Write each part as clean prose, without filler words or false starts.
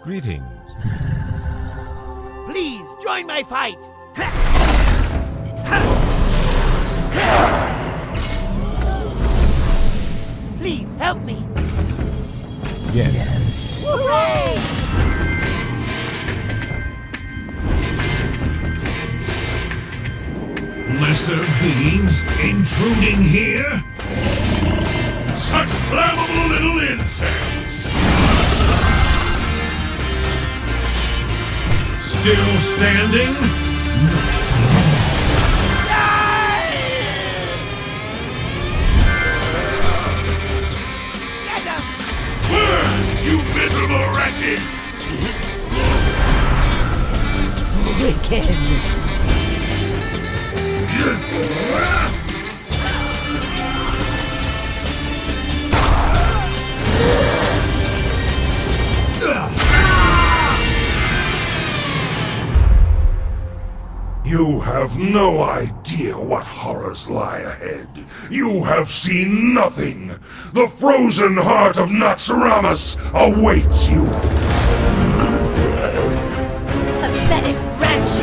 Greetings. Please, join my fight! Please, help me! Yes. Hooray! Lesser beings intruding here? Such flammable little insects! Still standing? Get him! Burn, you miserable wretches! Wicked! You have no idea what horrors lie ahead. You have seen nothing. The frozen heart of Naxxramas awaits you. Pathetic wretch!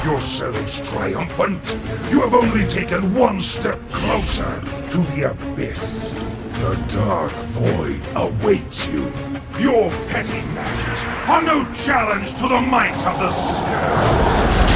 Yourselves triumphant. You have only taken one step closer to the abyss. The dark void awaits you. Your petty matters are no challenge to the might of the Scourge.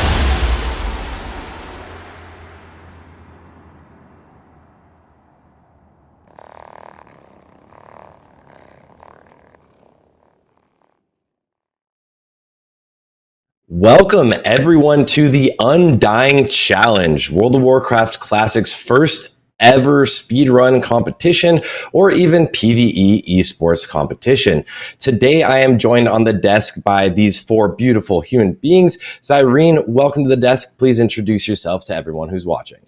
Welcome everyone to the Undying Challenge, World of Warcraft Classic's first ever speedrun competition or even PvE esports competition. Today I am joined on the desk by these four beautiful human beings. Zyrene, welcome to the desk. Please introduce yourself to everyone who's watching.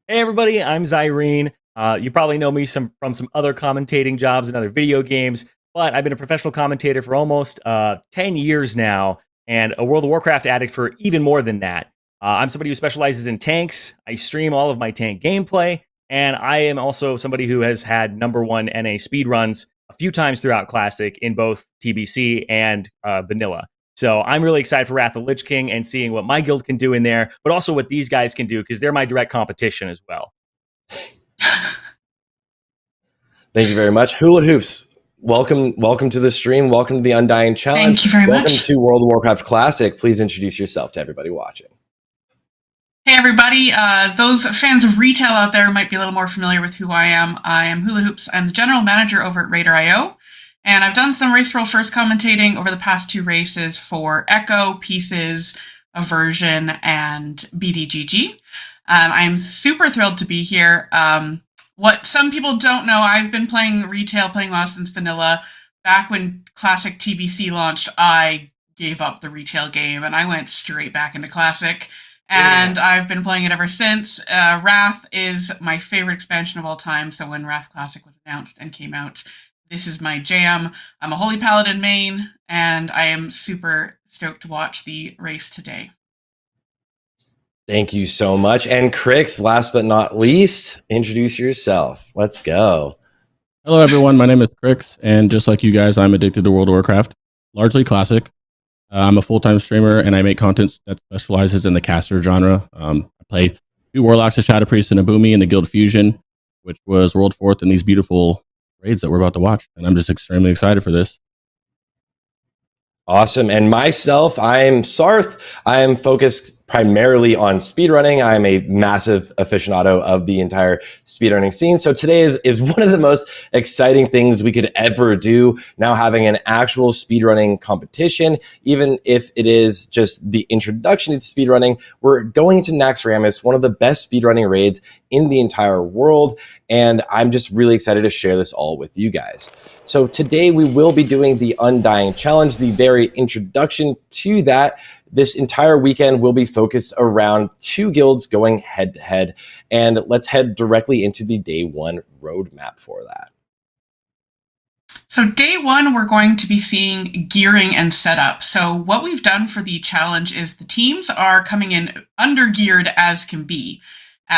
Hey everybody, I'm Zyrene. You probably know me from some other commentating jobs and other video games, but I've been a professional commentator for almost 10 years now, and a World of Warcraft addict for even more than that. I'm somebody who specializes in tanks. I stream all of my tank gameplay, and I am also somebody who has had #1 NA speedruns a few times throughout Classic in both TBC and Vanilla. So I'm really excited for Wrath of the Lich King and seeing what my guild can do in there, but also what these guys can do, because they're my direct competition as well. Thank you very much. Hula Hoops, welcome to the stream. Welcome to the Undying Challenge. Thank you very much. Welcome to World of Warcraft Classic. Please introduce yourself to everybody watching. Hey everybody, those fans of retail out there might be a little more familiar with who I am. I am Hula Hoops. I'm the general manager over at Raider.io, and I've done some Race Roll First commentating over the past 2 races for Echo, Pieces, Aversion, and BDGG. I'm super thrilled to be here. What some people don't know, I've been playing retail, playing WoW since Vanilla. Back when Classic TBC launched, I gave up the retail game and I went straight back into Classic. And I've been playing it ever since. Wrath is my favorite expansion of all time, so when Wrath Classic was announced and came out, this is my jam. I'm a Holy Paladin main, and I am super stoked to watch the race today. Thank you so much. And Crix, last but not least, introduce yourself. Let's go. Hello, everyone. My name is Crix, and just like you guys, I'm addicted to World of Warcraft, largely Classic. I'm a full-time streamer, and I make content that specializes in the caster genre. I played 2 Warlocks, a Shadow Priest, and a Boomy in the Guild Fusion, which was World 4th in these beautiful raids that we're about to watch. And I'm just extremely excited for this. Awesome. And myself, I'm Sarth. I am focused primarily on speedrunning. I'm a massive aficionado of the entire speedrunning scene. So today is one of the most exciting things we could ever do, now having an actual speedrunning competition. Even if it is just the introduction to speedrunning, we're going to Naxxramas, one of the best speedrunning raids in the entire world. And I'm just really excited to share this all with you guys. So today we will be doing the Undying Challenge, the very introduction to that. this entire weekend will be focused around 2 guilds going head to head. And let's head directly into the day 1 roadmap for that. So day 1, we're going to be seeing gearing and setup. So what we've done for the challenge is the teams are coming in under-geared as can be.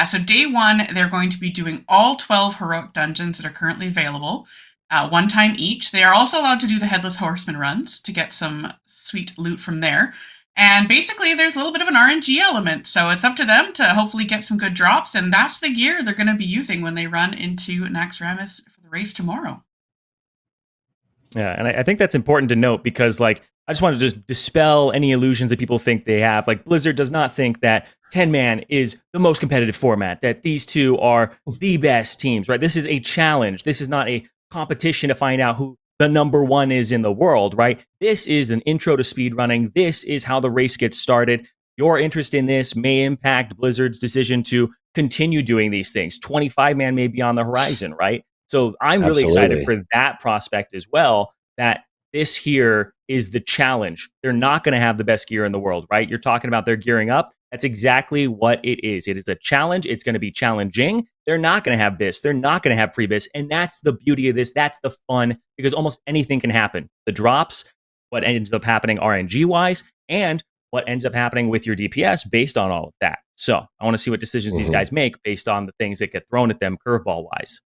So day 1, they're going to be doing all 12 heroic dungeons that are currently available, 1 time each. They are also allowed to do the Headless Horseman runs to get some sweet loot from there. And basically, there's a little bit of an RNG element, so it's up to them to hopefully get some good drops, and that's the gear they're going to be using when they run into Naxxramas for the race tomorrow. Yeah, and I think that's important to note because, like, I just want to just dispel any illusions that people think they have. Like, Blizzard does not think that 10-man is the most competitive format, that these two are the best teams, right? This is a challenge. This is not a competition to find out who the number 1 is in the world, right? This is an intro to speedrunning. This is how the race gets started. Your interest in this may impact Blizzard's decision to continue doing these things. 25-man may be on the horizon, right? So I'm really excited for that prospect as well, that this here is the challenge. They're not going to have the best gear in the world, right? You're talking about they're gearing up. That's exactly what it is. It is a challenge. It's going to be challenging. They're not going to have BIS. They're not going to have pre-BIS. And that's the beauty of this. That's the fun, because almost anything can happen. The drops, what ends up happening RNG-wise, and what ends up happening with your DPS based on all of that. So I want to see what decisions these guys make based on the things that get thrown at them curveball-wise.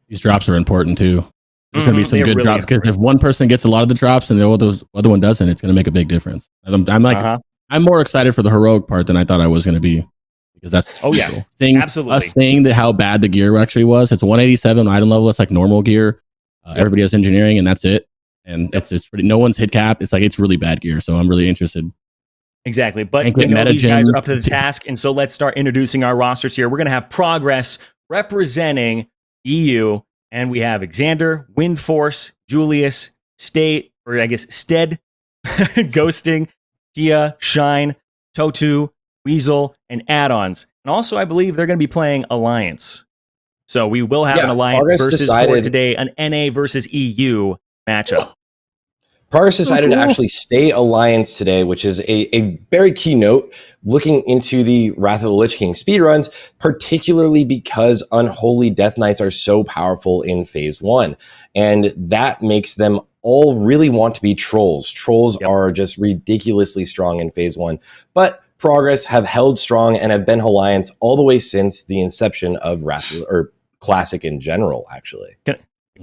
These drops are important too. There's going to be some good really drops, because if one person gets a lot of the drops and the other one doesn't, it's going to make a big difference. I'm more excited for the heroic part than I thought I was going to be, because that's cool. Absolutely. Us saying that how bad the gear actually was. It's 187 item level. It's like normal gear. Everybody has engineering, and that's it. And it's pretty. No one's hit cap. It's like it's really bad gear. So I'm really interested. Exactly, but these guys are up to the task, and so let's start introducing our rosters here. We're going to have Progress representing EU. And we have Xander, Windforce, Julius, Stead, Ghosting, Kia, Shine, Totu, Weasel, and add-ons. And also, I believe they're going to be playing Alliance. So we will have an Alliance versus for today, an NA versus EU matchup. Progress decided to actually stay Alliance today, which is a very key note looking into the Wrath of the Lich King speedruns, particularly because Unholy Death Knights are so powerful in Phase 1. And that makes them all really want to be Trolls. Trolls are just ridiculously strong in Phase 1. But Progress have held strong and have been Alliance all the way since the inception of or Classic in general, actually.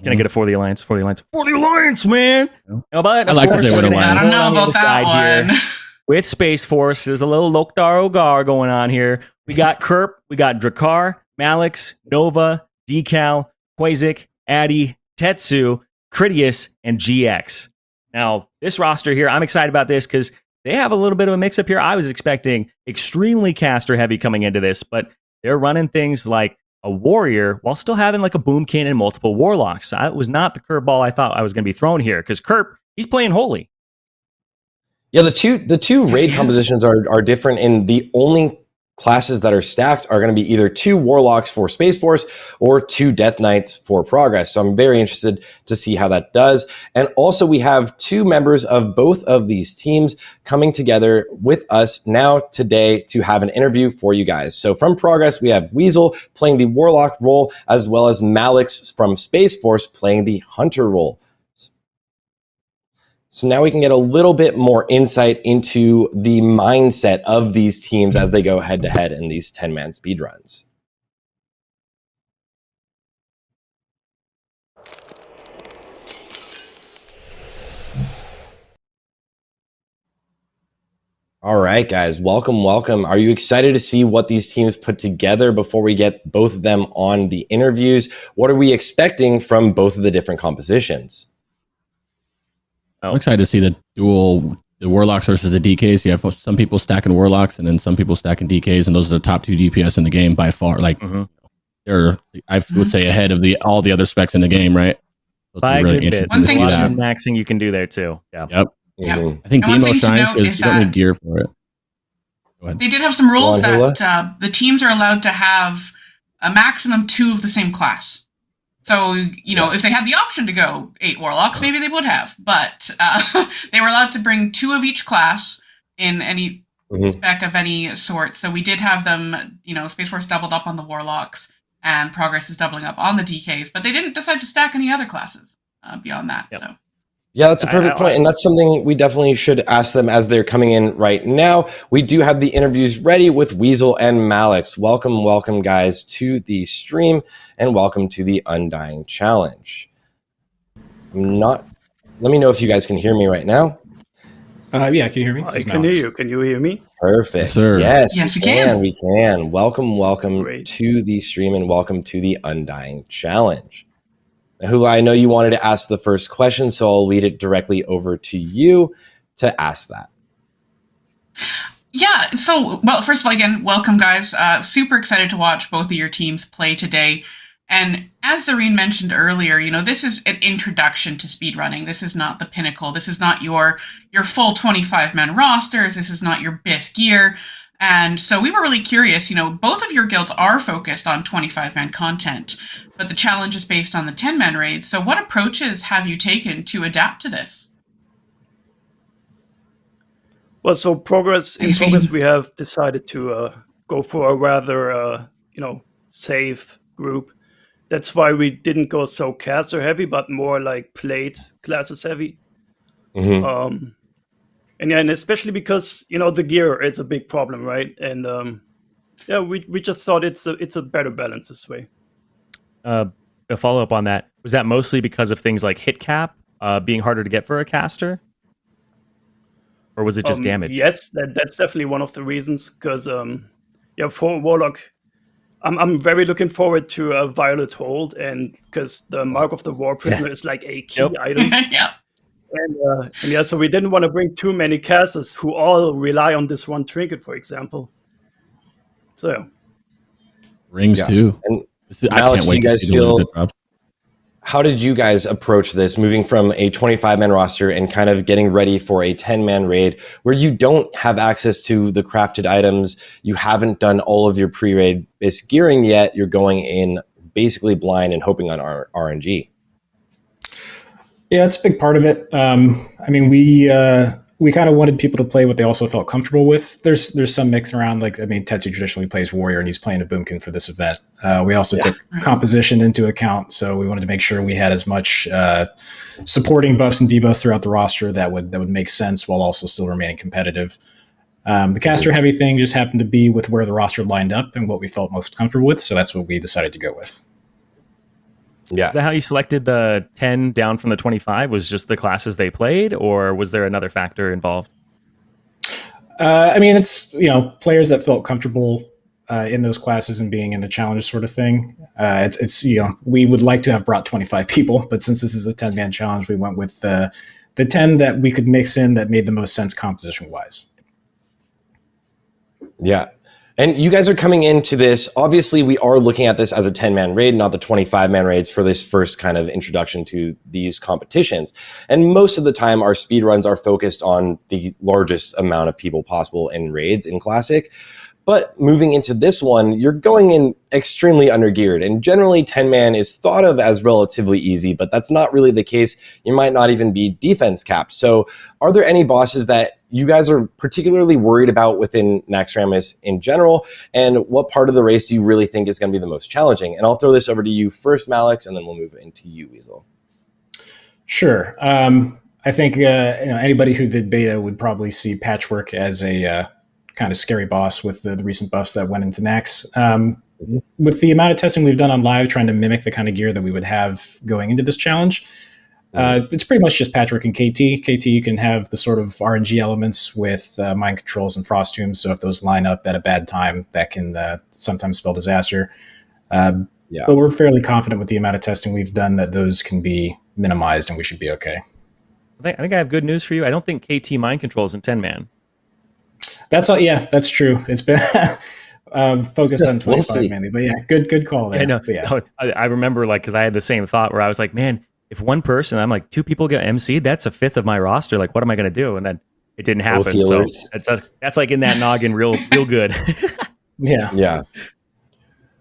Can I get it for the Alliance? For the Alliance? For the Alliance, man! No, but I like that they were Alliance. I don't know about that one. With Space Force, there's a little Loktar Ogar going on here. We got Kerp, we got Drakkar, Malix, Nova, Decal, Quasic, Addy, Tetsu, Critias, and GX. Now, this roster here, I'm excited about this because they have a little bit of a mix-up here. I was expecting extremely caster heavy coming into this, but they're running things like a warrior while still having like a boomkin and multiple warlocks. That was not the curveball I thought I was going to be thrown here, because Kerp, he's playing holy. Yeah, the two raid compositions are different, and the only classes that are stacked are going to be either 2 warlocks for Space Force or 2 Death Knights for Progress. So I'm very interested to see how that does. And also we have 2 members of both of these teams coming together with us now today to have an interview for you guys. So from Progress, we have Weasel playing the Warlock role, as well as Malix from Space Force playing the Hunter role. So now we can get a little bit more insight into the mindset of these teams as they go head-to-head in these 10-man speedruns. All right, guys, welcome. Are you excited to see what these teams put together before we get both of them on the interviews? What are we expecting from both of the different compositions? I'm excited to see the Warlocks versus the DKs. You have some people stacking Warlocks and then some people stacking DKs, and those are the top 2 DPS in the game by far. Like they're, I would say, ahead of all the other specs in the game, right? By a good bit. One thing to maxing you can do there too. Yeah. Yep. Yeah. I think BMO shines because you don't need gear for it. Go ahead. They did have some rules that the teams are allowed to have a maximum 2 of the same class. So, if they had the option to go 8 Warlocks, maybe they would have. But they were allowed to bring 2 of each class, in any spec of any sort. So we did have them, Space Force doubled up on the Warlocks, and Progress is doubling up on the DKs, but they didn't decide to stack any other classes beyond that. Yep. So. Yeah, that's a perfect point, and that's something we definitely should ask them as they're coming in right now. We do have the interviews ready with Weasel and Malix. Welcome, guys, to the stream, and welcome to the Undying Challenge. Let me know if you guys can hear me right now. Yeah, can you hear me? I can hear you. Can you hear me? Perfect. Yes, sir. Yes, we can. We can. Welcome Great. to the stream, and welcome to the Undying Challenge. Now, Hula, I know you wanted to ask the first question, so I'll lead it directly over to you to ask that. Yeah, so, well, first of all, again, welcome, guys. Super excited to watch both of your teams play today. And as Zareen mentioned earlier, this is an introduction to speedrunning. This is not the pinnacle. This is not your full 25-man rosters. This is not your best gear. And so we were really curious, both of your guilds are focused on 25-man content, but the challenge is based on the 10-man raids. So what approaches have you taken to adapt to this? Well, so in progress, we have decided to go for a rather, safe group. That's why we didn't go so caster heavy, but more like plate classes heavy. Mm-hmm. And especially because the gear is a big problem, right? And we just thought it's a better balance this way. A follow up on that, was that mostly because of things like hit cap being harder to get for a caster, or was it just damage? Yes, that's definitely one of the reasons. Because for Warlock, I'm very looking forward to Violet Hold, and because the Mark of the War Prisoner is like a key item. Yeah. And so we didn't want to bring too many casters who all rely on this one trinket, for example. So Rings too. And I can't wait to see the one that drops. How did you guys approach this, moving from a 25-man roster and kind of getting ready for a 10-man raid where you don't have access to the crafted items, you haven't done all of your pre-raid base gearing yet, you're going in basically blind and hoping on RNG? Yeah, it's a big part of it. We kind of wanted people to play what they also felt comfortable with. There's some mixing around. Tetsu traditionally plays Warrior, and he's playing a Boomkin for this event. We also took composition into account, so we wanted to make sure we had as much supporting buffs and debuffs throughout the roster that would make sense while also still remaining competitive. The caster heavy thing just happened to be with where the roster lined up and what we felt most comfortable with, so that's what we decided to go with. Yeah. Is that how you selected the 10 down from the 25? Was just the classes they played, or was there another factor involved? It's players that felt comfortable in those classes and being in the challenge sort of thing. We would like to have brought 25 people, but since this is a 10-man challenge, we went with the 10 that we could mix in that made the most sense composition wise. Yeah. And you guys are coming into this, obviously we are looking at this as a 10-man raid, not the 25-man raids for this first kind of introduction to these competitions. And most of the time our speedruns are focused on the largest amount of people possible in raids in Classic. But moving into this one, you're going in extremely undergeared. And generally 10-man is thought of as relatively easy, but that's not really the case. You might not even be defense capped. So are there any bosses that you guys are particularly worried about within Naxxramas in general? And what part of the race do you really think is going to be the most challenging? And I'll throw this over to you first, Malix, and then we'll move into you, Weasel. Sure. I think anybody who did beta would probably see Patchwork as a kind of scary boss with the recent buffs that went into Nax. With the amount of testing we've done on live, trying to mimic the kind of gear that we would have going into this challenge, it's pretty much just Patchwork and KT. KT, you can have the sort of RNG elements with mind controls and frost tombs, so if those line up at a bad time, that can sometimes spell disaster. But we're fairly confident with the amount of testing we've done that those can be minimized and we should be okay. I think I have good news for you. I don't think KT mind controls in 10-man. That's all. Yeah, that's true. It's been focused on 25 mainly, but yeah, good call there. I remember because I had the same thought where I was like, man, if one person, I'm like 2 people get MC'd, that's a fifth of my roster. Like, what am I going to do? And then it didn't happen. So that's like in that noggin, real good. Yeah.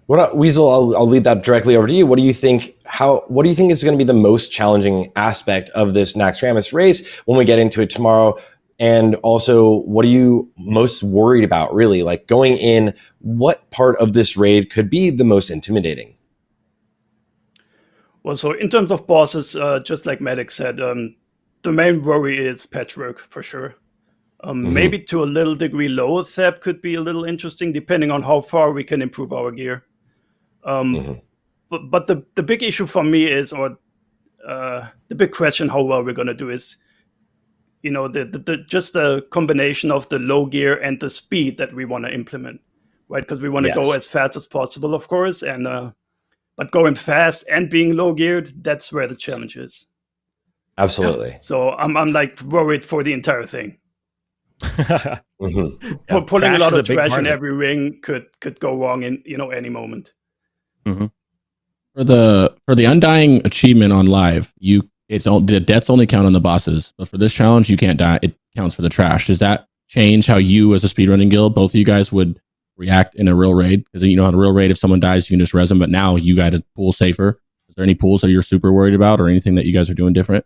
Weasel, I'll lead that directly over to you. What do you think? What do you think is going to be the most challenging aspect of this Naxxramas race when we get into it tomorrow? And also, what are you most worried about, really? Like going in, what part of this raid could be the most intimidating? Well, so in terms of bosses, just like Medic said, the main worry is patchwork for sure. Maybe to a little degree, lower thep could be a little interesting, depending on how far we can improve our gear. But the big issue for me is, or the big question, how well we're going to do is, the just the combination of the low gear and the speed that we want to implement, right? Because we want to go as fast as possible, of course, and but going fast and being low geared, that's where the challenge is. Absolutely. Yeah. So I'm like worried for the entire thing. Pulling a lot of trash in every ring could go wrong in any moment. For the Undying achievement on live, the deaths only count on the bosses, but for this challenge you can't die. It counts for the trash. Does that change how you as a speedrunning guild, both of you guys, would react in a real raid? Because in a real raid, if someone dies, you can just res them, but now you got to pool safer. Is there any pools that you're super worried about, or anything that you guys are doing different?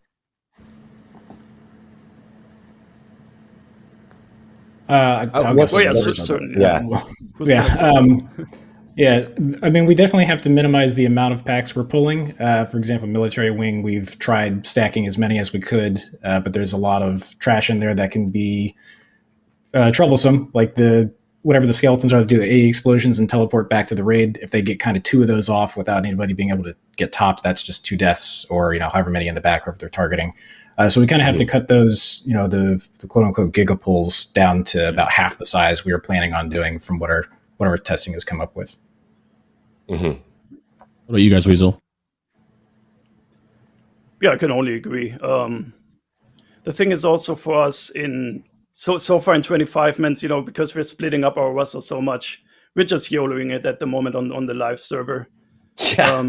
Certainly. Yeah. I mean, we definitely have to minimize the amount of packs we're pulling. For example, military wing, we've tried stacking as many as we could, but there's a lot of trash in there that can be troublesome, like whatever the skeletons are that do the AE explosions and teleport back to the raid. If they get kind of 2 of those off without anybody being able to get topped, that's just 2 deaths, or however many in the back, or if they're targeting. So we kind of have to cut those, the quote unquote giga pulls down to about half the size we were planning on doing from what our testing has come up with. What about you guys, Weasel? Yeah, I can only agree. The thing is also for us so far in 25 minutes, because we're splitting up our roster so much, we're just YOLOing it at the moment on the live server. Yeah.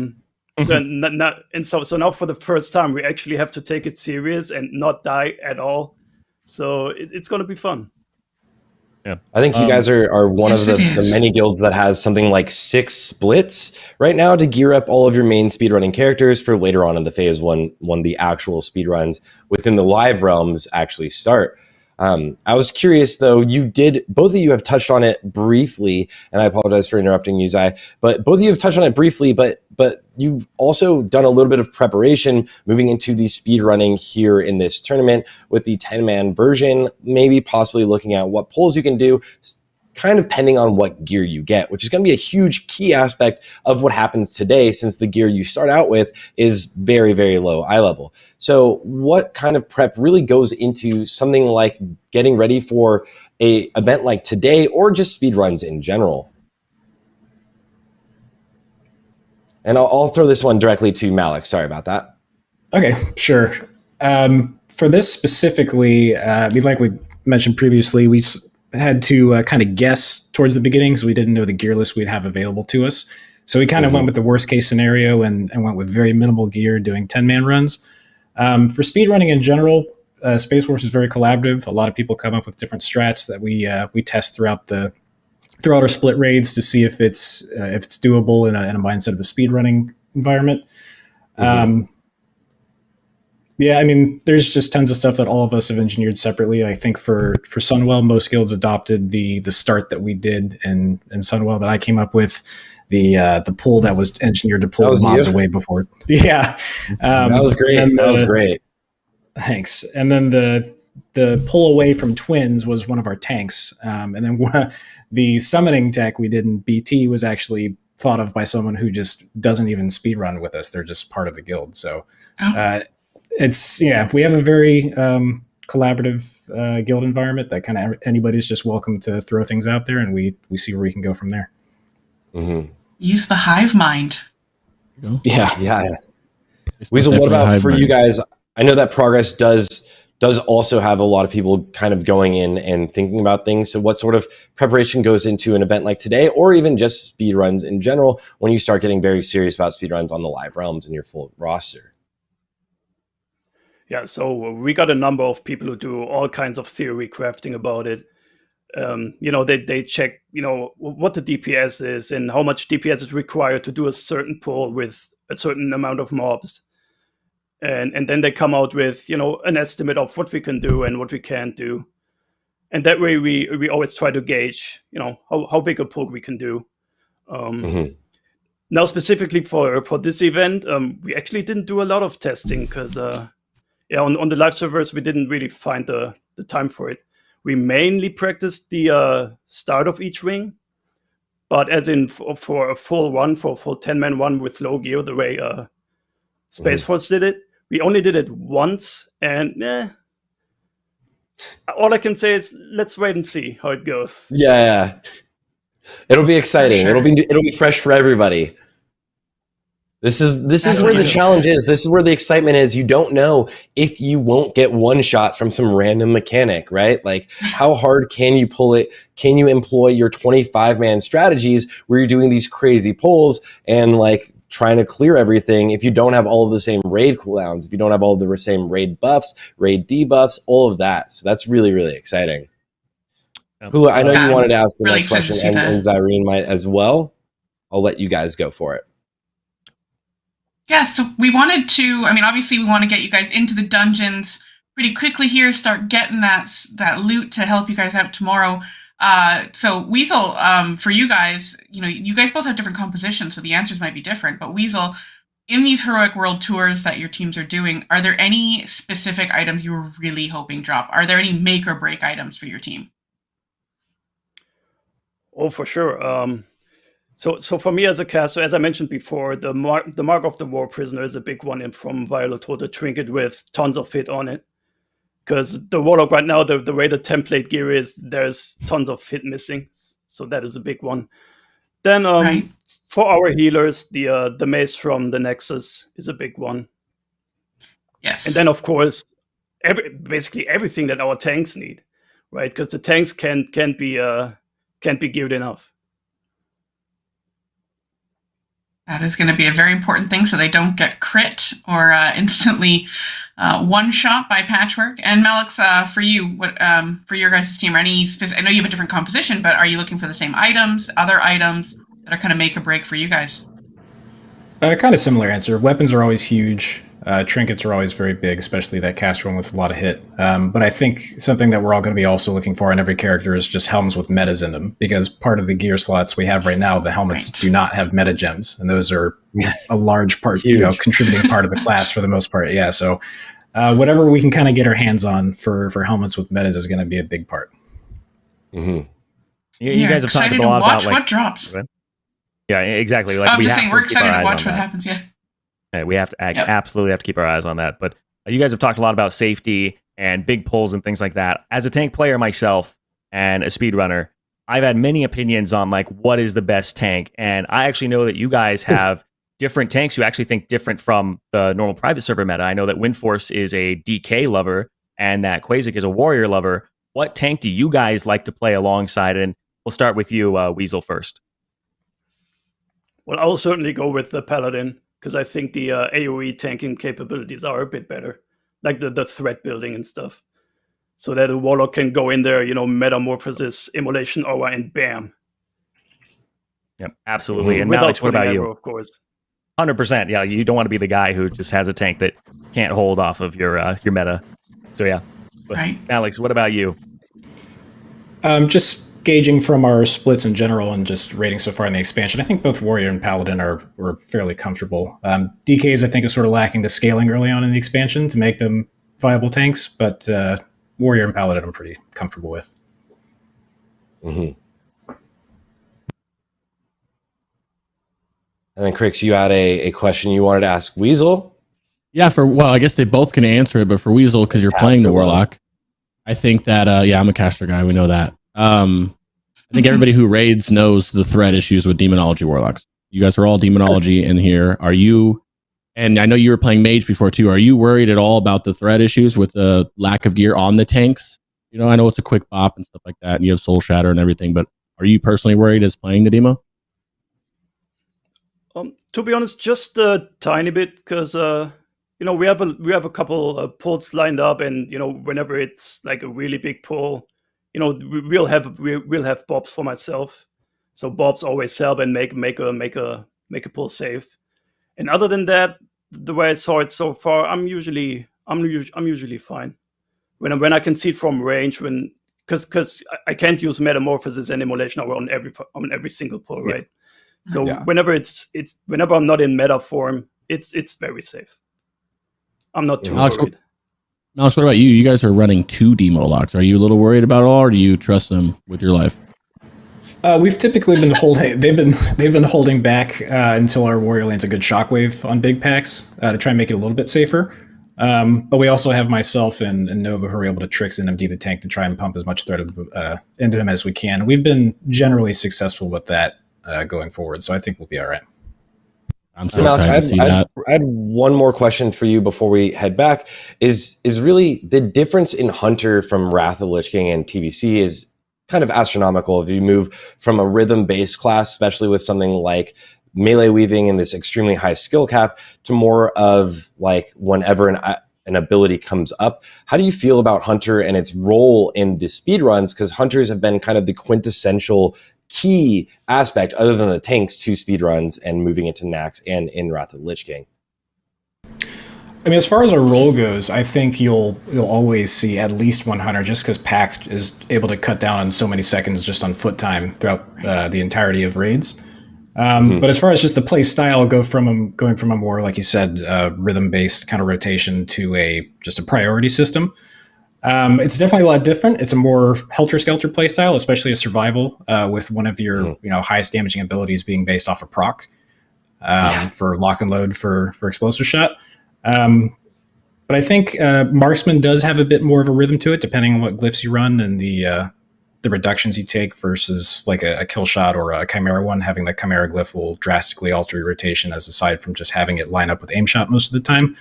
So now for the first time, we actually have to take it serious and not die at all. So it's going to be fun. Yeah. I think you guys are one of the many guilds that has something like 6 splits right now to gear up all of your main speedrunning characters for later on in the phase when the actual speedruns within the live realms actually start. I was curious, though, both of you have touched on it briefly, and I apologize for interrupting you, Zai, but both of you have touched on it briefly, but you've also done a little bit of preparation moving into the speedrunning here in this tournament with the 10-man version, maybe possibly looking at what pulls you can do, kind of pending on what gear you get, which is going to be a huge key aspect of what happens today, since the gear you start out with is very, very low eye level. So what kind of prep really goes into something like getting ready for a event like today, or just speedruns in general? And I'll throw this one directly to Malik. Sorry about that. Okay, sure. For this specifically, like we mentioned previously, we had to kind of guess towards the beginning, because we didn't know the gear list we'd have available to us. So we kind of went with the worst case scenario and went with very minimal gear, doing 10-man runs. For speedrunning in general, SPACEFORCE is very collaborative. A lot of people come up with different strats that we test throughout our split raids to see if it's doable in a mindset of a speedrunning environment. Yeah, I mean, there's just tons of stuff that all of us have engineered separately. I think for Sunwell, most guilds adopted the start that we did in Sunwell that I came up with, the pull that was engineered to pull the mobs away before. Yeah, that was great. That was great. Thanks. And then the pull away from twins was one of our tanks, and then the summoning tech we did in BT was actually thought of by someone who just doesn't even speedrun with us. They're just part of the guild. So. We have a very collaborative guild environment that kind of anybody's just welcome to throw things out there, and we see where we can go from there. Use the hive mind. Yeah. Weasel, what about for you guys? I know that Progress does also have a lot of people kind of going in and thinking about things. So what sort of preparation goes into an event like today, or even just speedruns in general, when you start getting very serious about speedruns on the live realms and your full roster? Yeah, so we got a number of people who do all kinds of theory crafting about it. They check, what the DPS is and how much DPS is required to do a certain pull with a certain amount of mobs. and then they come out with an estimate of what we can do and what we can't do, and that way we always try to gauge how big a pull we can do. Now specifically for this event, we actually didn't do a lot of testing because on the live servers we didn't really find the time for it. We mainly practiced the start of each ring, but as in for a full 10-man one with low gear, the way SPACEFORCE did it, we only did it once, and all I can say is let's wait and see how it goes. Yeah. It'll be exciting. Sure. It'll be fresh for everybody. This is where the challenge is. This is where the excitement is. You don't know if you won't get one shot from some random mechanic, right? Like, how hard can you pull it? Can you employ your 25-man strategies where you're doing these crazy pulls and like trying to clear everything if you don't have all of the same raid cooldowns, if you don't have all of the same raid buffs, raid debuffs, all of that. So that's really, really exciting. Hula, I know you wanted to ask the Really next question, excited to see and Zyrene might as well. I'll let you guys go for it. Yeah, so we wanted to, obviously we want to get you guys into the dungeons pretty quickly here, start getting that loot to help you guys out tomorrow. So Weasel, for you guys, you guys both have different compositions, so the answers might be different. But Weasel, in these Heroic World tours that your teams are doing, are there any specific items you were really hoping drop? Are there any make or break items for your team? Oh, for sure. So for me as a caster, as I mentioned before, the mark of the war prisoner is a big one, and from Violet, the trinket with tons of hit on it. Because the Warlock right now, the way the template gear is, there's tons of hit missing. So that is a big one. Then Right. for our healers, the mace from the Nexus is a big one. Yes. And then of course, basically everything that our tanks need, right? Because the tanks can't be geared enough. That is going to be a very important thing, so they don't get crit or instantly one shot by Patchwork. And Malix, for you, what for your guys' team, are any I know you have a different composition, but are you looking for the same items, other items that are kind of make or break for you guys? Kind of similar answer. Weapons are always huge. Trinkets are always very big, especially that caster one with a lot of hit. But I think something that we're all going to be also looking for in every character is just helms with metas in them, because part of the gear slots we have right now, the helmets do not have meta gems, and those are a large part, contributing part of the class for the most part. Yeah, so whatever we can kind of get our hands on for helmets with metas is going to be a big part. Mm-hmm. You guys have talked a lot about what drops. Yeah, exactly. Like I'm we just have saying to we're keep our excited to eyes watch on what that. happens. Yeah. Yeah, we have to absolutely have to keep our eyes on that. But you guys have talked a lot about safety and big pulls and things like that. As a tank player myself and a speedrunner, I've had many opinions on like what is the best tank, and I actually know that you guys have different tanks who actually think different from the normal private server meta. I know that Windforce is a DK lover and that Quasic is a warrior lover. What tank do you guys like to play alongside? And we'll start with you, Weasel, first. Well, I'll certainly go with the Paladin, because I think the AoE tanking capabilities are a bit better, like the threat building and stuff. So that a Warlock can go in there, metamorphosis, immolation aura, and bam. Yep, absolutely. And Without Alex, what about pulling you? aggro, of course. 100%. Yeah, you don't want to be the guy who just has a tank that can't hold off of your meta. So yeah. But, Right. Alex, what about you? Just gauging from our splits in general and just rating so far in the expansion, I think both Warrior and Paladin were fairly comfortable. DKs, I think, is sort of lacking the scaling early on in the expansion to make them viable tanks, but Warrior and Paladin I'm pretty comfortable with. Mm-hmm. And then, Crix, you had a question you wanted to ask Weasel? Yeah, I guess they both can answer it, but for Weasel, because you're playing the Warlock, I think that, I'm a caster guy, we know that. I think everybody who raids knows the threat issues with Demonology Warlocks. You guys are all Demonology in here. Are you, and I know you were playing Mage before too, are you worried at all about the threat issues with the lack of gear on the tanks? I know it's a quick bop and stuff like that, and you have Soul Shatter and everything, but are you personally worried as playing the demo? To be honest, just a tiny bit, because we have a couple pulls lined up, and whenever it's like a really big pull, we'll have bobs for myself. So bobs always help and make a pull safe. And other than that, the way I saw it so far, I'm usually fine when I can see it from range. Because I can't use metamorphosis and immolation on every single pull, right? So whenever whenever I'm not in meta form, it's very safe. I'm not too worried. Alex, what about you? You guys are running 2 demo locks. Are you a little worried about it all, or do you trust them with your life? We've typically been holding. They've been holding back until our warrior lands a good shockwave on big packs to try and make it a little bit safer. But we also have myself and Nova who are able to tricks and empty the tank to try and pump as much threat into them as we can. We've been generally successful with that going forward, so I think we'll be all right. I'm so excited to see that. I had one more question for you before we head back. Is really the difference in Hunter from Wrath of the Lich King and TBC is kind of astronomical. If you move from a rhythm-based class, especially with something like melee weaving and this extremely high skill cap, to more of like whenever an ability comes up. How do you feel about Hunter and its role in the speedruns? Because Hunters have been kind of the quintessential key aspect, other than the tanks, to speedruns and moving into Naxx and in Wrath of the Lich King. I mean, as far as our role goes, I think you'll always see at least one hunter, just because Pack is able to cut down on so many seconds just on foot time throughout the entirety of raids. But as far as just the play style, going from a more, like you said, rhythm-based kind of rotation to just a priority system, it's definitely a lot different. It's a more helter-skelter play style, especially a survival, with one of your highest damaging abilities being based off of proc for lock and load for explosive shot. But I think Marksman does have a bit more of a rhythm to it, depending on what glyphs you run and the reductions you take versus like a kill shot or a Chimera one. Having the Chimera glyph will drastically alter your rotation, as aside from just having it line up with aim shot most of the time.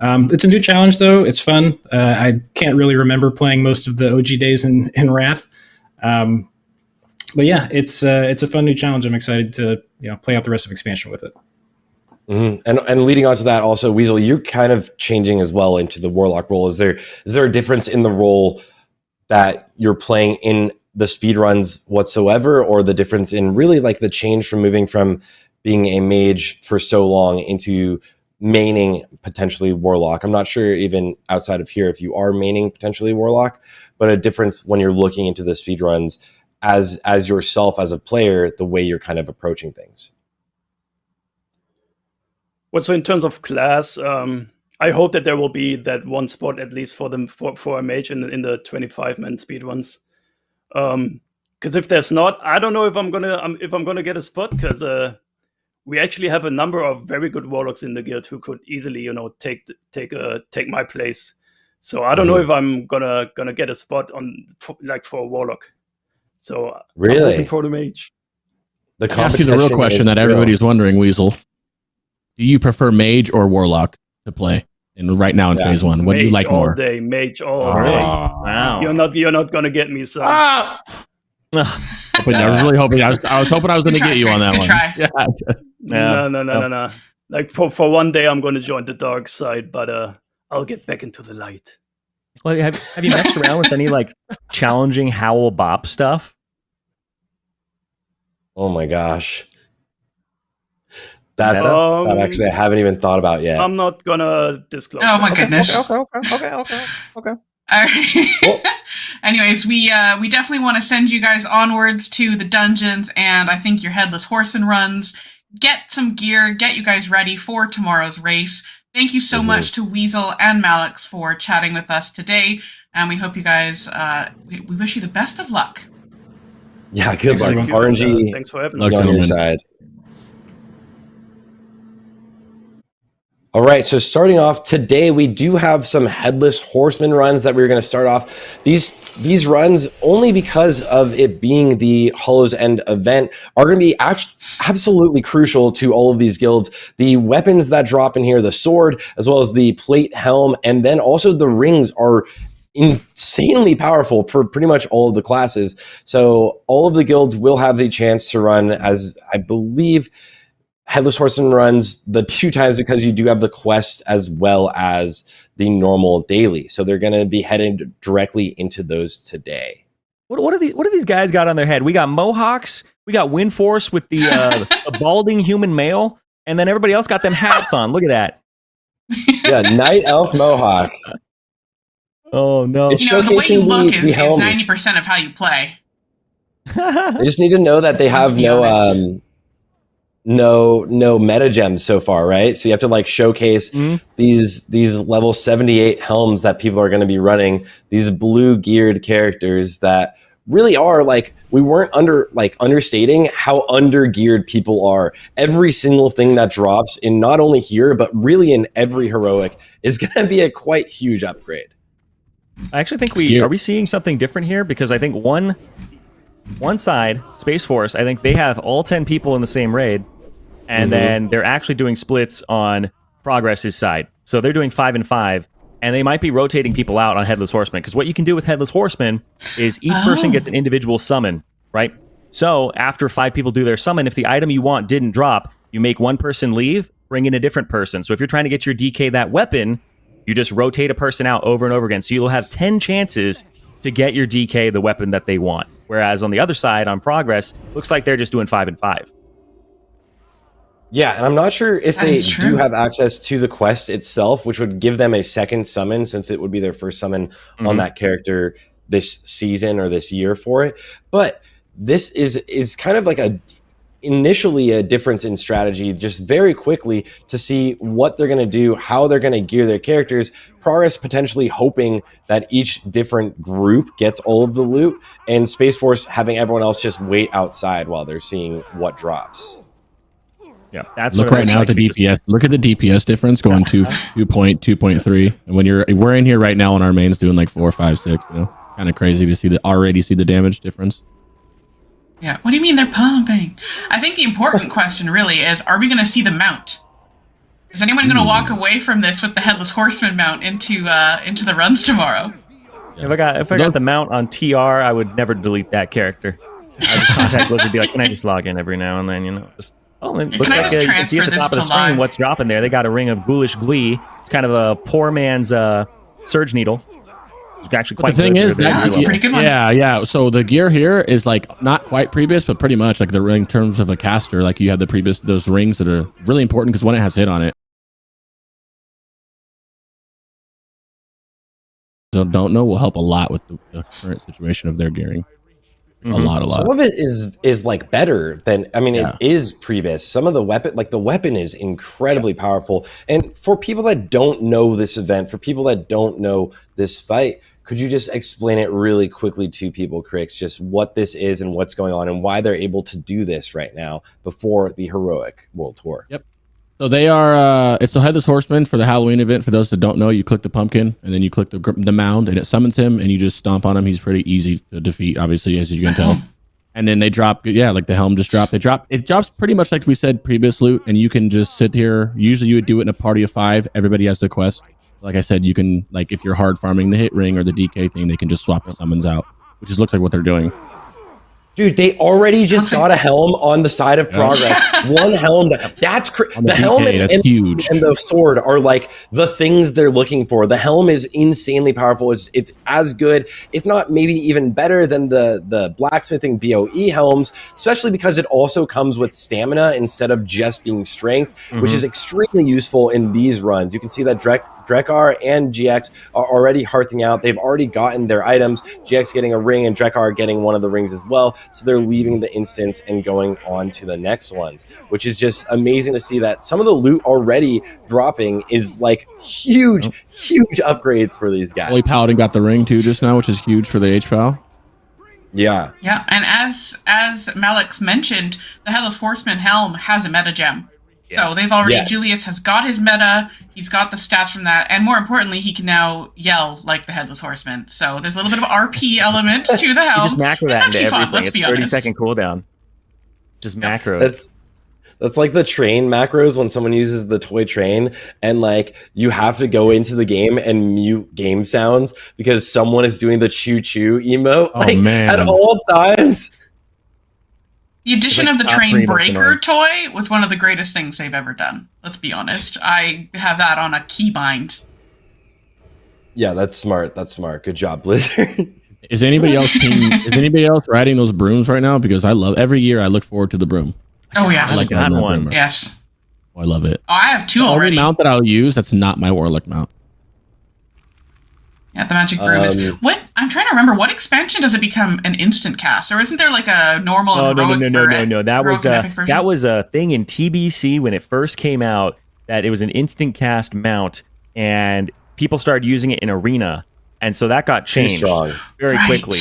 It's a new challenge, though. It's fun. I can't really remember playing most of the OG days in Wrath. But yeah, it's a fun new challenge. I'm excited to play out the rest of expansion with it. Mm-hmm. And leading on to that, also, Weasel, you're kind of changing as well into the Warlock role. Is there a difference in the role that you're playing in the speedruns whatsoever, or the difference in really like the change from moving from being a mage for so long into maining potentially Warlock? I'm not sure even outside of here if you are maining potentially Warlock, but a difference when you're looking into the speedruns as yourself as a player, the way you're kind of approaching things. Well, so in terms of class, I hope that there will be that one spot at least for a mage in the 25-man speedruns. Because if there's not, I don't know if I'm gonna get a spot, because we actually have a number of very good warlocks in the guild who could easily take my place. So I don't know if I'm gonna get a spot for a warlock. So really, I'm hoping for the mage. I'll ask you the real question that everybody's wondering, Weasel. Do you prefer mage or warlock to play right now in phase 1? What do you like more? Mage all day. Wow. You're not gonna get me, son. I was really hoping I was hoping I was going to get you on that one. Try. Yeah. No. Like for one day, I'm going to join the dark side, but I'll get back into the light. Well, have you messed around with any like challenging Howl Bop stuff? Oh my gosh. That actually I haven't even thought about yet. I'm not gonna disclose. Oh my goodness. Okay. All right. Well, Anyways, we definitely want to send you guys onwards to the dungeons, and I think your Headless Horseman runs. Get some gear, get you guys ready for tomorrow's race. Thank you so much to Weasel and Malix for chatting with us today, and we hope you guys, we wish you the best of luck. Yeah, good luck. RNG, thanks for having on your side. All right, so starting off today, we do have some Headless Horseman runs that we're going to start off. These runs, only because of it being the Hollow's End event, are going to be absolutely crucial to all of these guilds. The weapons that drop in here, the sword, as well as the plate helm, and then also the rings are insanely powerful for pretty much all of the classes. So all of the guilds will have the chance to run, as I believe Headless Horseman runs the 2 times, because you do have the quest as well as the normal daily. So they're going to be heading directly into those today. What do these guys got on their head? We got mohawks, we got Windforce with the balding human male, and then everybody else got them hats on. Look at that. Yeah, Night Elf Mohawk. Oh no! It's You know, the way you showcasing look the is helms. 90% of how you play. They just need to know that they have be no honest. no meta gems so far, right? So you have to like showcase these level 78 helms that people are going to be running, these blue geared characters that really are like, we weren't understating how under geared people are. Every single thing that drops in not only here but really in every heroic is going to be a quite huge upgrade. I actually think are we seeing something different here, because I think one side, Space Force, I think they have all 10 people in the same raid, and then they're actually doing splits on Progress's side. So they're doing 5 and 5, and they might be rotating people out on Headless Horseman, because what you can do with Headless Horseman is each person gets an individual summon, right? So after 5 people do their summon, if the item you want didn't drop, you make one person leave, bring in a different person. So if you're trying to get your DK that weapon, you just rotate a person out over and over again. So you'll have 10 chances to get your DK the weapon that they want. Whereas on the other side, on Progress, looks like they're just doing 5 and 5. Yeah, and I'm not sure if they do have access to the quest itself, which would give them a second summon, since it would be their first summon on that character this season or this year for it. But this is kind of like initially a difference in strategy, just very quickly to see what they're going to do, how they're going to gear their characters. Progress potentially hoping that each different group gets all of the loot, and Space Force having everyone else just wait outside while they're seeing what drops. Yeah, that's look right now at the DPS. Look at the DPS difference going 2.3, and when we're in here right now on our mains doing like 4, 5, 6. You know, kind of crazy to see the damage difference. Yeah, what do you mean they're pumping? I think the important question really is, are we going to see the mount? Is anyone going to walk away from this with the Headless Horseman mount into the runs tomorrow? If I got the mount on TR, I would never delete that character. I just contact Blizzard and be like, can I just log in every now and then, you know? Just, it looks like you can see at the top of the screen what's dropping there. They got a ring of Ghoulish Glee. It's kind of a poor man's Surge Needle. Actually, quite the thing is that's a pretty good one. Yeah. So the gear here is like not quite previous, but pretty much like in terms of a caster. Like you have those rings that are really important because when it has hit on it. So don't know will help a lot with the current situation of their gearing. A lot. Some of it is like better than, I mean, it is previous. Some of the weapon is incredibly powerful. And for people that don't know this event, for people that don't know this fight, could you just explain it really quickly to people, Crix, just what this is and what's going on and why they're able to do this right now before the Heroic World Tour? Yep. So they are, it's the Headless Horseman for the Halloween event. For those that don't know, you click the pumpkin and then you click the mound and it summons him and you just stomp on him. He's pretty easy to defeat, obviously, as you can tell. And then they drop, like the helm just dropped. It drops pretty much like we said, previous loot, and you can just sit here. Usually you would do it in a party of 5. Everybody has the quest. Like I said, you can, like if you're hard farming the hit ring or the DK thing, they can just swap the summons out, which just looks like what they're doing. Dude, they already just got a helm on the side of Progress. One helm. The helm huge. And the sword are like the things they're looking for. The helm is insanely powerful. It's as good, if not maybe even better than the blacksmithing BOE helms, especially because it also comes with stamina instead of just being strength, which is extremely useful in these runs. You can see that Drekar and GX are already hearthing out. They've already gotten their items. GX getting a ring and Drekar getting one of the rings as well. So they're leaving the instance and going on to the next ones, which is just amazing to see that some of the loot already dropping is like huge upgrades for these guys. Holy Paladin got the ring too just now, which is huge for the HPAL. Yeah. Yeah, and as Malix mentioned, the Headless Horseman helm has a meta gem. So they've already, Julius has got his meta, he's got the stats from that, and more importantly, he can now yell like the Headless Horseman. So there's a little bit of RP element to the helm. You just macro that into everything. Fun, it's 30-second cooldown. Just macro. That's like the train macros when someone uses the toy train and like you have to go into the game and mute game sounds because someone is doing the choo-choo emote at all times. The addition of the Train Breaker toy was one of the greatest things they've ever done. Let's be honest. I have that on a keybind. Yeah, that's smart. Good job, Blizzard. Is anybody else riding those brooms right now? Because every year I look forward to the broom. Oh yeah, I like that one. Yes. I love it. Oh, I have 2 The only already. mount that I'll use that's not my Warlock mount. Yeah, the magic broom is what I'm trying to remember. What expansion does it become an instant cast, or isn't there like a normal? Oh and no heroic no! That was a thing in TBC when it first came out. That it was an instant cast mount, and people started using it in arena, and so that got changed very quickly.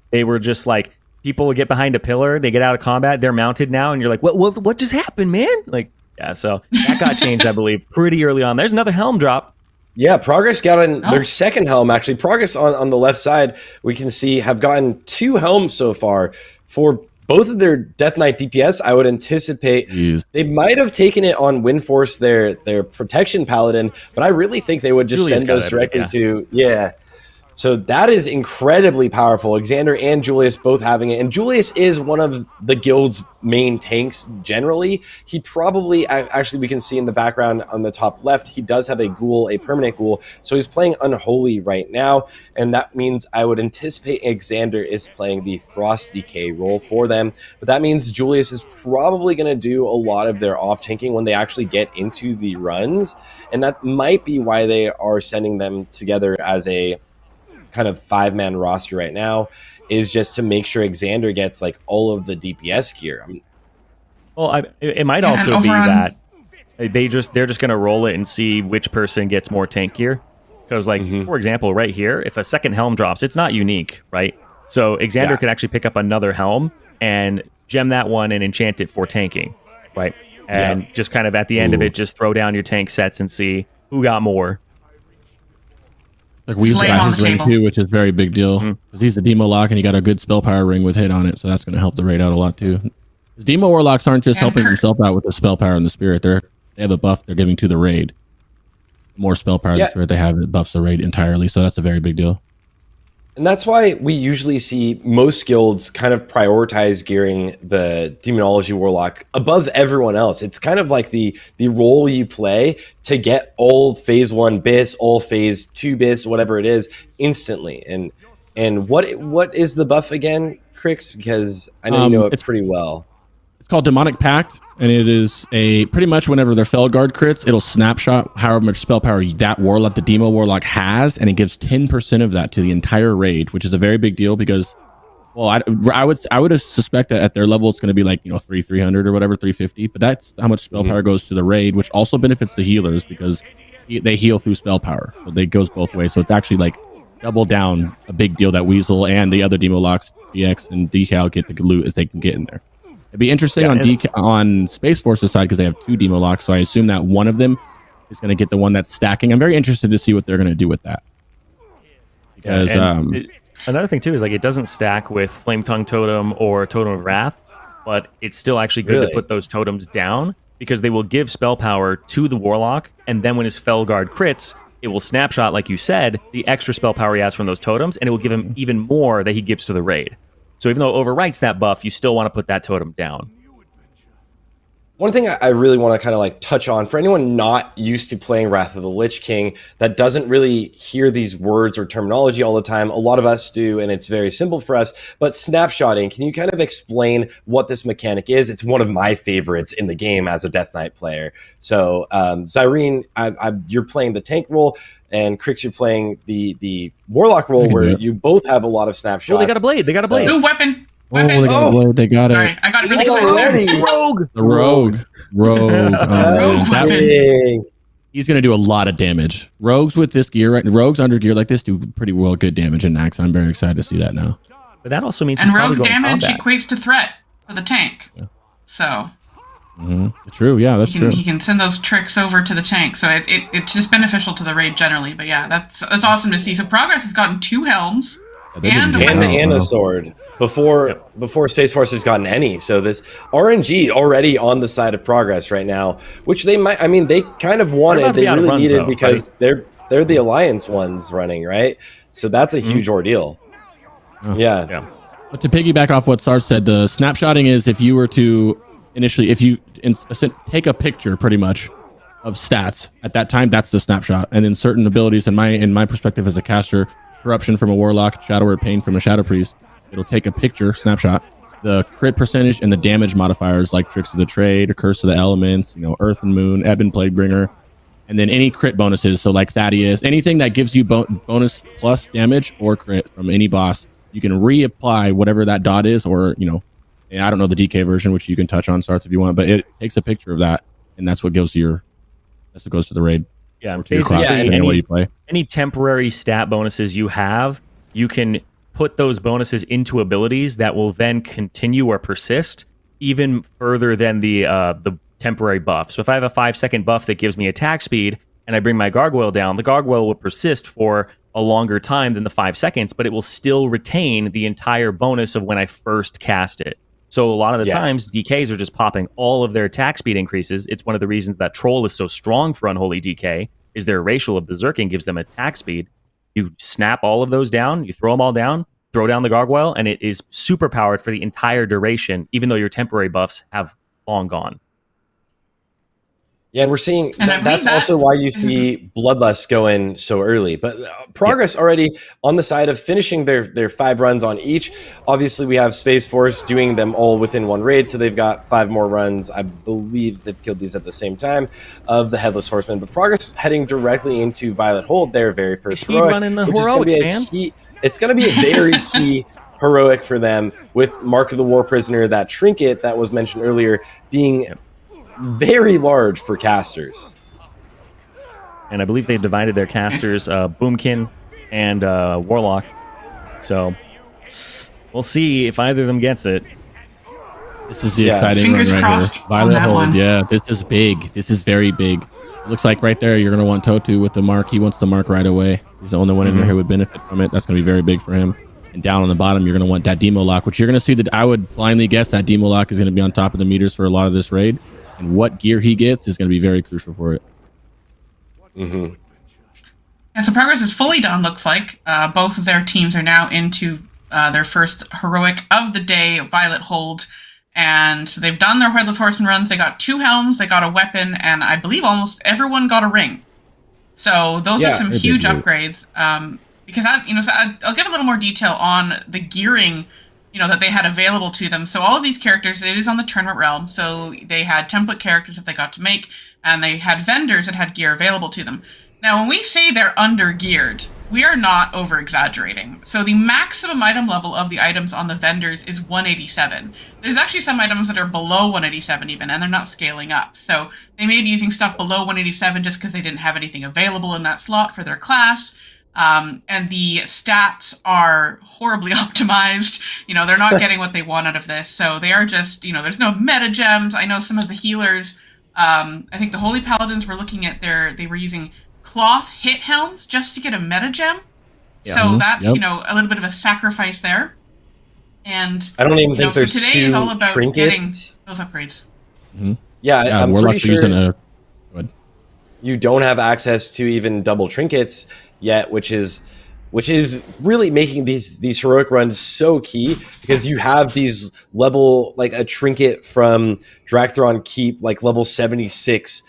They were just like, people would get behind a pillar, they get out of combat, they're mounted now, and you're like, what just happened, man? Like, yeah, so that got changed, I believe, pretty early on. There's another helm drop. Yeah, Progress got on their second helm, actually. Progress on the left side, we can see, have gotten 2 helms so far for both of their Death Knight DPS. I would anticipate they might have taken it on Windforce, their Protection Paladin, but I really think they would just send those directly to... Yeah. So that is incredibly powerful. Xander and Julius both having it. And Julius is one of the guild's main tanks generally. He probably, actually we can see in the background on the top left, he does have a ghoul, a permanent ghoul. So he's playing Unholy right now. And that means I would anticipate Xander is playing the Frost Decay role for them. But that means Julius is probably going to do a lot of their off-tanking when they actually get into the runs. And that might be why they are sending them together as a kind of 5-man roster right now, is just to make sure Xander gets like all of the DPS gear. Well, it might also be that they're just going to roll it and see which person gets more tank gear. Because, like, for example, right here, if a second helm drops, it's not unique, right? So Xander could actually pick up another helm and gem that one and enchant it for tanking, right? And just kind of at the end of it, just throw down your tank sets and see who got more. Like Weasel got his ring too, which is a very big deal because he's the Demo Lock and he got a good spell power ring with hit on it, so that's going to help the raid out a lot too. Because Demo Warlocks aren't just helping themselves out with the spell power and the spirit; they have a buff they're giving to the raid. The more spell power and spirit they have, it buffs the raid entirely, so that's a very big deal. And that's why we usually see most guilds kind of prioritize gearing the Demonology Warlock above everyone else. It's kind of like the role you play to get all phase 1 bis, all phase 2 bis, whatever it is, instantly. And what is the buff again, Crix? Because I know you know it pretty well. It's called Demonic Pact, and it is a pretty much whenever their Felguard crits, it'll snapshot however much spell power that Warlock, the Demo Warlock, has, and it gives 10% of that to the entire raid, which is a very big deal because, well, I would suspect that at their level it's going to be like 300 or whatever, 350, but that's how much spell power goes to the raid, which also benefits the healers because they heal through spell power, so it goes both ways. So it's actually like double down a big deal that Weasel and the other Demo Locks, DX and Decal get the loot as they can get in there. It'd be interesting on Space Force's side because they have 2 Demo Locks, so I assume that one of them is going to get the one that's stacking. I'm very interested to see what they're going to do with that. Because another thing too is like it doesn't stack with Flame Tongue Totem or Totem of Wrath, but it's still actually good to put those totems down because they will give spell power to the Warlock, and then when his Felguard crits, it will snapshot, like you said, the extra spell power he has from those totems, and it will give him even more that he gives to the raid. So even though it overwrites that buff, you still want to put that totem down. One thing I really want to kind of like touch on for anyone not used to playing Wrath of the Lich King that doesn't really hear these words or terminology all the time. A lot of us do, and it's very simple for us. But snapshotting, can you kind of explain what this mechanic is? It's one of my favorites in the game as a Death Knight player. So Zyrene, you're playing the tank role, and Crix, you're playing the Warlock role where you both have a lot of snapshots. Oh, they got a blade. They got a blade. Ooh, weapon. Oh, they got a blade. They got it. Sorry, I got really excited there. Rogue. The Rogue. He's going to do a lot of damage. Rogues with this gear, right? Rogues under gear like this do pretty well good damage in Naxx. I'm very excited to see that now. But that also means and he's probably rogue going damage combat. equates to threat for the tank. Yeah. So true. Yeah, that's true. He can send those tricks over to the tank. So it's just beneficial to the raid generally. But yeah, that's awesome to see. So Progress has gotten 2 helms and a sword. Before Space Force has gotten any. So this RNG already on the side of Progress right now, which they might, I mean, they kind of wanted, they really needed because they're the Alliance ones running, right? So that's a huge ordeal. Yeah. But to piggyback off what Sar said, the snapshotting is if you were to initially, if you take a picture pretty much of stats at that time, that's the snapshot. And then certain abilities in my perspective as a caster, Corruption from a Warlock, Shadow Word Pain from a Shadow Priest, it'll take a picture, snapshot, the crit percentage and the damage modifiers like Tricks of the Trade, Curse of the Elements, Earth and Moon, Ebb and Plaguebringer, and then any crit bonuses. So like Thaddeus, anything that gives you bonus plus damage or crit from any boss, you can reapply whatever that dot is, or and I don't know the DK version, which you can touch on, Sarth, if you want, but it takes a picture of that, and that's what goes to the raid. Yeah, or to your class, depending on what you play. Any temporary stat bonuses you have, you can put those bonuses into abilities that will then continue or persist even further than the temporary buff. So if I have a 5-second buff that gives me attack speed and I bring my gargoyle down, the gargoyle will persist for a longer time than the 5 seconds, but it will still retain the entire bonus of when I first cast it. So a lot of the times, DKs are just popping all of their attack speed increases. It's one of the reasons that Troll is so strong for Unholy DK, is their racial of Berserking gives them attack speed. You snap all of those down, you throw them all down, throw down the gargoyle, and it is super powered for the entire duration, even though your temporary buffs have long gone. Yeah, and we're seeing that's also why you see Bloodlust going so early. But Progress already on the side of finishing their 5 runs on each. Obviously, we have Space Force doing them all within one raid, so they've got 5 more runs. I believe they've killed these at the same time of the Headless Horseman. But Progress heading directly into Violet Hold, their very first heroic, running the heroics, man. It's going to be a very key heroic for them with Mark of the War Prisoner, that trinket that was mentioned earlier, being very large for casters. And I believe they divided their casters, Boomkin and Warlock. So we'll see if either of them gets it. This is the exciting one right here. Violet Hold, one. yeah. This is big. This is very big. Looks like right there, you're going to want Totu with the mark. He wants the mark right away. He's the only one in here who would benefit from it. That's going to be very big for him. And down on the bottom, you're going to want that Demo Lock, which you're going to see that I would blindly guess that Demo Lock is going to be on top of the meters for a lot of this raid. And what gear he gets is going to be very crucial for it. Mm-hmm. Yeah, so progress is fully done, looks like. Both of their teams are now into their first heroic of the day, Violet Hold. And so they've done their Headless Horseman runs. They got 2 helms, they got a weapon, and I believe almost everyone got a ring. So those are some huge upgrades. Because I'll give a little more detail on the gearing that they had available to them. So all of these characters, it is on the Tournament Realm, so they had template characters that they got to make, and they had vendors that had gear available to them. Now, when we say they're under-geared, we are not over-exaggerating. So the maximum item level of the items on the vendors is 187. There's actually some items that are below 187 even, and they're not scaling up. So they may be using stuff below 187 just because they didn't have anything available in that slot for their class. And the stats are horribly optimized. They're not getting what they want out of this. So they are just, there's no meta gems. I know some of the healers, I think the Holy Paladins were looking at they were using cloth hit helms just to get a meta gem. Yeah. So that's, a little bit of a sacrifice there. And I don't even think there's today 2 is all about trinkets. getting those upgrades. Mm-hmm. Yeah, I'm Warlock's pretty sure you don't have access to even double trinkets yet, which is really making these heroic runs so key, because you have these level, like a trinket from Drakthron Keep, like level 76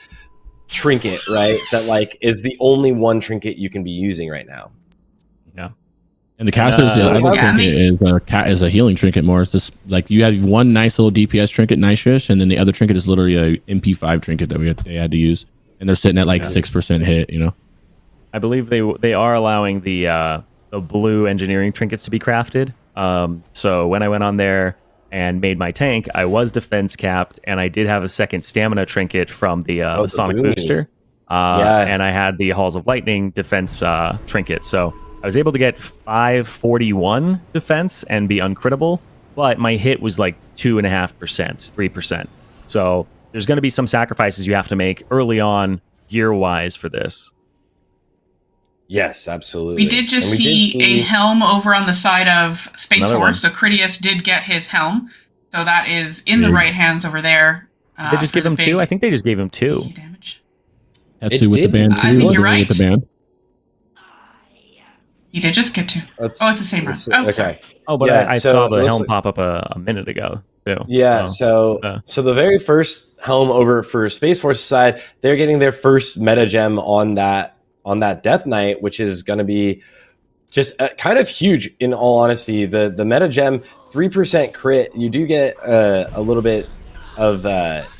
trinket, right? That is the only one trinket you can be using right now. Yeah. And the caster's the other trinket is a healing trinket more. It's just like you have one nice little DPS trinket, nice-ish, and then the other trinket is literally a MP5 trinket that they had to use. And they're sitting at 6% hit, I believe they are allowing the blue engineering trinkets to be crafted. So when I went on there and made my tank, I was defense capped, and I did have a second stamina trinket from the Sonic Booster. And I had the Halls of Lightning defense trinket. So I was able to get 541 defense and be uncrittable, but my hit was 2.5%, 3%. So there's going to be some sacrifices you have to make early on gear-wise for this. Yes, absolutely. We did just see a helm over on the side of Space Force. So Critias did get his helm. So that is in the right hands over there. Did they just give him 2? I think they just gave him 2. Damage. That's with the band too. I think you're right. With the band. He did just get 2. It's the same run. Okay. Oh, but I saw the helm pop up a minute ago too. Yeah, so the very first helm over for Space Force side, they're getting their first meta gem on that Death Knight, which is going to be just kind of huge in all honesty. The meta gem 3% crit, you do get a little bit of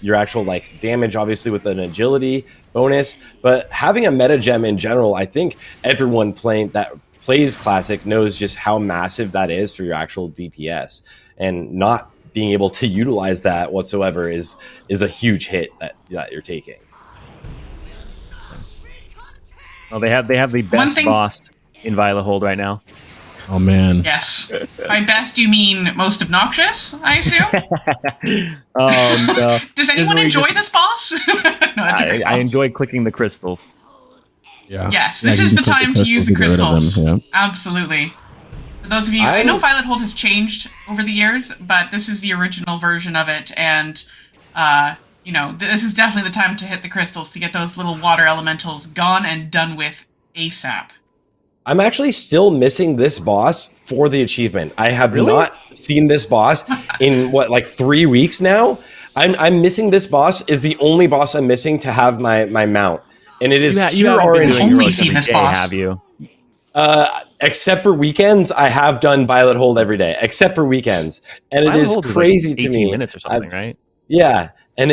your actual like damage, obviously with an agility bonus, but having a meta gem in general, I think everyone plays classic knows just how massive that is for your actual DPS, and not being able to utilize that whatsoever is a huge hit that you're taking. Well, they have the best boss in Violet Hold right now. Oh man. Yes. By best, you mean most obnoxious, I assume? No. Does anyone enjoy this boss? No, that's a great I boss. enjoy clicking the crystals. Yeah. Yes, this is the time to use the crystals. Absolutely. For those of you, I know Violet Hold has changed over the years, but this is the original version of it, and this is definitely the time to hit the crystals to get those little water elementals gone and done with ASAP. I'm actually still missing this boss for the achievement. I have not seen this boss in like 3 weeks now. I'm missing this boss. Is the only boss I'm missing to have my mount, and it is pure RNG. Only seen this boss, have you? Except for weekends, I have done Violet Hold every day, except for weekends, and Violet it is Hold crazy like to 18 me. minutes or something, right? Yeah, and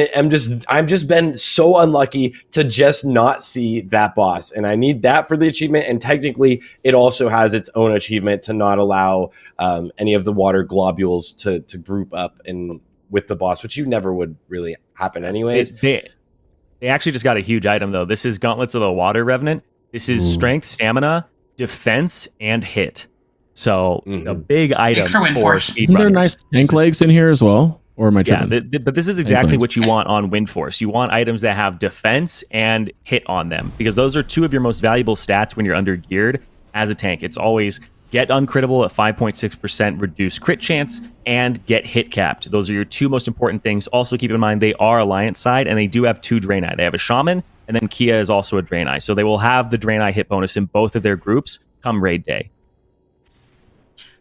I've just been so unlucky to just not see that boss, and I need that for the achievement. And technically, it also has its own achievement to not allow any of the water globules to group up and with the boss, which you never would really happen anyways. They actually just got a huge item though. This is Gauntlets of the Water Revenant. This is strength, stamina, defense, and hit. So a big item for speedrunners. Isn't there nice tank legs in here as well? Or am I tripping? But this is exactly what you want on Wind Force. You want items that have defense and hit on them, because those are two of your most valuable stats when you're under geared as a tank. It's always get uncrittable at 5.6% reduced crit chance and get hit capped. Those are your two most important things. Also keep in mind they are Alliance side, and they do have 2 Draenei. They have a Shaman, and then Kia is also a Draenei. So they will have the Draenei hit bonus in both of their groups come raid day.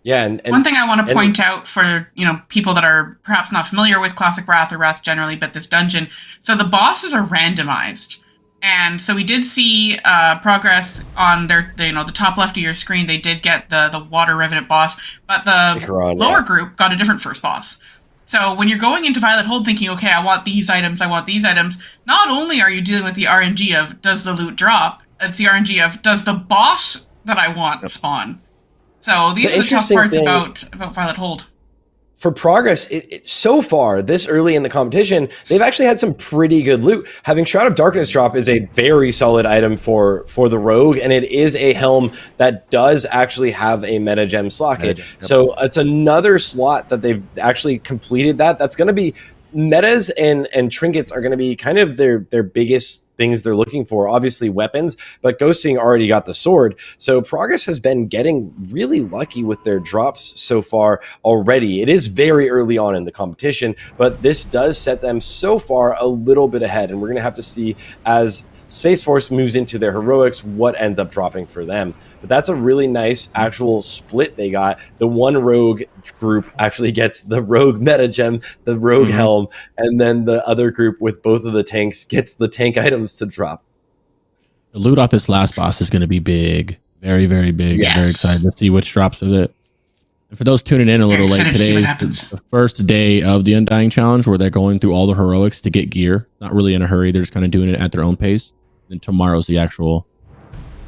Yeah, and one thing I want to point out for people that are perhaps not familiar with Classic Wrath or Wrath generally, but this dungeon, so the bosses are randomized, and so we did see progress on the top left of your screen. They did get the Water Revenant boss, but the lower group got a different first boss. So when you're going into Violet Hold thinking, okay, I want these items, not only are you dealing with the RNG of does the loot drop, it's the RNG of does the boss that I want spawn. So these are the tough parts about Violet Hold. For progress, so far, this early in the competition, they've actually had some pretty good loot. Having Shroud of Darkness drop is a very solid item for the rogue, and it is a helm that does actually have a meta gem slot kit. So it's another slot that they've actually completed that's going to be metas, and trinkets are going to be kind of their biggest things they're looking for. Obviously weapons, but Ghosting already got the sword. So Progress has been getting really lucky with their drops so far already. It is very early on in the competition, but this does set them so far a little bit ahead, and we're going to have to see as Space Force moves into their heroics what ends up dropping for them. But that's a really nice actual split they got. The one rogue group actually gets the rogue meta gem, the rogue helm, and then the other group with both of the tanks gets the tank items to drop. The loot off this last boss is going to be big. Very, very big. Yes. I'm very excited to see which drops with it. And for those tuning in a little late, today is the first day of the Undying challenge where they're going through all the heroics to get gear. Not really in a hurry. They're just kind of doing it at their own pace. Then tomorrow's the actual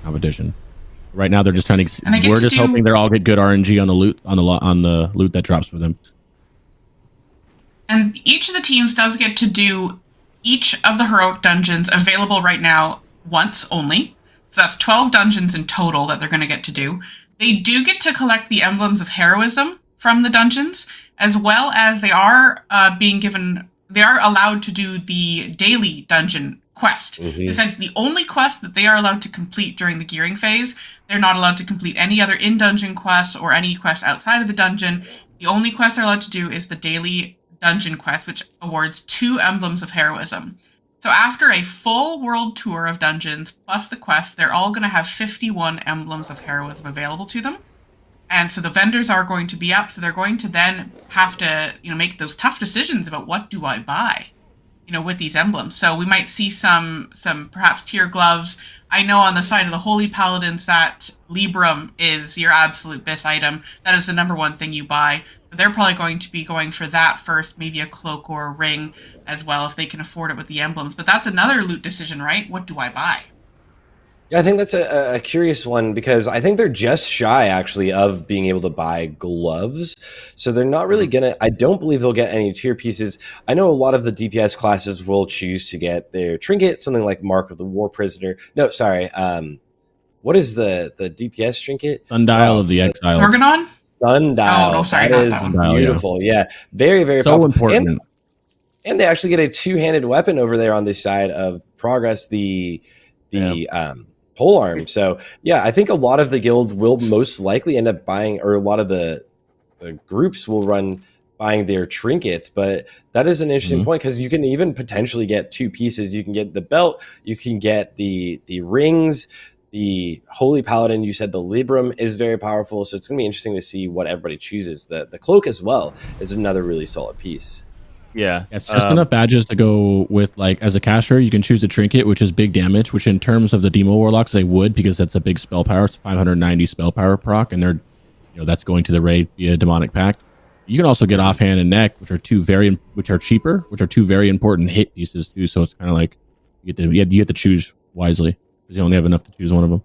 competition. Right now, they're just trying to. We're just hoping they all get good RNG on the loot on the loot that drops for them. And each of the teams does get to do each of the heroic dungeons available right now once only. So that's 12 dungeons in total that they're going to get to do. They do get to collect the emblems of heroism from the dungeons, as well as they are they are allowed to do the daily dungeon quest. It's the only quest that they are allowed to complete during the gearing phase. They're not allowed to complete any other in-dungeon quests or any quest outside of the dungeon. The only quest they're allowed to do is the daily dungeon quest, which awards 2 emblems of heroism. So after a full world tour of dungeons plus the quest, they're all going to have 51 emblems of heroism available to them. And so the vendors are going to be up, so they're going to then have to, make those tough decisions about what do I buy. with these emblems. So we might see some perhaps tier gloves. I know on the side of the Holy Paladins that Librum is your absolute best item. That is the number one thing you buy. So they're probably going to be going for that first, maybe a cloak or a ring as well if they can afford it with the emblems. But that's another loot decision, right? What do I buy? Yeah, I think that's a curious one because I think they're just shy actually of being able to buy gloves. So they're not really gonna, I don't believe they'll get any tier pieces. I know a lot of the DPS classes will choose to get their trinket, something like Mark of the War Prisoner. No, sorry. What is the DPS trinket? Sundial of the Exile. Organon? Sundial. Oh, no, sorry, that not is that one. beautiful. Yeah, very, very So powerful. important. And they actually get a two-handed weapon over there on this side of Progress, the pole arm. So yeah, I think a lot of the guilds will most likely end up buying, or a lot of the groups will run buying their trinkets. But that is an interesting point because you can even potentially get two pieces. You can get the belt, you can get the rings, the Holy Paladin. You said the Librum is very powerful, so it's gonna be interesting to see what everybody chooses. The cloak as well is another really solid piece. Yeah, It's just enough badges to go with, like, as a caster, you can choose a trinket, which is big damage, which in terms of the Demo Warlocks, they would, because that's a big spell power. It's 590 spell power proc, and they're, that's going to the raid via Demonic Pact. You can also get offhand and neck, which are which are cheaper, which are two very important hit pieces too. So it's kind of like you get to choose wisely because you only have enough to choose one of them.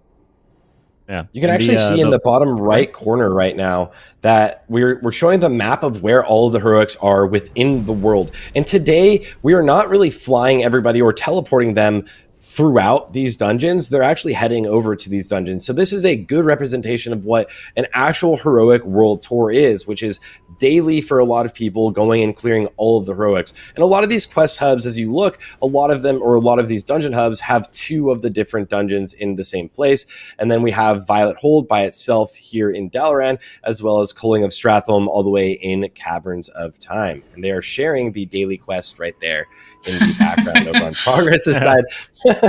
Yeah, you can actually see in the bottom right corner right now that we're showing the map of where all of the heroics are within the world. And today we are not really flying everybody or teleporting them throughout these dungeons. They're actually heading over to these dungeons. So this is a good representation of what an actual heroic world tour is, which is daily for a lot of people going and clearing all of the heroics. And a lot of these quest hubs, as you look, a lot of them, or a lot of these dungeon hubs, have two of the different dungeons in the same place. And then we have Violet Hold by itself here in Dalaran, as well as Culling of Stratholme all the way in Caverns of Time. And they are sharing the daily quest right there in the background over on Progress's side.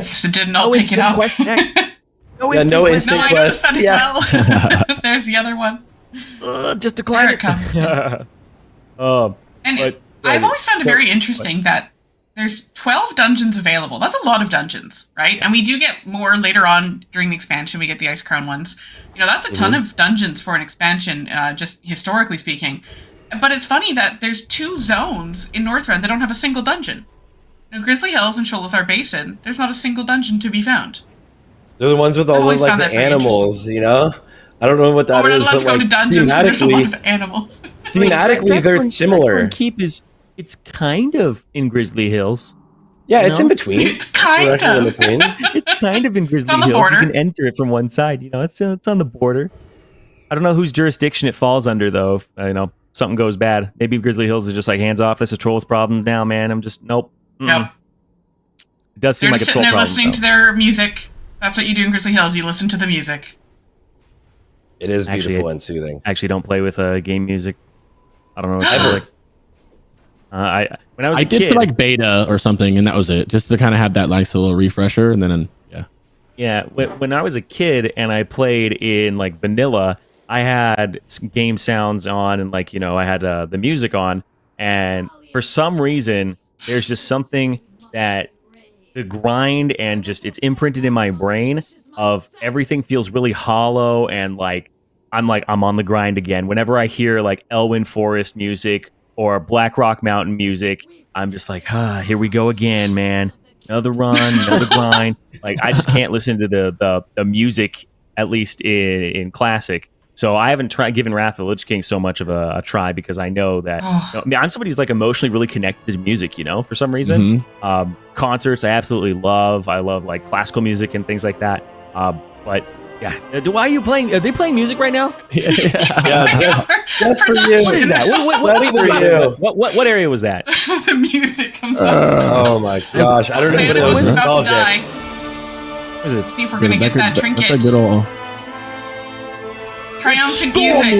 So did not pick it up. Quest next. No instant I quest. noticed that as well. There's the other one. Just a There it climb. comes. And I've always found it very interesting that there's 12 dungeons available. That's a lot of dungeons, right? And we do get more later on during the expansion. We get the Ice Crown ones. That's a ton of dungeons for an expansion, just historically speaking. But it's funny that there's two zones in Northrend that don't have a single dungeon. Grizzly Hills and Sholazar Basin, there's not a single dungeon to be found. They're the ones with all the like the animals, I don't know what that we're is, not allowed but to go like to dungeons where there's a lot of animals. thematically they're similar. Keep it's kind of in Grizzly Hills. Yeah, it's in between. It's kind of. In between. It's kind of in Grizzly on the Hills. border. You can enter it from one side. It's on the border. I don't know whose jurisdiction it falls under, though. If, something goes bad. Maybe Grizzly Hills is just like, hands off. This is Troll's problem now, man. I'm just, nope. Yep. It does seem They're like a just troll sitting there problem. listening to their music. That's what you do in Grizzly Hills. You listen to the music. It is Actually, beautiful and soothing. Actually, don't play with game music. I don't know what it's like. When I was a did kid, for like beta or something, and that was it. Just to kind of have that nice little refresher, and then Yeah, when I was a kid and I played in like vanilla, I had game sounds on and like I had the music on, and for some reason there's just something that the grind and just it's imprinted in my brain of everything feels really hollow and like I'm on the grind again. Whenever I hear like Elwyn Forest music or Black Rock Mountain music, I'm just like, here we go again, man. Another run, another grind. Like I just can't listen to the music, at least in classic. So I haven't given Wrath of the Lich King so much of a try because I know that I'm somebody who's like emotionally really connected to music, for some reason. Concerts I absolutely love. I love like classical music and things like that. But yeah, why are you playing? Are they playing music right now? Yeah, just for you. What is that? What area was that? The music comes up. Oh my gosh, I don't know if it was nostalgic. What is this? See if we're gonna get that trinket. That's a good old. Triumphant music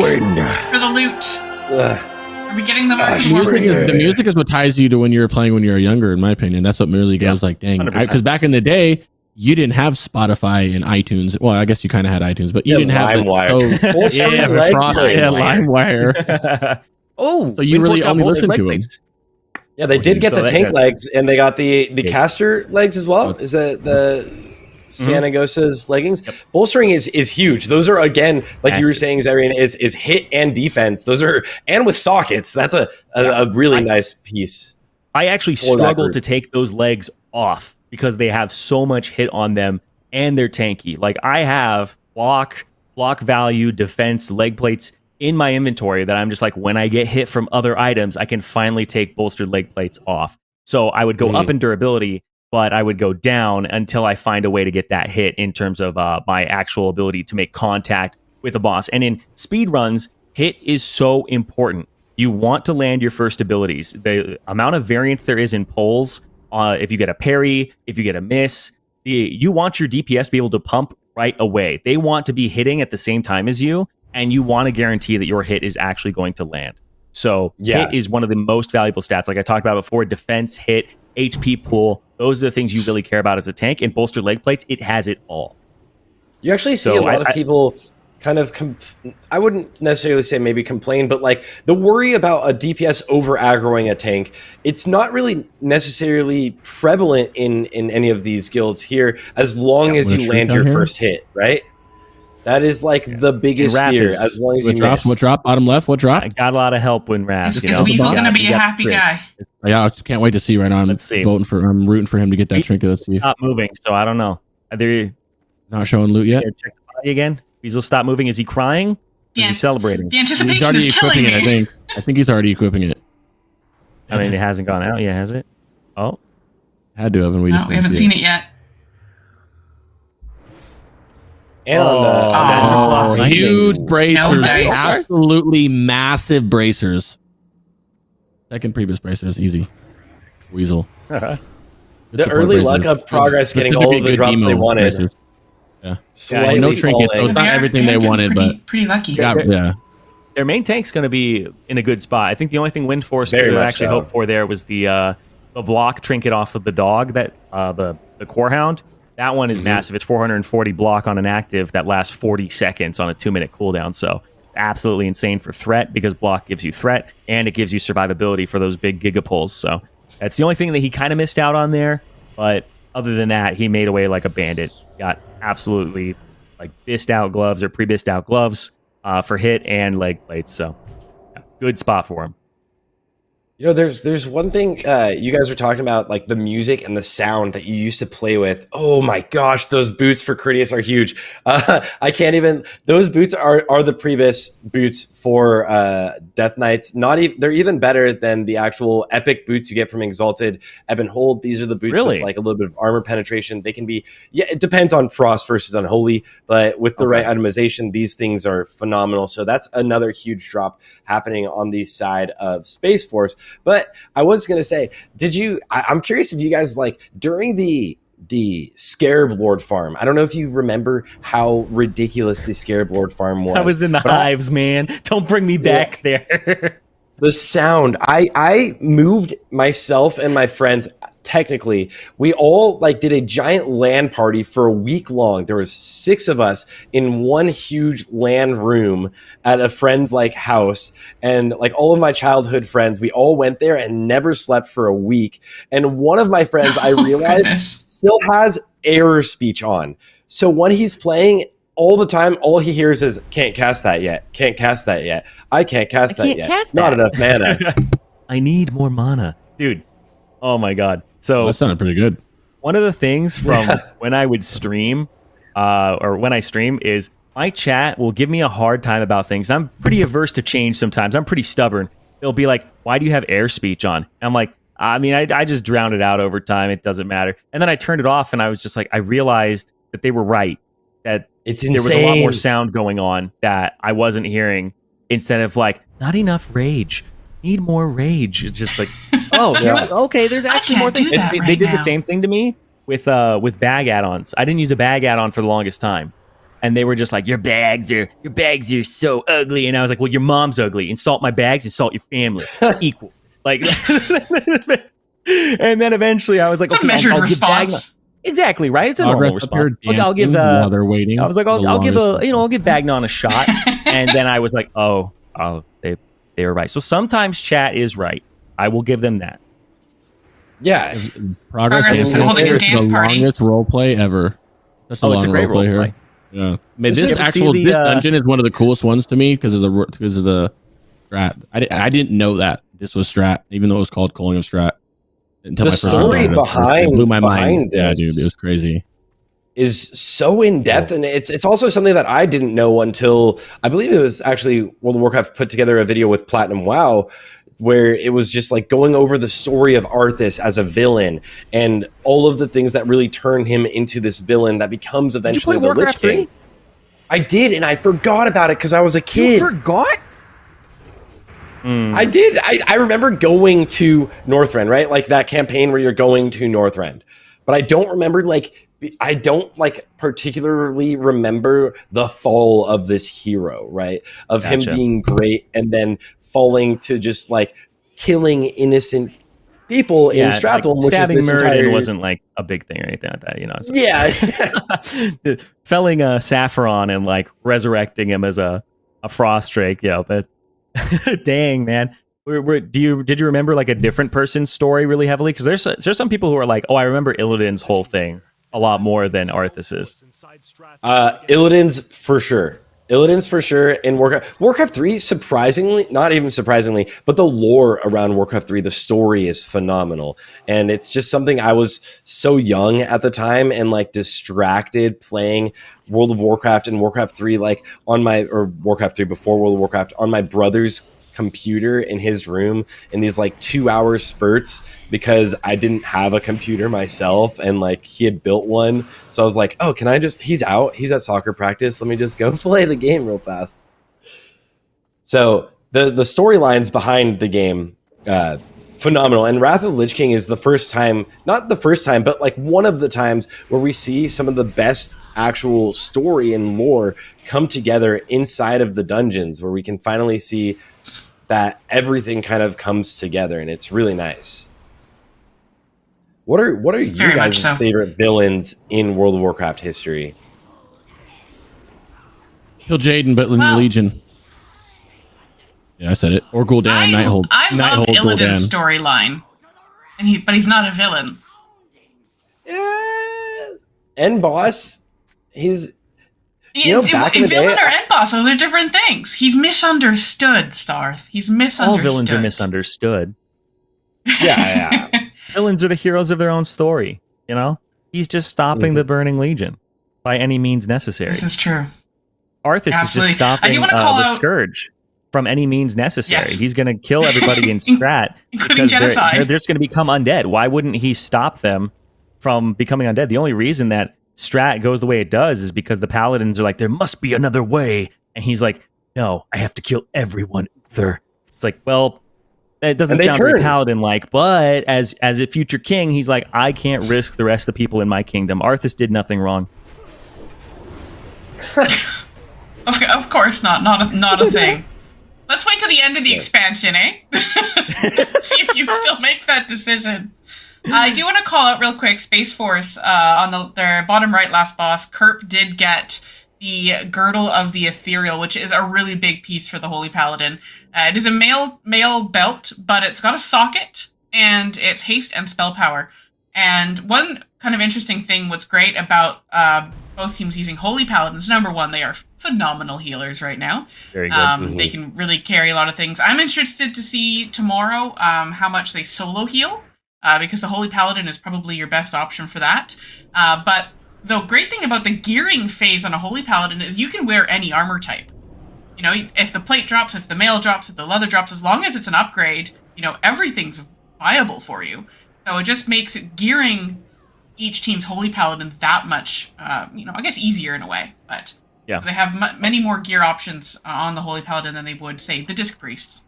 for the loot. Are we getting the The music is what ties you to when you were playing when you were younger, in my opinion. That's what really goes like, dang. 100%. Because back in the day, you didn't have Spotify and iTunes. Well, I guess you kind of had iTunes, but you didn't have LimeWire. LimeWire. Oh, so you really only listened to them. Yeah, they did get the tank legs, and they got the caster legs as well. Is that the Sanagosa's leggings? Yep. Bolstering is huge. Those are, again, like you were saying, Zyrene, is hit and defense. Those are, and with sockets. That's a really nice piece. I actually struggle to take those legs off because they have so much hit on them, and they're tanky. Like, I have block value, defense, leg plates in my inventory that I'm just like, when I get hit from other items, I can finally take bolstered leg plates off. So I would go up in durability, but I would go down until I find a way to get that hit in terms of my actual ability to make contact with a boss. And in speed runs, hit is so important. You want to land your first abilities. The amount of variance there is in pulls, if you get a parry, if you get a miss, you want your DPS to be able to pump right away. They want to be hitting at the same time as you, and you want to guarantee that your hit is actually going to land. So hit is one of the most valuable stats. Like I talked about before, defense, hit, HP pool, those are the things you really care about as a tank. And bolstered leg plates, it has it all. You actually see a lot of people kind of, I wouldn't necessarily say maybe complain, but like the worry about a DPS over aggroing a tank, it's not really necessarily prevalent in any of these guilds here, as long as you land your first hit, right? That is like the biggest fear, as long as you miss. What drop? Bottom left? What drop? I got a lot of help when Raz. Is Weasel going to be a happy guy? Yeah, I just can't wait to see right now. I'm rooting for him to get that trinket. Let's see. Stop moving, so I don't know. Not showing loot yet. Check the body again. Weasel, stop moving. Is he crying? Is he celebrating? The anticipation he's already is equipping killing me. it, I think he's already equipping it. I mean, it hasn't gone out yet, has it? Oh. Had to have, and we haven't seen it yet. And on the huge bracers, No, absolutely massive bracers. Second previous bracers, easy. Weasel. The early luck of progress getting all of the drops they wanted. Bracers. Yeah, no trinket. It's not everything they wanted, but pretty lucky. Yeah. Their main tank's going to be in a good spot. I think the only thing Wind Force could actually hope for there was the block trinket off of the dog, that the core hound. That one is massive. It's 440 block on an active that lasts 40 seconds on a 2-minute cooldown. So absolutely insane for threat, because block gives you threat and it gives you survivability for those big gigapulls. So that's the only thing that he kind of missed out on there. But other than that, he made away like a bandit. Got absolutely like bissed out gloves or pre-bissed out gloves for hit and leg plates. So good spot for him. You know, there's one thing you guys were talking about, like the music and the sound that you used to play with. Oh my gosh, those boots for Critias are huge. I can't even. Those boots are the Priebus boots for Death Knights. They're even better than the actual epic boots you get from Exalted, Ebb and Hold. These are the boots with like a little bit of armor penetration. They can be, it depends on Frost versus Unholy, but with the right itemization, these things are phenomenal. So that's another huge drop happening on the side of Space Force. But I was going to say, I'm curious if you guys, like, during the Scarab Lord farm, I don't know if you remember how ridiculous the Scarab Lord farm was. I was in the hives, man. Don't bring me back there. The sound, I moved myself and my friends. Technically, we all like did a giant LAN party for a week long. There was 6 of us in one huge LAN room at a friend's like house, and like all of my childhood friends, we all went there and never slept for a week. And one of my friends, I realized, still has error speech on. So when he's playing, all the time, all he hears is, "Can't cast that yet. Can't cast that yet. I can't cast that yet. Not enough mana. I need more mana, dude." Oh my god. So that sounded pretty good. One of the things from when I would stream, or when I stream, is my chat will give me a hard time about things. I'm pretty averse to change sometimes. I'm pretty stubborn. They'll be like, "Why do you have air speech on?" And I'm like, I mean, I just drowned it out over time. It doesn't matter. And then I turned it off, and I was just like, I realized that they were right. That there was a lot more sound going on that I wasn't hearing. Instead of like, not enough rage. Need more rage. It's just like, okay, there's actually more things. They did the same thing to me with bag add-ons. I didn't use a bag add-on for the longest time, and they were just like, your bags are so ugly. And I was like, well, your mom's ugly. Insult my bags, insult your family. Equal. Like, and then eventually I was like, it's a measured response. Exactly right. It's a normal response. I'll give while they're waiting. I was like, I'll give Bagnon a shot, and then I was like, they were right. So sometimes chat is right. I will give them that. Yeah, Progress is is holding a the dance party. longest role play ever. That's Oh, it's a great role here. play. Yeah, I mean, Did you this ever see this dungeon is one of the coolest ones to me because of the strat. I didn't know that this was strat, even though it was called Calling of Strat. Until the my first story encounter. behind it blew my mind. this Yeah, dude, it was crazy. is so in depth, and it's also something that I didn't know until I believe it was actually World of Warcraft put together a video with Platinum WoW, where it was just like going over the story of Arthas as a villain and all of the things that really turn him into this villain that becomes eventually the Warcraft Lich King. 3? I did, and I forgot about it because I was a kid. You forgot? I did. I remember going to Northrend, right? Like that campaign where you're going to Northrend. But I don't remember, I don't particularly remember the fall of this hero, right? Of him being great and then falling to just killing innocent people in Stratholme, which is this entire... wasn't a big thing or anything like that, you know. So. Yeah. Felling Saffron and resurrecting him as a frost drake, that dang, man. Did you remember a different person's story really heavily? Because there's some people who are I remember Illidan's whole thing a lot more than Arthas's. Illidan's for sure. In Warcraft 3, surprisingly, not even surprisingly, but the lore around Warcraft 3, the story is phenomenal. And it's just something I was so young at the time and distracted playing World of Warcraft and Warcraft 3 Warcraft 3 before World of Warcraft on my brother's computer in his room in these 2-hour spurts because I didn't have a computer myself and he had built one. So I was like, oh, can I just, he's at soccer practice, let me just go play the game real fast. So the storylines behind the game, phenomenal. And Wrath of the Lich King is the first time, not the first time, but one of the times where we see some of the best actual story and lore come together inside of the dungeons, where we can finally see that everything kind of comes together, and it's really nice. What are you Very guys' favorite villains in World of Warcraft history? Kill Jaden, but in the Legion. Yeah, I said it. Or Gul'dan, Nighthold. I love Illidan's storyline, but he's not a villain. End boss, he's back in the villain day, or end boss, those are different things. He's misunderstood, Starth. He's misunderstood. All villains are misunderstood. Yeah. Villains are the heroes of their own story. He's just stopping the Burning Legion by any means necessary. This is true. Arthas is just stopping the Scourge from any means necessary. Yes. He's going to kill everybody in Strat, including genocide. They're just going to become undead. Why wouldn't he stop them from becoming undead? The only reason that Strat goes the way it does is because the Paladins are like, there must be another way, and he's like, no, I have to kill everyone. It's well, it doesn't sound very Paladin-like, but as a future king, he's like, I can't risk the rest of the people in my kingdom. Arthas did nothing wrong. Of course not a thing. Let's wait till the end of the expansion, eh? See if you still make that decision. I do want to call out real quick, SPACEFORCE, on their bottom right last boss, Kerp did get the Girdle of the Ethereal, which is a really big piece for the Holy Paladin. It is a mail belt, but it's got a socket, and it's haste and spell power. And one kind of interesting thing, what's great about both teams using Holy Paladins, number one, they are phenomenal healers right now. Very good. They can really carry a lot of things. I'm interested to see tomorrow how much they solo heal. Because the Holy Paladin is probably your best option for that. But the great thing about the gearing phase on a Holy Paladin is you can wear any armor type. If the plate drops, if the mail drops, if the leather drops, as long as it's an upgrade, everything's viable for you. So it just makes it gearing each team's Holy Paladin that much, I guess easier in a way. But yeah, they have many more gear options on the Holy Paladin than they would, say, the Disc Priests.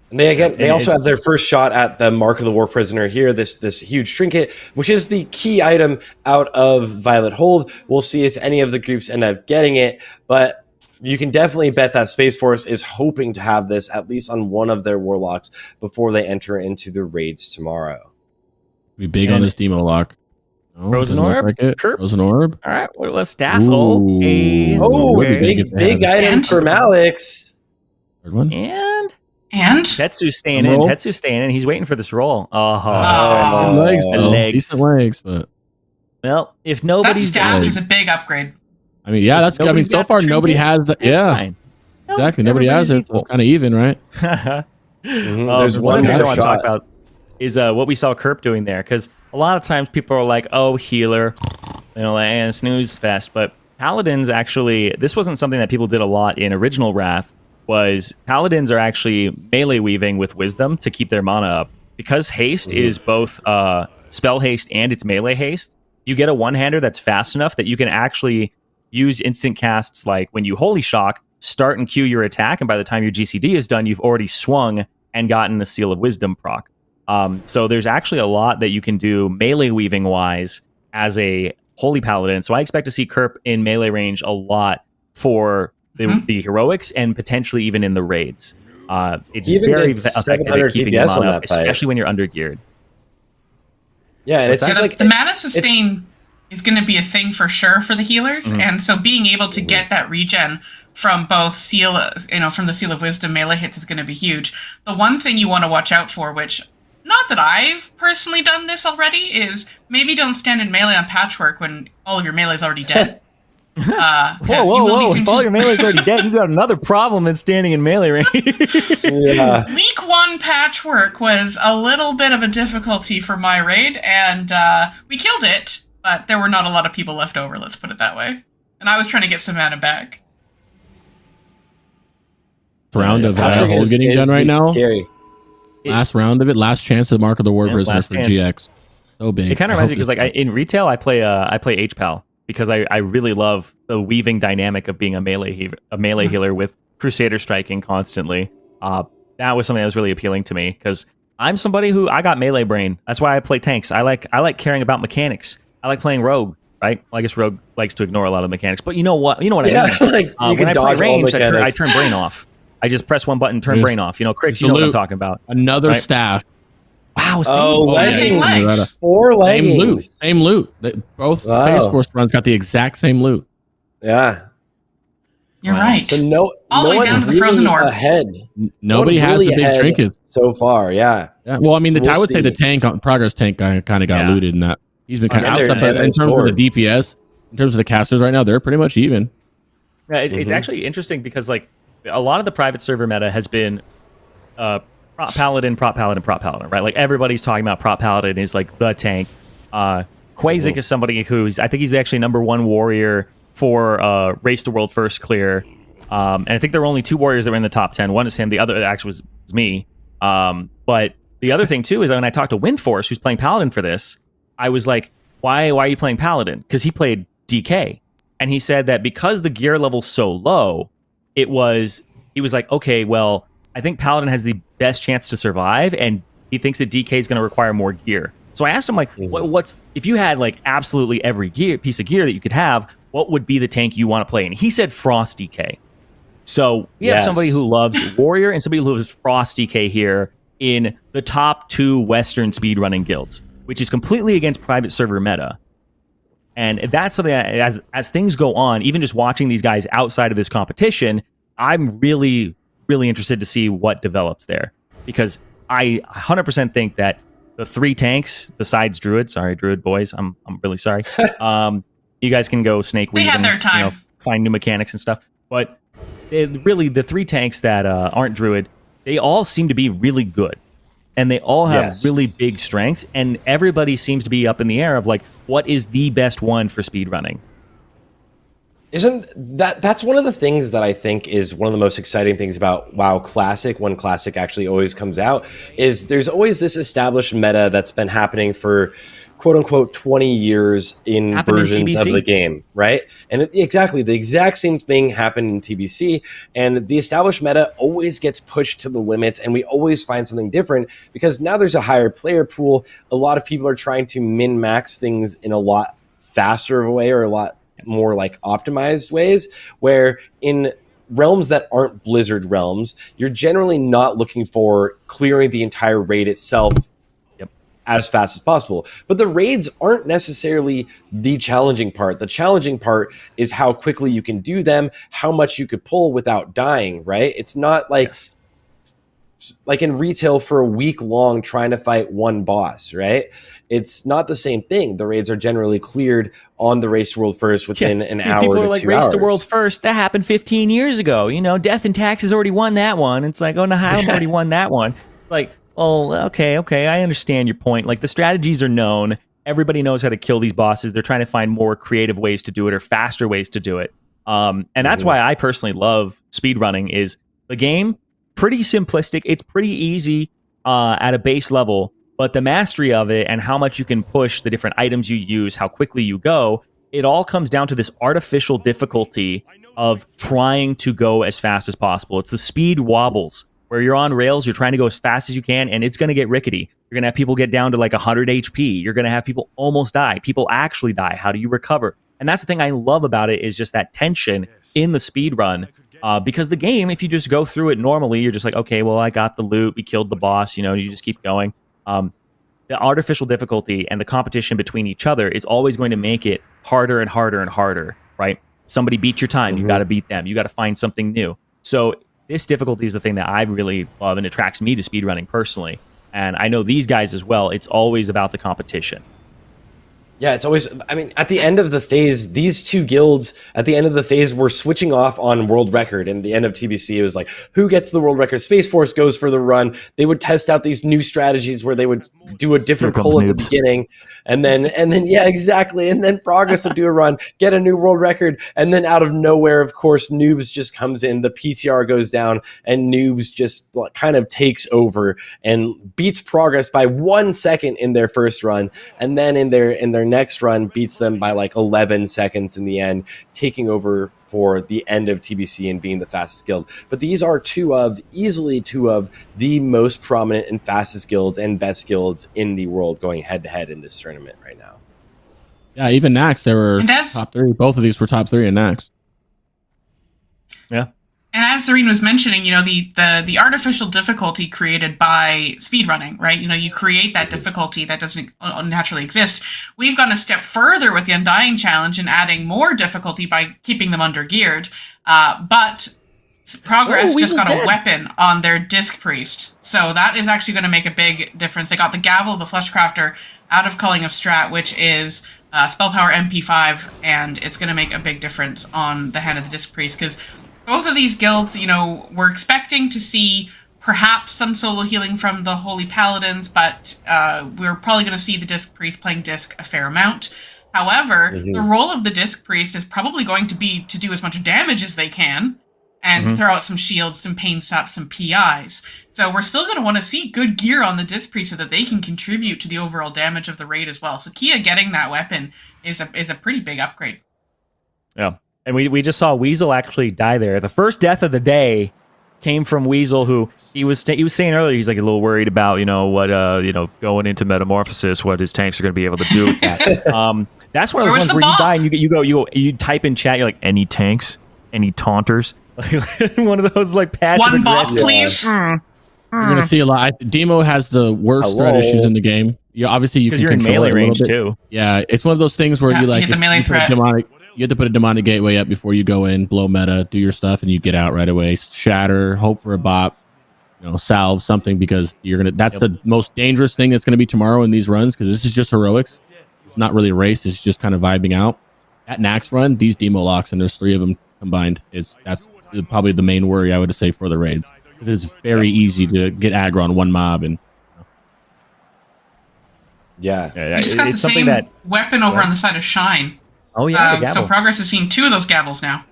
And they also have their first shot at the Mark of the War Prisoner here, this huge trinket, which is the key item out of Violet Hold. We'll see if any of the groups end up getting it, but you can definitely bet that SPACEFORCE is hoping to have this at least on one of their warlocks before they enter into the raids tomorrow. Be big on this demo lock. Oh, Frozen Orb? Frozen Orb? All right, well, let's staff. Big item for Malix. Third one? And Tetsu's staying in. Roll? Tetsu's staying in. He's waiting for this roll. Oh, Oh. Legs, The though. legs. Decent legs, but well, if that nobody's staff dead. is a big upgrade. I mean, yeah, that's good. I mean, nobody's so got far the nobody trinket, has that. it's Yeah, fine. No, exactly. Nobody has everybody's it. So it's kind of even, right? There's one one thing I more want to talk shot. about is what we saw Kerp doing there, because a lot of times people are like, "Oh, healer," and snooze fest. But paladins actually, this wasn't something that people did a lot in original Wrath. Was paladins are actually melee weaving with wisdom to keep their mana up, because haste is both spell haste and it's melee haste. You get a one-hander that's fast enough that you can actually use instant casts, like when you Holy Shock, start and queue your attack, and by the time your GCD is done, you've already swung and gotten the Seal of Wisdom proc. So there's actually a lot that you can do melee weaving wise as a Holy Paladin. So I expect to see Kerp in melee range a lot for the heroics and potentially even in the raids. It's Even very did effective 700 at keeping DPS your on mana that up, fight. especially when you're under geared. Yeah, and it's Yeah, just like the mana sustain is going to be a thing for sure for the healers, and so being able to get that regen from both from the Seal of Wisdom melee hits is going to be huge. The one thing you want to watch out for, which not that I've personally done this already, is maybe don't stand in melee on Patchwork when all of your melee is already dead. Whoa! If all your melee's already dead, you got another problem than standing in melee range. yeah. Week 1 Patchwork was a little bit of a difficulty for my raid, and we killed it, but there were not a lot of people left over, let's put it that way. And I was trying to get some mana back. Round of Patrick hold getting done right now. Scary. Last round of it. Last chance of Mark of the War Prisoner last for chance. GX. So big. It kind of reminds me because, like, in retail, I play HPAL because I really love the weaving dynamic of being a melee healer with Crusader striking constantly. That was something that was really appealing to me because I'm somebody who I got melee brain. That's why I play tanks. I like caring about mechanics. I like playing rogue. Right? Well, I guess rogue likes to ignore a lot of mechanics, but you know what? I mean. Like, you when can I play dodge all range, I mechanics. turn brain off. I just press one button, turn brain off. Crix, you know what I'm talking about. Another Right? staff. Wow, Oh, leggings. leggings. 4 leggings. Same loot. Both Space Force runs got the exact same loot. Yeah. You're right. So no All the way one down to the really frozen orb. ahead. Nobody No one has really the big ahead trinkets so far. Yeah. Well, I mean, So I would say see. the tank, progress tank, kind of got looted in that. He's been kind of And outside, their but in terms sword. of the DPS, in terms of the casters right now, they're pretty much even. Yeah, it's actually interesting because like a lot of the private server meta has been prop paladin, right? Like everybody's talking about prop paladin is like the tank. Quasic is somebody who's I think he's actually #1 warrior for Race to World First clear. And I think there were only 2 warriors that were in the top 10. One is him, the other actually was me. But the other thing too is when I talked to Windforce, who's playing paladin for this, I was like, why are you playing paladin? Because he played DK. And he said that because the gear level's so low, he was like, okay, well, I think Paladin has the best chance to survive, and he thinks that DK is going to require more gear. So I asked him, like, what's if you had like absolutely every piece of gear that you could have, what would be the tank you want to play? And he said Frost DK. So we have somebody who loves Warrior and somebody who loves Frost DK here in the top 2 Western speedrunning guilds, which is completely against private server meta. And that's something that, as things go on, even just watching these guys outside of this competition, I'm really, really interested to see what develops there. Because I 100% think that the 3 tanks, besides Druid, sorry, Druid boys, I'm really sorry. You guys can go snake weave had and their time. find new mechanics and stuff. But really, the 3 tanks that aren't Druid, they all seem to be really good. And they all have really big strengths, and everybody seems to be up in the air of like, what is the best one for speedrunning? Isn't that's one of the things that I think is one of the most exciting things about WoW Classic, when Classic actually always comes out, is there's always this established meta that's been happening for quote unquote 20 years in versions of the game, right? And exactly the exact same thing happened in TBC, and the established meta always gets pushed to the limits, and we always find something different because now there's a higher player pool. A lot of people are trying to min-max things in a lot faster of a way, or a lot more like optimized ways, where in realms that aren't Blizzard realms, you're generally not looking for clearing the entire raid itself as fast as possible. But the raids aren't necessarily the challenging part. The challenging part is how quickly you can do them, how much you could pull without dying, right? It's not like like in retail for a week long trying to fight one boss, right? It's not the same thing. The raids are generally cleared on the Race to World First within an hour People to are like, 2 Race hours. to World First, that happened 15 years ago. You know, Death and Taxes already won that one. It's like, oh, no, I've already won that one. Like, oh, okay, I understand your point. Like, the strategies are known. Everybody knows how to kill these bosses. They're trying to find more creative ways to do it or faster ways to do it. And that's why I personally love speedrunning. Is the game pretty simplistic. It's pretty easy at a base level, but the mastery of it and how much you can push the different items you use, how quickly you go, it all comes down to this artificial difficulty of trying to go as fast as possible. It's the speed wobbles, where you're on rails, you're trying to go as fast as you can, and it's going to get rickety. You're going to have people get down to like 100 HP. You're going to have people almost die. People actually die. How do you recover? And that's the thing I love about it, is just that tension in the speed run. Because the game, if you just go through it normally, you're just like, okay, well, I got the loot, we killed the boss, you know, you just keep going. The artificial difficulty and the competition between each other is always going to make it harder and harder and harder, right? Somebody beat your time, you got to beat them, you got to find something new. So this difficulty is the thing that I really love and attracts me to speedrunning personally. And I know these guys as well, it's always about the competition. Yeah, it's always, I mean, at the end of the phase, these two guilds, at the end of the phase, were switching off on world record. And the end of TBC, it was like, who gets the world record? Space Force goes for the run. They would test out these new strategies where they would do a different pull at the beginning. And then, yeah, exactly. And then Progress would do a run, get a new world record. And then out of nowhere, of course, Noobs just comes in, the PTR goes down, and Noobs just kind of takes over and beats Progress by 1 second in their first run. And then in their next run beats them by like 11 seconds in the end, taking over for the end of TBC and being the fastest guild. But these are easily two of the most prominent and fastest guilds and best guilds in the world going head to head in this tournament right now. Yeah, even Naxx, they were top 3. Both of these were top 3 in Naxx. Yeah. And as Zareen was mentioning, you know, the artificial difficulty created by speedrunning, right? You know, you create that difficulty that doesn't naturally exist. We've gone a step further with the Undying challenge and adding more difficulty by keeping them under-geared. But Progress just got a weapon on their Disc Priest. So that is actually going to make a big difference. They got the Gavel of the Fleshcrafter out of Culling of Strat, which is Spell Power MP5, and it's going to make a big difference on the Hand of the Disc Priest, because both of these guilds, you know, we're expecting to see perhaps some solo healing from the Holy Paladins, but we're probably going to see the Disc Priest playing Disc a fair amount. However, the role of the Disc Priest is probably going to be to do as much damage as they can and throw out some shields, some pain saps, some PIs. So we're still going to want to see good gear on the Disc Priest so that they can contribute to the overall damage of the raid as well. So Kia getting that weapon is a pretty big upgrade. Yeah. And we just saw Weasel actually die there. The first death of the day came from Weasel, who he was saying earlier, he's like a little worried about, going into Metamorphosis, what his tanks are going to be able to do with that. That's one of those ones where you die and you type in chat, you're like, any tanks? Any taunters? One of those like passive one boss, aggressive. please. You're going to see a lot. Demo has the worst threat issues in the game. Obviously, you can you're in control melee it a little range bit. too. Yeah, it's one of those things where you get the melee threat. You have to put a demonic gateway up before you go in, blow meta, do your stuff, and you get out right away. Shatter, hope for a bop, salve something, because that's the most dangerous thing that's gonna be tomorrow in these runs, because this is just heroics. It's not really a race. It's just kind of vibing out. At Naxx run, these demo locks, and there's 3 of them combined. That's probably the main worry I would say for the raids, because it's very easy to get aggro on one mob and. Yeah. We just got the same weapon over on the side of Shine. Oh yeah, so Progress has seen 2 of those gavels now.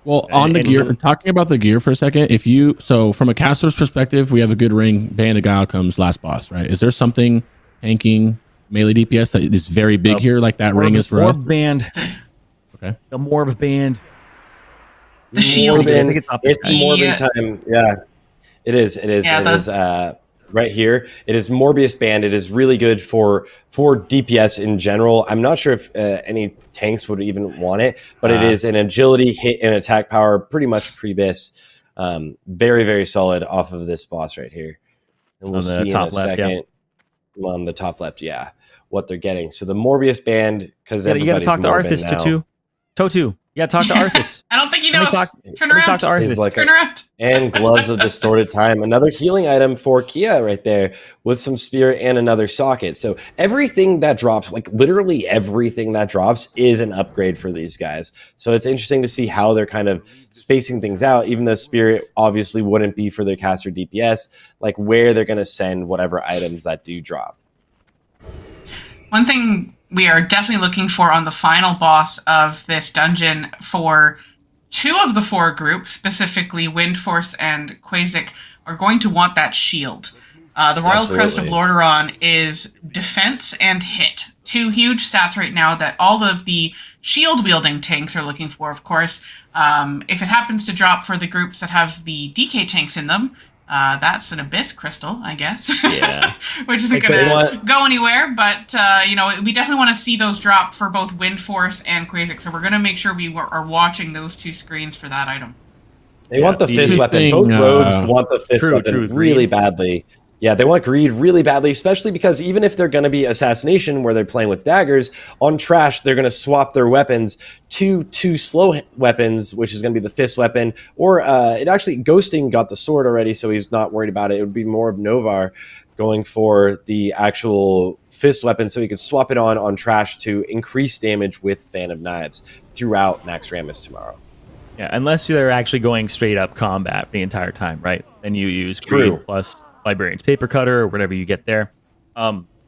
Well, on the gear, talking about the gear for a second, so from a caster's perspective, we have a good ring. Band of Guile comes last boss, right? Is there something tanking melee DPS that is very big here, like that ring is for us? Morb band. Okay. The Morb band. The shield. I think it's Morbin time. Yeah, it is. Yeah, right here. It is Morbius Band. It is really good for DPS in general. I'm not sure if any tanks would even want it, but it is an agility, hit, and attack power, pretty much pre-bis. Very, very solid off of this boss right here. And we'll see in a second on the top left, what they're getting. So the Morbius Band, because you got to talk to Arthas, Totu. Yeah, talk to Arthas. I don't think he Somebody knows. Turn around. Talk to Arthas. He's like Turn around. and gloves of distorted time. Another healing item for Kia right there with some spirit and another socket. So everything that drops, like literally everything that drops, is an upgrade for these guys. So it's interesting to see how they're kind of spacing things out, even though spirit obviously wouldn't be for their caster DPS, like where they're going to send whatever items that do drop. One thing we are definitely looking for on the final boss of this dungeon for 2 of the 4 groups, specifically Windforce and Quasic, are going to want that shield. The Royal Crest of Lordaeron is defense and hit. 2 huge stats right now that all of the shield-wielding tanks are looking for, of course. If it happens to drop for the groups that have the DK tanks in them, that's an Abyss Crystal, I guess. Yeah. Which isn't going to go anywhere, but, we definitely want to see those drop for both Windforce and Quasic, so we're going to make sure we are watching those 2 screens for that item. They want the fist weapon. Both rogues want the fist weapon really badly. Yeah, they want greed really badly, especially because even if they're going to be assassination where they're playing with daggers, on trash, they're going to swap their weapons to 2 slow weapons, which is going to be the fist weapon. Or Ghosting got the sword already, so he's not worried about it. It would be more of Novar going for the actual fist weapon so he could swap it on trash to increase damage with Fan of Knives throughout Naxxramas tomorrow. Yeah, unless they're actually going straight up combat the entire time, right? Then you use greed plus Librarian's Paper Cutter or whatever you get there.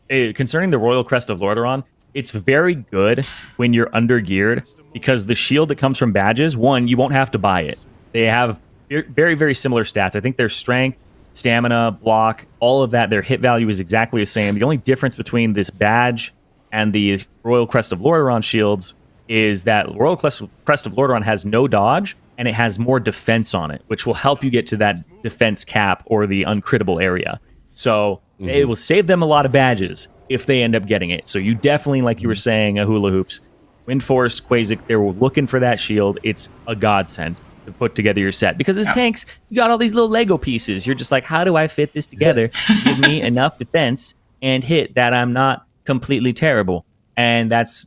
Concerning the Royal Crest of Lordaeron, it's very good when you're under-geared because the shield that comes from badges, one, you won't have to buy it. They have very, very similar stats. I think their strength, stamina, block, all of that, their hit value is exactly the same. The only difference between this badge and the Royal Crest of Lordaeron shields is that Royal Crest of Lordaeron has no dodge, and it has more defense on it, which will help you get to that defense cap or the uncrittable area. So it will save them a lot of badges if they end up getting it. So you definitely, like you were saying, Hula Hoops, Windforce, Quasic, they're looking for that shield. It's a godsend to put together your set. Because as tanks, you got all these little Lego pieces. You're just like, how do I fit this together? Give me enough defense and hit that I'm not completely terrible. And that's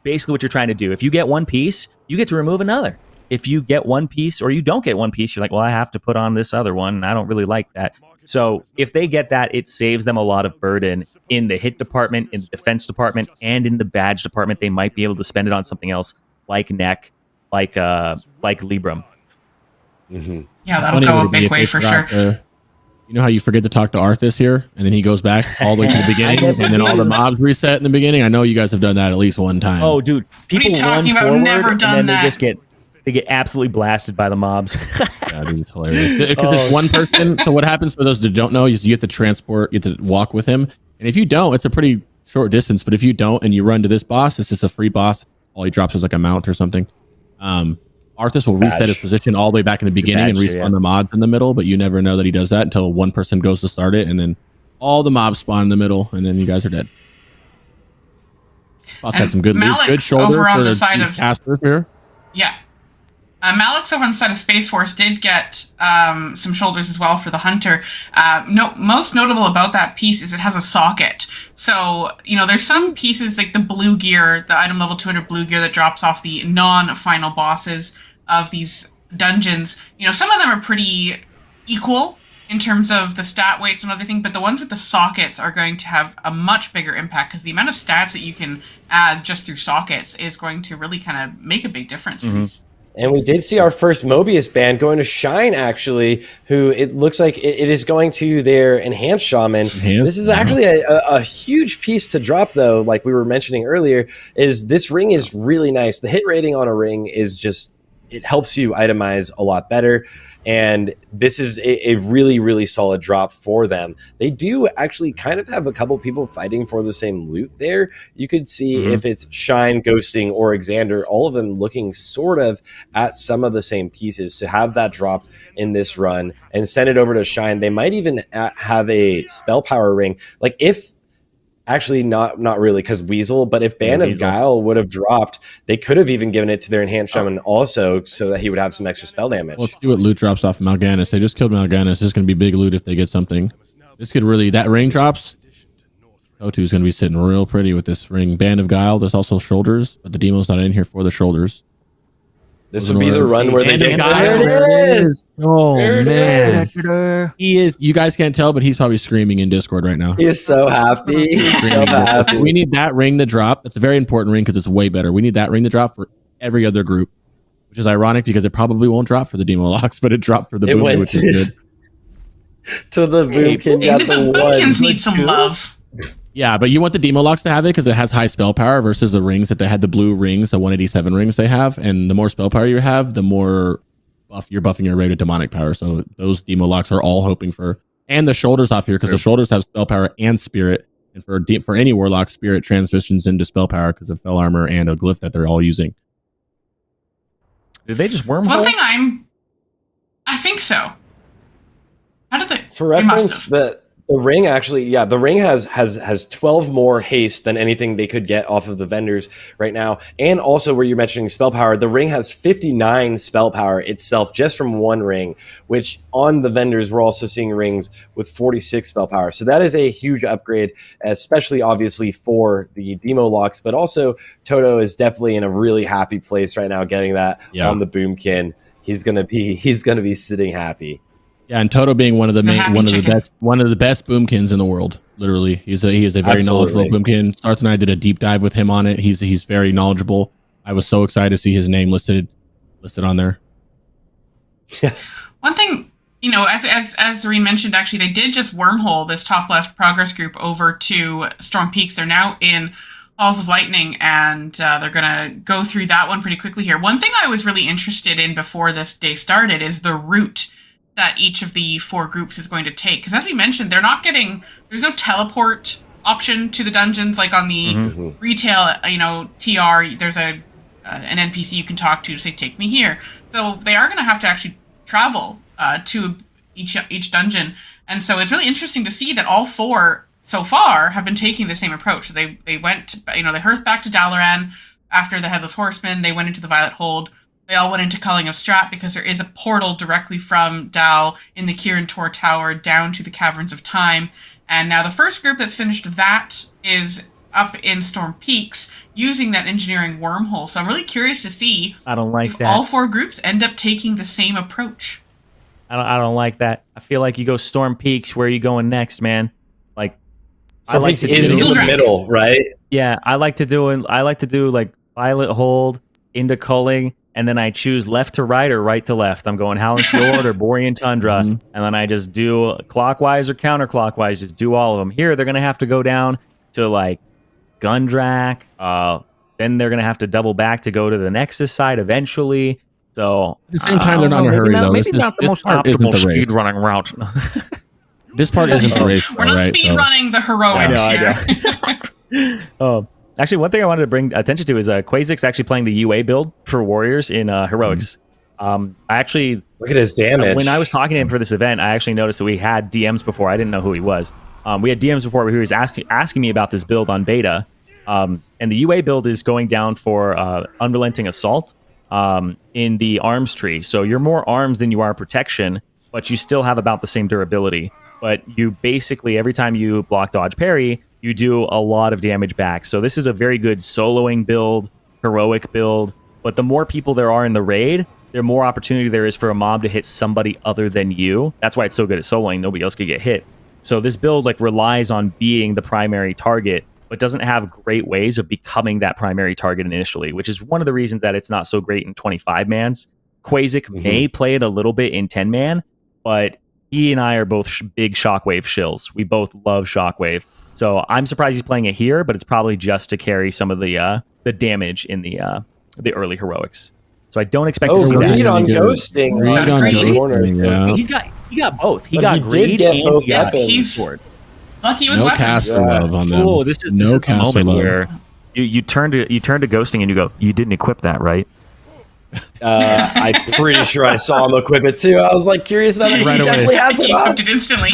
basically what you're trying to do. If you get one piece, you get to remove another. If you get one piece or you don't get one piece, you're like, well, I have to put on this other one, and I don't really like that. So if they get that, it saves them a lot of burden in the hit department, in the defense department, and in the badge department. They might be able to spend it on something else, like Neck, like Libram. Yeah, that'll go a big way for sure. You know how you forget to talk to Arthas here, and then he goes back all the way to the beginning, and then all the mobs reset in the beginning? I know you guys have done that at least one time. Oh, dude. People what are you talking run about? forward, Never done and then that. they get absolutely blasted by the mobs. Yeah, dude, it's hilarious. Because it's one person. So what happens for those that don't know is you have to transport, you have to walk with him. And if you don't, it's a pretty short distance. But if you don't and you run to this boss, it's just a free boss. All he drops is like a mount or something. Arthas will reset his position all the way back in the beginning and respawn the mods in the middle. But you never know that he does that until one person goes to start it. And then all the mobs spawn in the middle. And then you guys are dead. Boss has some good loot. Good shoulder over on for the the side of casters here. Yeah. Malik's over on the side of Space Force did get some shoulders as well for the Hunter. Most notable about that piece is it has a socket. So, there's some pieces like the blue gear, the item level 200 blue gear that drops off the non-final bosses of these dungeons. Some of them are pretty equal in terms of the stat weights and everything, but the ones with the sockets are going to have a much bigger impact because the amount of stats that you can add just through sockets is going to really kind of make a big difference for these. And we did see our first Mobius band going to Shine, actually, who it looks like it is going to their Enhanced Shaman. This is actually a huge piece to drop, though, like we were mentioning earlier, is this ring is really nice. The hit rating on a ring is just, it helps you itemize a lot better. And this is a really, really solid drop for them. They do actually kind of have a couple people fighting for the same loot there. You could see if it's Shine, Ghosting, or Xander, all of them looking sort of at some of the same pieces. To have that drop in this run and send it over to Shine, they might even have a spell power ring. Like if actually not really because Weasel, but if Band of Guile would have dropped, they could have even given it to their Enhanced Shaman also so that he would have some extra spell damage. Let's see what loot drops off Mal'Ganis. They just killed Mal'Ganis. This is going to be big loot if they get something. This could really, that ring drops. O2's going to be sitting real pretty with this ring. Band of Guile, there's also shoulders, but the demo's not in here for the shoulders. This would be the run where they And get they got there. him. It is. Oh There it man, is. he is. You guys can't tell, but he's probably screaming in Discord right now. He is so happy. He's so happy. We need that ring to drop. It's a very important ring because it's way better. We need that ring to drop for every other group, which is ironic because it probably won't drop for the Demo Locks, but it dropped for the It Boom, went which is good. To the Boomkin got the one. Boomkins need some love. Yeah, but you want the Demo Locks to have it because it has high spell power versus the rings that they had, the blue rings, the 187 rings they have. And the more spell power you have, the more buff you're buffing your rated demonic power. So those Demo Locks are all hoping for. And the shoulders off here because the shoulders have spell power and spirit. And for any warlock, spirit transitions into spell power because of fell armor and a glyph that they're all using. Did they just wormhole? One thing I think so. How did they? For they must reference, have. the ring actually, the ring has 12 more haste than anything they could get off of the vendors right now. And also where you're mentioning spell power, the ring has 59 spell power itself just from one ring, which on the vendors, we're also seeing rings with 46 spell power. So that is a huge upgrade, especially obviously for the Demo Locks, but also Toto is definitely in a really happy place right now getting that on the Boomkin. He's gonna be sitting happy. Yeah, and Toto being one of the best boomkins in the world. Literally, he is a very knowledgeable boomkin. Starth and I did a deep dive with him on it. He's very knowledgeable. I was so excited to see his name listed on there. Yeah. One thing, as Zareen mentioned, actually, they did just wormhole this top left progress group over to Storm Peaks. They're now in Halls of Lightning, and they're going to go through that one pretty quickly here. One thing I was really interested in before this day started is the route that each of the four groups is going to take. Because as we mentioned, there's no teleport option to the dungeons like on the retail, TR. There's an NPC you can talk to say, take me here. So they are going to have to actually travel to each dungeon. And so it's really interesting to see that all four so far have been taking the same approach. They went, they hearthed back to Dalaran after the Headless Horseman. They went into the Violet Hold. They all went into Culling of Strat because there is a portal directly from Dal in the Kirin Tor Tower down to the Caverns of Time. And now the first group that's finished that is up in Storm Peaks using that engineering wormhole. So I'm really curious to see if all four groups end up taking the same approach. I don't like that. I feel like you go Storm Peaks. Where are you going next, man? Like, Storm Peaks is in the middle, right? Yeah, I like to do like Violet Hold into Culling. And then I choose left to right or right to left. I'm going Howling Fjord or Borean Tundra. And then I just do clockwise or counterclockwise. Just do all of them. Here, they're going to have to go down to like Gundrak. Then they're going to have to double back to go to the Nexus side eventually. So at the same time, they're not in a hurry, though. Maybe not the most optimal speed running route. This part isn't the race. We're not speed running the heroics here. Actually, one thing I wanted to bring attention to is Quasic's actually playing the UA build for Warriors in Heroics. I actually look at his damage. When I was talking to him for this event, I actually noticed that we had DMs before. I didn't know who he was. We had DMs before where he was asking me about this build on beta. And the UA build is going down for Unrelenting Assault in the arms tree. So you're more arms than you are protection, but you still have about the same durability. But you basically, every time you block, dodge, parry, you do a lot of damage back. So this is a very good soloing build, heroic build. But the more people there are in the raid, the more opportunity there is for a mob to hit somebody other than you. That's why it's so good at soloing. Nobody else could get hit. So this build relies on being the primary target, but doesn't have great ways of becoming that primary target initially, which is one of the reasons that it's not so great in 25-mans. Quasic may play it a little bit in 10-man, but he and I are both big Shockwave shills. We both love Shockwave. So I'm surprised he's playing it here, but it's probably just to carry some of the damage in the early heroics. So I don't expect to see that. Greed on ghosting. Greed on ghosting, yeah. He got both. He But got he did greed get and both he got weapons. He's sword. lucky with No weapons. caster love on them. Oh, this is the moment where you turn to ghosting and you go, you didn't equip that, right? I'm pretty sure I saw him equip it too. I was curious about it. Right He away. definitely has He it equipped up. it instantly.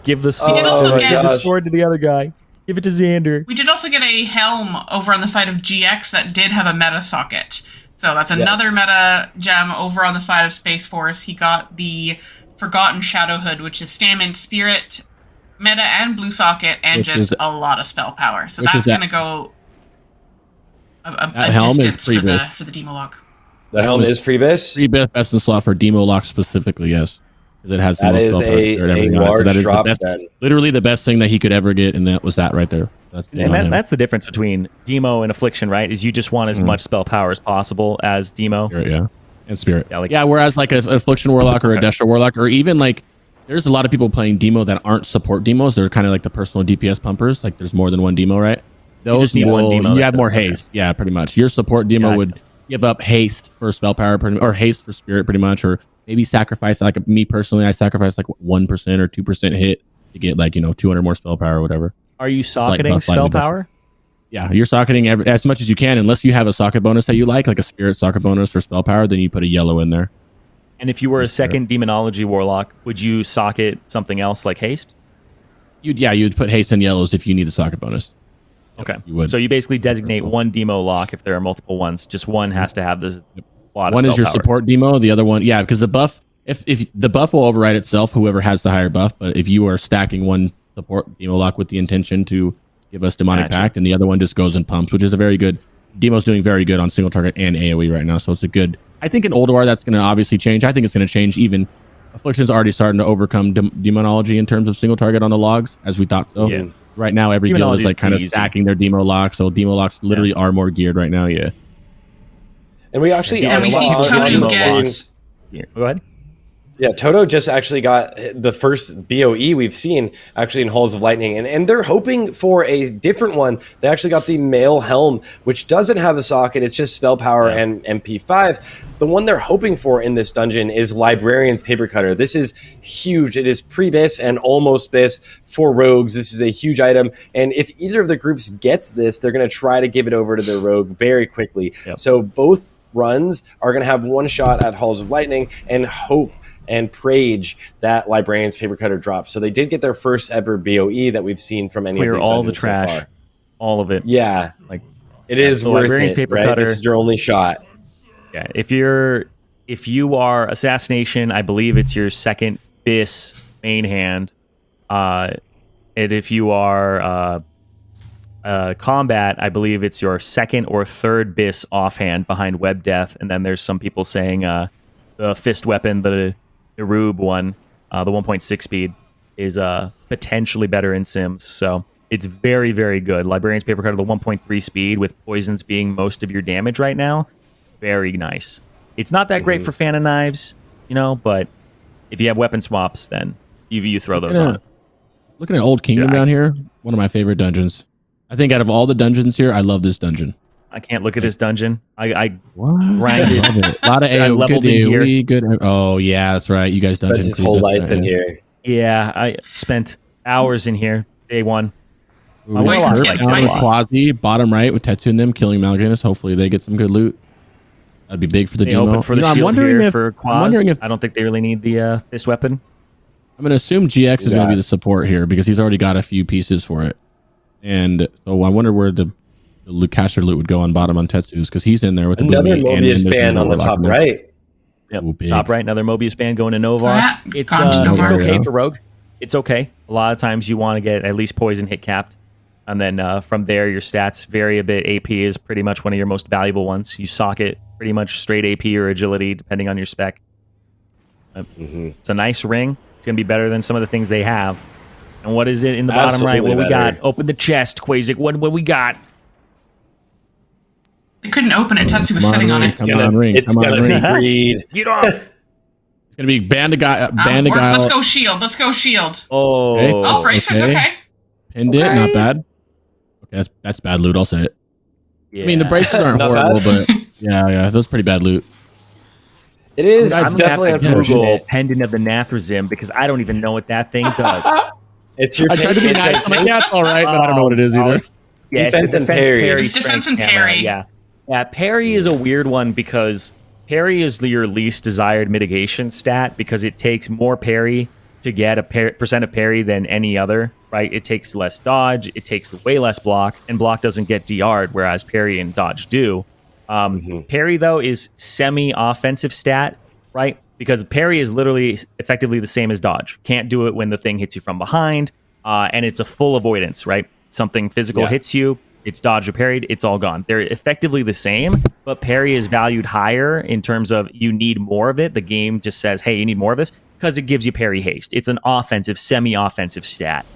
Give the We did also get the sword to the other guy. Give it to Xander. We did also get a helm over on the side of GX that did have a meta socket. So that's another meta gem over on the side of Space Force. He got the Forgotten Shadow Hood, which is Stamina, Spirit, meta, and blue socket, and Which just is- a lot of spell power. So which that's is going to go a helm is distance pretty good. for the Demolog. The helm is pre-bis? Pre-bis best in slot for demo lock specifically, yes. Because it has the That most is spell power a spirit ever got. large that is drop the best, then. literally the best thing that he could ever get, and that was that right there. That's the difference between Demo and Affliction, right? Is you just want as much spell power as possible as Demo. Spirit, yeah. And Spirit. Yeah, whereas like an Affliction Warlock or a Destra Warlock, or even like, there's a lot of people playing Demo that aren't support Demos. They're kind of like the personal DPS pumpers. Like there's more than one Demo, right? You just need one Demo. You have more haste. Yeah, pretty much. Your support Demo would give up haste for spell power, or haste for Spirit, pretty much, or maybe sacrifice. Like me personally, I sacrifice like 1% or 2% hit to get like 200 more spell power or whatever. Are you socketing spell power? Yeah, you're socketing as much as you can, unless you have a socket bonus that you like a Spirit socket bonus or spell power. Then you put a yellow in there. And if you were a second Demonology Warlock, would you socket something else like haste? You'd put haste in yellows if you need the socket bonus. Okay. You would. So you basically designate one Demo lock if there are multiple ones. Just one has to have the lot of one is your power. support Demo. The other one, because the buff, if the buff will override itself, whoever has the higher buff. But if you are stacking one support Demo lock with the intention to give us Demonic Pact, and the other one just goes and pumps, which is a very good. Demo's doing very good on single target and AoE right now, so it's a good. I think in Ulduar that's going to obviously change. I think it's going to change. Even Affliction's already starting to overcome Demonology in terms of single target on the logs, as we thought so. Yeah. Right now, every guild is like kind of stacking their Demo locks, so Demo locks literally are more geared right now. Yeah. And we actually we see Toto get. Go ahead. Yeah, Toto just actually got the first BOE we've seen actually in Halls of Lightning, and they're hoping for a different one. They actually got the male helm, which doesn't have a socket. It's just spell power and MP5. The one they're hoping for in this dungeon is Librarian's Paper Cutter. This is huge. It is pre-bis and almost bis for rogues. This is a huge item, and if either of the groups gets this, they're going to try to give it over to their rogue very quickly. Yep. So both runs are going to have one shot at Halls of Lightning and hope and Prage that Librarian's Paper Cutter drops. So they did get their first ever BOE that we've seen from any Clear of these all the so trash, far. all of it. Yeah, like it is worth Librarian's it, Paper right? Cutter, This is your only shot. Yeah, if you are Assassination, I believe it's your second bis main hand. And if you are Combat, I believe it's your second or third bis offhand behind Web Death. And then there's some people saying the fist weapon, the Rube one, the 1.6 speed, is potentially better in Sims. So it's very, very good. Librarian's Paper Cutter, the 1.3 speed with poisons being most of your damage right now. Very nice. It's not that great for fan of knives, but if you have weapon swaps, then you throw those on. Looking at Old Kingdom down here, one of my favorite dungeons. I think out of all the dungeons here, I love this dungeon. I can't look at this dungeon. I grinded. A lot of AoE, good AoE, good. Oh yeah, that's right. You guys dungeon his whole life in here. Yeah, I spent hours in here. Day one. Quasi bottom right with Tetsu in them killing Mal'Ganis. Hopefully they get some good loot. That'd be big for the demo. Open for the shield I'm wondering here for Quaz. I'm wondering if I don't think they really need the fist weapon. I'm going to assume GX is going to be the support here because he's already got a few pieces for it. And so I wonder where the caster loot would go on bottom on Tetsu's because he's in there with another Mobius band on the top right. Yep, top right, another Mobius band going to Novar. It's okay for Rogue. It's okay. A lot of times you want to get at least poison hit capped. And then from there, your stats vary a bit. AP is pretty much one of your most valuable ones. You socket pretty much straight AP or agility, depending on your spec. It's a nice ring. It's going to be better than some of the things they have. And what is it in the bottom right? What we got? Open the chest, Quasic. What we got? I couldn't open it. Tetsu was sitting on it. It's gonna be greed. Get off. It's going to be Band of Guile. Let's go shield. Let's go shield. Oh. Okay. Oh, Fraser's okay. Pinned it. Not bad. Okay, that's bad loot. I'll say it. Yeah. I mean, the braces aren't horrible, but yeah, that's pretty bad loot. It is. I'm definitely a Google pendant of the Naxxramas because I don't even know what that thing does. It's your. I tried to be nice. I'm like, yeah, it's all right, but I don't know what it is either. Yeah, defense and parry. It's defense and parry. Yeah, parry is a weird one because parry is your least desired mitigation stat because it takes more parry to get a percent of parry than any other. Right? It takes less dodge. It takes way less block, and block doesn't get DR'd, whereas parry and dodge do. Parry, though, is semi-offensive stat, right? Because parry is literally effectively the same as dodge. Can't do it when the thing hits you from behind, and it's a full avoidance, right? Something physical hits you, it's dodged or parried, it's all gone. They're effectively the same, but parry is valued higher in terms of you need more of it. The game just says, hey, you need more of this because it gives you parry haste. It's an offensive, semi-offensive stat.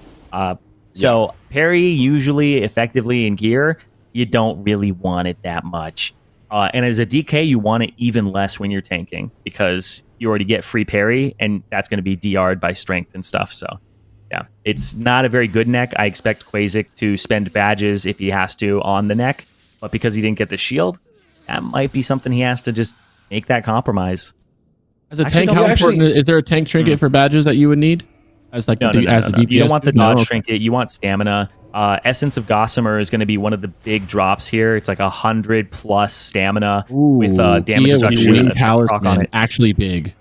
So parry usually effectively in gear, you don't really want it that much. And as a DK, you want it even less when you're tanking because you already get free parry, and that's going to be DR'd by strength and stuff. So, yeah, it's not a very good neck. I expect Quasic to spend badges if he has to on the neck, but because he didn't get the shield, that might be something he has to just make that compromise. As a tank, how important is there a tank trinket for badges that you would need? As like No. DPS? You don't want the dodge trinket. You want stamina. Essence of Gossamer is going to be one of the big drops here. It's like 100+ stamina with damage reduction. Wing Talisman, actually big.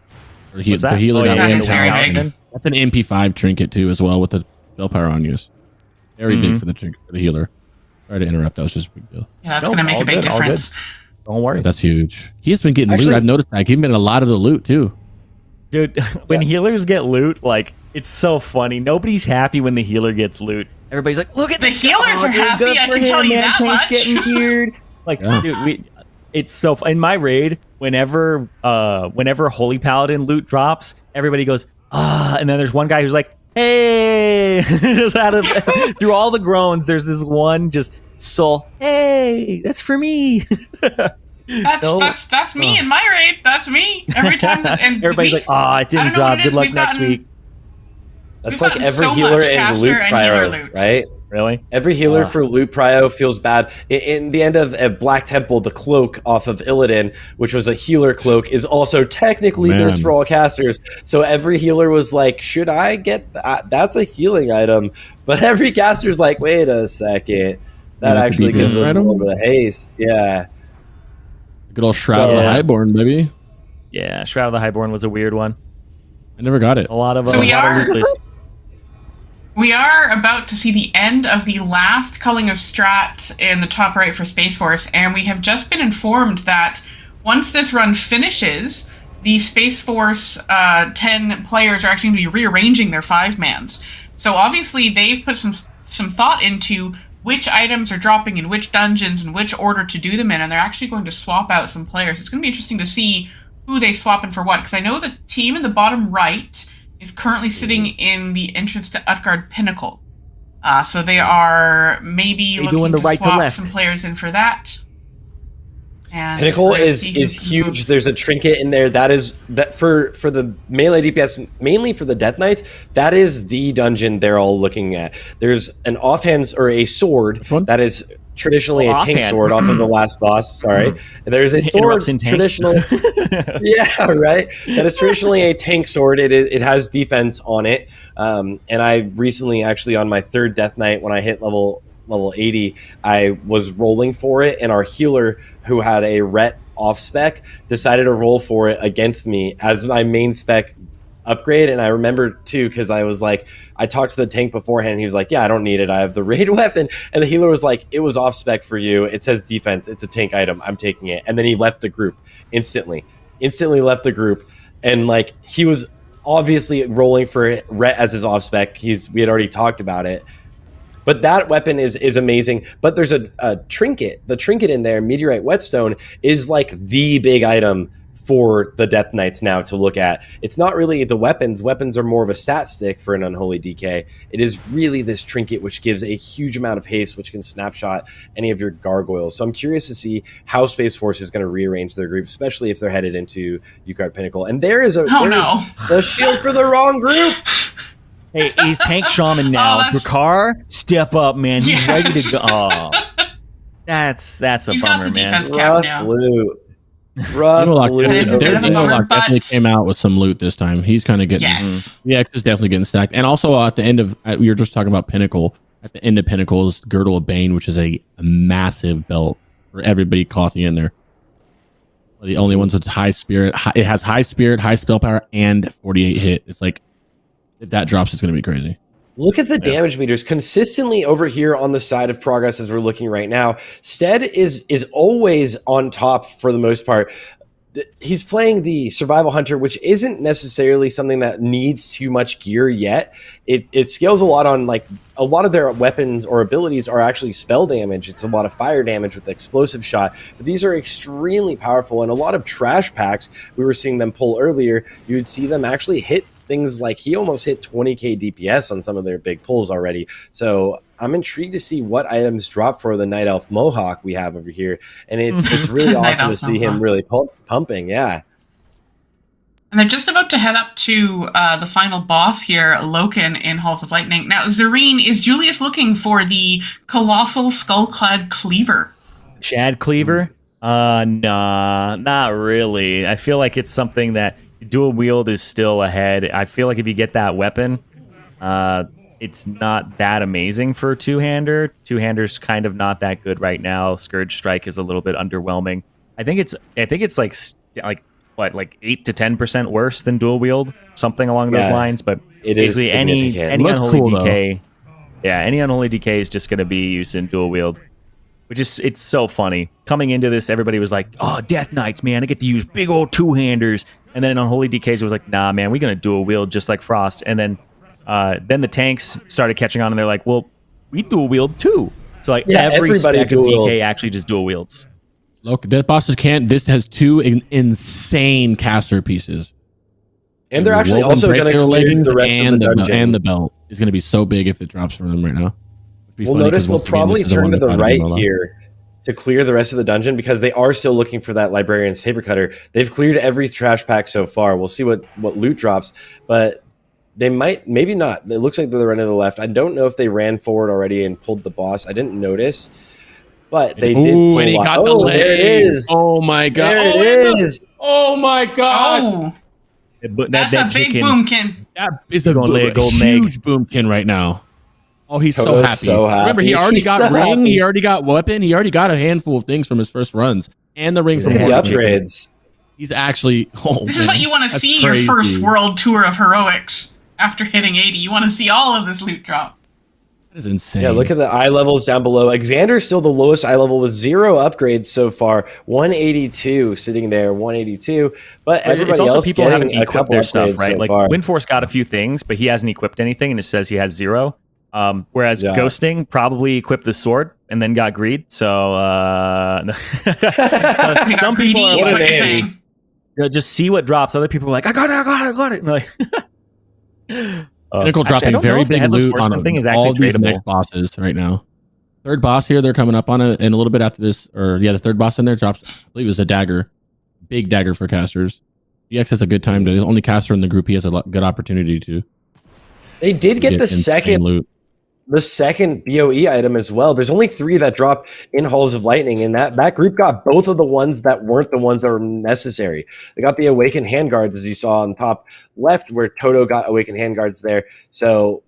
What's that? The healer got yeah, Wing it's very Talisman. That's an MP5 trinket too, as well, with the spell power on use. Very big for the trinket for the healer. Sorry to interrupt. That was just a big deal. Yeah, that's going to make a big difference. Don't worry. Yeah, that's huge. He has been getting loot. I've noticed that. He's been getting a lot of the loot too. Dude, when healers get loot, like, it's so funny. Nobody's happy when the healer gets loot. Everybody's like, look at The healers are happy, I can tell you that Tank's much. getting geared. Like, dude, it's so in my raid, whenever Holy Paladin loot drops, everybody goes, and then there's one guy who's like, hey, just out of through all the groans, there's this one just soul, hey, that's for me. That's me in my raid. That's me every time. And everybody's like, it didn't drop. Good luck next week. That's like every healer in loot prio, right? Really? Every healer for loot prio feels bad. In the end of Black Temple, the cloak off of Illidan, which was a healer cloak, is also technically missed for all casters. So every healer was like, should I get that? That's a healing item. But every caster's like, wait a second. That actually gives us a little bit of haste. Yeah. Good old Shroud of the Highborn, baby. Yeah, Shroud of the Highborn was a weird one. I never got it. A lot of So we We are about to see the end of the last culling of strat in the top right for Space Force, and we have just been informed that once this run finishes, the Space Force 10 players are actually going to be rearranging their 5-mans. So obviously they've put some thought into which items are dropping in which dungeons and which order to do them in, and they're actually going to swap out some players. It's going to be interesting to see who they swap in for what, because I know the team in the bottom right is currently sitting in the entrance to Utgard Pinnacle. So they are maybe looking to swap some players in for that. And Pinnacle is huge. There's a trinket in there that for the melee DPS, mainly for the Death Knights. That is the dungeon they're all looking at. There's an offhand or a sword that is traditionally a tank sword off of the last boss. Sorry, and there's a sword traditionally. Yeah, right. That is traditionally a tank sword. It has defense on it. And I recently, actually, on my 3rd Death Knight, when I hit level 80, I was rolling for it, and our healer, who had a Ret off spec, decided to roll for it against me as my main spec upgrade. And I remember too, because I was like, I talked to the tank beforehand, and he was like, yeah, I don't need it, I have the raid weapon. And the healer was like, it was off spec for you, it says defense, it's a tank item, I'm taking it. And then he left the group instantly left the group. And like, he was obviously rolling for Ret as his off spec. We had already talked about it. But that weapon is amazing. But there's a trinket. The trinket in there, Meteorite Whetstone, is like the big item for the Death Knights now to look at. It's not really the weapons. Weapons are more of a stat stick for an Unholy DK. It is really this trinket, which gives a huge amount of haste, which can snapshot any of your gargoyles. So I'm curious to see how Space Force is going to rearrange their group, especially if they're headed into Utgard Pinnacle. And there is the shield for the wrong group. Hey, he's tank shaman now. Drakar, step up, man. He's ready to go. Oh, that's a bummer, man. Rough loot. Rough loot. Their definitely came out with some loot this time. He's kind of getting, yeah, it's definitely getting stacked. And also at the end of, we were just talking about Pinnacle. At the end of Pinnacle is Girdle of Bane, which is a massive belt for everybody clothing in there. The only ones with high spirit. It has high spirit, high spell power, and 48 hit. It's like, if that drops, it's going to be crazy. Look at the damage meters consistently over here on the side of Progress as we're looking right now. Stead is always on top for the most part. he's playing the survival hunter, which isn't necessarily something that needs too much gear yet. It scales a lot on, like, a lot of their weapons or abilities are actually spell damage. It's a lot of fire damage with the explosive shot, but these are extremely powerful, and a lot of trash packs we were seeing them pull earlier, you would see them actually hit things like, he almost hit 20k DPS on some of their big pulls already. So I'm intrigued to see what items drop for the Night Elf Mohawk we have over here, and it's really awesome to see him really pumping. Yeah. And they're just about to head up to the final boss here, Loken in Halls of Lightning. Now, Zareen, is Julius looking for the colossal skull-clad cleaver? Chad Cleaver? Nah, not really. I feel like it's something that dual wield is still ahead. I feel like if you get that weapon, it's not that amazing for a two-hander. Two-hander's kind of not that good right now. Scourge Strike is a little bit underwhelming. I think it's like what, like 8 to 10% worse than dual wield, something along those lines. But it is basically any unholy cool, DK, any unholy DK is just going to be used in dual wield, which is, it's so funny. Coming into this, everybody was like, "Oh, Death Knights, man, I get to use big old two-handers." And then in unholy DKs, it was like, "Nah, man, we're going to dual wield just like Frost." And then the tanks started catching on, and they're like, "Well, we dual wield too." So like every spec of DK actually just dual wields. Look, the bosses can't. This has two insane caster pieces, and they're actually also going to clear the rest of the dungeon. And the belt is going to be so big if it drops from them right now. Well, notice they'll probably turn to the right here to clear the rest of the dungeon, because they are still looking for that Librarian's Paper Cutter. They've cleared every trash pack so far. We'll see what loot drops, but they might, maybe not. It looks like they're running to the left. I don't know if they ran forward already and pulled the boss. I didn't notice. But they did pull and he got the leg. There it is. Oh my god. There it is. Oh my gosh. Oh, That's a big boomkin. That is a golden huge boomkin right now. Oh, he's Toto's so happy. Remember, he already got ring, he already got weapon, he already got a handful of things from his first runs. And the ring from the upgrades. He's actually This is what you want to see in your first world tour of heroics after hitting 80. You want to see all of this loot drop. That is insane. Yeah, look at the eye levels down below. Xander's still the lowest eye level with 0 upgrades so far. 182 sitting there, 182. But everybody else people getting haven't a couple their upgrades stuff, right? so Like far. Windforce got a few things, but he hasn't equipped anything, and it says he has 0. Whereas Ghosting probably equipped the sword and then got greed. So, so some people are like, just see what drops. Other people are like, I got it. Like, Pinnacle dropping very big loot on all these next bosses right now. Third boss here, they're coming up on it, and a little bit after this, or the third boss in there drops, I believe it was a dagger. Big dagger for casters. GX has a good time to, he's the only caster in the group, he has a good opportunity to. They did get the second loot. The second BOE item as well. There's only 3 that drop in Halls of Lightning, and that group got both of the ones that weren't the ones that were necessary. They got the Awakened Handguards, as you saw on top left, where Toto got Awakened Handguards there. So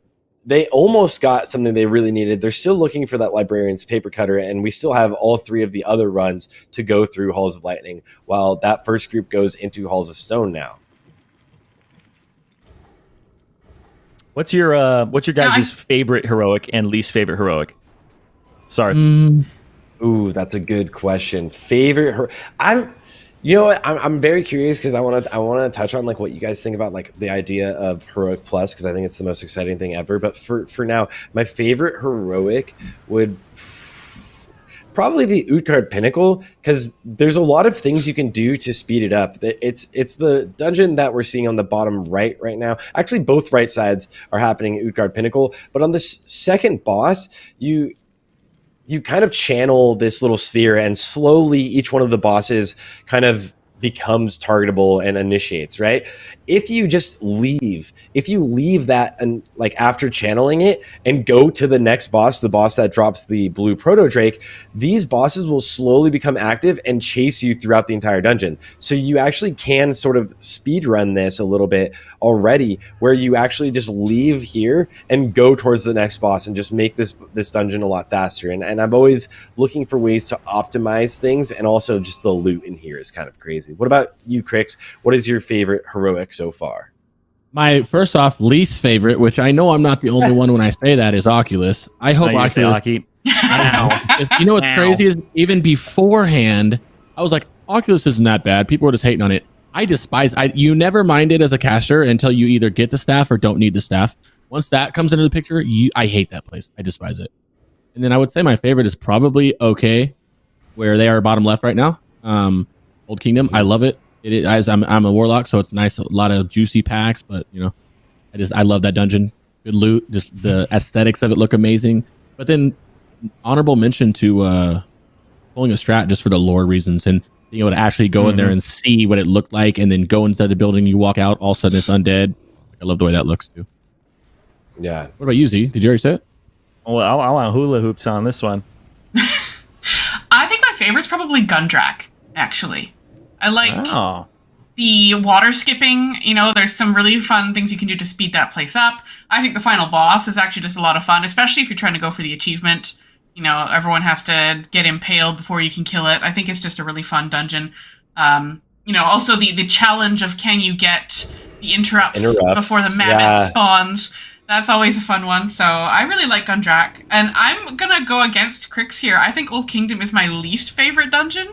they almost got something they really needed. They're still looking for that Librarian's Paper Cutter, and we still have all 3 of the other runs to go through Halls of Lightning, while that first group goes into Halls of Stone now. What's your guys' favorite heroic and least favorite heroic? Sorry. Ooh, that's a good question. Favorite you know what? I'm very curious, because I want to touch on like what you guys think about like the idea of heroic plus, because I think it's the most exciting thing ever. But for now, my favorite heroic would probably be Utgard Pinnacle, because there's a lot of things you can do to speed it up. It's the dungeon that we're seeing on the bottom right now. Actually, both right sides are happening at Utgard Pinnacle, but on this second boss, you kind of channel this little sphere, and slowly each one of the bosses kind of becomes targetable and initiates, right? If you leave that, and like after channeling it and go to the next boss, the boss that drops the blue proto drake, these bosses will slowly become active and chase you throughout the entire dungeon. So you actually can sort of speed run this a little bit already, where you actually just leave here and go towards the next boss and just make this dungeon a lot faster. And I'm always looking for ways to optimize things, and also just the loot in here is kind of crazy. What about you, Crix? What is your favorite heroic so far? My first off, least favorite, which I know I'm not the only one when I say that, is Oculus. I hope Oculus. You know what's crazy is even beforehand, I was like, Oculus isn't that bad. People are just hating on it. I despise. You never mind it as a caster until you either get the staff or don't need the staff. Once that comes into the picture, I hate that place. I despise it. And then I would say my favorite is probably OK, where they are bottom left right now. Old Kingdom. I love it. It is. I'm a warlock, so it's nice. A lot of juicy packs, but you know, I love that dungeon. Good loot. Just the aesthetics of it look amazing. But then honorable mention to pulling a strat just for the lore reasons and being able to actually go in there and see what it looked like, and then go inside the building. You walk out, all of a sudden it's undead. I love the way that looks too. Yeah. What about you, Z? Did you already say it? Well, I want hula hoops on this one. I think my favorite's probably Gundrak, actually. I like the water skipping. You know, there's some really fun things you can do to speed that place up. I think the final boss is actually just a lot of fun, especially if you're trying to go for the achievement. You know, everyone has to get impaled before you can kill it. I think it's just a really fun dungeon. You know, also the challenge of can you get the interrupts before the mammoth spawns. That's always a fun one. So I really like Gundrak. And I'm going to go against Crix here. I think Old Kingdom is my least favorite dungeon.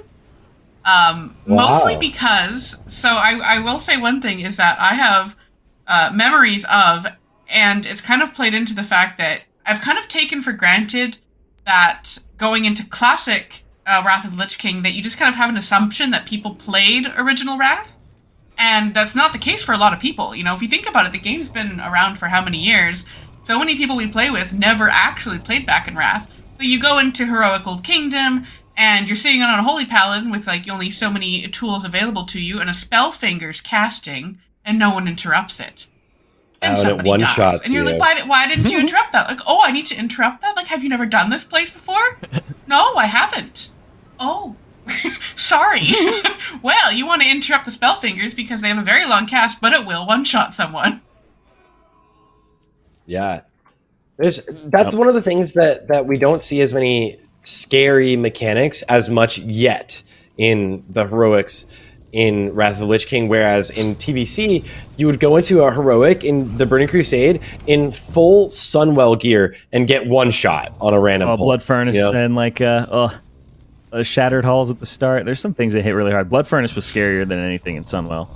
Mostly because, so I will say one thing is that I have memories of, and it's kind of played into the fact that I've kind of taken for granted that going into classic Wrath of the Lich King, that you just kind of have an assumption that people played original Wrath. And that's not the case for a lot of people. You know, if you think about it, the game's been around for how many years? So many people we play with never actually played back in Wrath. So you go into Heroic Old Kingdom, and you're sitting on a Holy Paladin with, like, only so many tools available to you, and a Spellfinger's casting, and no one interrupts it. And somebody one dies. shot. And you're like, why didn't you interrupt that? Like, oh, I need to interrupt that? Like, have you never done this place before? No, I haven't. Oh. Sorry. Well, you want to interrupt the Spellfingers because they have a very long cast, but it will one-shot someone. Yeah. That's one of the things that we don't see as many scary mechanics as much yet in the heroics in Wrath of the Lich King, whereas in TBC, you would go into a heroic in the Burning Crusade in full Sunwell gear and get one shot on a random pull. Blood Furnace and like Shattered Halls at the start. There's some things that hit really hard. Blood Furnace was scarier than anything in Sunwell.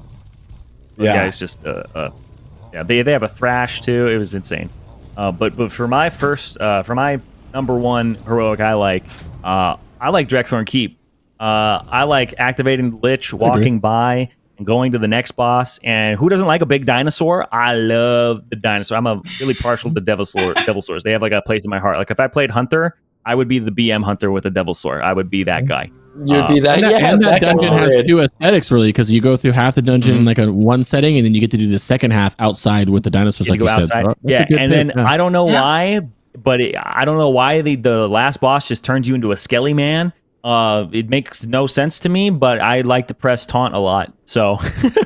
Those guys just they have a thrash too. It was insane. But for my for my number one heroic, I like Drexthorn Keep. I like activating the Lich, walking by, and going to the next boss. And who doesn't like a big dinosaur? I love the dinosaur. I'm a really partial to Devil Swords. They have like a place in my heart. Like if I played Hunter, I would be the BM Hunter with a Devil Sword. I would be that guy. You'd be that. And that dungeon has two aesthetics, really, because you go through half the dungeon in like a one setting, and then you get to do the second half outside with the dinosaurs, like you said. So then I don't know why, but I don't know why the last boss just turns you into a skelly man. It makes no sense to me, but I like to press taunt a lot. So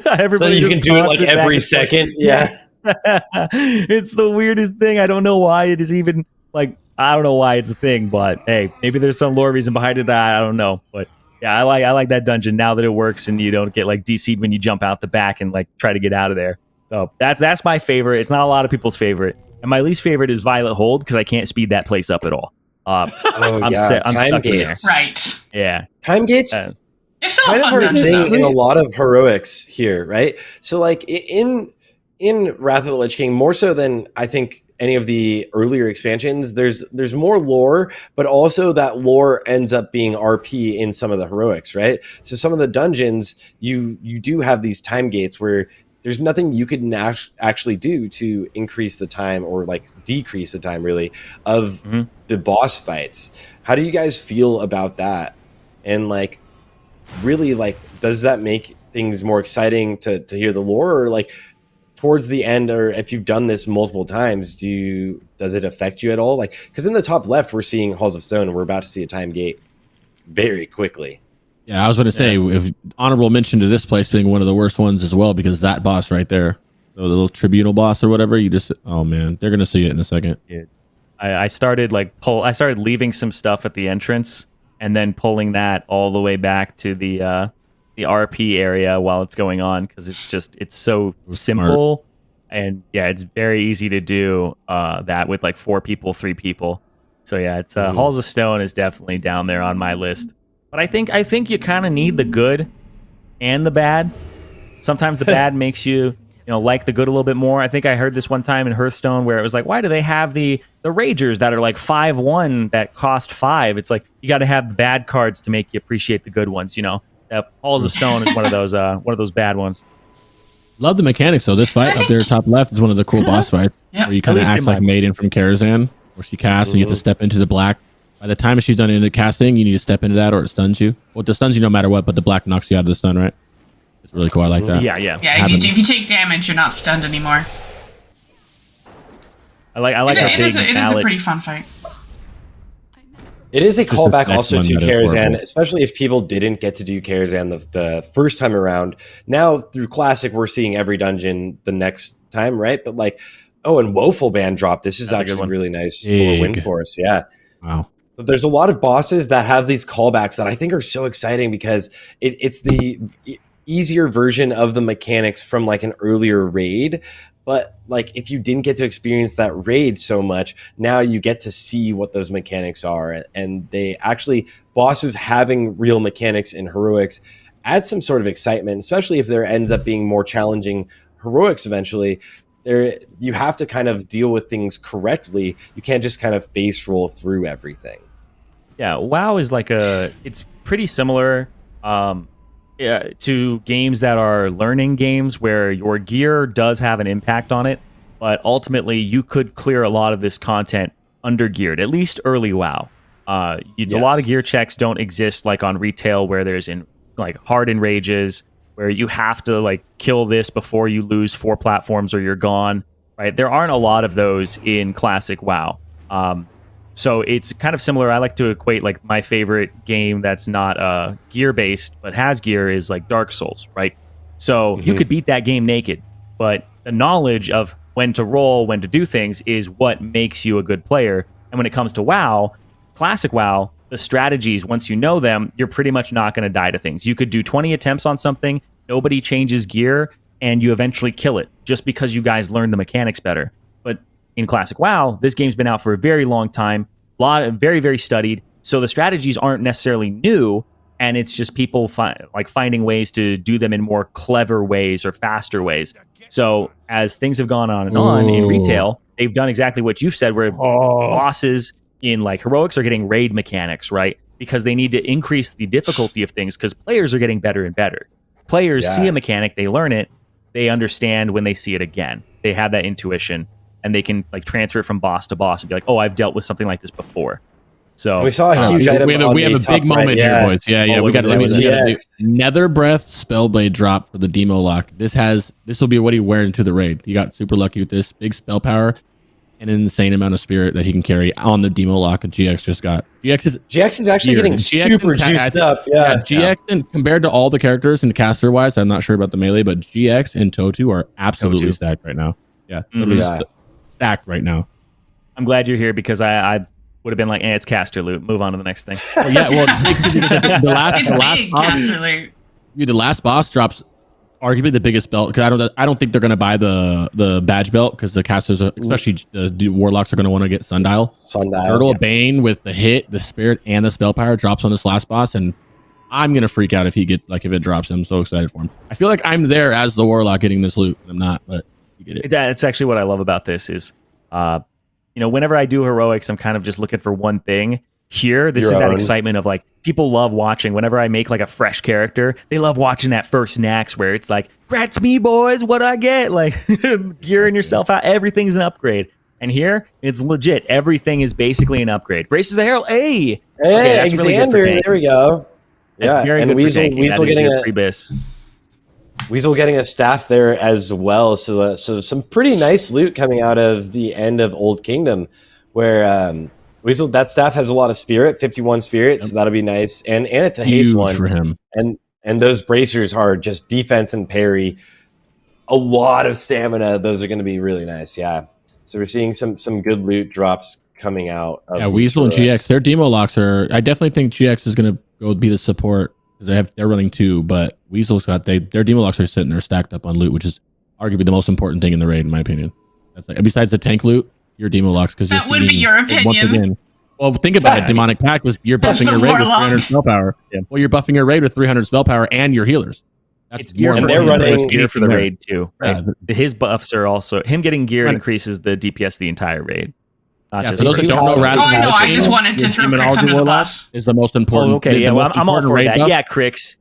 everybody, so you can do it like every second. Yeah. It's the weirdest thing. I don't know why it is even like. I don't know why it's a thing, but hey, maybe there's some lore reason behind it. I don't know, but yeah, I like that dungeon now that it works and you don't get like DC'd when you jump out the back and like try to get out of there. So that's my favorite. It's not a lot of people's favorite, and my least favorite is Violet Hold because I can't speed that place up at all. I'm stuck in there. Right. Yeah. Time gates. It's still a fun dungeon thing in a lot of heroics here, right? So like in Wrath of the Lich King, more so than I think any of the earlier expansions, there's more lore, but also that lore ends up being RP in some of the heroics, right? So some of the dungeons, you do have these time gates where there's nothing you can actually do to increase the time or like decrease the time really of the boss fights. How do you guys feel about that? And like really like, does that make things more exciting to hear the lore, or like towards the end, or if you've done this multiple times, does it affect you at all? Like, because in the top left, we're seeing Halls of Stone, and we're about to see a time gate very quickly. Yeah, I was going to say, if honorable mention to this place being one of the worst ones as well, because that boss right there, the little tribunal boss or whatever, oh man, they're going to see it in a second. Yeah. I started leaving some stuff at the entrance and then pulling that all the way back to the RP area while it's going on, because it's so simple. Smart. And yeah, it's very easy to do that with like 4 people, 3 people. So yeah, it's Halls of Stone is definitely down there on my list. But I think you kind of need the good and the bad. Sometimes the bad makes you like the good a little bit more. I think I heard this one time in Hearthstone where it was like, why do they have the Ragers that are like 5/1 that cost 5? It's like you got to have the bad cards to make you appreciate the good ones. That Halls of Stone is one of those bad ones. Love the mechanics though. This fight up there, top left, is one of the cool boss fights Yep. where you kind of act like Maiden from Karazhan, where she casts and you have to step into the black. By the time she's done into casting, you need to step into that or it stuns you. Well, it stuns you no matter what, but the black knocks you out of the stun, right? It's really cool. I like that. Yeah. Yeah, if you take damage, you're not stunned anymore. I like it is a pretty fun fight. It is a Just callback the also next to one that is Karazhan, horrible. especially if people didn't get to do Karazhan the first time around. Now through Classic, we're seeing every dungeon the next time, right? But like, and Woeful Band drop. This is That's a good actually one. really nice for Big. win for us. Yeah. Wow. But there's a lot of bosses that have these callbacks that I think are so exciting because it's the easier version of the mechanics from like an earlier raid. But like if you didn't get to experience that raid so much, now you get to see what those mechanics are. And they actually, bosses having real mechanics in heroics add some sort of excitement, especially if there ends up being more challenging heroics eventually. You have to kind of deal with things correctly. You can't just kind of face roll through everything. Yeah, WoW is it's pretty similar to games that are learning games where your gear does have an impact on it, but ultimately you could clear a lot of this content under geared, at least early WoW. A lot of gear checks don't exist like on retail where there's hard enrages where you have to like kill this before you lose 4 platforms or you're gone, right? There aren't a lot of those in classic WoW. So it's kind of similar. I like to equate like my favorite game that's not gear based but has gear is like Dark Souls, right? So you could beat that game naked, but the knowledge of when to roll, when to do things is what makes you a good player. And when it comes to WoW, classic WoW, the strategies, once you know them, you're pretty much not going to die to things. You could do 20 attempts on something, nobody changes gear, and you eventually kill it just because you guys learned the mechanics better. But in classic WoW, this game's been out for a very long time, very, very studied. So the strategies aren't necessarily new, and it's just people finding ways to do them in more clever ways or faster ways. So as things have gone on and on in retail, they've done exactly what you've said, where bosses in like heroics are getting raid mechanics, right? Because they need to increase the difficulty of things because players are getting better and better. Players see a mechanic, they learn it, they understand when they see it again. They have that intuition and they can like transfer it from boss to boss and be like, oh, I've dealt with something like this before. So we saw a huge item. We have a big moment here, boys. Yeah. We got the Nether Breath Spellblade drop for the demo lock. This will be what he wears into the raid. He got super lucky with this big spell power and an insane amount of spirit that he can carry on the demo lock. GX just got. GX is actually getting super juiced up. Yeah, GX and compared to all the characters and caster wise, I'm not sure about the melee, but GX and Totu are absolutely stacked right now. Yeah, stacked right now. I'm glad you're here because I would have been like, it's caster loot. Move on to the next thing. The last boss drops arguably the biggest belt because I don't think they're gonna buy the badge belt because the casters, especially the warlocks, are gonna want to get Sundial. Girdle of Bane with the hit, the spirit, and the spell power drops on this last boss, and I'm gonna freak out if if it drops. I'm so excited for him. I feel like I'm there as the warlock getting this loot, and I'm not, but you get it. That's actually what I love about this is, whenever I do heroics, I'm kind of just looking for one thing. Here, this is that excitement of like people love watching. Whenever I make like a fresh character, they love watching that first Nax where it's like, "Grats me, boys! What I get?" Like gearing yourself out, everything's an upgrade. And here, it's legit. Everything is basically an upgrade. Braces the Herald. Hey, that's Xander, really good for tanking. There we go. That's very good for tanking. Weasel getting a freebase. Weasel getting a staff there as well. So some pretty nice loot coming out of the end of Old Kingdom, where Weasel, that staff has a lot of spirit, 51 spirit, so that'll be nice. And it's a haste one for him. And those bracers are just defense and parry. A lot of stamina. Those are going to be really nice. Yeah. So we're seeing some good loot drops coming out. Weasel and GX, their demo locks are. I definitely think GX is going to go be the support because they're running 2, but Weasel's got their demo locks are sitting there stacked up on loot, which is arguably the most important thing in the raid, in my opinion. That's besides the tank loot. Your demo locks because that would be your opinion. Once again, Well, think about it. Demonic Pact is you're That's buffing the your raid with warlock. 300 spell power. Yeah. Well, you're buffing your raid with 300 spell power and your healers. That's It's gear more for, they're important than running- it's gear for the raid too. Yeah. Right? His buffs are also him getting gear Right. increases the DPS of the entire raid. Not Yeah, just for those that raid. don't know, Oh, Oh, I know. I just Razzing wanted to with throw Crix Demonology under the Warlock bus. is the most important. Oh, okay. Yeah, the well, most I'm all important for raid that. buff. Yeah, Crix.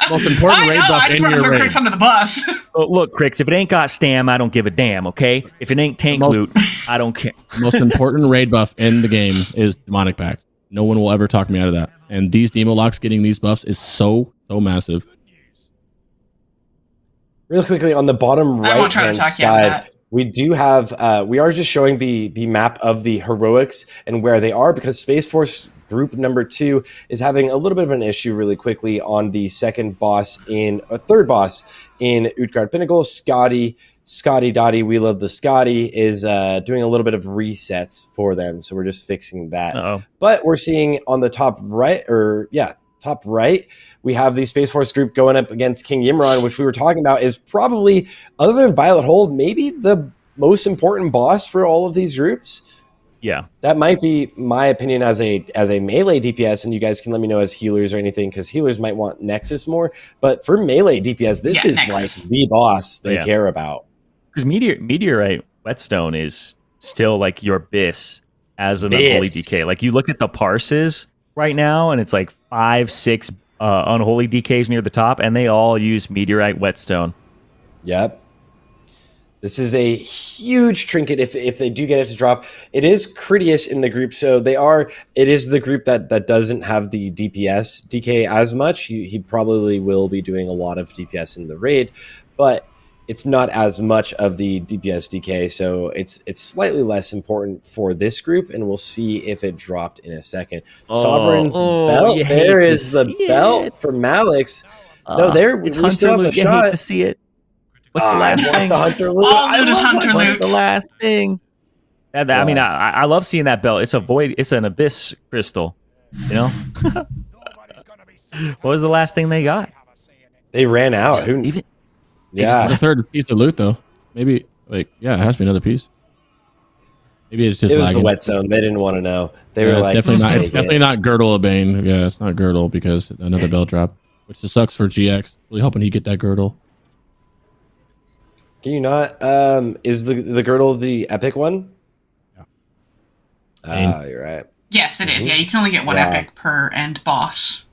Most important I raid know. buff I just in want to your throw raid. Crix under the bus. Oh, look, Crix, if it ain't got stam, I don't give a damn, okay? If it ain't tank Most- loot, I don't care. The most important raid buff in the game is Demonic Pact. No one will ever talk me out of that. And these Demo Locks getting these buffs is so massive. Real quickly on the bottom I won't right try to hand talk you out of side, that. we do have we are just showing the map of the heroics and where they are, because Space Force group number 2 is having a little bit of an issue really quickly on the third boss in Utgard Pinnacle. Scotty Dottie, we love the Scotty, is doing a little bit of resets for them, so we're just fixing that. Uh-oh. But we're seeing on the top right, we have the Space Force group going up against King Yimron, which we were talking about is probably, other than Violet Hold, maybe the most important boss for all of these groups. Yeah. That might be my opinion as a melee DPS, and you guys can let me know as healers or anything, because healers might want Nexus more. But for melee DPS, this is Nexus. like the boss they Yeah. care about. Because Meteorite Whetstone is still like your BIS as an unholy BIS. DK. Like you look at the parses right now, and it's like 5-6 unholy DKs near the top, and they all use Meteorite Whetstone. Yep. This is a huge trinket if they do get it to drop. It is Critias in the group, so it is the group that doesn't have the DPS DK as much. He probably will be doing a lot of DPS in the raid, but it's not as much of the DPS DK, so it's slightly less important for this group, and we'll see if it dropped in a second. Sovereign's belt. you There hate to is the see belt it. for Malix. No, It's we Hunter still have a loot. You hate shot. to see it. What's the I last want thing? the Hunter loot. All loot is I love Hunter Hunter loot. The last thing. I mean, I love seeing that belt. It's a void. It's an abyss crystal. You know. What was the last thing they got? They ran out. Who- Even yeah. The third piece of loot, though. Maybe, it has to be another piece. Maybe it's just It was lagging. the wet zone. They didn't want to know. They Yeah, were it's like, definitely "Just not. take It's definitely it." not Girdle of Bane. Yeah, it's not Girdle because another belt drop, which just sucks for GX. Really hoping he get that Girdle. Can you not? Is the girdle the epic one? Yeah. Ah, you're right. Yes, it is. Yeah, you can only get one Yeah. epic per end boss.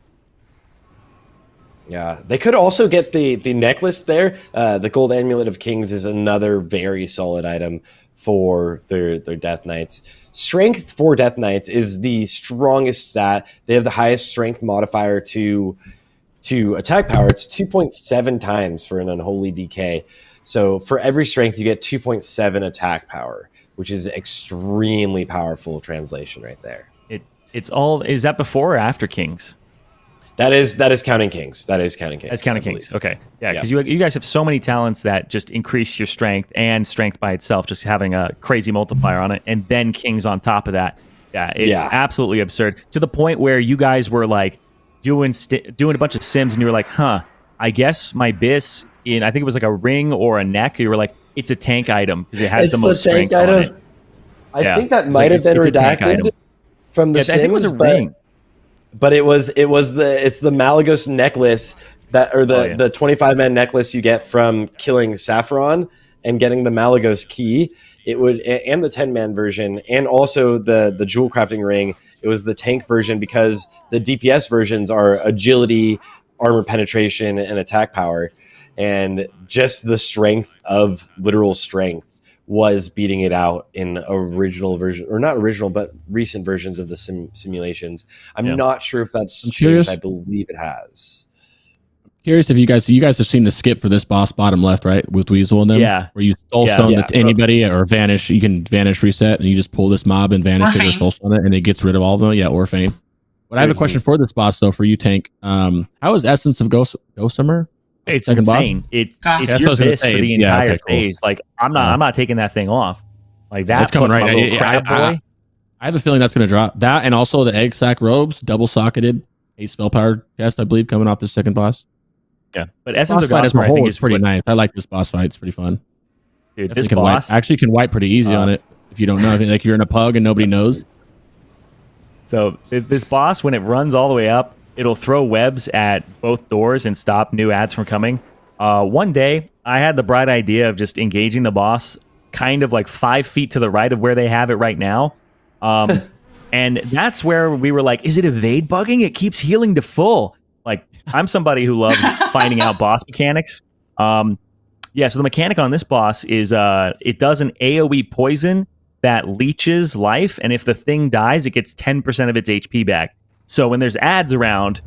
Yeah, they could also get the necklace there. The gold amulet of kings is another very solid item for their Death Knights. Strength for Death Knights is the strongest stat. They have the highest strength modifier to attack power. It's 2.7 times for an unholy DK. So for every strength, you get 2.7 attack power, which is extremely powerful translation right there. it's all. Is that before or after Kings? That is counting kings. That is counting kings. That's counting I believe. Kings. Okay. Yeah, Yeah. because you guys have so many talents that just increase your strength and strength by itself, just having a crazy multiplier on it, and then Kings on top of that. Yeah, it's absolutely absurd to the point where you guys were like doing a bunch of sims, and you were like, "Huh, I guess my bis in I think it was like a ring or a neck." You were like, "It's a tank item because it has It's the most the tank strength on item. it." I Yeah. think that It's might like, have been it's a tank redacted item. from the Yeah, Sims, I think it was a but, ring. but it's the Malagos necklace the 25-man necklace you get from killing Saffron and getting the Malagos key. It would, and the 10-man version, and also the jewel crafting ring. It was the tank version because the DPS versions are agility, armor penetration, and attack power, and just the strength of literal strength was beating it out in original version, or not original, but recent versions of the simulations. I'm not sure if that's I'm changed. curious. I believe it has. Curious if you guys have seen the skip for this boss bottom left, right, with Weasel and them, Yeah. where you soulstone to anybody or vanish. You can vanish reset, and you just pull this mob and vanish it or soulstone it, and it gets rid of all of them. Yeah, or Fane. But I have a question for this boss though, for you, Tank. How is Essence of Gossamer? It's Second boss? insane. It's That's what I your was gonna bis say. for the Yeah, entire okay, cool. phase. Like I'm not taking that thing off. Like that's coming plus right my now. little crab boy. I have a feeling that's going to drop. That and also the egg sack robes, double socketed, 8 spell power chest, I believe, coming off the second boss. Yeah, but This Essence boss of fight as a Gossamer, I whole think, is pretty nice. I like this boss fight. It's pretty fun. Dude, Definitely this can boss wipe, actually can wipe pretty easy on it if you don't know. Like you're in a pug and nobody knows. So this boss, when it runs all the way up, it'll throw webs at both doors and stop new ads from coming. One day, I had the bright idea of just engaging the boss kind of like 5 feet to the right of where they have it right now. And that's where we were like, is it evade bugging? It keeps healing to full. Like, I'm somebody who loves finding out boss mechanics. Yeah, so the mechanic on this boss is it does an AoE poison that leeches life, and if the thing dies, it gets 10% of its HP back. So when there's ads around,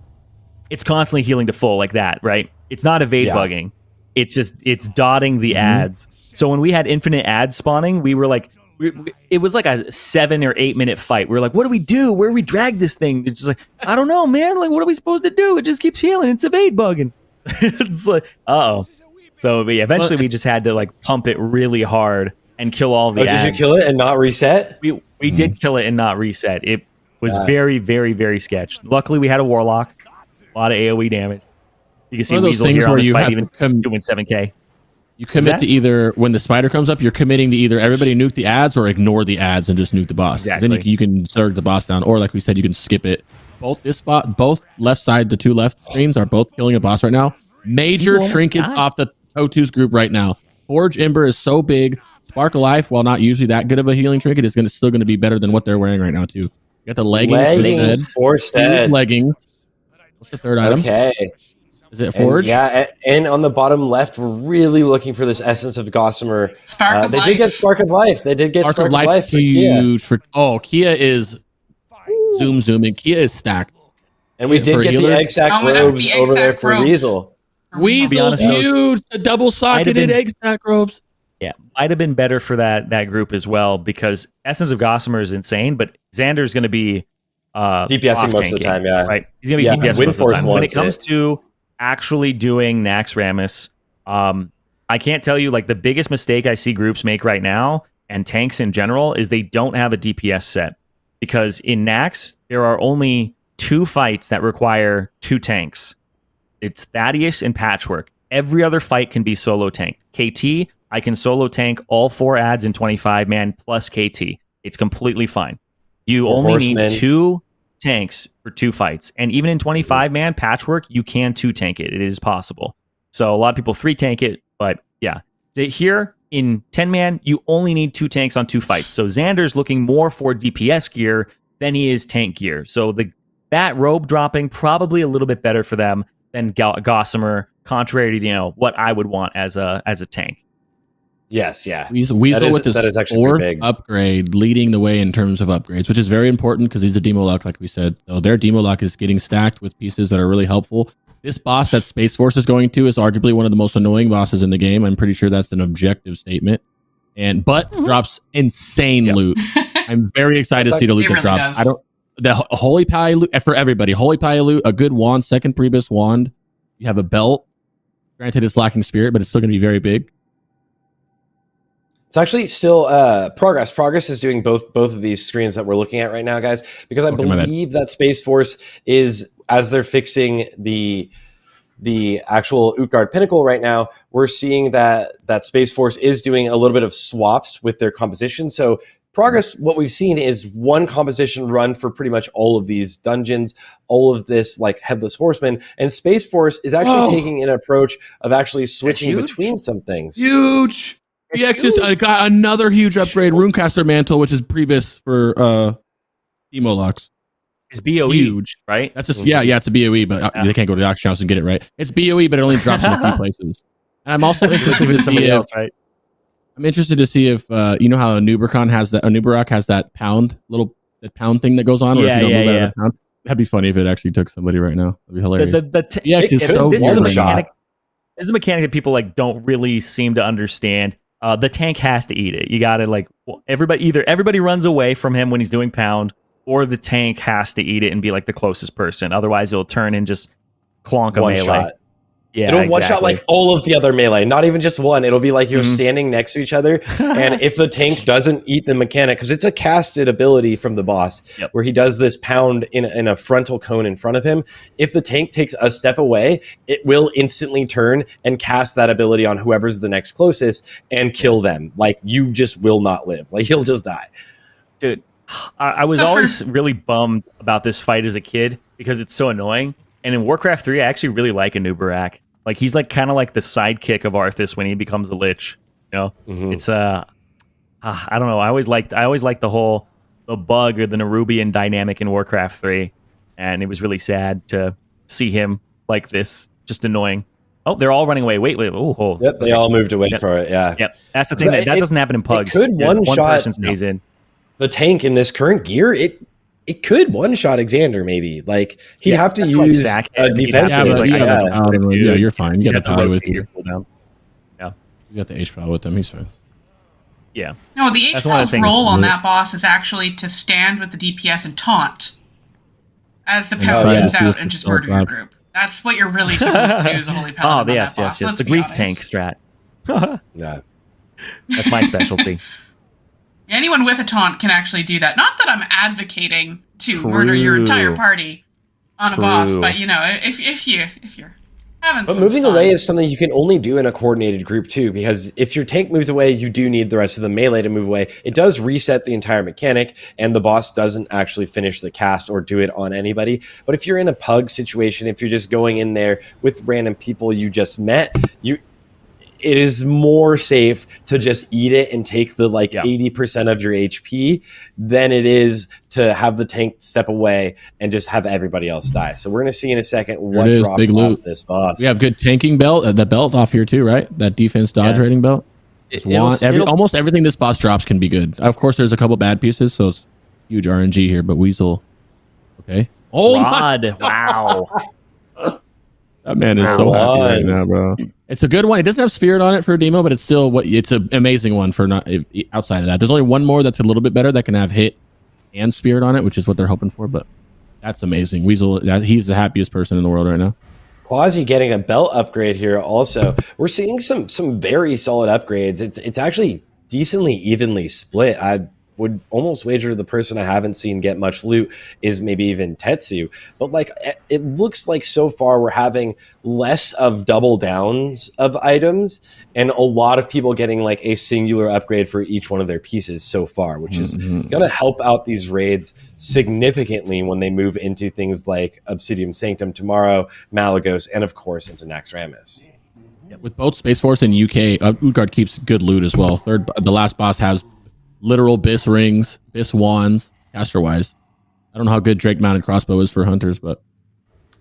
it's constantly healing to full like that, right? It's not evade bugging. It's dotting the ads. So when we had infinite ads spawning, we were like, it was like a 7 or 8 minute fight. We were like, what do we do? Where do we drag this thing? It's just like, I don't know, man. Like, what are we supposed to do? It just keeps healing. It's evade bugging. It's like, uh-oh. So but yeah, eventually we just had to like pump it really hard and kill all the ads. Did you kill it and not reset? We did kill it and not reset. It was very, very, very sketched. Luckily, we had a warlock. A lot of AoE damage. You can see Weasel here on this fight even doing 7k. You commit to either, when the spider comes up, you're committing to either everybody nuke the ads or ignore the ads and just nuke the boss. Exactly. Then you can zerg the boss down, or like we said, you can skip it. Both left side, the two left screens are both killing a boss right now. Major trinkets off the Totu's group right now. Forge Ember is so big. Spark of Life, while not usually that good of a healing trinket, is still going to be better than what they're wearing right now too. You got the leggings for Stead. Leggings. What's the third item? Okay. Is it Forge? And on the bottom left, we're really looking for this Essence of Gossamer. Spark of Life. They did get Spark of Life. They did get Spark of Life. Huge. Kia is zooming. Kia is stacked. And we did get the egg sack robes over there for Weasel. Weasel's huge. The double socketed egg sack robes. Yeah, might have been better for that group as well, because Essence of Gossamer is insane, but Xander's going to be DPSing most of the time, right? He's going to be DPSing most of the time. When it comes to actually doing Naxxramas, I can't tell you, like, the biggest mistake I see groups make right now, and tanks in general, is they don't have a DPS set. Because in Nax, there are only 2 fights that require 2 tanks. It's Thaddeus and Patchwork. Every other fight can be solo tanked. KT, I can solo tank all 4 ads in 25-man plus KT. It's completely fine. You only need 2 tanks for 2 fights. And even in 25-man Patchwork, you can 2 tank it. It is possible. So a lot of people 3 tank it, but yeah. Here in 10-man, you only need 2 tanks on 2 fights. So Xander's looking more for DPS gear than he is tank gear. So that robe dropping probably a little bit better for them than Gossamer, contrary to what I would want as a tank. Yes, yeah. Weasel with his 4th upgrade leading the way in terms of upgrades, which is very important because he's a demo lock, like we said. So their demo lock is getting stacked with pieces that are really helpful. This boss that SPACEFORCE is going to is arguably one of the most annoying bosses in the game. I'm pretty sure that's an objective statement. But drops insane loot. I'm very excited to see the loot that drops. Does. The Holy Pie loot for everybody. Holy Pie loot, a good wand, 2nd Priebus wand. You have a belt. Granted, it's lacking spirit, but it's still going to be very big. It's actually still Progress. Progress is doing both of these screens that we're looking at right now, guys, because I believe that SPACEFORCE is, as they're fixing the actual Utgard Pinnacle right now, we're seeing that SPACEFORCE is doing a little bit of swaps with their composition. So Progress, what we've seen is one composition run for pretty much all of these dungeons, all of this like Headless Horseman, and SPACEFORCE is actually taking an approach of actually switching between some things. Huge. EX just got another huge upgrade, Runecaster Mantle, which is Priebus for demo locks. It's BOE, huge, right? That's just it's a BOE, but they can't go to the auction house and get it right. It's BOE, but it only drops in a few places. And I'm also interested to see if I'm interested to see if you know how Anubarak has that pound thing that goes on, or if you don't move out of the pound. That'd be funny if it actually took somebody right now. That'd be hilarious. This is a mechanic that people don't really seem to understand. The tank has to eat it. You got to everybody runs away from him when he's doing pound, or the tank has to eat it and be the closest person. Otherwise, it'll turn and just clonk a melee. Shot. Yeah, it'll one shot all of the other melee, not even just one. It'll be you're standing next to each other, and if the tank doesn't eat the mechanic, because it's a casted ability from the boss, where he does this pound in a frontal cone in front of him. If the tank takes a step away, it will instantly turn and cast that ability on whoever's the next closest and kill them. You just will not live. You'll just die. Dude, I was So for- always really bummed about this fight as a kid because it's so annoying. And in Warcraft 3, I actually really like Anubarak. Like he's like kind of like the sidekick of Arthas when he becomes a lich. You know, it's I don't know. I always liked the bug or the Nerubian dynamic in Warcraft 3, and it was really sad to see him like this, just annoying. Oh, they're all running away. Wait. Oh, Yep, they all moved away from it. Yeah. Yep, that's the thing. That doesn't happen in pugs. It could one shot person stays in. The tank in this current gear. It could one shot Xander maybe. Like he'd have to use a defensive. Yeah, you're fine. You got the power with you. Yeah, You got the H power with them. He's fine. Yeah. No, the That's one of H-Ball's the things- role on that boss is actually to stand with the DPS and taunt as the pest yeah. moves out and just murder your group. That's what you're really supposed to do as a holy paladin. Oh, on yes, that boss. yes. Let's The be grief honest. tank strat. Yeah. That's my specialty. Anyone with a taunt can actually do that. Not that I'm advocating to murder your True. entire party on a boss, True. but you know, if you're having But some moving fun. away is something you can only do in a coordinated group too, because if your tank moves away, you do need the rest of the melee to move away. It does reset the entire mechanic, and the boss doesn't actually finish the cast or do it on anybody. But if you're in a pug situation, if you're just going in there with random people you just met, it is more safe to just eat it and take the 80% of your HP than it is to have the tank step away and just have everybody else die. So we're going to see in a second what dropped big off loot. this boss. We have good tanking belt. The belt off here too, right? That defense dodge rating belt. Almost everything this boss drops can be good. Of course, there's a couple bad pieces, so it's huge RNG here. But Weasel, okay. Oh, Rod. Wow. that man is so happy right now, bro. It's a good one. It doesn't have spirit on it for a demo, but it's still it's an amazing one for not outside of that. There's only one more that's a little bit better that can have hit and spirit on it, which is what they're hoping for. But that's amazing. Weasel, he's the happiest person in the world right now. Quasi getting a belt upgrade here also. We're seeing some very solid upgrades. It's actually decently evenly split. I would almost wager the person I haven't seen get much loot is maybe even Tetsu. But it looks like so far we're having less of double downs of items and a lot of people getting a singular upgrade for each one of their pieces so far, which is going to help out these raids significantly when they move into things like Obsidian Sanctum tomorrow, Malagos, and of course into Naxxramas. With both SPACEFORCE and UK, Utgard keeps good loot as well. The last boss has literal Bis rings, Bis wands, caster-wise. I don't know how good Drake mounted crossbow is for hunters, but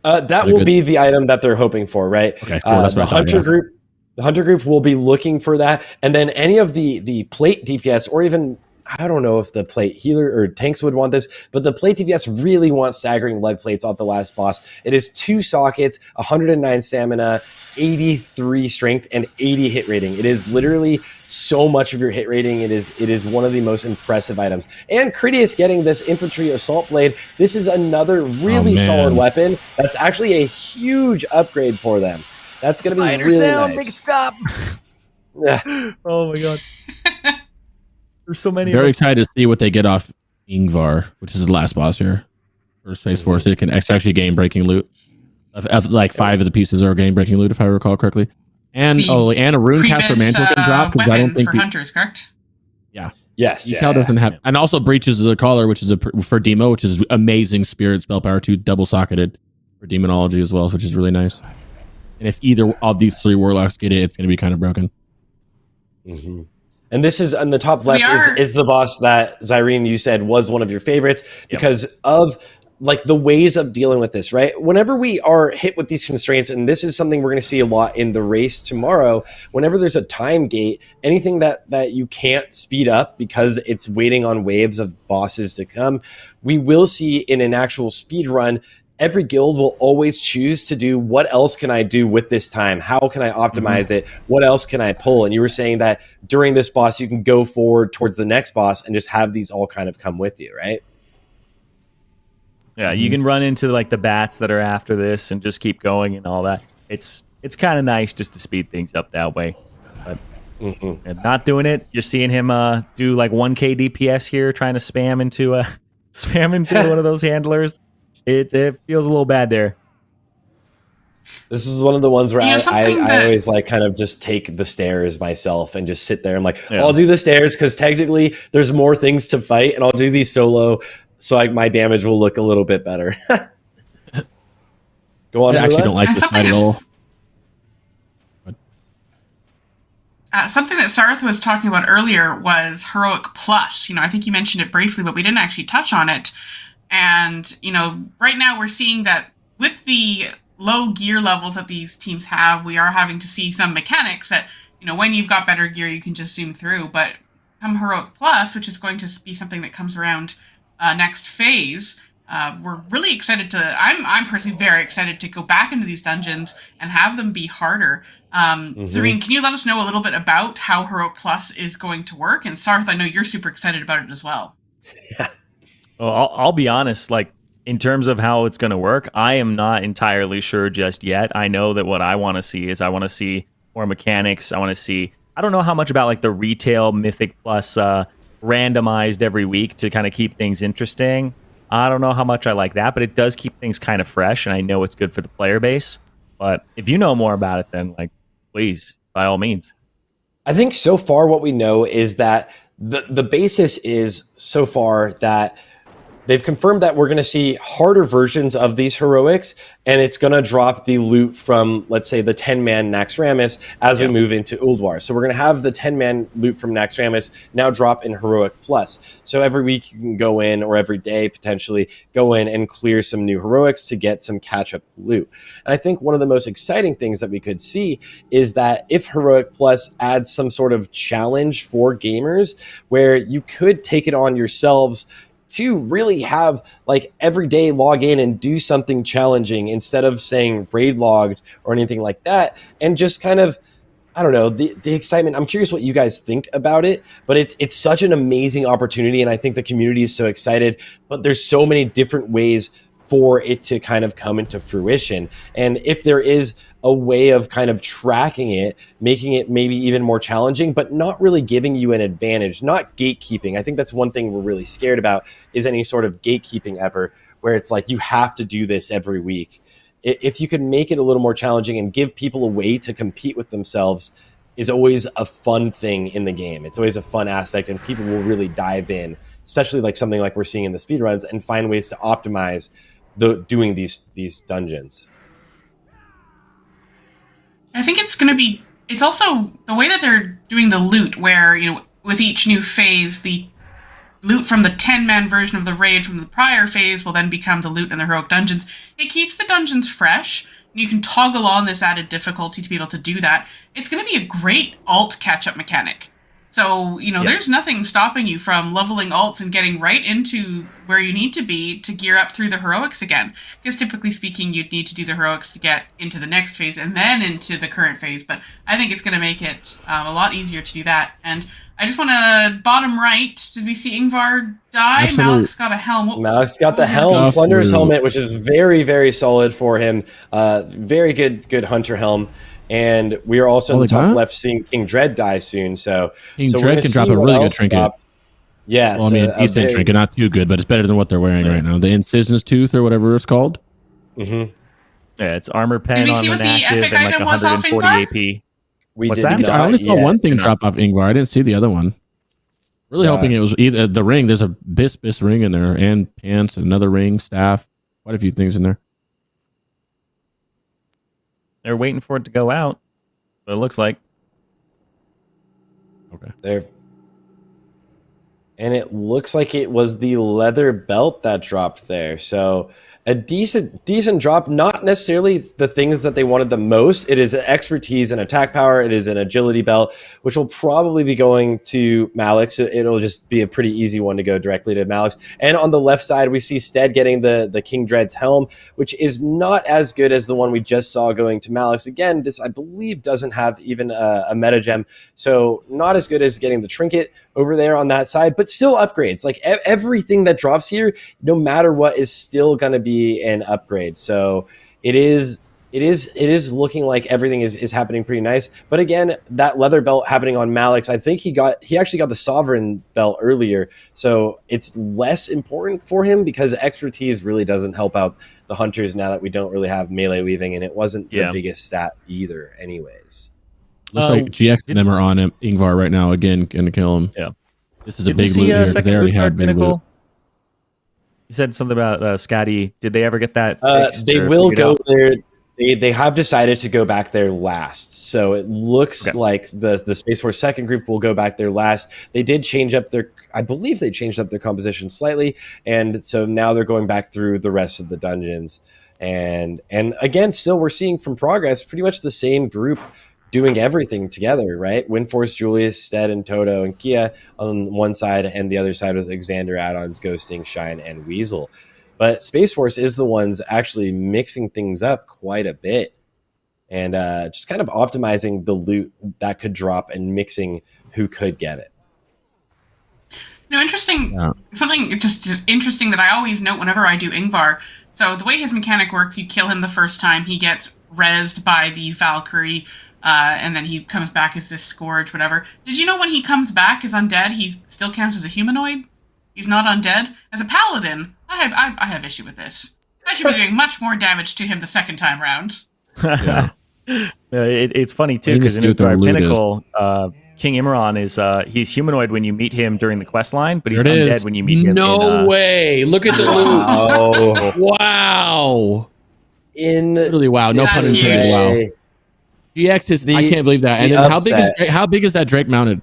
that will be the item that they're hoping for, right? Okay, cool. That's the what I thought, hunter group, the hunter group will be looking for that, and then any of the plate DPS, or even I don't know if the plate healer or tanks would want this, but the plate DPS really want staggering leg plates off the last boss. It is 2 sockets, 109 stamina, 83 strength, and 80 hit rating. It is literally so much of your hit rating. It is one of the most impressive items. And Critias getting this infantry assault blade. This is another really solid weapon. That's actually a huge upgrade for them. That's going to be really nice. Make it stop. Yeah. Oh my god. There's so many. Very excited to see what they get off Ingvar, which is the last boss here. For SPACEFORCE, it can actually gain breaking loot. Of 5 of the pieces are gain breaking loot, if I recall correctly. And and a runecaster mantle can drop because I don't think for hunters, correct? Yeah. Yes. Decal doesn't have, and also breaches of the collar, which is for demo, which is amazing spirit spell power 2, double socketed for demonology as well, which is really nice. And if either of these 3 warlocks get it, it's going to be kind of broken. Mm-hmm. And this is on the top left is the boss that Zyrene, you said was one of your favorites because of the ways of dealing with this, right? Whenever we are hit with these constraints, and this is something we're going to see a lot in the race tomorrow, whenever there's a time gate, anything that you can't speed up because it's waiting on waves of bosses to come, we will see in an actual speed run, every guild will always choose to do what else can I do with this time? How can I optimize it? What else can I pull? And you were saying that during this boss, you can go forward towards the next boss and just have these all kind of come with you, right? Yeah, you can run into the bats that are after this and just keep going and all that. It's kind of nice just to speed things up that way. But and not doing it, you're seeing him do 1k DPS here, trying to spam into one of those handlers. It feels a little bad there. This is one of the ones where You know, I something that- always like kind of just take the stairs myself and just sit there. I'm like, Yeah. I'll do the stairs because technically there's more things to fight, and I'll do these solo so my damage will look a little bit better. Go on. I actually don't like and this something fight at all. Something that Sarth was talking about earlier was Heroic Plus. You know, I think you mentioned it briefly, but we didn't actually touch on it. And, you know, right now we're seeing that with the low gear levels that these teams have, we are having to see some mechanics that, you know, when you've got better gear, you can just zoom through. But come Heroic Plus, which is going to be something that comes around next phase, we're really excited to. I'm personally very excited to go back into these dungeons and have them be harder. Zareen, can you let us know a little bit about how Heroic Plus is going to work? And Sarth, I know you're super excited about it as well. Well, I'll be honest, like in terms of how it's going to work, I am not entirely sure just yet. I know that what I want to see is I want to see more mechanics. I want to see, I don't know how much about like the retail Mythic Plus randomized every week to kind of keep things interesting. I don't know how much I like that, but it does keep things kind of fresh, and I know it's good for the player base. But if you know more about it, then like, please, by all means. I think so far what we know is that the basis is so far that they've confirmed that we're going to see harder versions of these heroics, and it's going to drop the loot from, let's say, the 10-man Naxxramas as we move into Ulduar. So we're going to have the 10-man loot from Naxxramas now drop in Heroic Plus. So every week you can go in, or every day potentially, go in and clear some new heroics to get some catch-up loot. And I think one of the most exciting things that we could see is that if Heroic Plus adds some sort of challenge for gamers where you could take it on yourselves to really have like every day log in and do something challenging instead of saying raid logged or anything like that, and just kind of, I don't know, the excitement. I'm curious what you guys think about it, but it's such an amazing opportunity, and I think the community is so excited, but there's so many different ways for it to kind of come into fruition. And if there is a way of kind of tracking it, making it maybe even more challenging, but not really giving you an advantage, not gatekeeping. I think that's one thing we're really scared about, is any sort of gatekeeping ever, where it's like, you have to do this every week. If you can make it a little more challenging and give people a way to compete with themselves, is always a fun thing in the game. It's always a fun aspect, and people will really dive in, especially like something like we're seeing in the speedruns, and find ways to optimize doing these dungeons. I think it's going to be. It's also the way that they're doing the loot, where, you know, with each new phase, the loot from the 10-man version of the raid from the prior phase will then become the loot in the heroic dungeons. It keeps the dungeons fresh. You can toggle on this added difficulty to be able to do that. It's going to be a great alt catch-up mechanic. So, you know, there's nothing stopping you from leveling alts and getting right into where you need to be to gear up through the heroics again. Because typically speaking, you'd need to do the heroics to get into the next phase and then into the current phase. But I think it's going to make it a lot easier to do that. And I just want to, bottom right, did we see Ingvar die? Absolutely. Malik's got a helm. Malik's got the helm, Flunder's helmet, which is very, very solid for him. Very good hunter helm. And we are also in the top left seeing King Dread die soon. So King Dread can drop a really good trinket. Yeah, well, I mean, a decent trinket, not too good, but it's better than what they're wearing right now. The Incision's Tooth or whatever it's called. Mm-hmm. Yeah, it's armor pen Did we on see an what the active epic and like item was off 140 AP. What's that? I only saw one thing drop off Ingvar. I didn't see the other one. Really hoping it was either the ring. There's a bis ring in there, and pants, another ring, staff, quite a few things in there. They're waiting for it to go out. But it looks like. Okay. There. And it looks like it was the leather belt that dropped there. So a decent drop, not necessarily the things that they wanted the most. It is an expertise and attack power. It is an agility belt, which will probably be going to Malik. So it'll just be a pretty easy one to go directly to Malik. And on the left side, we see Stead getting the King Dread's helm, which is not as good as the one we just saw going to Malik's. Again, this, I believe, doesn't have even a meta gem. So not as good as getting the trinket over there on that side, but still upgrades. Like everything that drops here, no matter what, is still going to be an upgrade. So it is It is looking like everything is happening pretty nice. But again, that leather belt happening on Malix, I think he actually got the Sovereign belt earlier. So it's less important for him because expertise really doesn't help out the hunters now that we don't really have melee weaving, and it wasn't the biggest stat either anyways. Looks like GX and them are on him. Ingvar right now, again, gonna kill him. Yeah. This is a big loot here because they already had big loot. You said something about Scatty. Did they ever get that fixed they or will figured go out? there. They have decided to go back there last. So it looks like the Space Force second group will go back there last. They did change up I believe they changed up their composition slightly. And so now they're going back through the rest of the dungeons. And again, still we're seeing from progress pretty much the same group doing everything together, right? Windforce, Julius, Stead, and Toto, and Kia on one side, and the other side with Xander, Add-ons, Ghosting, Shine, and Weasel. But Space Force is the ones actually mixing things up quite a bit and just kind of optimizing the loot that could drop and mixing who could get it. Interesting. Yeah. Something just interesting that I always note whenever I do Ingvar. So the way his mechanic works, you kill him the first time, he gets rezzed by the Valkyrie, and then he comes back as this Scourge, whatever. Did you know when he comes back as undead, he still counts as a humanoid? He's not undead. As a paladin, I have issue with this. I should be doing much more damage to him the second time round. Yeah. It's funny too because in our Pinnacle, King Imran is he's humanoid when you meet him during the quest line, but he's undead when you meet him. No way! Look at the loot. Wow! Literally wow. No pun intended. Wow. GX is. I can't believe that. And then how big is that Drake mounted?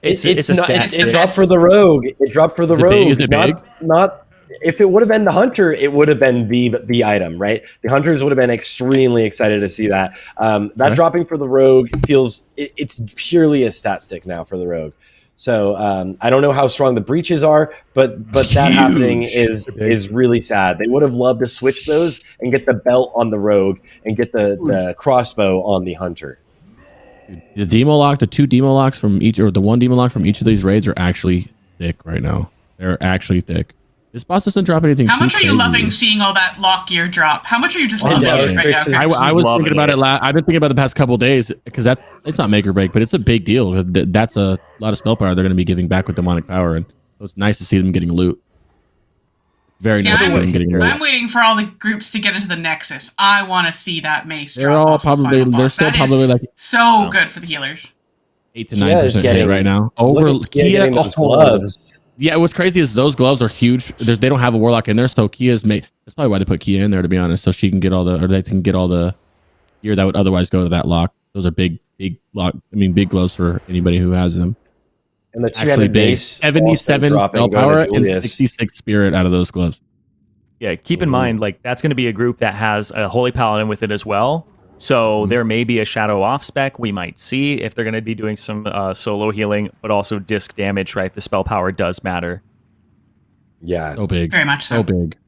It dropped for the rogue. It dropped for the rogue. Is it big? Not if it would have been the hunter, it would have been the item, right? The hunters would have been extremely excited to see that. That dropping for the rogue feels it's purely a stat stick now for the rogue. So I don't know how strong the breaches are, but that happening is really sad. They would have loved to switch those and get the belt on the rogue and get the crossbow on the hunter. The demo lock, the 2 demo locks from each, or the 1 demo lock from each of these raids are actually thick right now. They're actually thick. This boss doesn't drop anything. How much are you loving seeing all that lock gear drop? How much are you just loving it right now? I was thinking about it. I've been thinking about it the past couple of days because it's not make or break, but it's a big deal. That's a lot of spell power they're going to be giving back with demonic power, and so it's nice to see them getting loot. Very nice to see them getting loot. I'm waiting for all the groups to get into the Nexus. I want to see that mace. They're all probably. They're still probably like so good for the healers. 8 to 9% hit right now. Over Kia gloves. Yeah, what's crazy is those gloves are huge. They don't have a warlock in there, so Kia's made. That's probably why they put Kia in there, to be honest, so she can get they can get all the gear that would otherwise go to that lock. Those are big lock. I mean, big gloves for anybody who has them. And the actually big 77 spell power and 66 spirit out of those gloves. Yeah, keep in mind, like that's going to be a group that has a Holy Paladin with it as well. So there may be a Shadow off spec we might see if they're going to be doing some solo healing, but also disc damage, right? The spell power does matter. Yeah. So big. Very much so. So big.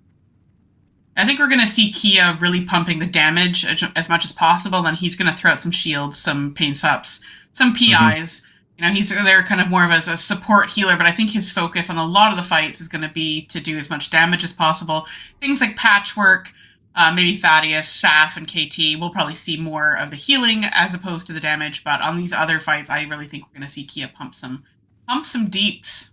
I think we're going to see Kia really pumping the damage as much as possible. Then he's going to throw out some shields, some pain sups, some PIs. You know, he's there kind of more of as a support healer, but I think his focus on a lot of the fights is going to be to do as much damage as possible. Things like Patchwork, maybe Thaddeus, Saf, and KT, we'll probably see more of the healing as opposed to the damage. But on these other fights, I really think we're going to see Kia pump some deeps.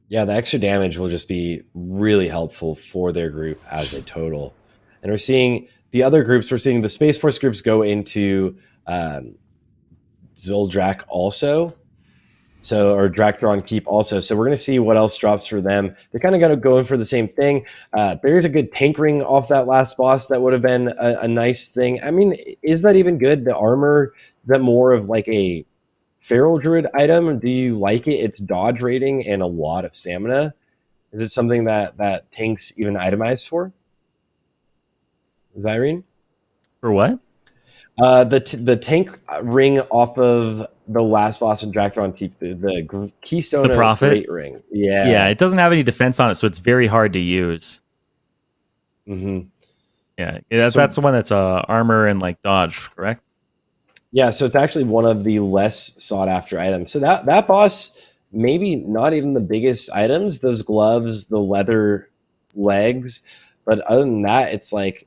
Yeah, the extra damage will just be really helpful for their group as a total. And we're seeing the other groups, we're seeing the Space Force groups go into Zuldrak also. So, or Drakthron Keep also. So we're going to see what else drops for them. They're kind of going to go in for the same thing. There's a good tank ring off that last boss. That would have been a nice thing. I mean, is that even good? The armor, is that more of like a Feral Druid item? Do you like it? It's dodge rating and a lot of stamina. Is it something that tanks even itemize for? Zyrene? For what? The tank ring off of the last boss in Drakthron, the Keystone the Prophet Great Ring. Yeah. Yeah, it doesn't have any defense on it, so it's very hard to use. Mm-hmm. Yeah, that's the one that's armor and like dodge, correct? Yeah, so it's actually one of the less sought after items. So that boss, maybe not even the biggest items, those gloves, the leather legs, but other than that, it's like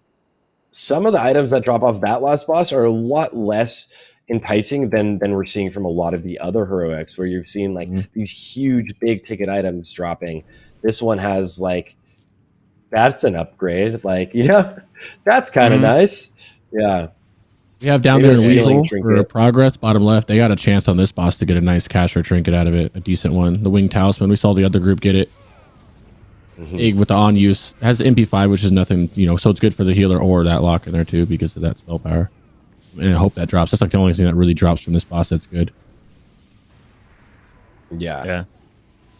some of the items that drop off that last boss are a lot less enticing than we're seeing from a lot of the other heroics, where you're seeing like these huge big ticket items dropping. This one has like, that's an upgrade, like, you know, that's kind of nice. Yeah. We have down there in Weasel for progress, bottom left. They got a chance on this boss to get a nice caster trinket out of it, a decent one. The Winged Talisman, we saw the other group get it. Big with the on use. It has MP5, which is nothing, you know, so it's good for the healer or that lock in there too because of that spell power. And I hope that drops. That's like the only thing that really drops from this boss that's good. Yeah.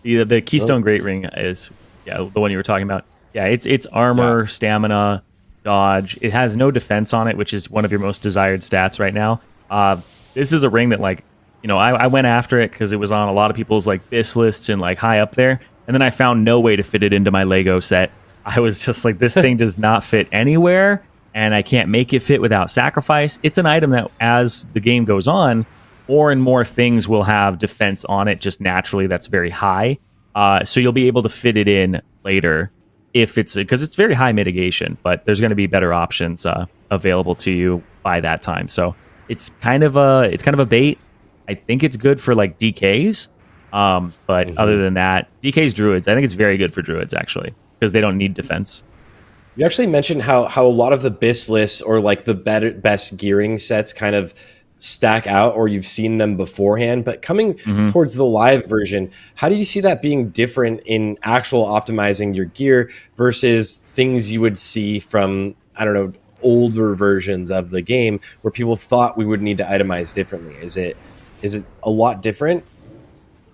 The Keystone Great Ring is the one you were talking about. Yeah, it's armor, stamina, dodge. It has no defense on it, which is one of your most desired stats right now. This is a ring that, like, you know, I went after it because it was on a lot of people's like BIS lists and like high up there, and then I found no way to fit it into my Lego set. I was just like, this thing does not fit anywhere, and I can't make it fit without sacrifice. It's an item that, as the game goes on, more and more things will have defense on it just naturally that's very high. So you'll be able to fit it in later if it's, because it's very high mitigation, but there's going to be better options available to you by that time. So it's kind of a bait. I think it's good for like DKs, but other than that, DKs druids, I think it's very good for druids actually because they don't need defense. You actually mentioned how a lot of the BIS lists or like the best gearing sets kind of stack out, or you've seen them beforehand, but coming towards the live version, how do you see that being different in actual optimizing your gear versus things you would see from, I don't know, older versions of the game where people thought we would need to itemize differently? Is it a lot different?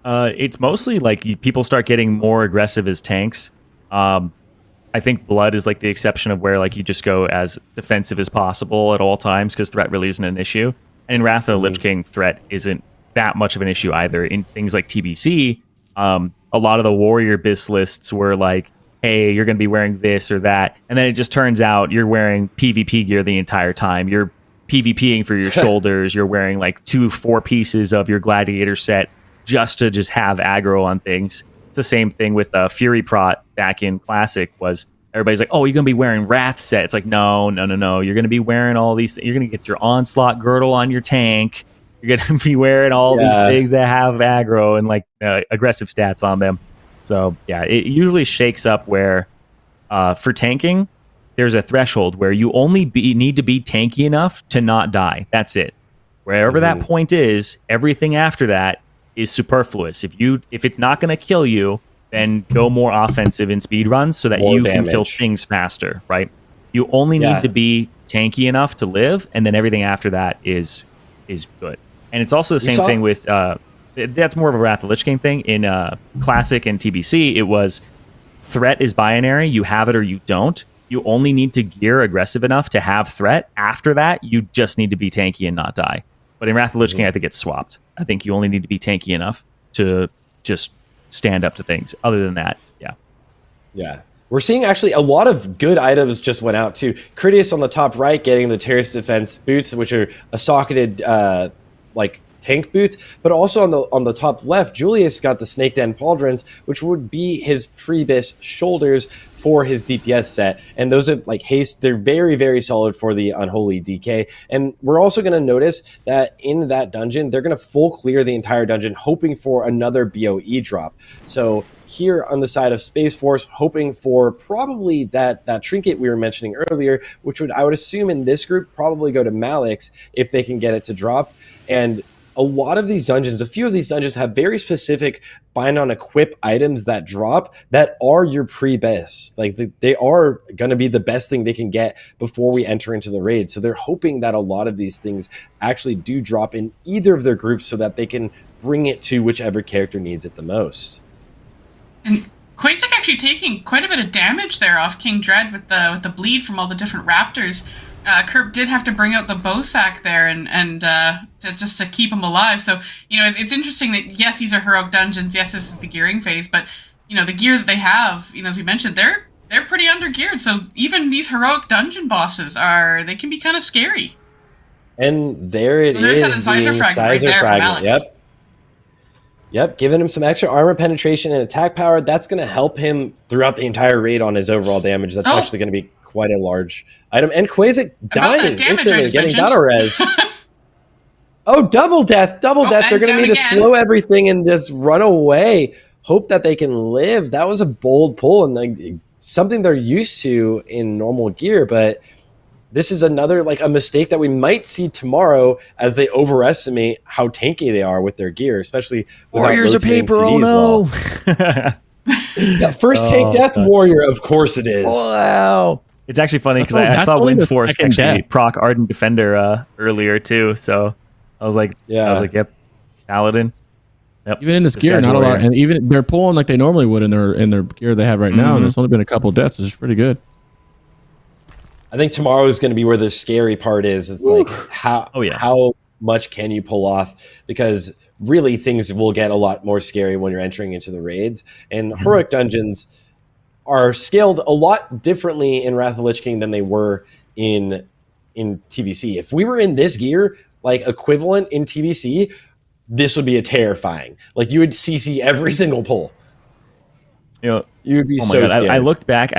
It's mostly like people start getting more aggressive as tanks. I think Blood is like the exception of where like you just go as defensive as possible at all times because threat really isn't an issue. And in Wrath of the Lich King, threat isn't that much of an issue either. In things like TBC, a lot of the warrior BIS lists were like, hey, you're going to be wearing this or that. And then it just turns out you're wearing PvP gear the entire time. You're PvPing for your shoulders. You're wearing like 4 pieces of your gladiator set just to just have aggro on things. It's the same thing with Fury Prot back in Classic was everybody's like, oh, you're going to be wearing Wrath set. It's like, no. You're going to be wearing all these things. You're going to get your Onslaught girdle on your tank. You're going to be wearing all these things that have aggro and like aggressive stats on them. So yeah, it usually shakes up where for tanking, there's a threshold where you only need to be tanky enough to not die. That's it. Wherever that point is, everything after that is superfluous. If it's not going to kill you, then go more offensive in speed runs so that you can kill things faster, right? You only need to be tanky enough to live, and then everything after that is good. And it's also the same thing with that's more of a Wrath of the Lich King thing. In Classic and TBC, it was threat is binary. You have it or you don't. You only need to gear aggressive enough to have threat. After that, you just need to be tanky and not die. But in Wrath of the Lich King, I think it's swapped. I think you only need to be tanky enough to just stand up to things. Other than that, yeah. We're seeing actually a lot of good items just went out too. Critias on the top right getting the Terrace Defense boots, which are a socketed like tank boots, but also on the top left, Julius got the Snake Den Pauldrons, which would be his pre-BIS shoulders for his DPS set. And those are like haste. They're very, very solid for the Unholy DK. And we're also going to notice that in that dungeon, they're going to full clear the entire dungeon, hoping for another BOE drop. So here on the side of Space Force, hoping for probably that trinket we were mentioning earlier, which would, I would assume in this group, probably go to Malix if they can get it to drop. And a lot of these dungeons, a few of these dungeons have very specific bind on equip items that drop that are your pre-BIS. Like they are going to be the best thing they can get before we enter into the raid. So they're hoping that a lot of these things actually do drop in either of their groups so that they can bring it to whichever character needs it the most. And Quasek actually taking quite a bit of damage there off King Dread with the bleed from all the different raptors. Kerp did have to bring out the Bowsack there and just to keep him alive. So, you know, it's interesting that, yes, these are heroic dungeons. Yes, this is the gearing phase. But, you know, the gear that they have, you know, as we mentioned, they're pretty under-geared. So even these heroic dungeon bosses they can be kind of scary. And there it is, the Sizer Fragment. Yep, giving him some extra armor penetration and attack power. That's going to help him throughout the entire raid on his overall damage. That's actually going to be quite a large item. And Quasic About dying that damage I instantly, just getting mentioned. battle res. Oh, double death. They're and going to down need to again. slow everything and just run away. Hope that they can live. That was a bold pull and like something they're used to in normal gear, but this is another like a mistake that we might see tomorrow as they overestimate how tanky they are with their gear, especially Warriors of rotating paper. CD Oh as no! well. Yeah, first tank death, God. warrior. Of course it is. Wow. It's actually funny because I That's saw only the Wind Force second actually death. proc Ardent Defender earlier too. So I was like, yep, Paladin. Yep. Even in this gear, guy's not a warrior. lot, and even they're pulling like they normally would in their gear they have right now, and it's only been a couple deaths, which is pretty good. I think tomorrow is going to be where the scary part is. It's like how much can you pull off? Because really things will get a lot more scary when you're entering into the raids. And heroic dungeons are scaled a lot differently in Wrath of the Lich King than they were in TBC. If we were in this gear, like equivalent in TBC, this would be a terrifying. Like you would CC every single pull. You know, you would be oh my so God. scared. I looked back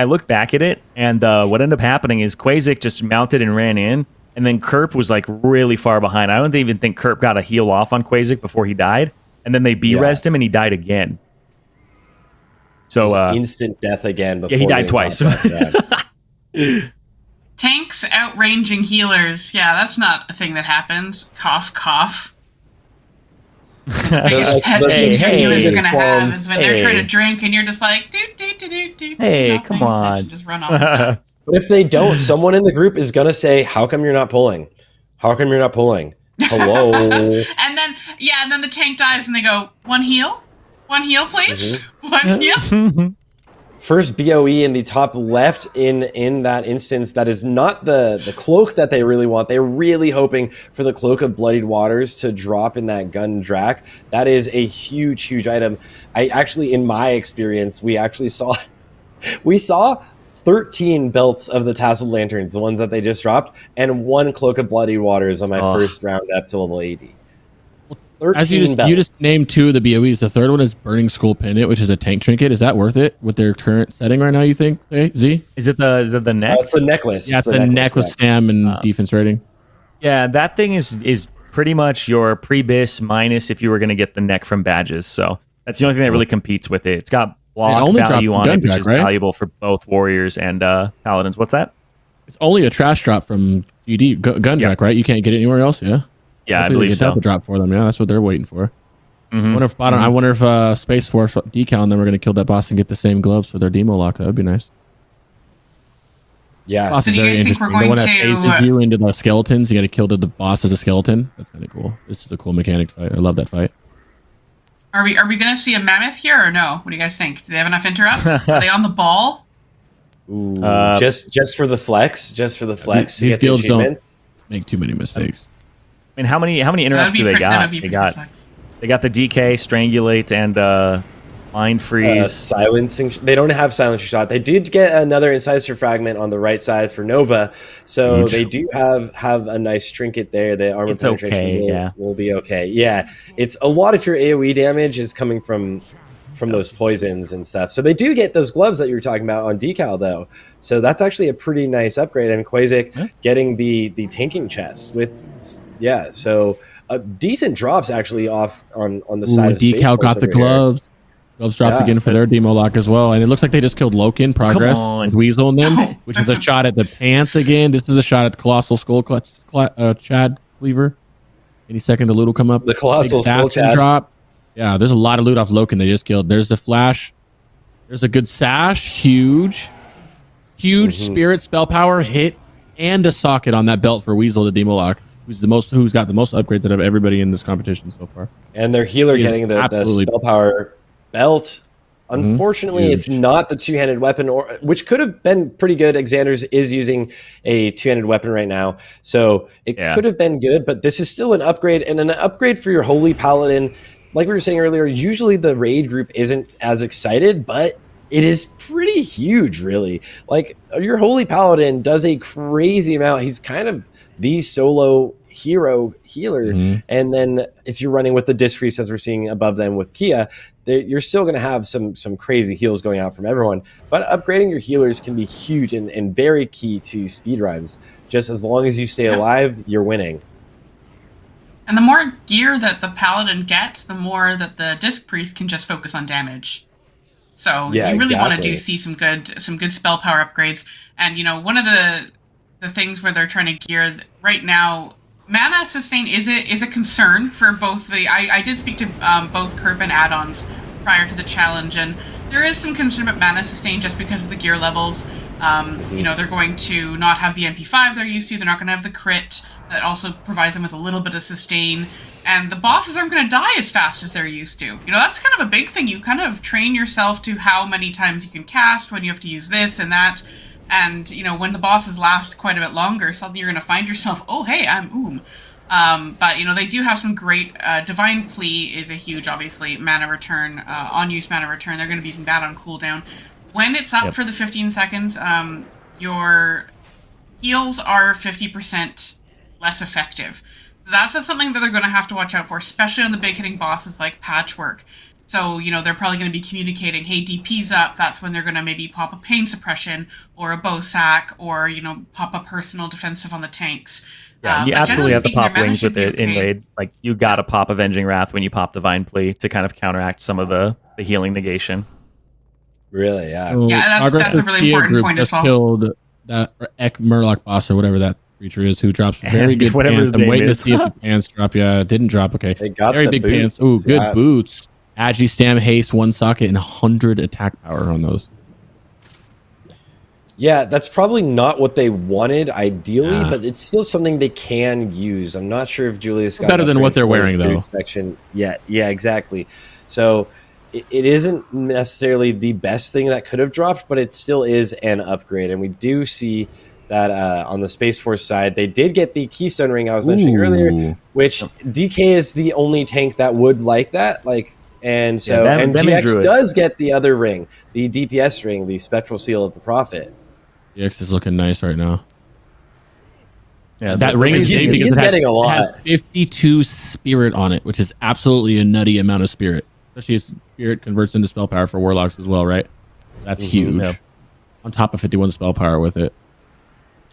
at it, and what ended up happening is Quasic just mounted and ran in, and then Kerp was like really far behind. I don't even think Kerp got a heal off on Quasic before he died, and then they B-resed him and he died again. So instant death again. Before he died twice. Tanks outranging healers. Yeah, that's not a thing that happens. Cough, cough. The biggest pet peeve healers are going to have is when they're trying to drink and you're just like, do. Hey, come on. Just run off. But if they don't, someone in the group is going to say, how come you're not pulling? How come you're not pulling? Hello? and then the tank dies and they go, one heal? One heal, please? One heal? First BOE in the top left in that instance, that is not the cloak that they really want. They're really hoping for the Cloak of Bloodied Waters to drop in that gun drac. That is a huge, huge item. I actually, in my experience, we saw 13 belts of the Tasseled Lanterns, the ones that they just dropped, and 1 Cloak of Bloodied Waters on my first round up to level 80. As you just named 2 of the BOEs. The third one is Burning Skull Pendant, which is a tank trinket. Is that worth it with their current setting right now, you think, Z? Is it the neck? It's the necklace. Yeah, it's the necklace stam and defense rating. Yeah, that thing is pretty much your pre-bis minus if you were going to get the neck from badges. So that's the only thing that really competes with it. It's got block value on it, which is valuable for both warriors and paladins. What's that? It's only a trash drop from GD Gundrack, right? You can't get it anywhere else. Yeah. Yeah, hopefully I believe so. A drop for them. Yeah, that's what they're waiting for. I wonder if SPACEFORCE decal and then we're going to kill that boss and get the same gloves for their demo lock. That would be nice. Yeah. Boss So is do you very guys think interesting. we're going The one that to- phases you into the skeletons. You got to kill the boss as a skeleton. That's kind of cool. This is a cool mechanic fight. I love that fight. Are we going to see a mammoth here or no? What do you guys think? Do they have enough interrupts? Are they on the ball? Ooh, just for the flex, to These get the guilds don't achievements. make too many mistakes. I mean, how many interrupts do they got? They got the DK, Strangulate, and Mind Freeze. Silencing. They don't have Silencing Shot. They did get another Incisor Fragment on the right side for Nova, so they do have a nice trinket there. The armor penetration will be okay. Yeah, it's a lot of your AoE damage is coming from those poisons and stuff. So they do get those gloves that you were talking about on decal though. So that's actually a pretty nice upgrade. And Quasic getting the tanking chest with so decent drops actually off on the side of decal got the gloves. Gloves dropped again for their demo lock as well. And it looks like they just killed Loki in progress with Weasel in them, which is a shot at the pants again. This is a shot at the Colossal Skull Chad Cleaver. Any second the loot will come up. The Colossal Skull Chad drop. Yeah, there's a lot of loot off Loken they just killed. There's the flash. There's a good sash. Huge spirit spell power hit and a socket on that belt for Weasel to demo lock. Who's got the most upgrades out of everybody in this competition so far. And their healer getting the spell power belt. Unfortunately, it's not the two-handed weapon, which could have been pretty good. Xander's is using a two-handed weapon right now, so it could have been good, but this is still an upgrade, and an upgrade for your Holy Paladin. Like we were saying earlier, usually the raid group isn't as excited, but it is pretty huge, really. Like, your Holy Paladin does a crazy amount. He's kind of the solo hero healer. And then if you're running with the Disc Priest, as we're seeing above them with Kia, you're still going to have some crazy heals going out from everyone. But upgrading your healers can be huge and very key to speedruns. Just as long as you stay alive, you're winning. And the more gear that the paladin gets, the more that the disc priest can just focus on damage. So you really want to see some good spell power upgrades. And one of the things where they're trying to gear right now, mana sustain is a concern for both the. I did speak to both Kerp and add-ons prior to the challenge, and there is some concern about mana sustain just because of the gear levels. They're going to not have the MP5 they're used to. They're not going to have the crit that also provides them with a little bit of sustain. And the bosses aren't going to die as fast as they're used to. That's kind of a big thing. You kind of train yourself to how many times you can cast, when you have to use this and that. And, when the bosses last quite a bit longer, suddenly you're going to find yourself, oh, hey, I'm Oom. But, they do have some great... Divine Plea is a huge, obviously, mana return, on-use mana return. They're going to be using that on cooldown. When it's up for the 15 seconds, your heals are 50% less effective. That's something that they're going to have to watch out for, especially on the big hitting bosses like Patchwork. So, they're probably going to be communicating, hey, DP's up. That's when they're going to maybe pop a pain suppression or a bow sack or, pop a personal defensive on the tanks. Yeah, you absolutely have to pop wings with it in raid. Like, you got to pop Avenging Wrath when you pop Divine Plea to kind of counteract some of the healing negation. Really, yeah. So that's a really important point as well. Killed that Ek Murloc boss or whatever that creature is who drops very good pants. I'm waiting to see if the pants drop. Yeah, it didn't drop. Okay. They got very big boots. pants. Ooh, good boots. Agi, Stam, Haste, 1 socket, and 100 attack power on those. Yeah, that's probably not what they wanted ideally, but it's still something they can use. I'm not sure if Julius got better than what they're wearing though. Section yet. Yeah, exactly. So it isn't necessarily the best thing that could have dropped, but it still is an upgrade. And we do see that on the Space Force side, they did get the Keystone Ring I was mentioning earlier, which DK is the only tank that would like that. And so GX does get the other ring, the DPS ring, the Spectral Seal of the Prophet. GX is looking nice right now. Yeah, that ring is big because he's getting a lot. It had 52 spirit on it, which is absolutely a nutty amount of spirit. Especially as spirit converts into spell power for warlocks as well, right? That's huge. Yeah. On top of 51 spell power with it.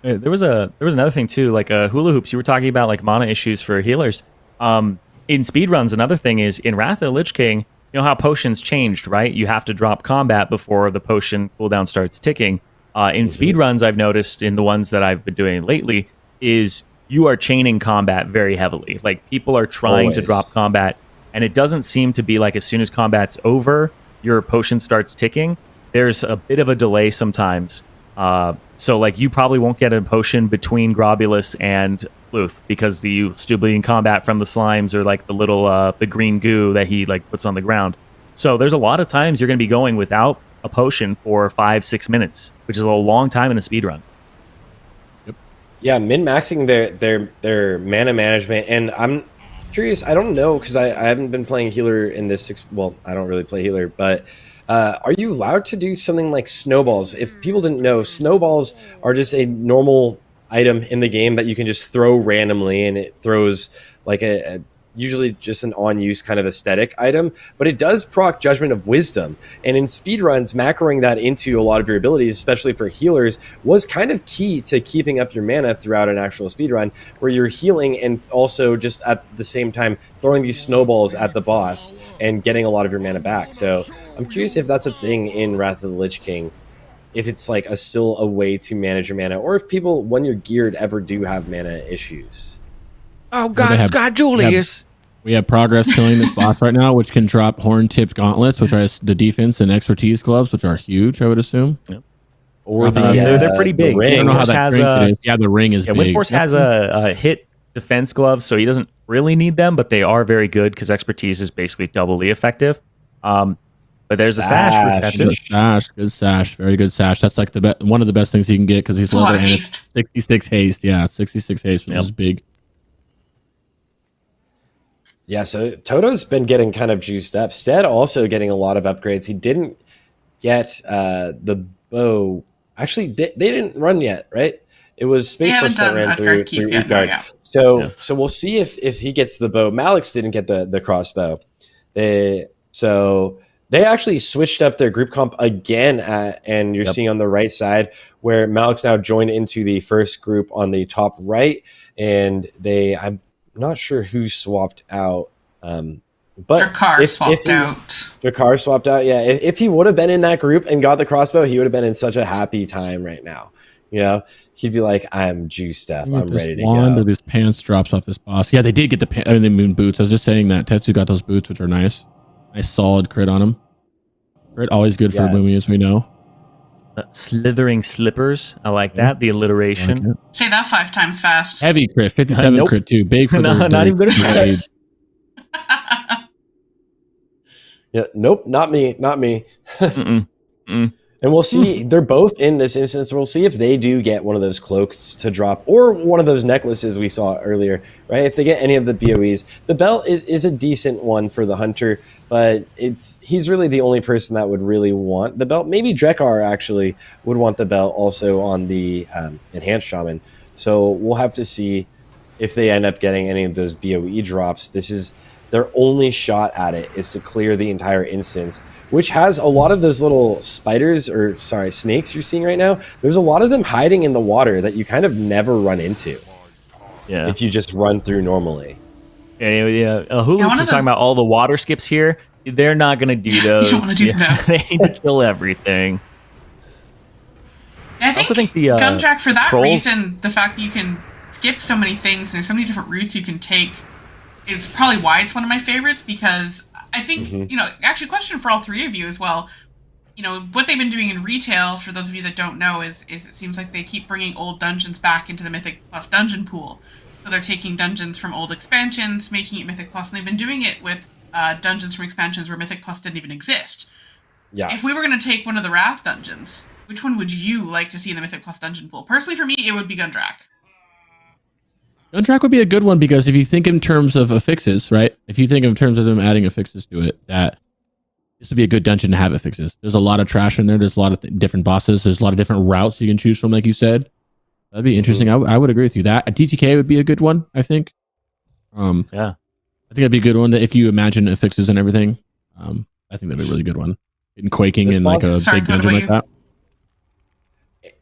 There was another thing too, like hula hoops. You were talking about like mana issues for healers. In speedruns, another thing is in Wrath of the Lich King, you know how potions changed, right? You have to drop combat before the potion cooldown starts ticking. In speedruns, I've noticed in the ones that I've been doing lately, is you are chaining combat very heavily. Like people are trying to drop combat, and it doesn't seem to be like as soon as combat's over, your potion starts ticking. There's a bit of a delay sometimes. So like you probably won't get a potion between Grobulus and Luth because you still be in combat from the slimes or like the little the green goo that he like puts on the ground. So there's a lot of times you're going to be going without a potion for 5-6 minutes, which is a long time in a speed run. Yep. Yeah, min-maxing their mana management, and I'm curious. I don't know because I haven't been playing healer in this. Well, I don't really play healer, but are you allowed to do something like snowballs? If people didn't know, snowballs are just a normal item in the game that you can just throw randomly, and it throws like a usually just an on-use kind of aesthetic item, but it does proc Judgment of Wisdom. And in speedruns, macroing that into a lot of your abilities, especially for healers, was kind of key to keeping up your mana throughout an actual speedrun, where you're healing and also just at the same time throwing these snowballs at the boss and getting a lot of your mana back. So I'm curious if that's a thing in Wrath of the Lich King, if it's like still a way to manage your mana, or if people, when you're geared, ever do have mana issues. Oh God, it's God Julius. We have Progress killing this boss right now, which can drop horn-tipped gauntlets, which are the defense and expertise gloves, which are huge, I would assume. Yep. Or they're pretty big. I don't know how that is. Yeah, the ring is big. Windforce has a hit defense glove, so he doesn't really need them, but they are very good because expertise is basically doubly effective. But there's a sash. Good sash, very good sash. That's like one of the best things he can get because he's leather and it's 66 haste. Yeah, 66 haste, which is big. Yeah, so Toto's been getting kind of juiced up. Stead also getting a lot of upgrades. He didn't get the bow. Actually, they didn't run yet, right? It was Space Force that ran through Utgard. Yeah. So we'll see if he gets the bow. Malix didn't get the crossbow. So They actually switched up their group comp again, and you're seeing on the right side where Malik's now joined into the first group on the top right, and I'm not sure who swapped out. But Drakkar swapped out. Drakkar swapped out, yeah. If he would have been in that group and got the crossbow, he would have been in such a happy time right now. You know, he'd be like, "I'm juiced up. I'm ready to go." Or these pants drops off this boss. Yeah, they did get the moon boots. I was just saying that Tetsu got those boots, which are nice. Nice solid crit on him. Crit always good for Lumi, as we know. Slithering slippers. I like that. The alliteration. Like Say that 5 times fast. Heavy crit, 57 Nope. crit too. Big for No, not even good at age. Yeah, nope, not me. Mm-mm. Mm. And we'll see. They're both in this instance. We'll see if they do get one of those cloaks to drop or one of those necklaces we saw earlier, right? If they get any of the BOEs, the belt is a decent one for the hunter, but he's really the only person that would really want the belt. Maybe Drakkar actually would want the belt also on the enhanced shaman. So we'll have to see if they end up getting any of those BOE drops. This is their only shot at it, is to clear the entire instance, which has a lot of those little snakes you're seeing right now. There's a lot of them hiding in the water that you kind of never run into. Yeah. If you just run through normally. Yeah. Hulu was talking about all the water skips here. They're not going to do those. You don't want to do that. They need to kill everything. I also think the Gundrak, for that trolls- reason, the fact that you can skip so many things and there's so many different routes you can take, is probably why it's one of my favorites, because I think, actually a question for all three of you as well. What they've been doing in retail, for those of you that don't know, is it seems like they keep bringing old dungeons back into the Mythic Plus dungeon pool. So they're taking dungeons from old expansions, making it Mythic Plus, and they've been doing it with dungeons from expansions where Mythic Plus didn't even exist. Yeah. If we were going to take one of the Wrath dungeons, which one would you like to see in the Mythic Plus dungeon pool? Personally, for me, it would be Gundrak. Gundrak would be a good one, because if you think in terms of affixes, right? If you think in terms of them adding affixes to it, that this would be a good dungeon to have affixes. There's a lot of trash in there. There's a lot of different bosses. There's a lot of different routes you can choose from, like you said. That'd be interesting. I would agree with you. That a DTK would be a good one, I think. Yeah. I think that'd be a good one. That if you imagine affixes and everything, I think that'd be a really good one. In quaking in like a big dungeon like that.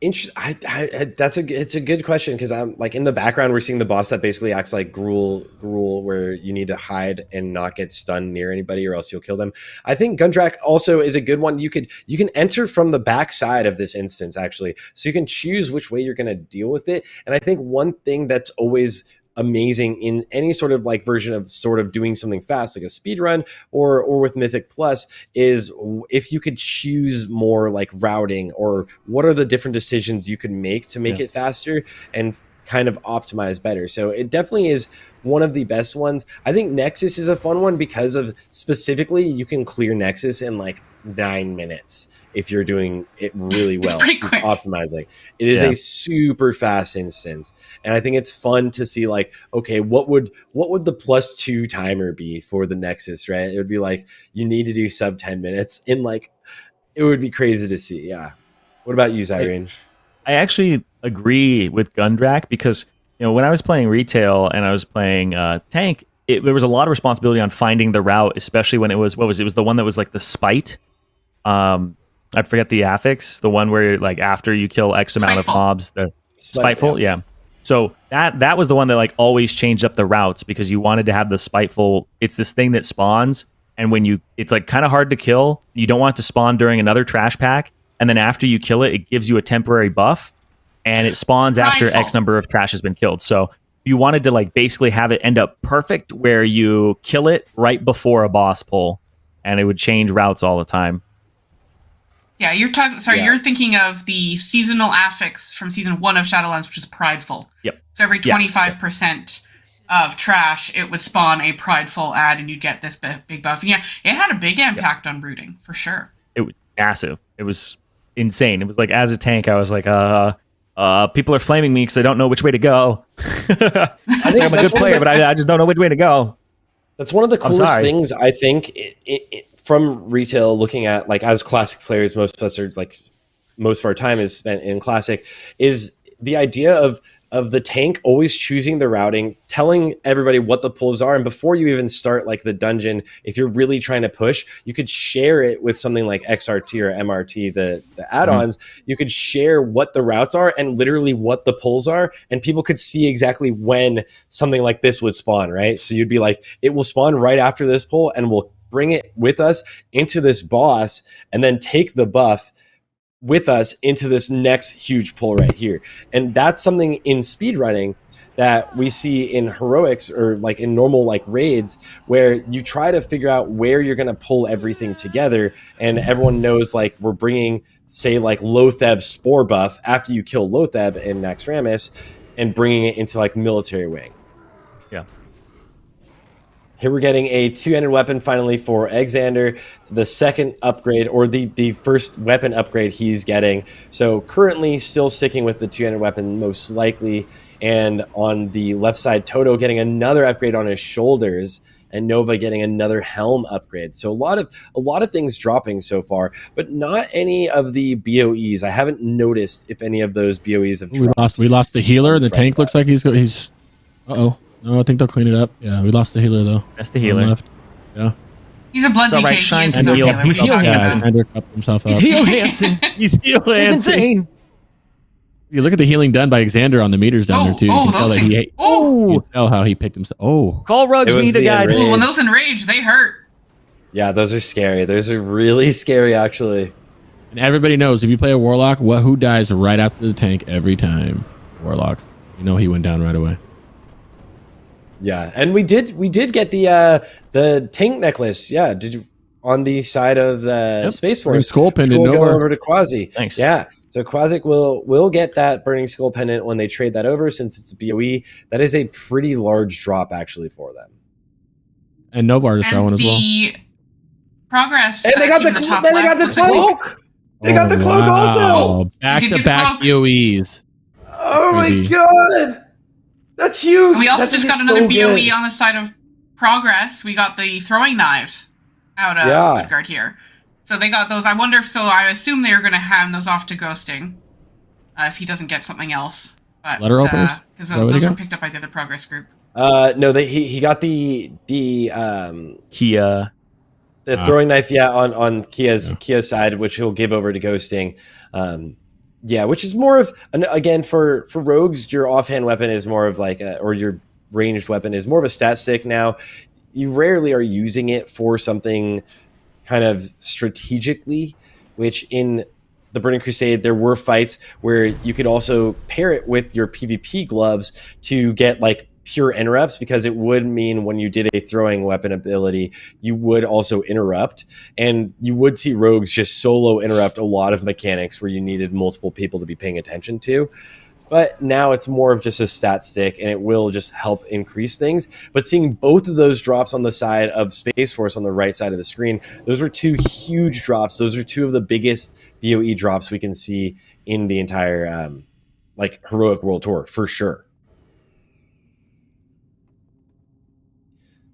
It's a good question, because I'm like, in the background we're seeing the boss that basically acts like Gruul, where you need to hide and not get stunned near anybody or else you'll kill them. I think Gundrak also is a good one. You can enter from the back side of this instance, actually, so you can choose which way you're going to deal with it. And I think one thing that's always amazing in any sort of like version of sort of doing something fast, like a speed run or with Mythic Plus, is if you could choose more like routing, or what are the different decisions you can make to make it faster and kind of optimize better. So it definitely is one of the best ones. I think Nexus is a fun one, because of specifically you can clear Nexus in like 9 minutes if you're doing it really well. Optimizing it is a super fast instance, and I think it's fun to see, like, okay, what would the +2 timer be for the Nexus, right? It would be like, you need to do sub 10 minutes, and like, it would be crazy to see. Yeah. What about you, Zyrene? I actually agree with Gundrak, because when I was playing retail and I was playing tank, there was a lot of responsibility on finding the route, especially when it was the one that was like the spite. I forget the affix, the one where like after you kill X amount of mobs, the spiteful, yeah. So that was the one that like always changed up the routes, because you wanted to have the spiteful. It's this thing that spawns, and it's like kind of hard to kill. You don't want it to spawn during another trash pack, and then after you kill it, it gives you a temporary buff, and it spawns after X number of trash has been killed. So you wanted to like basically have it end up perfect, where you kill it right before a boss pull, and it would change routes all the time. Yeah, you're talking. Sorry, you're thinking of the seasonal affix from season 1 of Shadowlands, which is Prideful. Yep. So every 25% of trash, it would spawn a Prideful ad, and you'd get this big buff. And yeah, it had a big impact on rooting, for sure. It was massive. It was insane. It was like, as a tank, I was like, people are flaming me because I don't know which way to go. I think I'm a good player, but I just don't know which way to go. That's one of the coolest things, I think, from retail, looking at, like, as classic players, most of us are like, most of our time is spent in classic, is the idea of of the tank always choosing the routing, telling everybody what the pulls are. And before you even start like the dungeon, if you're really trying to push, you could share it with something like XRT or MRT, the add-ons. You could share what the routes are and literally what the pulls are. And people could see exactly when something like this would spawn, right? So you'd be like, it will spawn right after this pull and we'll bring it with us into this boss and then take the buff with us into this next huge pull right here. And that's something in speedrunning that we see in heroics or like in normal like raids, where you try to figure out where you're going to pull everything together. And everyone knows like we're bringing, say, like Lotheb Spore buff after you kill Lotheb in Naxxramas and bringing it into like military wing. Yeah. Here we're getting a two-handed weapon finally for Exander, the second upgrade, or the first weapon upgrade he's getting. So currently still sticking with the two-handed weapon most likely. And on the left side, Toto getting another upgrade on his shoulders, and Nova getting another helm upgrade. So a lot of things dropping so far, but not any of the BOEs. I haven't noticed if any of those BOEs have dropped. We lost the healer. The tank looks like he's uh-oh. No, I think they'll clean it up. Yeah, we lost the healer though. That's the healer. Left. Yeah. He's a blood It's all right, DK. shine He is to his heal. own healer. He's What are you healing talking Hansen. about? Exander cupped himself up. He's Heal Hansen. He's Heal Hansen. He's insane. You look at the healing done by Exander on the meters down there too. You can tell those that things. you Oh, can tell how he picked himself. Oh, Call Rugs. It We was need a the guy. enrage. Ooh, when those enrage, they hurt. Yeah, those are scary. Those are really scary, actually. and everybody knows if you play a warlock, who dies right after the tank every time? Warlocks. You know he went down right away. Yeah, and we did get the tank necklace. Yeah, did you on the side of the Space Force? Skull pendant. We'll go Nova. over to Quasi. Thanks. Yeah, so Quasi will get that burning skull pendant when they trade that over, since it's a BOE. That is a pretty large drop actually for them. And Novar just got one as well. The progress. And they got team the in top then they got left the looks like- cloak. They got the cloak also. Back Did you to get the back cloak? BOEs. Oh my Crazy. god, that's huge. And we also That just thing got is another so BOE good. on the side of progress. We got the throwing knives out of Yeah. Woodguard here. So they got those. I wonder if I assume they were going to hand those off to Ghosting if he doesn't get something else. But Letter openers? because Is that what he those were got? picked up by the other progress group. No, he got the Kia. the throwing knife, on Kia's side, which he'll give over to Ghosting. Which is more of again for rogues, your offhand weapon is more of like or your ranged weapon is more of a stat stick now. You rarely are using it for something kind of strategically, which in the Burning Crusade, there were fights where you could also pair it with your PvP gloves to get like pure interrupts, because it would mean when you did a throwing weapon ability, you would also interrupt, and you would see rogues just solo interrupt a lot of mechanics where you needed multiple people to be paying attention to. But now it's more of just a stat stick, and it will just help increase things. But seeing both of those drops on the side of Space Force on the right side of the screen, those were two huge drops. Those are two of the biggest BOE drops we can see in the entire Heroic World Tour, for sure.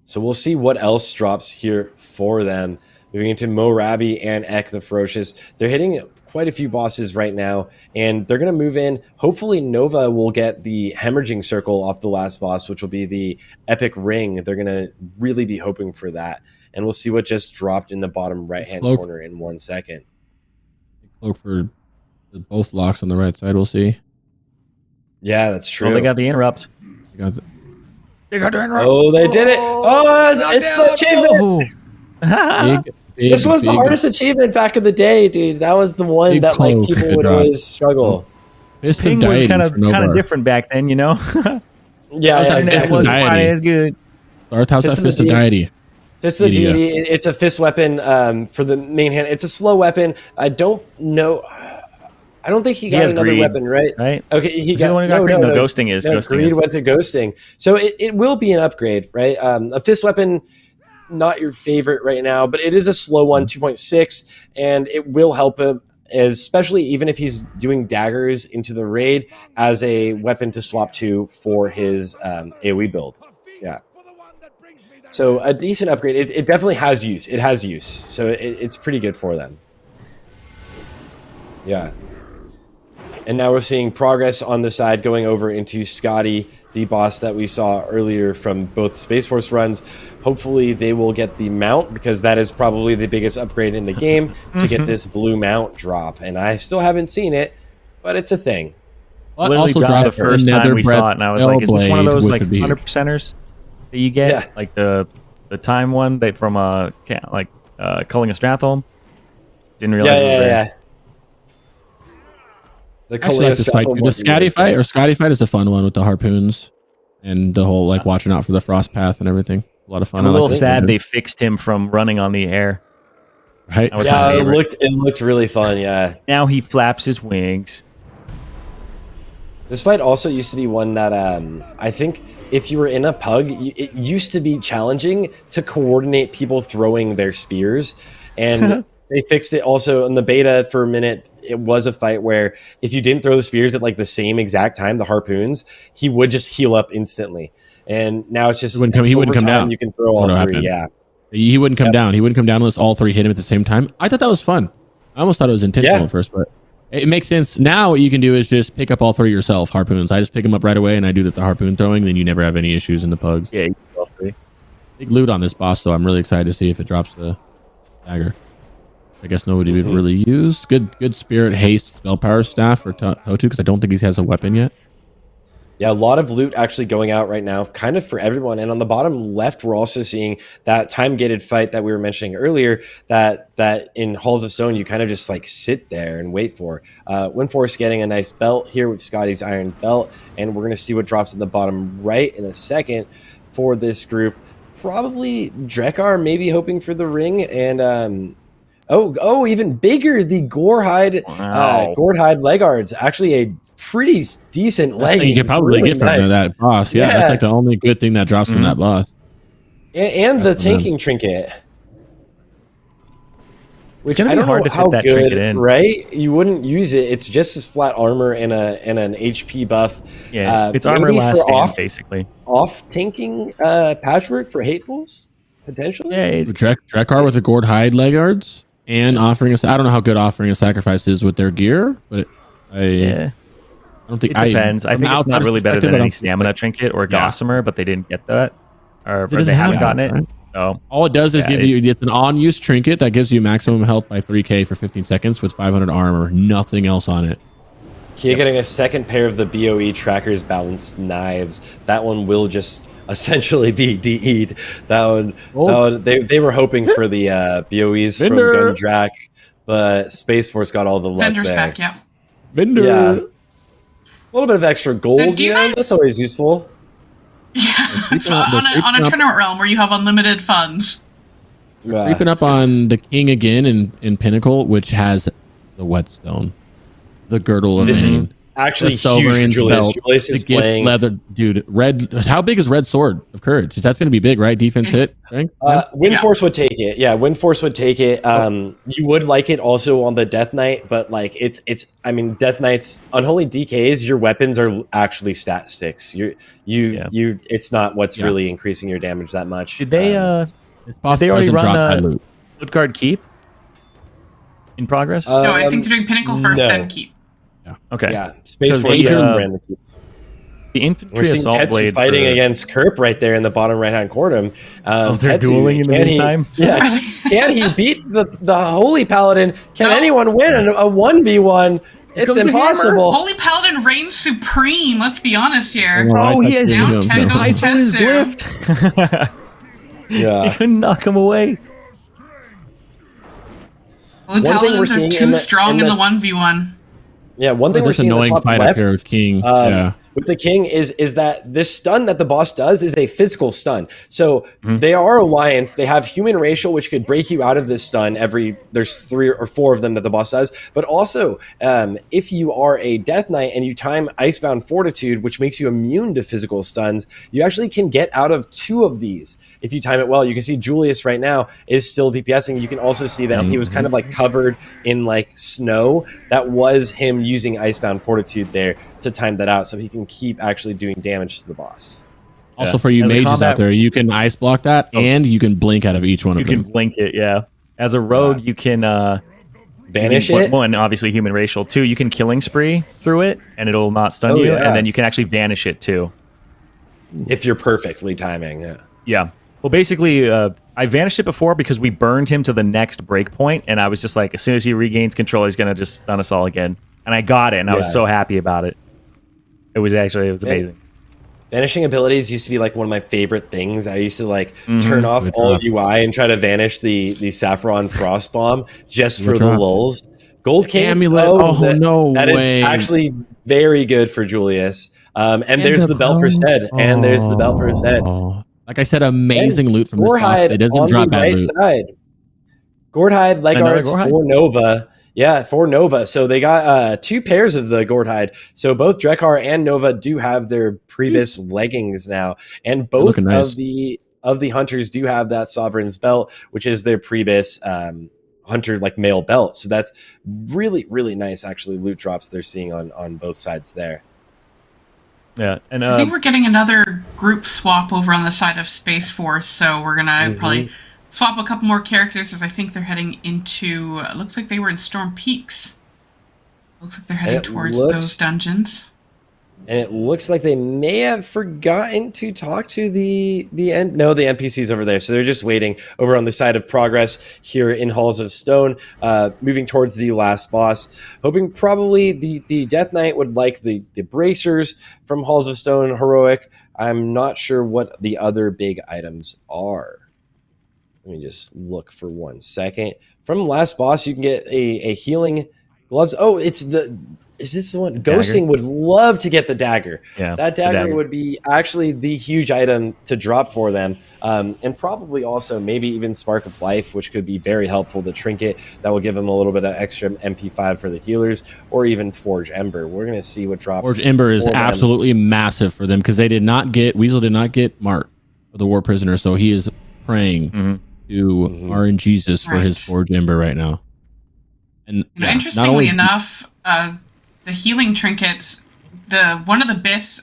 So we'll see what else drops here for them. Moving into Morabi and Ek the Ferocious. They're hitting quite a few bosses right now, and they're going to move in. Hopefully Nova will get the Hemorrhaging Circle off the last boss, which will be the Epic Ring. They're going to really be hoping for that. And we'll see what just dropped in the bottom right-hand corner in 1 second. Cloak for both locks on the right side, we'll see. Yeah, that's true. Oh, they got the interrupt. We got the- They got the interrupt. Oh, they did it. Oh, it's the achievement. Big, This was the big hardest achievement back in the day, dude. That was the one Big that like cloak people could would drop. always struggle. Fist of Ping was Deity kind of for Novar. different back then, you know. Yeah, How's that And Fist that of wasn't Deity? quite as good. Darth, how's that Fist of the Fist of Deity. Deity? Fist of the Deity, Deity. It's a fist weapon for the main hand. It's a slow weapon. I don't know. I don't think he got has another greed, weapon, right? right? Okay, he Is he got the one who got no, greed? no, No, no. Ghosting is. No, Ghosting greed is. went to ghosting. So it will be an upgrade, right? A fist weapon, not your favorite right now, but it is a slow one, 2.6, and it will help him, especially even if he's doing daggers into the raid as a weapon to swap to for his AoE build. Yeah. So a decent upgrade. It definitely has use. It has use. So it's pretty good for them. Yeah. And now we're seeing progress on the side going over into Scotty, the boss that we saw earlier from both Space Force runs. Hopefully they will get the mount, because that is probably the biggest upgrade in the game to get this blue mount drop. And I still haven't seen it, but it's a thing. But Literally also dropped drop the first time we saw it, and I was like, "Is this one of those like 100%ers that you get, Yeah. like the time one that from Culling of Stratholme?" Didn't realize it was there. The I actually like this fight too. The Scotty fight is a fun one with the harpoons and the whole like watching out for the frost path and everything. A lot of fun. I'm a little sad they fixed him from running on the air. Right? That was Yeah, my it favorite. looked really fun. Yeah. Now he flaps his wings. This fight also used to be one that I think if you were in a pug, it used to be challenging to coordinate people throwing their spears, and they fixed it also in the beta for a minute. It was a fight where if you didn't throw the spears at like the same exact time, the harpoons, he would just heal up instantly. And now it's just he wouldn't come down. You can throw all three. Yeah, he wouldn't come down. He wouldn't come down unless all three hit him at the same time. I thought that was fun. I almost thought it was intentional at first, but it makes sense. Now what you can do is just pick up all three yourself, harpoons. I just pick them up right away and I do the harpoon throwing, then you never have any issues in the pugs. Yeah, you can all three. Big loot on this boss, though. I'm really excited to see if it drops the dagger. I guess nobody would really use. Good spirit, haste, spell power staff for Totu, because I don't think he has a weapon yet. Yeah, a lot of loot actually going out right now, kind of for everyone. And on the bottom left, we're also seeing that time-gated fight that we were mentioning earlier, that in Halls of Stone, you kind of just like sit there and wait for. Windforce getting a nice belt here with Scotty's iron belt, and we're going to see what drops at the bottom right in a second for this group. Probably Drekar maybe hoping for the ring, and even bigger, the Gorehide Legguards. Actually a pretty decent legging. You could probably get from that boss. Yeah, that's like the only good thing that drops from that boss. And the tanking trinket. Which It's I gonna don't be hard know to how fit that good, trinket in. right? You wouldn't use it. It's just as flat armor and an HP buff. Yeah, it's armor maybe last for stand, basically. Off tanking patchwork for hatefuls, potentially. Yeah, Drekar with the gourd hide legguards and offering us. I don't know how good offering a sacrifice is with their gear, but I don't think it depends. I think it's not really better than any stamina trinket or gossamer, but they didn't get that, or they have gotten it. Right? So all it does is give you, it's an on-use trinket that gives you maximum health by 3k for 15 seconds with 500 armor. Nothing else on it. You're getting a second pair of the BOE Trackers Balanced Knives. That one will just essentially be DE'd. That one they were hoping for the BOEs from Gundrak, but Space Force got all the luck Vendor there. spec, yeah. Vendor. Yeah. A little bit of extra gold, that's always useful. Yeah, so on a tournament realm where you have unlimited funds. Creeping up on the king again in Pinnacle, which has the whetstone, the girdle of is actually the Sovereign's huge. belt, Julius is the gift playing leather, dude. Red. How big is Red Sword of Courage? That's going to be big, right? Defense hit. Windforce would take it. Yeah, Windforce would take it. You would like it also on the Death Knight, but like it's. I mean, Death Knights Unholy DKs. Your weapons are actually stat sticks. You. It's not what's really increasing your damage that much. Did they? Did they already run Woodguard Keep in progress? No, I think they're doing Pinnacle first, then Keep. Yeah. Okay. Yeah, Space Force ran the keeps. The infantry We're seeing assault Tetsu blade fighting against Kerp right there in the bottom right-hand corner. They're dueling in the meantime? Can he beat the Holy Paladin? Can anyone win a 1v1? It's impossible. Holy Paladin reigns supreme, let's be honest here. He has down 10 goes Tetsu. Yeah. He couldn't knock him away. Holy Paladins are too strong in the 1v1. Yeah, one thing we're seeing in the top left with King. With the King is that this stun that the boss does is a physical stun. So they are Alliance. They have human racial, which could break you out of this stun there's 3 or 4 of them that the boss does. But also, if you are a Death Knight and you time Icebound Fortitude, which makes you immune to physical stuns, you actually can get out of 2 of these if you time it well. You can see Julius right now is still DPSing. You can also see that he was kind of like covered in like snow. That was him using Icebound Fortitude there to time that out so he can keep actually doing damage to the boss. Also for you mages out there, you can ice block that and you can blink out of each one of them. You can blink it, yeah. As a rogue, you can Vanish you can, it? One, obviously human racial. Two, you can killing spree through it, and it'll not stun Oh, you. yeah. And then you can actually vanish it too. If you're perfectly timing, yeah. Yeah. Well, basically, I vanished it before because we burned him to the next breakpoint, and I was just like, as soon as he regains control, he's gonna just stun us all again. And I got it, and I was so happy about it. It was amazing. Vanishing abilities used to be like one of my favorite things. I used to like turn off all UI and try to vanish the Saffron Frost Bomb just for the lulz. Gold King Amulet. that is actually very good for Julius. And there's the belt for Stead. And there's the belt for Stead. Like I said, amazing loot from this boss. It doesn't drop bad loot. Side. Gordhide Legards for Nova. Yeah, for Nova. So they got 2 pairs of the Gordhide. So both Drekar and Nova do have their previous leggings now, and both of the hunters do have that Sovereign's belt, which is their previous hunter like male belt. So that's really, really nice. Actually, loot drops they're seeing on both sides there. Yeah, and I think we're getting another group swap over on the side of Space Force. So we're gonna probably swap a couple more characters, as I think they're heading into. Looks like they were in Storm Peaks. Looks like they're heading towards those dungeons. And it looks like they may have forgotten to talk to the NPCs over there. So they're just waiting over on the side of Progress here in Halls of Stone, moving towards the last boss, hoping probably the Death Knight would like the Bracers from Halls of Stone Heroic. I'm not sure what the other big items are. Let me just look for 1 second. From last boss, you can get a healing gloves. Oh, is this the one? Ghosting would love to get the dagger. Yeah, that dagger would be actually the huge item to drop for them. And probably also maybe even Spark of Life, which could be very helpful. The trinket that will give them a little bit of extra MP5 for the healers, or even Forge Ember. We're going to see what drops. Forge Ember is absolutely massive for them because Weasel did not get Mark for the War Prisoner, so he is praying to RNGesus for his Forge Ember right now. And interestingly enough, the healing trinkets, one of the best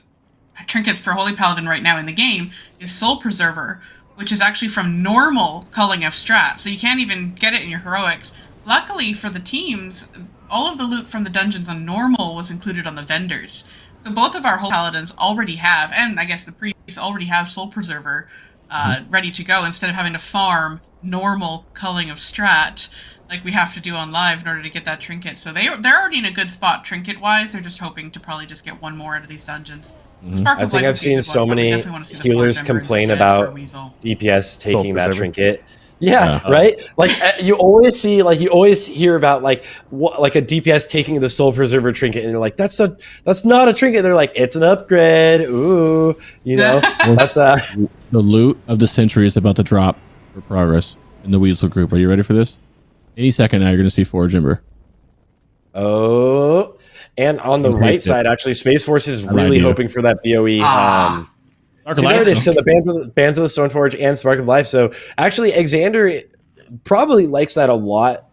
trinkets for Holy Paladin right now in the game is Soul Preserver, which is actually from normal culling of strat, so you can't even get it in your heroics. Luckily for the teams, all of the loot from the dungeons on normal was included on the vendors. So both of our Holy Paladins already have, and I guess the priests already have Soul Preserver ready to go, instead of having to farm normal culling of strat like we have to do on live in order to get that trinket. So they're already in a good spot trinket wise. They're just hoping to probably just get one more out of these dungeons. I think I've seen so many healers complain about DPS taking that trinket. Yeah, right. Like you always hear about like a DPS taking the Soul Preserver trinket, and they're like, that's not a trinket. They're like, it's an upgrade. Ooh, that's the loot of the century is about to drop for Progress in the Weasel group. Are you ready for this? Any second now, you're going to see Forge Ember. Oh, and on the right side, actually, Space Force is really hoping for that BOE. So there it is. So the bands of the Stoneforge and Spark of Life. So actually, Xander probably likes that a lot.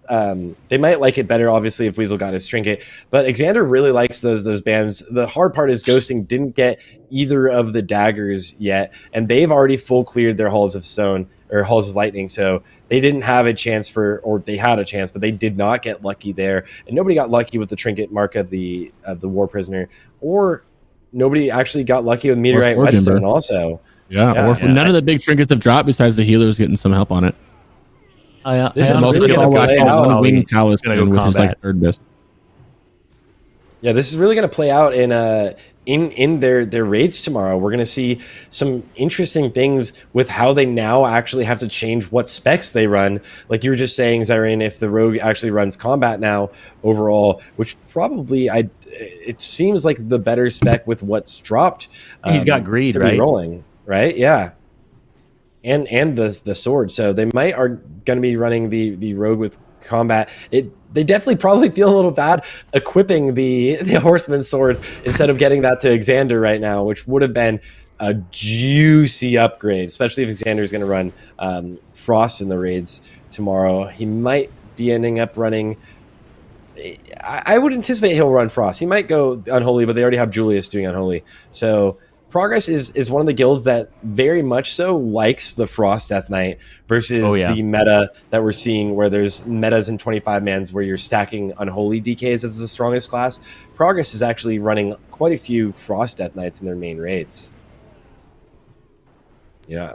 They might like it better, obviously, if Weasel got his trinket, but Xander really likes those bands. The hard part is Ghosting didn't get either of the daggers yet, and they've already full cleared their Halls of Stone or Halls of Lightning, so they didn't have a chance or they had a chance, but they did not get lucky there, and nobody got lucky with the trinket mark of the War Prisoner, or nobody actually got lucky with Meteorite Whetstone also. None of the big trinkets have dropped besides the healers getting some help on it. This is really going to play out. Wing Talisman, which is like third best. Yeah, this is really going to play out in their raids tomorrow. We're going to see some interesting things with how they now actually have to change what specs they run. Like you were just saying, Zyrene, if the rogue actually runs combat now overall, which probably it seems like the better spec with what's dropped. He's got greed, right? Rolling, right? Yeah. And the sword. So they are going to be running the rogue with combat. They definitely probably feel a little bad equipping the horseman's sword instead of getting that to Xander right now, which would have been a juicy upgrade, especially if Xander is going to run Frost in the raids tomorrow. He might be ending up running. I would anticipate he'll run Frost. He might go Unholy, but they already have Julius doing Unholy. So Progress is one of the guilds that very much so likes the Frost Death Knight versus the meta that we're seeing, where there's metas in 25 mans where you're stacking Unholy DKs as the strongest class. Progress is actually running quite a few Frost Death Knights in their main raids. Yeah.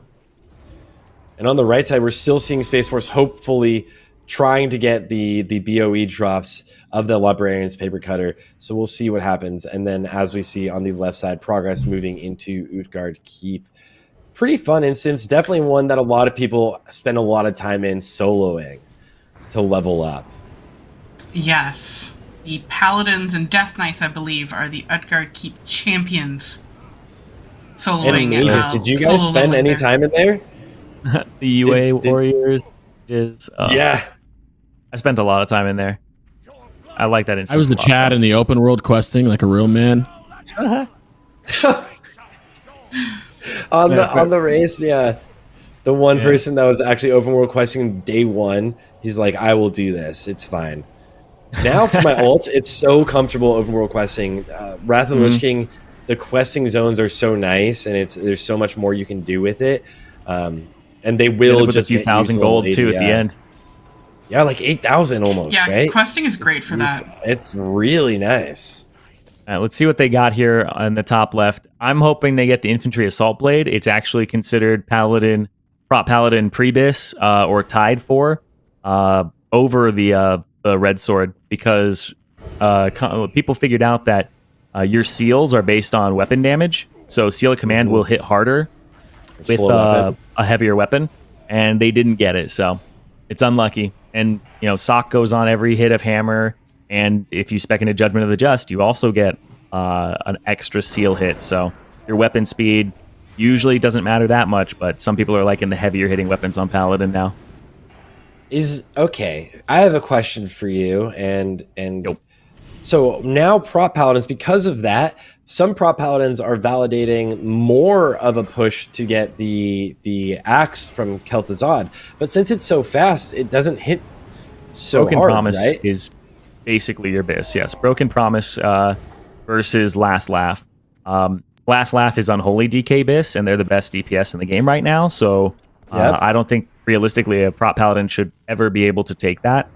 And on the right side, we're still seeing SPACEFORCE hopefully trying to get the BOE drops of the Librarian's Paper Cutter. So we'll see what happens. And then as we see on the left side, Progress moving into Utgard Keep. Pretty fun instance. Definitely one that a lot of people spend a lot of time in soloing to level up. Yes. The Paladins and Death Knights, I believe, are the Utgard Keep champions. Soloing. And Mages, did you guys spend any time in there? The UA Warriors is... yeah. I spent a lot of time in there. I like that instance. I was the Chad in the open world questing like a real man. on the race, yeah. The one person that was actually open world questing day one, he's like, I will do this. It's fine. Now for my ult, it's so comfortable open world questing. Wrath of the Lich King, the questing zones are so nice, and there's so much more you can do with it. And they will just a few thousand gold too at the end. Yeah, like 8,000 almost, right? Questing is great for that. It's really nice. Let's see what they got here on the top left. I'm hoping they get the Infantry Assault Blade. It's actually considered Paladin, Prop Paladin Prebis, or tied for over the Red Sword, because people figured out that your seals are based on weapon damage. So Seal of Command will hit harder with a heavier weapon, and they didn't get it, so it's unlucky. And Sock goes on every hit of Hammer, and if you spec into Judgment of the Just, you also get an extra seal hit. So your weapon speed usually doesn't matter that much, but some people are liking the heavier hitting weapons on Paladin now. I have a question for you, and so now prop paladins, because of that, some prop paladins are validating more of a push to get the axe from Kel'Thuzad, but since it's so fast, it doesn't hit so Broken hard, Promise right? is basically your BIS. Yes, Broken Promise versus Last Laugh. Last Laugh is Unholy DK BIS, and they're the best DPS in the game right now. So I don't think realistically a prop paladin should ever be able to take that.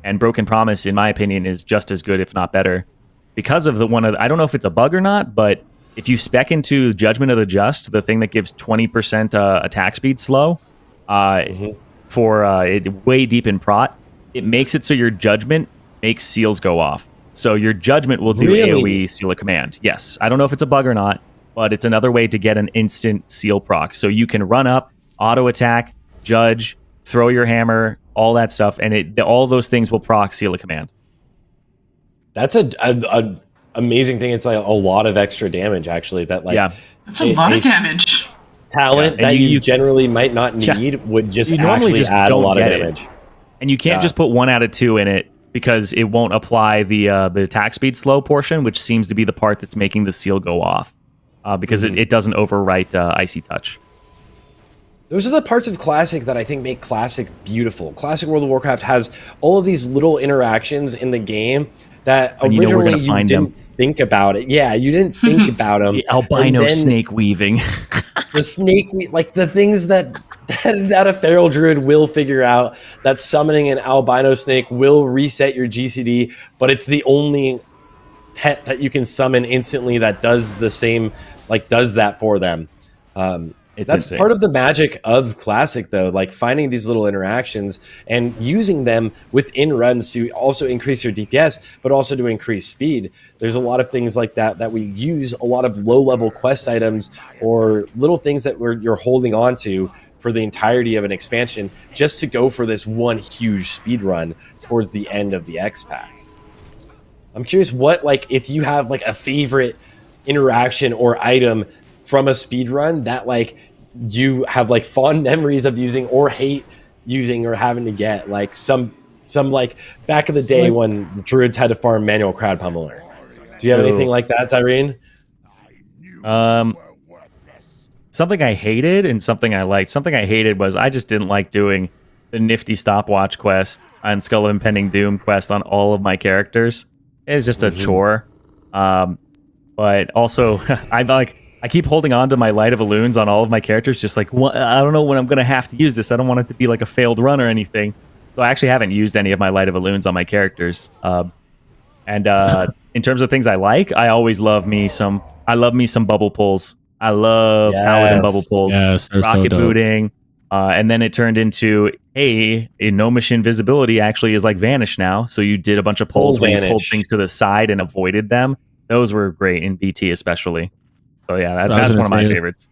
And Broken Promise, in my opinion, is just as good, if not better, because of I don't know if it's a bug or not, but if you spec into Judgment of the Just, the thing that gives 20% attack speed slow for it way deep in prot, it makes it so your Judgment makes seals go off. So your Judgment will do AoE Seal of Command. Yes, I don't know if it's a bug or not, but it's another way to get an instant seal proc. So you can run up, auto attack, judge, throw your hammer, all that stuff, and all those things will proc Seal of Command. That's a amazing thing. It's like a lot of extra damage, actually. That's a lot of damage. Talent that you generally might not need would just actually add a lot of damage. And you can't just put 1 out of 2 in it, because it won't apply the attack speed slow portion, which seems to be the part that's making the seal go off, because it doesn't overwrite Icy Touch. Those are the parts of Classic that I think make Classic beautiful. Classic World of Warcraft has all of these little interactions in the game that originally you didn't think about it. Yeah, you didn't think about them. The albino snake weaving. The snake, like the things that a feral druid will figure out, that summoning an albino snake will reset your GCD, but it's the only pet that you can summon instantly that does the same, does that for them. That's insane. Part of the magic of Classic, though, like finding these little interactions and using them within runs to also increase your DPS, but also to increase speed. There's a lot of things like that we use, a lot of low-level quest items or little things that you're holding on to for the entirety of an expansion just to go for this one huge speed run towards the end of the X-Pack. I'm curious if you have a favorite interaction or item from a speed run that you have fond memories of using or hate using or having to get, some back in the day when the druids had to farm manual crowd pummeler. Do you have anything like that, Cyrene? Something I hated and something I liked. Something I hated was I just didn't like doing the nifty stopwatch quest and Skull of Impending Doom quest on all of my characters. It was just a chore. But also I keep holding on to my Light of Illusions on all of my characters, just like, I don't know when I'm going to have to use this. I don't want it to be like a failed run or anything. So I actually haven't used any of my Light of Illusions on my characters. And in terms of things I like, I always love me some bubble pulls. I love Paladin bubble pulls, rocket booting. And then it turned into, hey, gnomish invisibility actually is like vanish now. So you did a bunch of pulls where you pulled things to the side and avoided them. Those were great in BT especially. So yeah, that's one of my favorites.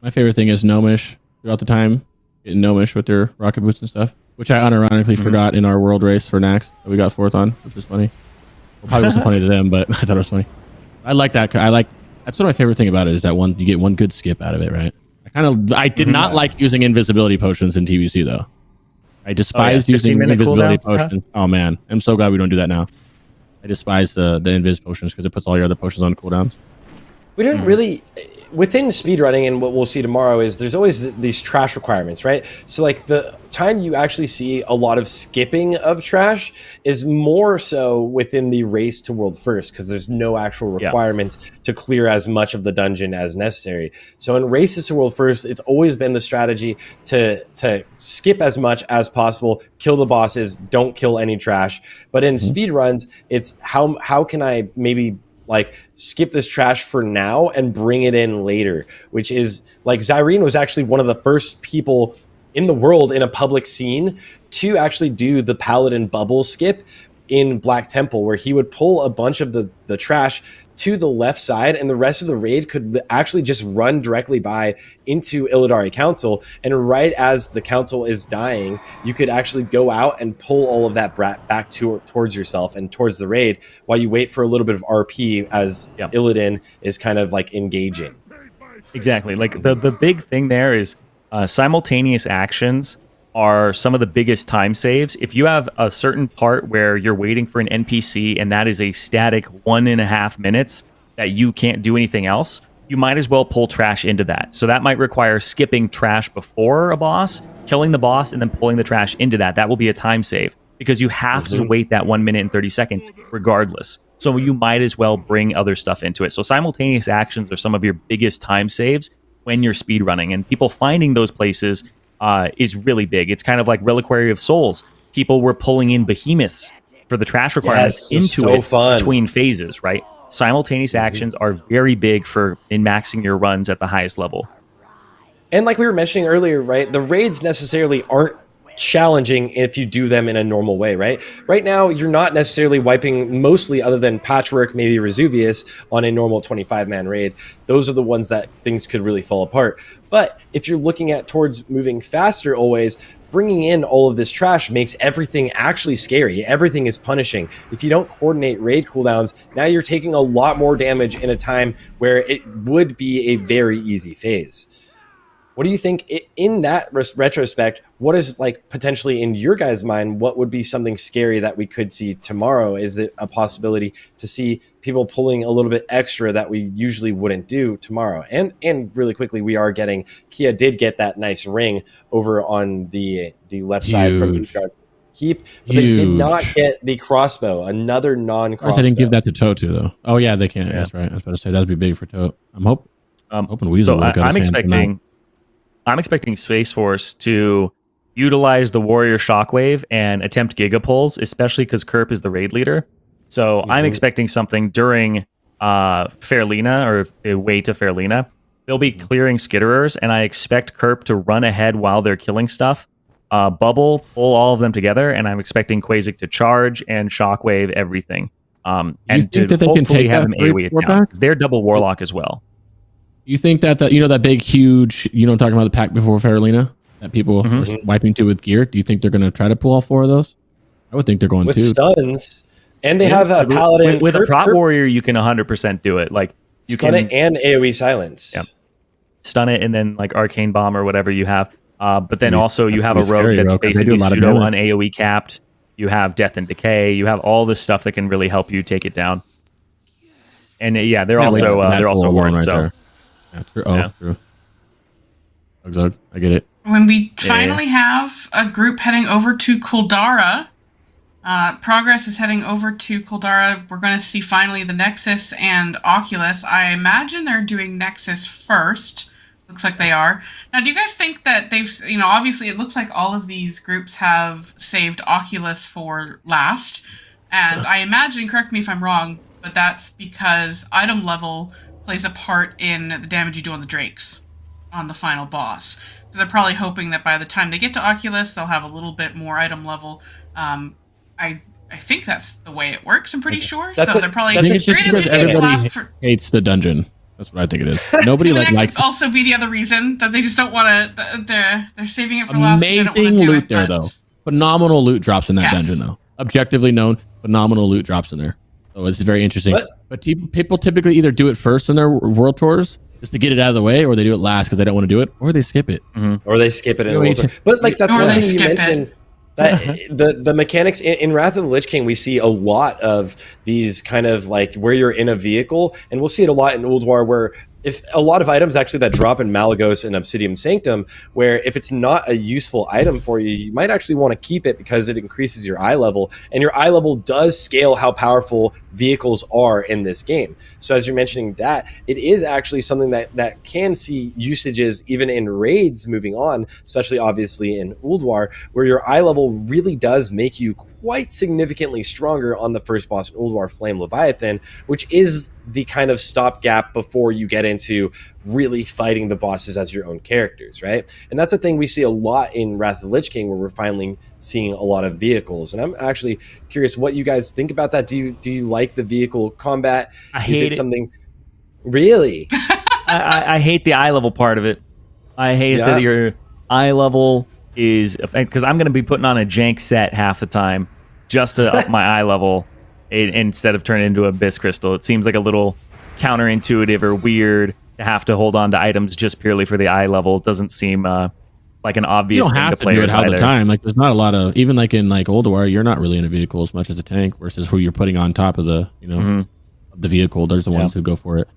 My favorite thing is gnomish throughout the time. Getting gnomish with their rocket boots and stuff, which I unironically forgot in our world race for Naxx that we got 4th on, which was funny. Well, probably wasn't funny to them, but I thought it was funny. I like that. That's what my favorite thing about it is that you get one good skip out of it, right? I did not like using invisibility potions in TBC though. I despised using invisibility potions. Oh man, I'm so glad we don't do that now. I despise the invis potions because it puts all your other potions on cooldowns. We didn't really, within speedrunning, and what we'll see tomorrow is there's always these trash requirements, right? So like the time you actually see a lot of skipping of trash is more so within the race to world first, because there's no actual requirement to clear as much of the dungeon as necessary. So in races to world first, it's always been the strategy to skip as much as possible, kill the bosses, don't kill any trash. But in speedruns, it's how can I maybe like skip this trash for now and bring it in later, which is like Zyrene was actually one of the first people in the world in a public scene to actually do the Paladin bubble skip in Black Temple, where he would pull a bunch of the trash to the left side and the rest of the raid could actually just run directly by into Illidari Council. And right as the council is dying, you could actually go out and pull all of that back towards yourself and towards the raid while you wait for a little bit of RP as Illidan is kind of like engaging. Exactly. Like the big thing there is simultaneous actions are some of the biggest time saves. If you have a certain part where you're waiting for an NPC and that is a static 1.5 minutes that you can't do anything else, you might as well pull trash into that. So that might require skipping trash before a boss, killing the boss, and then pulling the trash into that. That will be a time save because you have to wait that 1 minute and 30 seconds regardless. So you might as well bring other stuff into it. So simultaneous actions are some of your biggest time saves when you're speedrunning, and people finding those places is really big. It's kind of like Reliquary of Souls. People were pulling in behemoths for the trash requirements into it between phases, right? Simultaneous actions are very big for min-maxing your runs at the highest level. And like we were mentioning earlier, right, the raids necessarily aren't challenging if you do them in a normal way, right? Right now, you're not necessarily wiping mostly other than Patchwork, maybe Vesuvius on a normal 25-man raid. Those are the ones that things could really fall apart. But if you're looking at towards moving faster always, bringing in all of this trash makes everything actually scary. Everything is punishing. If you don't coordinate raid cooldowns, now you're taking a lot more damage in a time where it would be a very easy phase. What do you think in that retrospect? What is like potentially in your guys' mind? What would be something scary that we could see tomorrow? Is it a possibility to see people pulling a little bit extra that we usually wouldn't do tomorrow? And really quickly, we are getting Kia did get that nice ring over on the left side from Utrecht Keep, but they did not get the crossbow. Another non-crossbow. I didn't give that to Tote though. Oh yeah, they can't. Yeah. That's right. I was about to say that'd be big for Tote. I'm hoping Weasel. So I'm expecting Space Force to utilize the Warrior Shockwave and attempt Giga Pulls, especially because Kerp is the raid leader. So I'm expecting something during Fairlina or the way to Fairlina. They'll be clearing Skitterers, and I expect Kerp to run ahead while they're killing stuff. Bubble, pull all of them together, and I'm expecting Quasic to charge and Shockwave everything. And think that they can take have them AoE attack. They're double Warlock as well. You think that that big, huge, I'm talking about the pack before Fairlina that people are wiping to with gear? Do you think they're going to try to pull all 4 of those? I would think they're going with to. stuns, and they have a Paladin. With a Prot Warrior, you can 100% do it. Like you stun it and AoE silence. Yeah. Stun it and then like Arcane Bomb or whatever you have. But then also you have a rogue that's basically pseudo on AoE capped. You have Death and Decay. You have all this stuff that can really help you take it down. And they're also warned. Right so. Yeah, true. True. Zug, I get it. When we finally have a group heading over to Kuldara, Progress is heading over to Koldara. We're going to see finally the Nexus and Oculus. I imagine they're doing Nexus first. Looks like they are. Now, do you guys think that they've, obviously it looks like all of these groups have saved Oculus for last. And I imagine, correct me if I'm wrong, but that's because item level plays a part in the damage you do on the Drakes on the final boss. So they're probably hoping that by the time they get to Oculus, they'll have a little bit more item level. I think that's the way it works. I'm pretty sure. That's so it. they're probably I think it's just because everybody for. hates the dungeon. That's what I think it is. Nobody That likes could also be the other reason that they just don't want to. They're saving it for last. amazing loot there though. Phenomenal loot drops in that dungeon though. Objectively known, phenomenal loot drops in there. So it's very interesting. But people typically either do it first in their world tours just to get it out of the way, or they do it last because they don't want to do it, or they skip it. Or they skip it in a world tour. But like that's one thing you mentioned. That the mechanics in Wrath of the Lich King, we see a lot of these kind of like where you're in a vehicle, and we'll see it a lot in Ulduar where if a lot of items actually that drop in Malagos and Obsidian Sanctum, where if it's not a useful item for you, you might actually want to keep it because it increases your eye level, and your eye level does scale how powerful vehicles are in this game. So as you're mentioning that, it is actually something that can see usages even in raids moving on, especially obviously in Ulduar, where your eye level really does make you quite significantly stronger on the first boss, Ulduar Flame Leviathan, which is the kind of stopgap before you get into really fighting the bosses as your own characters, right? And that's a thing we see a lot in Wrath of the Lich King, where we're finally seeing a lot of vehicles. And I'm actually curious what you guys think about that. Do you like the vehicle combat? I hate it. Something really? I hate the eye level part of it. I hate that your eye level is, because I'm going to be putting on a jank set half the time just to up my eye level instead of turning into Abyss Crystal. It seems like a little counterintuitive or weird to have to hold on to items just purely for the eye level. It doesn't seem like an obvious thing to play. You don't have to do it all the time. Like there's not a lot of, even like in like Ulduar, you're not really in a vehicle as much as a tank versus who you're putting on top of the, the vehicle. There's the ones who go for it.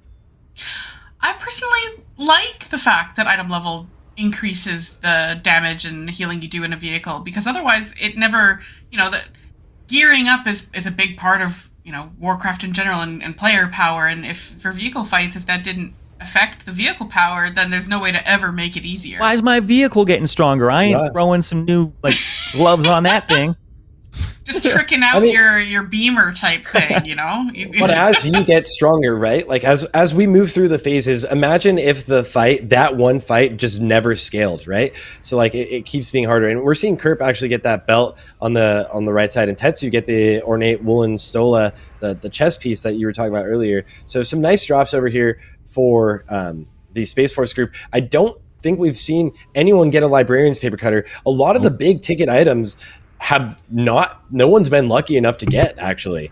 I personally like the fact that item level increases the damage and healing you do in a vehicle, because otherwise it never, the gearing up is a big part of, Warcraft in general and player power. And if for vehicle fights, if that didn't affect the vehicle power, then there's no way to ever make it easier. Why is my vehicle getting stronger? I ain't throwing some new gloves on that thing. Just tricking out your beamer type thing, But as you get stronger, right? Like as we move through the phases, imagine if that one fight just never scaled, right? So like it keeps being harder. And we're seeing Kerp actually get that belt on the right side, and Tetsu get the ornate woolen stola, the chest piece that you were talking about earlier. So some nice drops over here for the Space Force group. I don't think we've seen anyone get a Librarian's Paper Cutter. A lot of the big ticket items no one's been lucky enough to get, actually.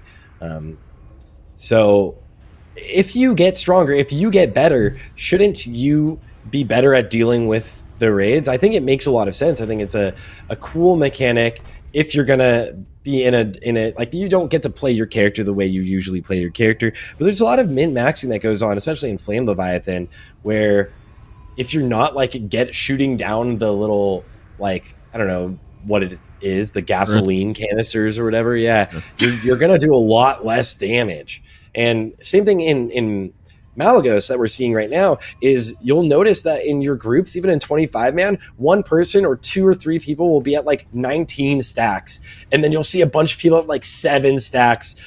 So if you get stronger, if you get better, shouldn't you be better at dealing with the raids? I think it makes a lot of sense. I think it's a cool mechanic. If you're gonna be in a like, you don't get to play your character the way you usually play your character, but there's a lot of min-maxing that goes on, especially in Flame Leviathan, where if you're not shooting down the little, I don't know what it is, the gasoline canisters or whatever, you're gonna do a lot less damage. And same thing in Malagos that we're seeing right now is you'll notice that in your groups, even in 25 man, one person or 2 or 3 people will be at 19 stacks, and then you'll see a bunch of people at 7 stacks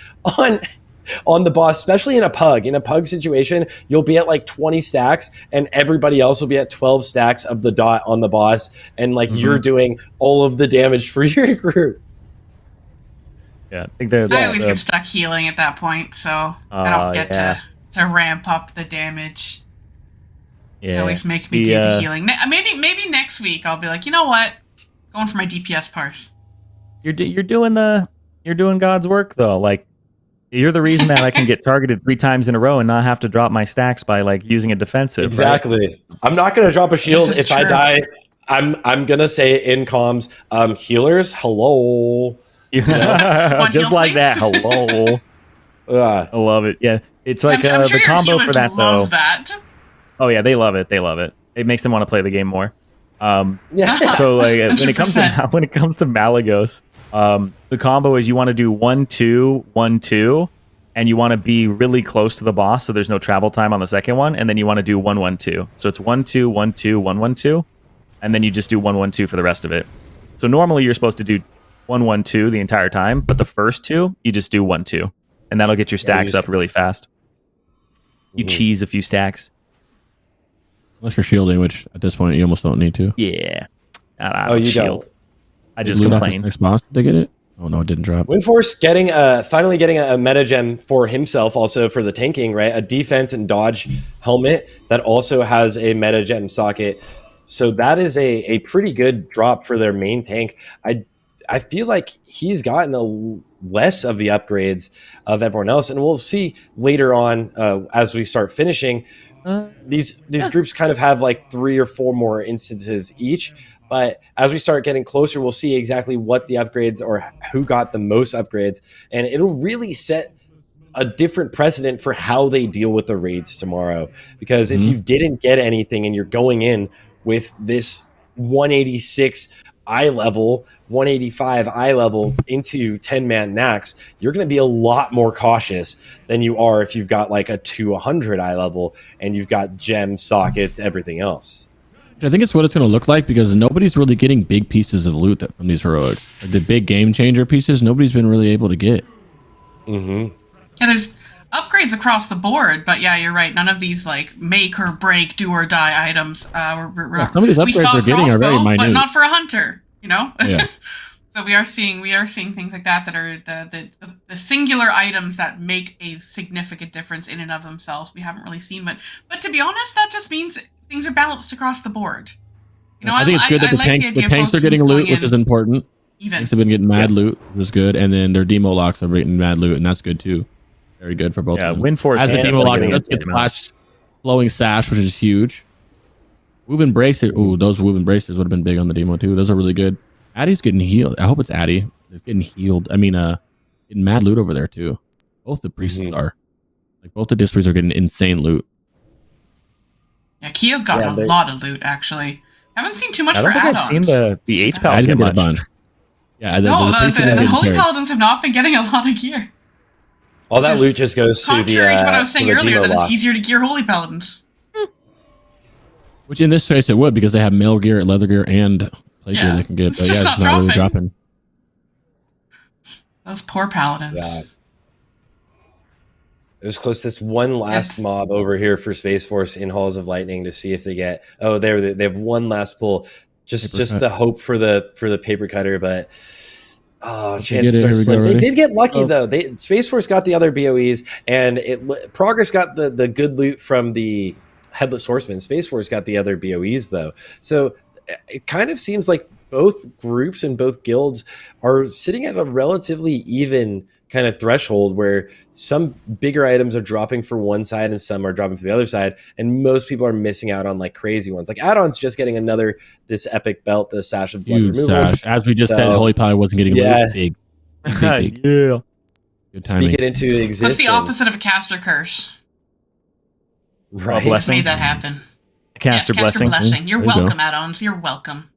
on the boss, especially in a pug situation. You'll be at 20 stacks and everybody else will be at 12 stacks of the dot on the boss, and you're doing all of the damage for your group. Yeah, I think they're I always get stuck healing at that point, so I don't get to ramp up the damage. They always make me do the healing. Maybe next week I'll be like, you know what, going for my DPS parse. You're doing God's work though. You're the reason that I can get targeted 3 times in a row and not have to drop my stacks by using a defensive. Exactly. Right? I'm not going to drop a shield if I die. I'm going to say in comms, healers, hello. Just like that. Hello. I love it. Yeah. It's like I'm sure the combo for that though. That. Oh yeah, they love it. They love it. It makes them want to play the game more. So when it comes to Malagos, The combo is you want to do 1-2, 1-2, and you want to be really close to the boss, so there's no travel time on the second one, and then you want to do 1-1-2. So it's 1-2, 1-2, 1-1-2, and then you just do 1-1-2 for the rest of it. So normally you're supposed to do 1-1-2 the entire time, but the first two you just do 1-2, and that'll get your stacks up really fast. You cheese a few stacks. Unless you're shielding, which at this point you almost don't need to. Yeah. I don't you shield. don't. I just Loot complain. after 6 boss, did they get it? Oh no, it didn't drop. Windforce finally getting a meta gem for himself, also for the tanking, right? A defense and dodge helmet that also has a meta gem socket. So that is a pretty good drop for their main tank. I feel like he's gotten less of the upgrades of everyone else, and we'll see later on as we start finishing. These groups kind of have like 3 or 4 more instances each. But as we start getting closer, we'll see exactly what the upgrades or who got the most upgrades. And it'll really set a different precedent for how they deal with the raids tomorrow. Because if you didn't get anything and you're going in with this 186 eye level, 185 eye level into 10-man Naxx, you're going to be a lot more cautious than you are if you've got like a 200 eye level and you've got gem sockets, everything else. I think it's what it's going to look like because nobody's really getting big pieces of loot from these heroics. Like the big game changer pieces, nobody's been really able to get. Yeah, there's upgrades across the board, but yeah, you're right. None of these like make or break, do or die items. Some of these upgrades they're getting are very minute, but not for a hunter. You know. Yeah. So we are seeing things like that are the singular items that make a significant difference in and of themselves. We haven't really seen, but to be honest, that just means things are balanced across the board. You know, I think it's good that the tanks are getting loot, which is important. Tanks have been getting mad loot, which is good, and then their demo locks are getting mad loot, and that's good too. Very good for both. Yeah, of them. Windforce as the demo lock does get splash, flowing sash, which is huge. Woven braces. Ooh, those woven braces would have been big on the demo too. Those are really good. Addie's getting healed. I hope it's Addie. It's getting healed. I mean, getting mad loot over there too. Both the priests are. Like both the displays are getting insane loot. Yeah, Kia's gotten a lot of loot actually. Haven't seen too much for add-ons. I don't think I've seen the H-Pals get much. Yeah, the Holy Paladins have not been getting a lot of gear. All that loot just goes to the contrary to what I was saying earlier, that lock. it's easier to gear Holy Paladins. Which in this case it would, because they have mail gear, leather gear, and plate gear they can get. It's But just yeah, not it's not really dropping. dropping. Those poor Paladins. Yeah. It was close. This one last mob over here for Space Force in Halls of Lightning to see if they get. Oh, they have one last pull. Just the hope for the paper cutter, but chances are slim. They did get lucky though. Space Force got the other BOEs, and Progress got the good loot from the Headless Horseman. Space Force got the other BOEs though. So it kind of seems like both groups and both guilds are sitting at a relatively even kind of threshold where some bigger items are dropping for one side and some are dropping for the other side, and most people are missing out on like crazy ones. Like add-ons just getting this epic belt, the Sash of Blood removal. Sash. As we just said, Holy Power wasn't getting big. Yeah. Good timing. Speak it into existence. What's the opposite of a caster curse? Right. Just made that happen. Caster blessing. You're welcome, add-ons. You're welcome.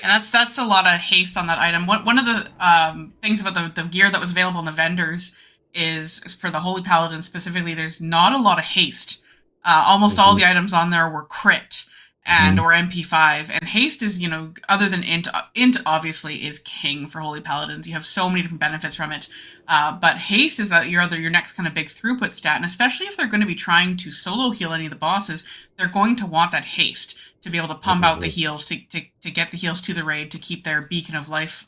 And that's a lot of haste on that item. One of the things about the gear that was available in the vendors is for the Holy Paladin specifically, there's not a lot of haste. Almost all the items on there were crit and or MP5. And haste is, other than int obviously is king for Holy Paladins. You have so many different benefits from it. But haste is your next kind of big throughput stat. And especially if they're going to be trying to solo heal any of the bosses, they're going to want that haste to be able to pump out the heals, to get the heals to the raid, to keep their Beacon of Life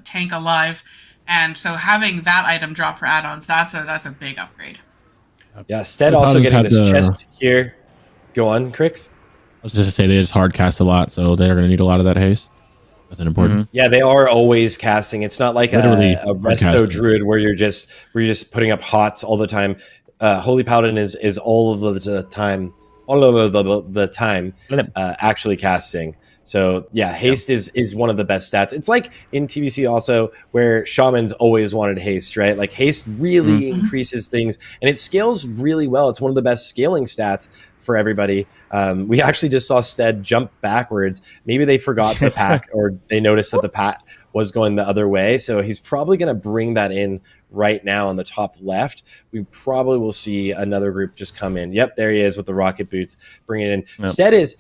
tank alive. And so having that item drop for add-ons, that's a big upgrade. Yeah, Stead also getting this chest here. Go on, Crix. I was just to say they just hard cast a lot, so they're going to need a lot of that haste. That's an important. Yeah, they are always casting. It's not like a resto druid where you're just putting up hots all the time. Holy Paladin is all of the time actually casting. So yeah, haste is one of the best stats. It's like in TBC also where shamans always wanted haste, right? Like haste really increases things and it scales really well. It's one of the best scaling stats for everybody. We actually just saw Stead jump backwards. Maybe they forgot the pack, or they noticed that the pack was going the other way. So he's probably going to bring that in right now on the top left. We probably will see another group just come in. Yep, there he is with the rocket boots, bringing it in. Yep. Stead is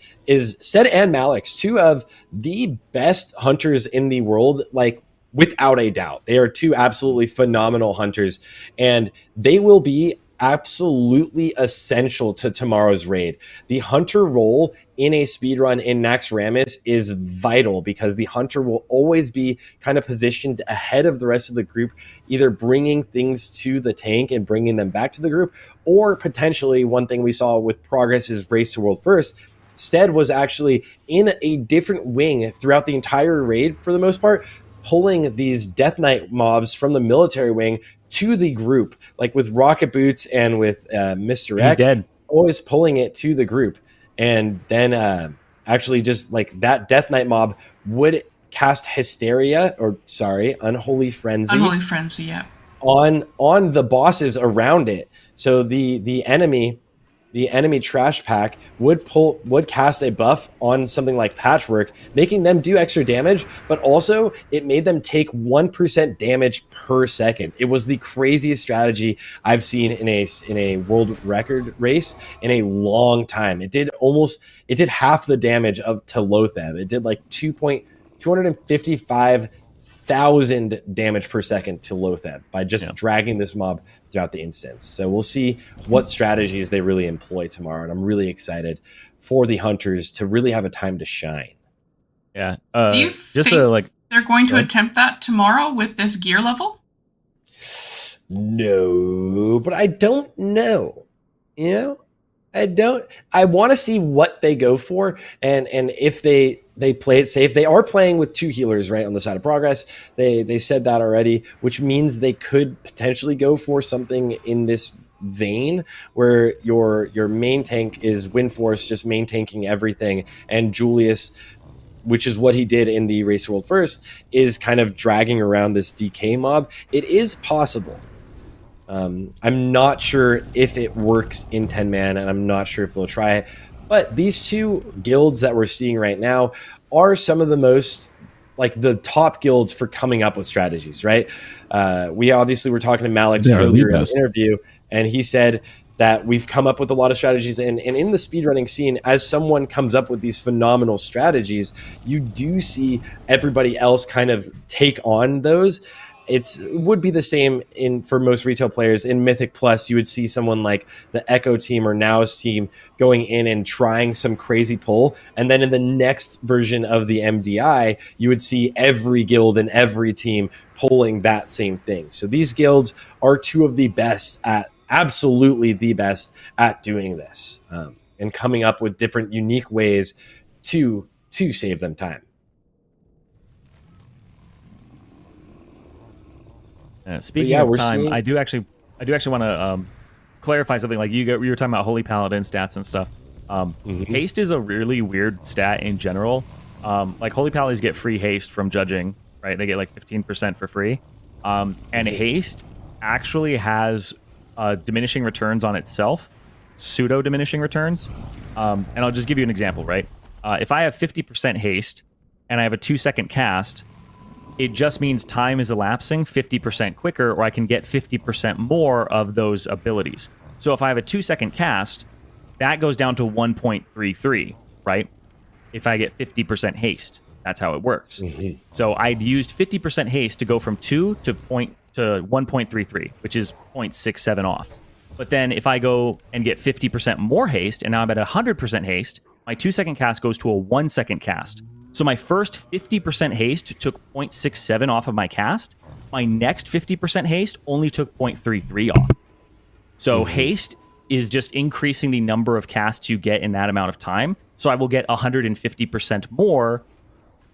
Stead and Malix, two of the best hunters in the world, like without a doubt. They are two absolutely phenomenal hunters, and they will be absolutely essential to tomorrow's raid. The hunter role in a speedrun in Naxxramas is vital, because the hunter will always be kind of positioned ahead of the rest of the group, either bringing things to the tank and bringing them back to the group, or potentially one thing we saw with Progress is Race to World First. Stead was actually in a different wing throughout the entire raid for the most part, pulling these Death Knight mobs from the military wing to the group, like with Rocket Boots and with Mr. X. He's dead. Always pulling it to the group. And then actually just like that Death Knight mob would cast Hysteria, or sorry, Unholy Frenzy. Unholy Frenzy, yeah. On the bosses around it. So the enemy trash pack would cast a buff on something like Patchwork, making them do extra damage, but also it made them take 1% damage per second. It was the craziest strategy I've seen in a world record race in a long time. It did half the damage to Lotheb. It did like 255,000 damage per second to Lotheb by just dragging this mob throughout the instance. So we'll see what strategies they really employ tomorrow, and I'm really excited for the hunters to really have a time to shine. Yeah. Do you think they're going to attempt that tomorrow with this gear level? No, but I don't know. I want to see what they go for, and if they play it safe. They are playing with two healers right on the side of Progress. They said that already, which means they could potentially go for something in this vein where your main tank is Windforce, just main tanking everything, and Julius, which is what he did in the Race World First, is kind of dragging around this DK mob. It is possible. I'm not sure if it works in 10-man, and I'm not sure if they'll try it. But these two guilds that we're seeing right now are some of the most, like, the top guilds for coming up with strategies, right? We obviously were talking to Malix earlier in the interview, and he said that we've come up with a lot of strategies. And in the speedrunning scene, as someone comes up with these phenomenal strategies, you do see everybody else kind of take on those. It would be the same for most retail players. In Mythic Plus, you would see someone like the Echo team or Now's team going in and trying some crazy pull. And then in the next version of the MDI, you would see every guild and every team pulling that same thing. So these guilds are two of the best absolutely the best at doing this, and coming up with different unique ways to save them time. Speaking of time, I do actually want to clarify something. Like you were talking about Holy Paladin stats and stuff. Haste is a really weird stat in general. Like Holy Paladins get free haste from judging, right? They get like 15% for free. And haste actually has diminishing returns on itself, pseudo diminishing returns. And I'll just give you an example, right? If I have 50% haste and I have a 2-second cast, it just means time is elapsing 50% quicker, or I can get 50% more of those abilities. So if I have a 2-second cast, that goes down to 1.33, right? If I get 50% haste, that's how it works. So I'd used 50% haste to go from 2 to 1.33, which is 0.67 off. But then if I go and get 50% more haste, and now I'm at 100% haste, my 2-second cast goes to a 1-second cast. So my first 50% haste took 0.67 off of my cast. My next 50% haste only took 0.33 off. So haste is just increasing the number of casts you get in that amount of time. So I will get 150% more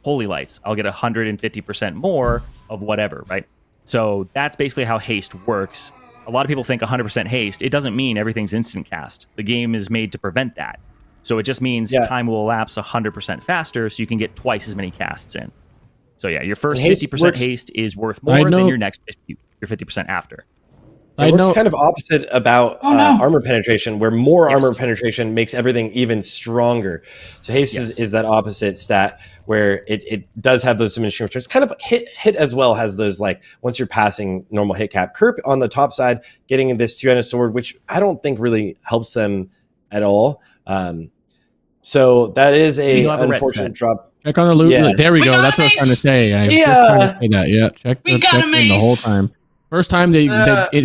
Holy Lights. I'll get 150% more of whatever, right? So that's basically how haste works. A lot of people think 100% haste. It doesn't mean everything's instant cast. The game is made to prevent that. So it just means time will elapse 100% faster, so you can get twice as many casts in. So yeah, your first 50% haste is worth more than your next 50% after. It works note, kind of opposite about armor penetration, where more armor penetration makes everything even stronger. So haste is that opposite stat where it does have those diminishing returns. Kind of hit as well has those, like, once you're passing normal hit cap. Kerp on the top side getting this two-handed sword, which I don't think really helps them at all. So that is a unfortunate drop. Check on the loot. Yeah. There we go. That's what I was trying to say. I was just trying to say that. Yeah, check We got a in the whole time. First time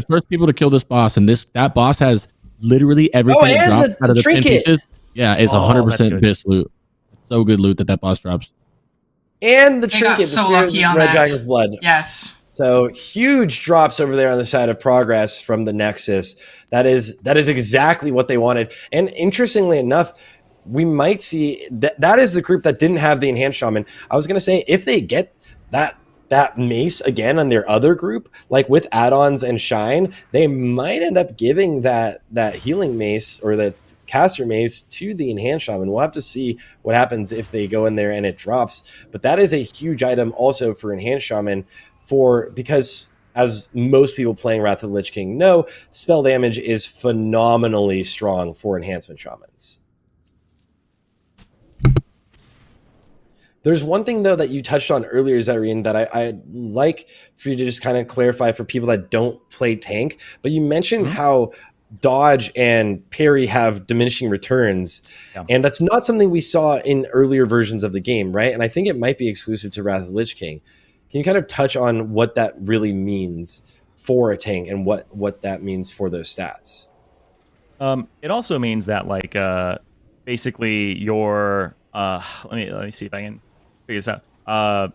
first people to kill this boss, and that boss has literally everything that drops out of the 10 pieces. Yeah, it's 100% BIS loot. So good loot that boss drops. And the trinket, the so Spirit of lucky on Red that. Dragon's Blood. Yes. So huge drops over there on the side of progress from the Nexus. That is exactly what they wanted. And interestingly enough, we might see that is the group that didn't have the enhanced shaman. I was going to say, if they get that mace again on their other group, like with add-ons and shine, they might end up giving that healing mace or that caster mace to the enhanced shaman. We'll have to see what happens if they go in there and it drops. But that is a huge item also for enhanced shaman, because as most people playing Wrath of the Lich King know, spell damage is phenomenally strong for enhancement shamans. There's one thing, though, that you touched on earlier, Zyrene, that I'd like for you to just kind of clarify for people that don't play tank. But you mentioned how dodge and parry have diminishing returns. Yeah. And that's not something we saw in earlier versions of the game, right? And I think it might be exclusive to Wrath of the Lich King. Can you kind of touch on what that really means for a tank and what that means for those stats? It also means that, like, basically your... let me see if I can figure this out.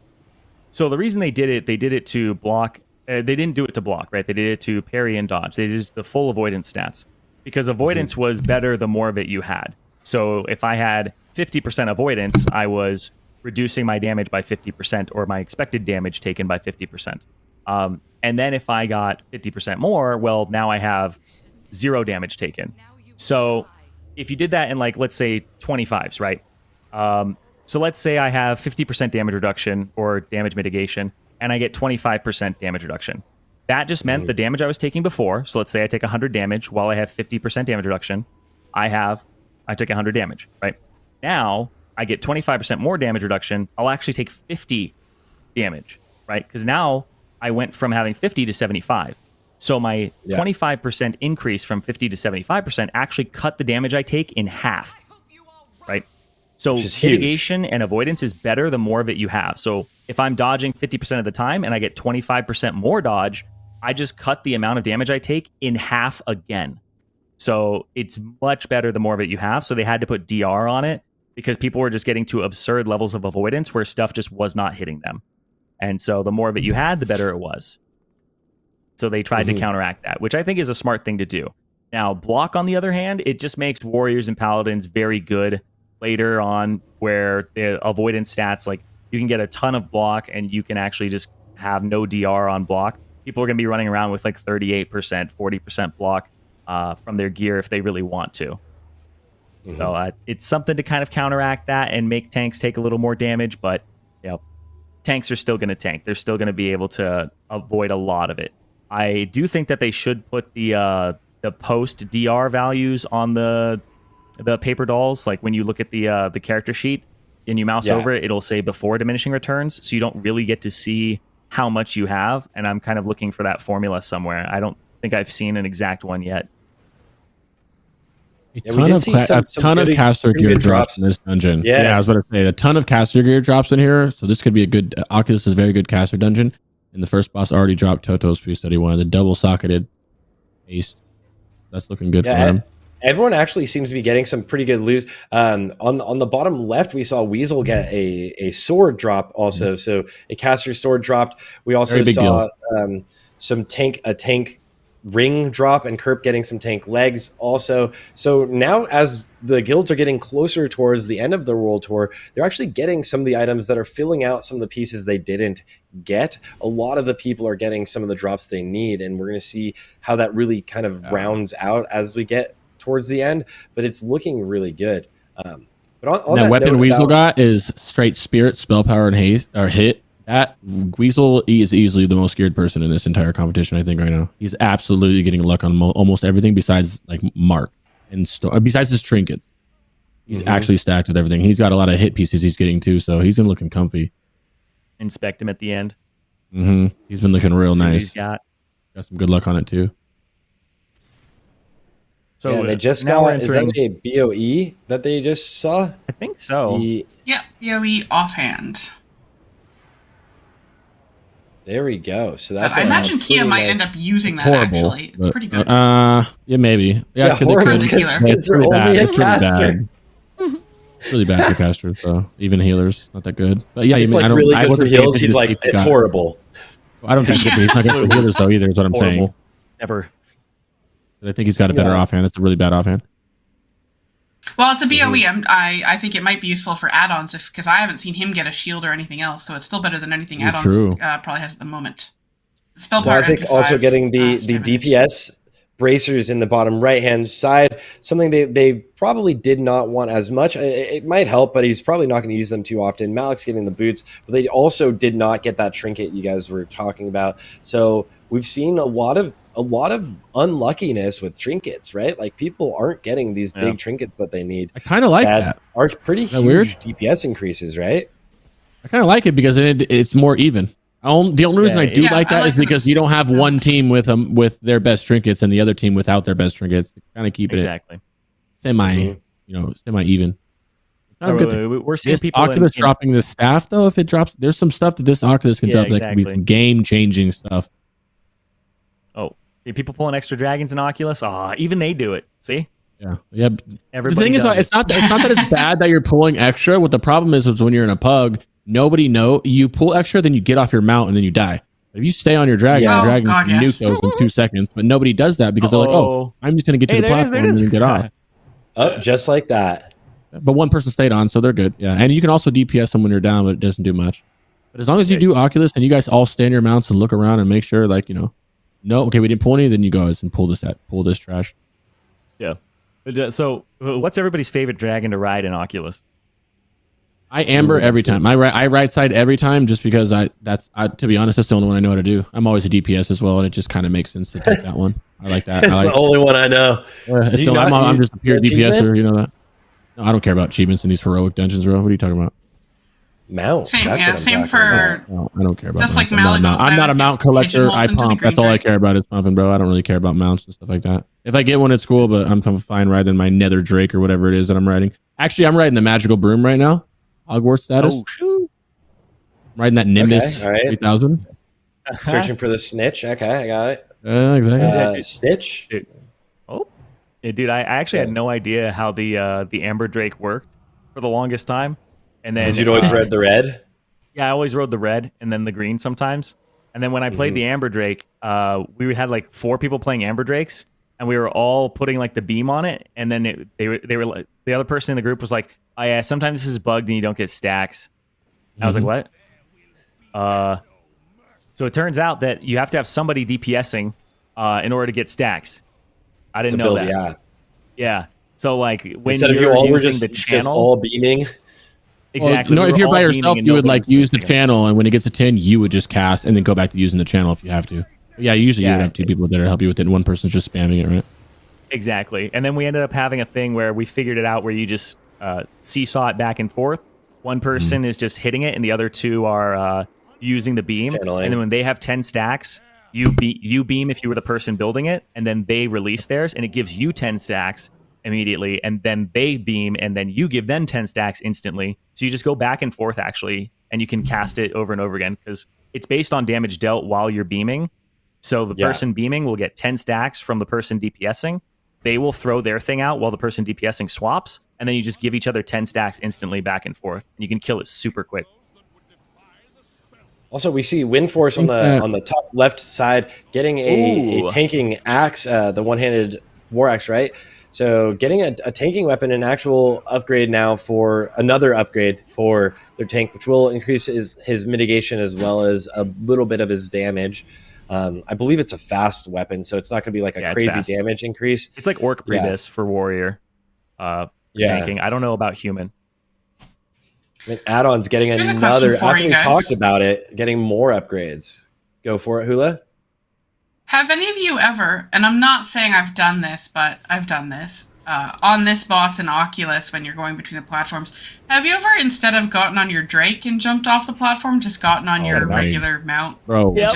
So the reason they did it to block. They didn't do it to block, right? They did it to parry and dodge. They did the full avoidance stats, because avoidance was better the more of it you had. So if I had 50% avoidance, I was reducing my damage by 50%, or my expected damage taken by 50%. And then if I got 50% more, well, now I have 0 damage taken. So if you did that in, like, let's say 25s, right? So let's say I have 50% damage reduction or damage mitigation, and I get 25% damage reduction. That just meant the damage I was taking before. So let's say I take 100 damage while I have 50% damage reduction. I took 100 damage, right? Now I get 25% more damage reduction. I'll actually take 50 damage, right? Because now I went from having 50 to 75. So my 25% increase from 50 to 75% actually cut the damage I take in half, right? So mitigation and avoidance is better the more of it you have. So if I'm dodging 50% of the time and I get 25% more dodge, I just cut the amount of damage I take in half again. So it's much better the more of it you have. So they had to put DR on it because people were just getting to absurd levels of avoidance where stuff just was not hitting them. And so the more of it you had, the better it was. So they tried to counteract that, which I think is a smart thing to do. Now, block, on the other hand, it just makes warriors and paladins very good later on, where the avoidance stats, like, you can get a ton of block and you can actually just have no DR on block. People are going to be running around with like 38%, 40% block from their gear if they really want to. So it's something to kind of counteract that and make tanks take a little more damage, but tanks are still going to tank. They're still going to be able to avoid a lot of it. I do think that they should put the post DR values on the paper dolls. Like, when you look at the character sheet and you mouse over it, it'll say before diminishing returns, so you don't really get to see how much you have. And I'm kind of looking for that formula somewhere. I don't think I've seen an exact one yet. A ton of caster gear drops in this dungeon. Yeah, I was about to say, a ton of caster gear drops in here, so this could be a good... Oculus is a very good caster dungeon. And the first boss already dropped Toto's Priest that he wanted, the double-socketed paste. That's looking good for him. Everyone actually seems to be getting some pretty good loot. On the bottom left, we saw Weasel get a sword drop also. So a caster's sword dropped. We also saw a tank ring drop, and Kerp getting some tank legs also. So now, as the guilds are getting closer towards the end of the World Tour, they're actually getting some of the items that are filling out some of the pieces they didn't get. A lot of the people are getting some of the drops they need, and we're going to see how that really kind of rounds out as we get towards the end, but it's looking really good. But on that weapon Weasel got is straight spirit, spell power, and haste or hit. That Weasel is easily the most geared person in this entire competition, I think, right now. He's absolutely getting luck on almost everything besides like Mark and besides his trinkets. He's actually stacked with everything. He's got a lot of hit pieces he's getting too, so he's been looking comfy. Inspect him at the end. He's been looking real nice. He's got some good luck on it too. So yeah, they just got, is that a BOE that they just saw? I think so. Yeah, BOE offhand. There we go. So that's. I imagine Kia might end up using that. Horrible, actually, it's pretty good. Yeah, maybe. Yeah, horrible. It's really bad. It's really bad. Really bad for casters, though. Even healers, not that good. But yeah, it's like really good for heals. He's like, it's horrible. I don't think he's not good for healers though either. Is what I'm saying. Never. I think he's got a better offhand. It's a really bad offhand. Well, it's a BOE. I think it might be useful for add-ons because I haven't seen him get a shield or anything else, so it's still better than anything add-ons probably has at the moment. Spell power Blazic also getting the DPS bracers in the bottom right-hand side, something they probably did not want as much. It might help, but he's probably not going to use them too often. Malik's getting the boots, but they also did not get that trinket you guys were talking about. So we've seen a lot of unluckiness with trinkets, right? Like people aren't getting these big trinkets that they need. I kind of like that. Are pretty huge DPS increases, right? I kind of like it because it's more even. The only reason I do like that is because you don't have one team with their best trinkets and the other team without their best trinkets. Kind of keep it semi even. We're seeing this people Oculus dropping this staff though. If it drops, there's some stuff that this Oculus can drop that can be some game changing stuff. Oh, people pulling extra dragons in Oculus. Even they do it. See? Yeah. Everybody the thing is, it's not that it's bad that you're pulling extra. What the problem is when you're in a pug. Nobody you pull extra, then you get off your mount and then you die. But if you stay on your dragon, the dragon can nuke those in 2 seconds. But nobody does that because they're like, "Oh, I'm just going to get to the platform and then get off." Just like that. But one person stayed on, so they're good. Yeah, and you can also DPS them when you're down, but it doesn't do much. But as long as you do Oculus and you guys all stay in your mounts and look around and make sure, like no, okay, we didn't pull any, then you guys and pull this trash. Yeah. So, what's everybody's favorite dragon to ride in Oculus? I amber every time. I right side every time just because to be honest, that's the only one I know how to do. I'm always a DPS as well, and it just kind of makes sense to take that one. I like that. That's the only one I know. I'm just a pure DPSer, you know that. No, I don't care about achievements in these heroic dungeons, bro. What are you talking about? Mount. Same for. No, I don't care about. Just mounts. like Malik. I'm not a mount collector. I pump. That's all I care about is pumping, bro. I don't really care about mounts and stuff like that. If I get one, it's cool, but I'm fine riding my Nether Drake or whatever it is that I'm riding. Actually, I'm riding the Magical Broom right now. Hogwarts status. Oh, shoot. I'm riding that Nimbus 3000. Searching for the snitch. Okay, I got it. Exactly. Stitch. Dude. Oh, yeah, dude. I actually had no idea how the Amber Drake worked for the longest time, and then because you'd always read the red. Yeah, I always rode the red and then the green sometimes. And then when I played the Amber Drake, we had like 4 people playing Amber Drakes, and we were all putting like the beam on it. And then they were like, the other person in the group was like, "Oh yeah, sometimes this is bugged and you don't get stacks." I was like, "What?" So it turns out that you have to have somebody DPSing in order to get stacks. I didn't know that. Yeah. So like when instead of you all were just all beaming. Exactly. Well, no, if you're by yourself, you would like use the channel, and when it gets to 10, you would just cast and then go back to using the channel if you have to. But yeah, usually you would have 2 people that help you with it, and one person's just spamming it, right? Exactly. And then we ended up having a thing where we figured it out where you just seesaw it back and forth. One person is just hitting it, and the other 2 are using the beam. Channeling. And then when they have 10 stacks, you beam if you were the person building it, and then they release theirs, and it gives you 10 stacks immediately, and then they beam, and then you give them 10 stacks instantly. So you just go back and forth, actually, and you can cast it over and over again, because it's based on damage dealt while you're beaming. So the person beaming will get 10 stacks from the person DPSing. They will throw their thing out while the person DPSing swaps, and then you just give each other 10 stacks instantly back and forth. And you can kill it super quick. Also, we see Windforce on the top left side getting a tanking axe, the one-handed war axe, right? So getting a tanking weapon, an actual upgrade now for another upgrade for their tank, which will increase his mitigation as well as a little bit of his damage. I believe it's a fast weapon, so it's not going to be like a crazy damage increase. It's like Orc Prebis for warrior tanking. I don't know about human. And add-ons getting Here's a another, question for after you we guys. talked about it, getting more upgrades. Go for it, Hula. Have any of you ever, and I'm not saying I've done this, but I've done this, on this boss in Oculus when you're going between the platforms, have you ever, instead of gotten on your Drake and jumped off the platform, just gotten on your right. regular mount? Bro, Yep.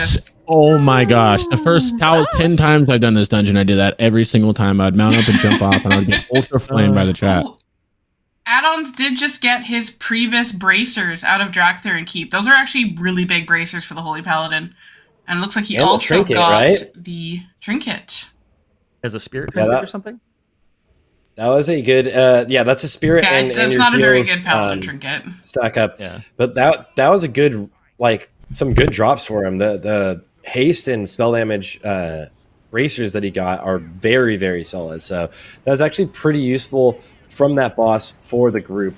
oh my gosh. The first 10 times I've done this dungeon, I did that every single time. I'd mount up and jump off, and I would get ultra flamed by the chat. Oh, Add-ons did just get his Priebus bracers out of Drakthir and Keep. Those are actually really big bracers for the Holy Paladin. And it looks like he And the also trinket, got right? the trinket. As a spirit Yeah, trinket or something. That was a good, yeah, that's a spirit. Yeah, and that's your not a very heals, good Paladin trinket. stack up. Yeah. But that was a good, like, some good drops for him. The haste and spell damage bracers that he got are very, very solid. So that was actually pretty useful from that boss for the group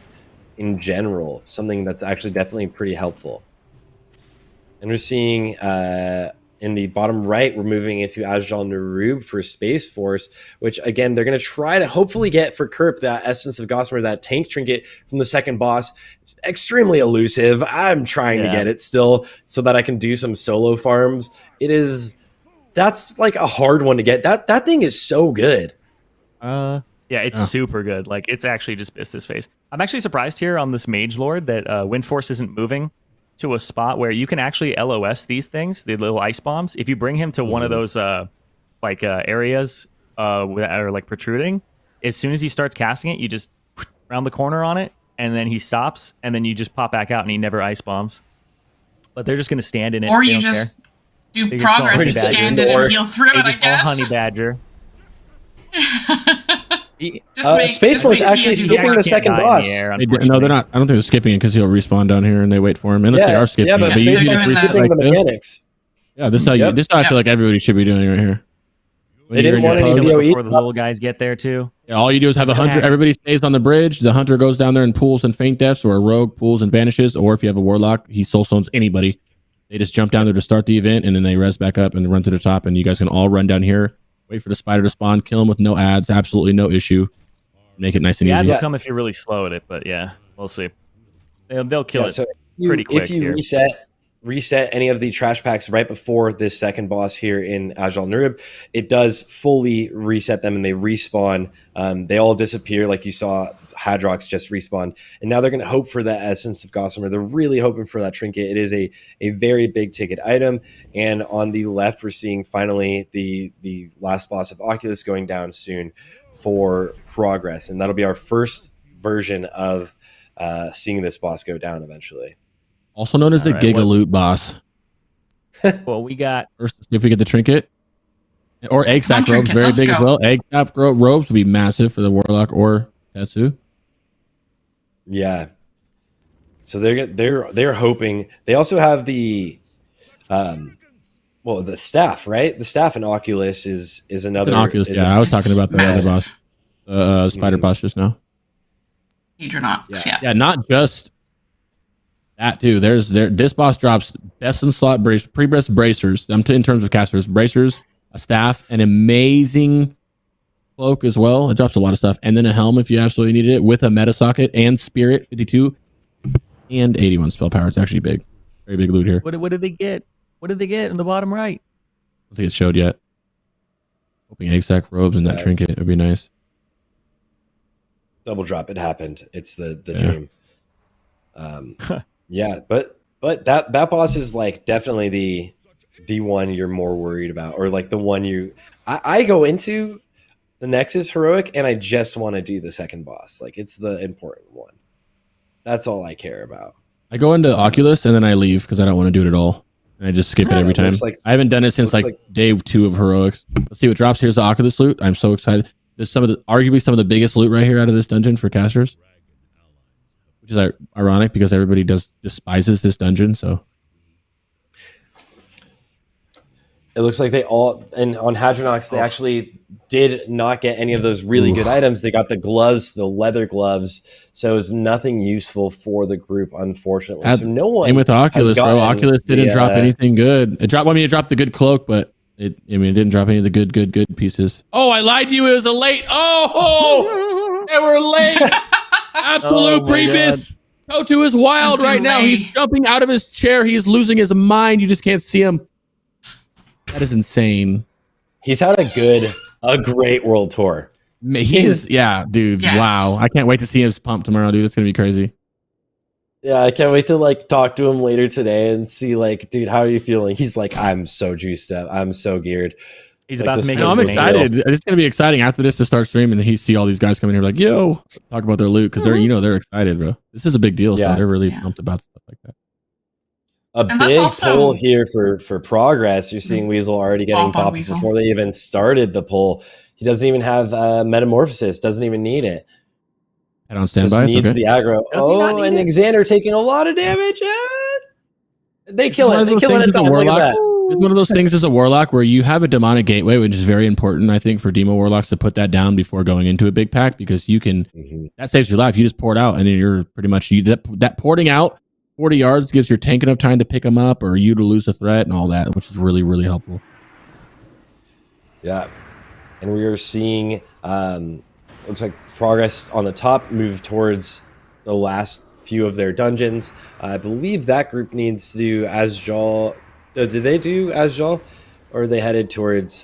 in general. Something that's actually definitely pretty helpful. And we're seeing in the bottom right, we're moving into Ajal Narub for Space Force, which again, they're going to try to hopefully get for Kerp that Essence of Gossamer, that tank trinket from the second boss. It's extremely elusive. I'm trying to get it still so that I can do some solo farms. That's like a hard one to get. That thing is so good. Yeah, it's super good. Like, it's actually just missed his face. I'm actually surprised here on this Mage Lord that Windforce isn't moving to a spot where you can actually LOS these things, the little ice bombs. If you bring him to one of those areas that are like protruding, as soon as he starts casting it, you just round the corner on it, and then he stops, and then you just pop back out, and he never ice bombs. But they're just going to stand in it. Or They you don't just care. do They just progress go and Honey stand Badger. it and heal through They it, I just go guess. Honey Badger. Space Force actually skipping the second boss. No, they're not. I don't think they're skipping it because he'll respawn down here and they wait for him. Unless they are skipping Yeah, but it. Space usually Force they is skip skipping the like this. mechanics. Yeah, this is how I feel like everybody should be doing right here. They didn't want any Kill it DOE before the little guys get there too. Yeah, all you do is have a hunter. Everybody stays on the bridge. The hunter goes down there and pulls and faint deaths, or a rogue pulls and vanishes, or if you have a warlock, he soul stones anybody. They just jump down there to start the event, and then they res back up and run to the top, and you guys can all run down here, wait for the spider to spawn, kill him with no ads, absolutely no issue. Make it nice and The ads easy. will come if you're really slow at it, but yeah, we'll see. They'll kill it So pretty quick. if you here. reset any of the trash packs right before this second boss here in Ajal Nurib, it does fully reset them and they respawn. They all disappear, like you saw Hadrox just respawn. And now they're going to hope for that Essence of Gossamer. They're really hoping for that trinket. It is a very big ticket item. And on the left, we're seeing finally the last boss of Oculus going down soon for progress. And that'll be our first version of seeing this boss go down eventually. Also known as the All right, Giga Loot boss. Well, we got First, if we get the trinket. Or egg sack One robes, trinket, very let's big as go. well. Egg sack robes would be massive for the warlock or Tetsu. Yeah. So they're hoping. They also have the the staff, right? The staff in Oculus is another An Oculus, is yeah. I was talking about the other massive. boss. Spider boss just now. Hadronauts, yeah. Yeah, not just that too. This boss drops best in slot pre-breast bracers. In terms of casters, bracers, a staff, an amazing cloak as well. It drops a lot of stuff, and then a helm if you absolutely needed it with a meta socket and spirit 52 and 81 spell power. It's actually big, very big loot here. what did they get? What did they get in the bottom right? I don't think it's showed yet. Hoping egg sack robes and that trinket would be nice. double drop. It happened. It's the Yeah. dream. Yeah, but that boss is like definitely the one you're more worried about, or like the one I go into the Nexus heroic and I just want to do the second boss. Like it's the important one. That's all I care about. I go into Oculus and then I leave because I don't want to do it at all. And I just skip it every time. I haven't done it since like day 2 of heroics. Let's see what drops. Here's the Oculus loot. I'm so excited. There's arguably some of the biggest loot right here out of this dungeon for casters, which is ironic because everybody despises this dungeon. So it looks like they all, and on Hadronox, they actually did not get any of those really good items. They got the gloves, the leather gloves. So it was nothing useful for the group, unfortunately. So no one. Same with Oculus, bro. Oculus didn't drop anything good. It dropped the good cloak, but it didn't drop any of the good pieces. Oh, I lied to you. It was a late. Oh, they were late. Absolute previous. Toto is wild right now. Delay. He's jumping out of his chair. He is losing his mind. You just can't see him. That is insane. He's had a great world tour. Yeah, dude. Yes. Wow. I can't wait to see his pump tomorrow, dude. It's gonna be crazy. Yeah, I can't wait to like talk to him later today and see like, dude, how are you feeling? He's like, I'm so juiced up. I'm so geared. He's Like, about to this make. is No, I'm his name. excited. It's gonna be exciting after this to start streaming. And he see all these guys coming here like, yo, talk about their loot because they're excited, bro. This is a big deal. Yeah. So they're really pumped about stuff like that. A And that's big also- pull here for progress. You're seeing Weasel already getting Bump on popped Weasel. before they even started the pull. He doesn't even have metamorphosis. Doesn't even need it. Head on Just standby. needs Okay. the aggro. Does he not Oh, need and it? Xander taking a lot of damage. They kill one it. of They those kill it. things It's as a Look at warlock. that. It's one of those things as a warlock where you have a demonic gateway, which is very important, I think, for demo warlocks to put that down before going into a big pack because you can that saves your life. You just pour it out, and then you're pretty much that porting out 40 yards gives your tank enough time to pick them up or you to lose a threat and all that, which is really, really helpful. Yeah, and we are seeing looks like progress on the top move towards the last few of their dungeons. I believe that group needs to do Asjal. Did they do Asjal, or are they headed towards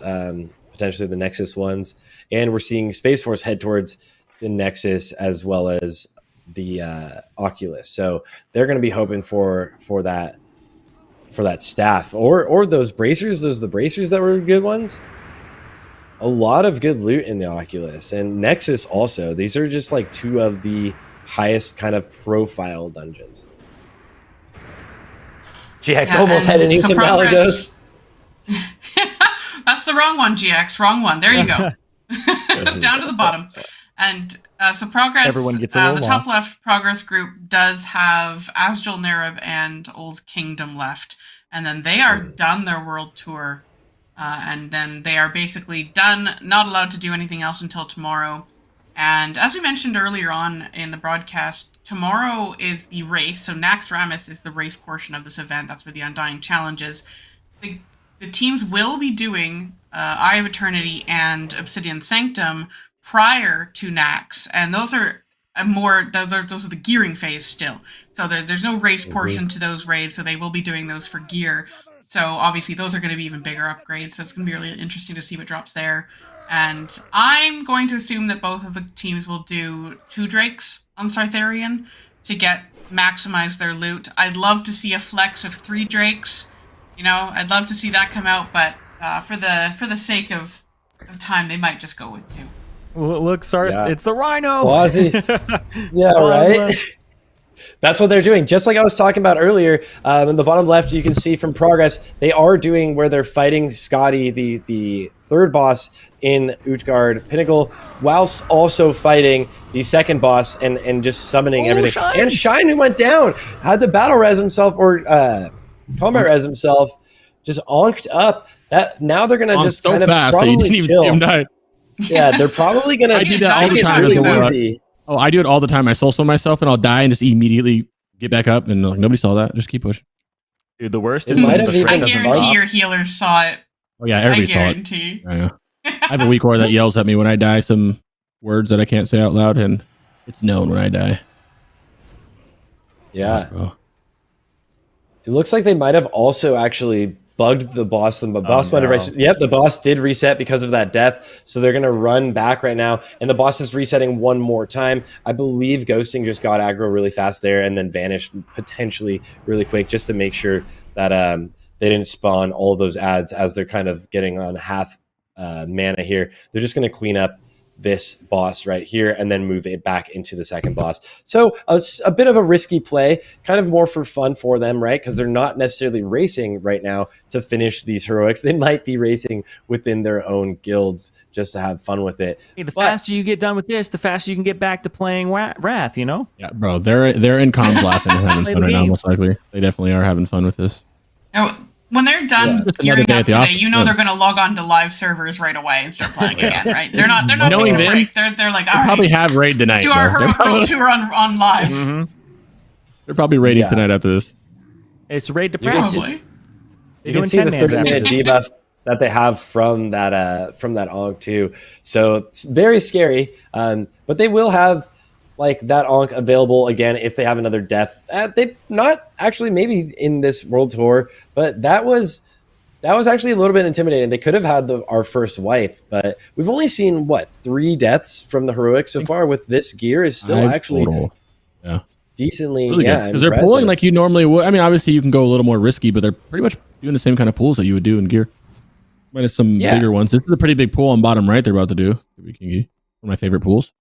potentially the Nexus ones? And we're seeing Space Force head towards the Nexus as well as the Oculus. So they're going to be hoping for that staff or those bracers. Those are the bracers that were good ones. A lot of good loot in the Oculus and Nexus also. These are just like two of the highest kind of profile dungeons. GX Yeah, almost and heading some into progress. Malagos. That's the wrong one, GX. Wrong one. There you go. Down to the bottom. And so progress. Everyone gets a the little top lost. left progress group does have Asjal, Nerib, and Old Kingdom left, and then they are done their world tour, and then they are basically done. Not allowed to do anything else until tomorrow. And as we mentioned earlier on in the broadcast, tomorrow is the race. So Naxxramas is the race portion of this event. That's where the Undying challenge is. The teams will be doing Eye of Eternity and Obsidian Sanctum prior to Nax, and those are those are the gearing phase still. So there's no race portion to those raids, so they will be doing those for gear. So obviously those are going to be even bigger upgrades. So it's going to be really interesting to see what drops there. And I'm going to assume that both of the teams will do 2 Drakes on Sartharian to maximize their loot. I'd love to see a flex of 3 Drakes. You know, I'd love to see that come out, but for the sake of time, they might just go with 2. Look, sorry, Yeah. it's the Rhino. Quasi. Yeah, right. That's what they're doing. Just like I was talking about earlier, in the bottom left, you can see from progress, they are doing where they're fighting Scotty, the third boss in Utgard Pinnacle, whilst also fighting the second boss and just summoning everything. Shine. And Shine, who went down, had to battle res himself or combat res himself, just onked up. That now they're gonna just so kind of fast that you probably didn't even chill. see him die. Yeah, they're probably gonna. I do that all the it's time really with the Warlock. easy. Oh, I do it all the time. I soul stone myself and I'll die and just immediately get back up and like, nobody saw that. Just keep pushing. Dude, the worst It is might when have the even friend I doesn't guarantee bump. your healers saw it. Oh yeah, I everybody saw it. guarantee. I know. I have a weak aura that yells at me when I die some words that I can't say out loud, and it's known when I die. Yeah. Yes, bro. It looks like they might have also actually bugged the boss. The boss might have no. reset. Yep, the boss did reset because of that death. So they're going to run back right now. And the boss is resetting one more time. I believe Ghosting just got aggro really fast there and then vanished potentially really quick just to make sure that they didn't spawn all those ads as they're kind of getting on half mana here. They're just going to clean up this boss right here and then move it back into the second boss. So a bit of a risky play, kind of more for fun for them, right? Because they're not necessarily racing right now to finish these heroics. They might be racing within their own guilds just to have fun with it. Hey, the But- faster you get done with this, the faster you can get back to playing Wrath, you know? Yeah, bro. They're in comms laughing and having Play fun the right now, game. most likely. They definitely are having fun with this. Now, when they're done Just another gearing day up at the today, office. you know Yeah. th're going to log on to live servers right away and start playing again, right? They're not Knowing taking a them, break. They're like, all They probably right, have raid tonight. do our Bro. They're heroic probably, world tour on live. Mm-hmm. they're probably raiding Yeah. tonight after this. It's raid to You can practice. Probably. They're You doing can see the 10 mans after 30-minute this. debuff that they have from that Onk too. So it's very scary. But they will have like that Ankh available again if they have another death. They not actually maybe in this world tour, but that was actually a little bit intimidating. They could have had our first wipe, but we've only seen what 3 deaths from the heroics so far. With this gear is still actually decently really because they're pulling like you normally would. I mean, obviously you can go a little more risky, but they're pretty much doing the same kind of pulls that you would do in gear. Minus some bigger ones. This is a pretty big pull on bottom right. They're about to do. One of my favorite pulls.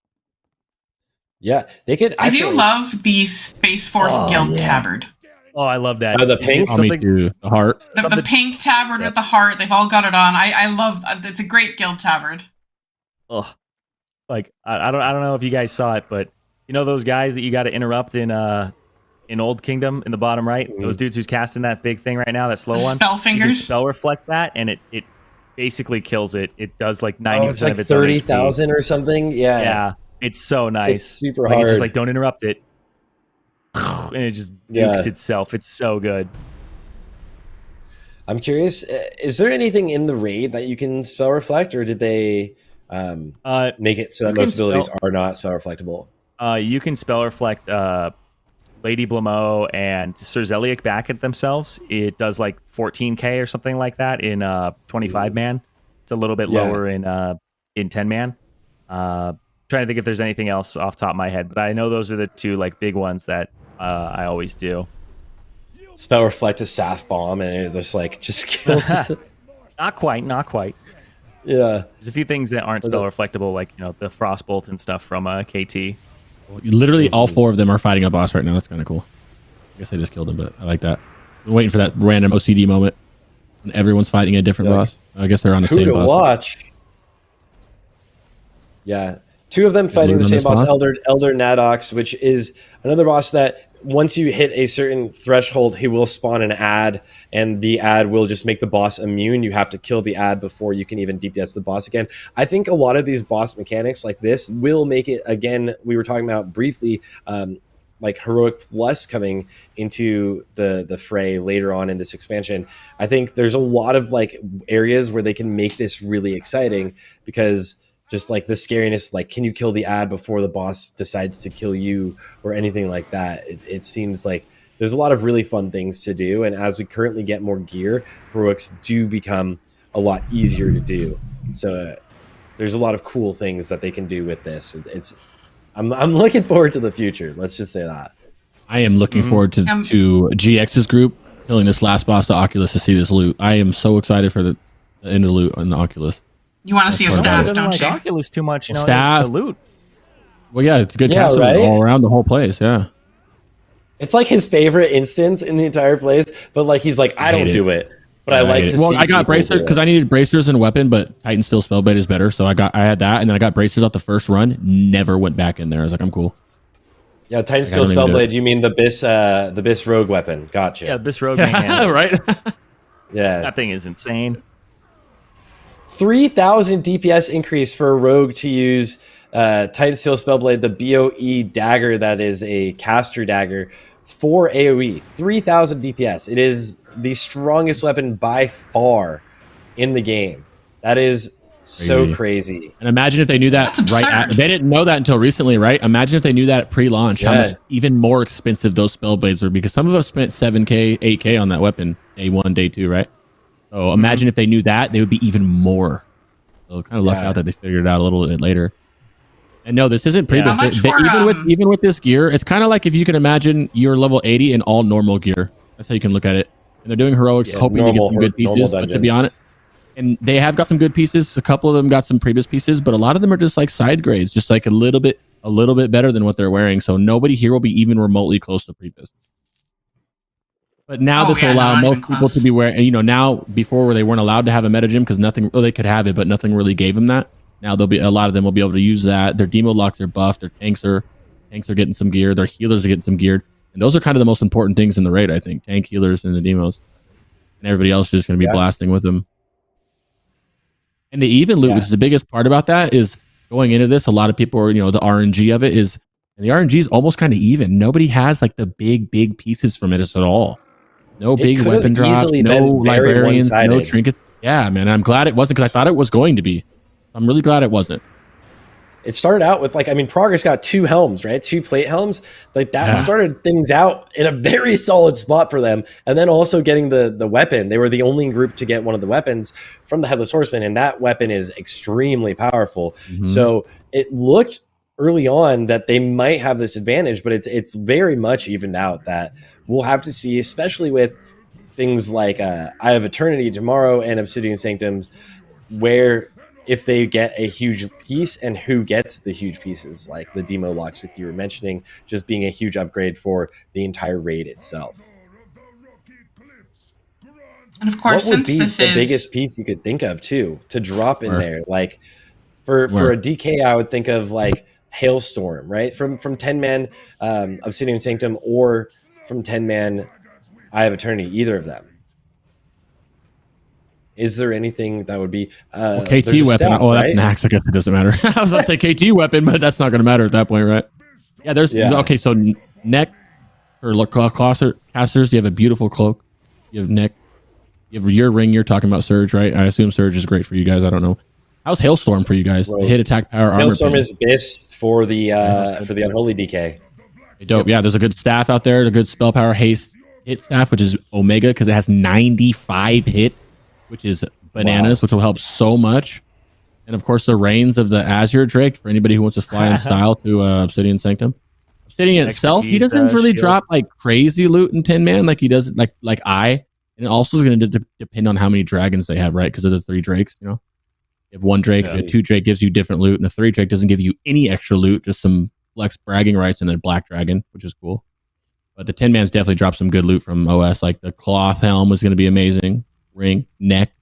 Yeah, they could. I do love the Space Force Guild Tabard. Oh, I love that. The pink, me too. The heart. The pink tabard with the heart. They've all got it on. I love. It's a great guild tabard. Oh, like I don't know if you guys saw it, but you know those guys that you got to interrupt in Old Kingdom in the bottom right. Those dudes who's casting that big thing right now, that slow one. Spell fingers. You can spell reflect that, and it basically kills it. It does like 90% it's like of its 30,000 or something. Yeah. It's so nice. It's super hard. It's just hard. Don't interrupt it. And it just nukes itself. It's so good. I'm curious, is there anything in the raid that you can spell reflect, or did they make it so that most abilities are not spell reflectable? You can spell reflect Lady Blamo and Sir Zeliek back at themselves. It does like 14k or something like that in 25 man. It's a little bit lower in 10 man. Trying to think if there's anything else off the top of my head, but I know those are the 2 like big ones that I always do. Spell reflect a Saf bomb, and it just kills. Not quite. Yeah, there's a few things that aren't spell reflectable, like the Frostbolt and stuff from KT. Literally, all 4 of them are fighting a boss right now. That's kind of cool. I guess I just killed him, but I like that. I'm waiting for that random OCD moment when everyone's fighting a different boss. I guess they're on the same boss. Watch. Yeah. 2 of them fighting the same boss, Elder Nadox, which is another boss that once you hit a certain threshold, he will spawn an ad, and the ad will just make the boss immune. You have to kill the ad before you can even DPS the boss again. I think a lot of these boss mechanics like this will make it, again, we were talking about briefly, like Heroic Plus coming into the fray later on in this expansion. I think there's a lot of like areas where they can make this really exciting, because just like the scariness, like can you kill the ad before the boss decides to kill you or anything like that. It seems like there's a lot of really fun things to do, and as we currently get more gear, heroics do become a lot easier to do. So there's a lot of cool things that they can do with this. I'm looking forward to the future. Let's just say that. I am looking forward to GX's group killing this last boss of Oculus to see this loot. I am so excited for the end of the loot on the Oculus. You want to see a staff, don't you? Oculus too much, staff, the loot. Well, yeah, it's a good cast all around the whole place. Yeah, it's like his favorite instance in the entire place. But like he's like, I don't do it, but I like to. Well, I got bracers because I needed bracers and weapon, but Titan Steel Spellblade is better. So I had that, and then I got bracers off the first run. Never went back in there. I was like, I'm cool. Yeah, Titan Steel Spellblade. You mean the Biss rogue weapon? Gotcha. Yeah, Biss rogue. Right. Yeah, that thing is insane. 3,000 DPS increase for a rogue to use Titan Steel Spellblade, the BOE dagger that is a caster dagger for AoE. 3,000 DPS. It is the strongest weapon by far in the game. That is so crazy. And imagine if they knew that they didn't know that until recently, right? Imagine if they knew that pre-launch, how much even more expensive those Spellblades were, because some of us spent 7K, 8K on that weapon day 1, day 2, right? So imagine if they knew that, they would be even more. So kind of lucked out that they figured it out a little bit later. And no, this isn't pre-built. Even with this gear, it's kind of like if you can imagine you're level 80 in all normal gear. That's how you can look at it. And they're doing heroics, hoping to get some good pieces. But to be honest, and they have got some good pieces. A couple of them got some previous pieces, but a lot of them are just like side grades, just like a little bit better than what they're wearing. So nobody here will be even remotely close to previous. But now this will allow most people to be wearing, now before where they weren't allowed to have a metagym because they could have it, but nothing really gave them that. Now a lot of them will be able to use that. Their demo locks are buffed. Their tanks are getting some gear. Their healers are getting some gear. And those are kind of the most important things in the raid, I think. Tank, healers, and the demos. And everybody else is just going to be blasting with them. And the even loot, which is the biggest part about that, is going into this, a lot of people are, the RNG of it is, and the RNG is almost kind of even. Nobody has like the big pieces from it at all. No big weapon drops, no librarians, no trinkets. Yeah, man, I'm glad it wasn't, because I thought it was going to be. I'm really glad it wasn't. it started out with, like, I mean, Progress got 2 helms, right? 2 plate helms. Like, that started things out in a very solid spot for them. And then also getting the weapon. They were the only group to get one of the weapons from the Headless Horseman, and that weapon is extremely powerful. So it looked early on that they might have this advantage, but it's very much evened out. That we'll have to see, especially with things like Eye of Eternity tomorrow and Obsidian Sanctums, where if they get a huge piece and who gets the huge pieces, like the demo locks that you were mentioning, just being a huge upgrade for the entire raid itself. And of course, what would be since the biggest piece you could think of too to drop in there? Like for a DK, I would think of like Hailstorm, right? From 10-man Obsidian Sanctum, or from 10-man Eye of Eternity, either of them. Is there anything that would be KT weapon? Staff, right? That's Nax. I guess it doesn't matter. I was about to say KT weapon, but that's not going to matter at that point, right? Yeah, okay. So neck for casters, you have a beautiful cloak. You have neck. You have your ring. You're talking about Surge, right? I assume Surge is great for you guys. I don't know. How's Hailstorm for you guys? Hit, attack, power, armor. Hailstorm is Abyss for the Unholy DK. Dope. Yeah, there's a good staff out there. A good spell power haste hit staff, which is Omega, because it has 95 hit, which is bananas, which will help so much. And of course, the reins of the Azure Drake for anybody who wants to fly in style to Obsidian Sanctum. Obsidian itself, he doesn't really drop like crazy loot in 10-man like he does like I. And it also is going to depend on how many dragons they have, right? Because of the 3 drakes, you know. If 1 drake, a 2 drake gives you different loot, and a 3 drake doesn't give you any extra loot, just some flex bragging rights and a black dragon, which is cool. But the 10-man's definitely dropped some good loot from OS. Like the cloth helm was going to be amazing. Ring, neck.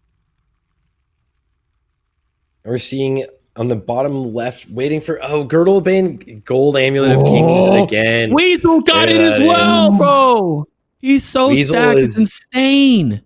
We're seeing on the bottom left, waiting for Girdlebane, Gold Amulet of Kings again. Weasel got it as well, bro. He's so stacked. It's insane.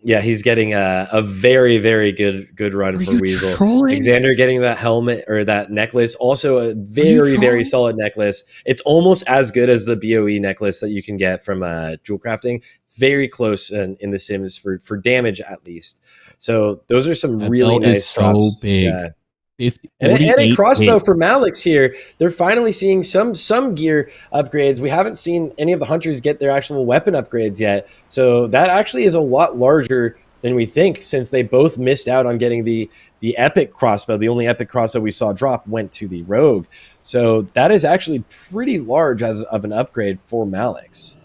Yeah, he's getting a very, very good run for Weasel. Trolling? Alexander getting that helmet or that necklace, also a very, very solid necklace. It's almost as good as the BOE necklace that you can get from Jewel Crafting. It's very close in the Sims for damage, at least. So those are some really nice drops. So big. Yeah. And a crossbow for Malix here. They're finally seeing some gear upgrades. We haven't seen any of the hunters get their actual weapon upgrades yet. So that actually is a lot larger than we think, since they both missed out on getting the epic crossbow. The only epic crossbow we saw drop went to the rogue. So that is actually pretty large as of an upgrade for Malix.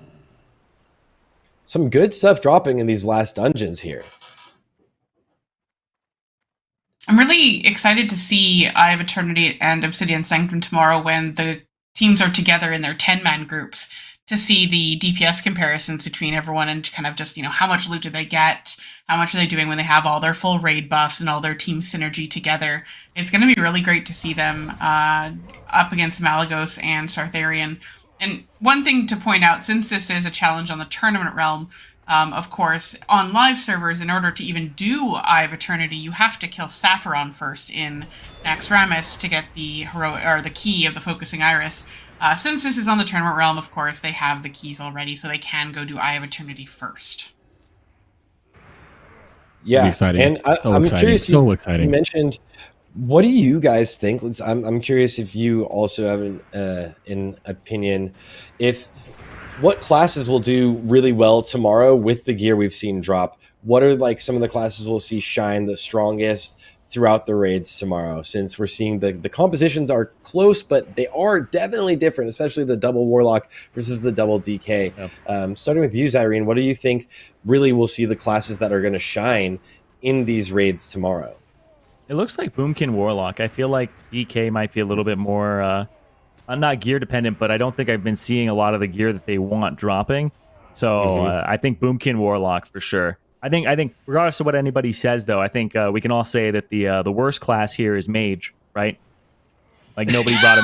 Some good stuff dropping in these last dungeons here. I'm really excited to see Eye of Eternity and Obsidian Sanctum tomorrow when the teams are together in their 10-man groups, to see the DPS comparisons between everyone and kind of just, how much loot do they get? How much are they doing when they have all their full raid buffs and all their team synergy together? It's going to be really great to see them up against Malagos and Sartharian. And one thing to point out, since this is a challenge on the tournament realm, of course, on live servers, in order to even do Eye of Eternity, you have to kill Sapphiron first in Naxxramas to get the heroic or the key of the Focusing Iris. Since this is on the tournament realm, of course, they have the keys already, so they can go do Eye of Eternity first. Yeah, exciting. And I'm curious. You mentioned, what do you guys think? I'm curious if you also have an opinion. What classes will do really well tomorrow with the gear we've seen drop? What are like some of the classes we'll see shine the strongest throughout the raids tomorrow? Since we're seeing the compositions are close, but they are definitely different, especially the double Warlock versus the double DK. Yep. Starting with you, Zyrene, what do you think really we'll see the classes that are going to shine in these raids tomorrow? It looks like Boomkin Warlock. I feel like DK might be a little bit more... I'm not gear dependent, but I don't think I've been seeing a lot of the gear that they want dropping. So I think Boomkin Warlock for sure. I think regardless of what anybody says, though, I think we can all say that the worst class here is Mage, right? Like nobody brought a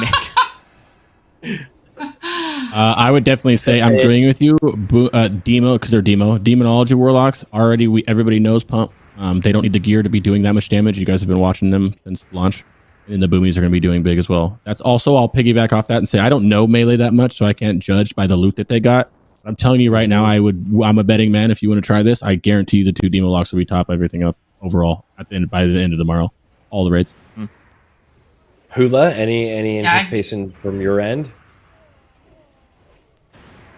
Mage. I would definitely say I'm agreeing with you. Demo, because they're Demonology Warlocks. Already, everybody knows Pump. They don't need the gear to be doing that much damage. You guys have been watching them since launch. And the boomies are going to be doing big as well. That's also, I'll piggyback off that and say I don't know Melee that much, so I can't judge by the loot that they got. But I'm telling you right now, I'm a betting man. If you want to try this, I guarantee you the 2 Demo Locks will be top everything up overall by the end of tomorrow. All the raids. Hula, any anticipation from your end?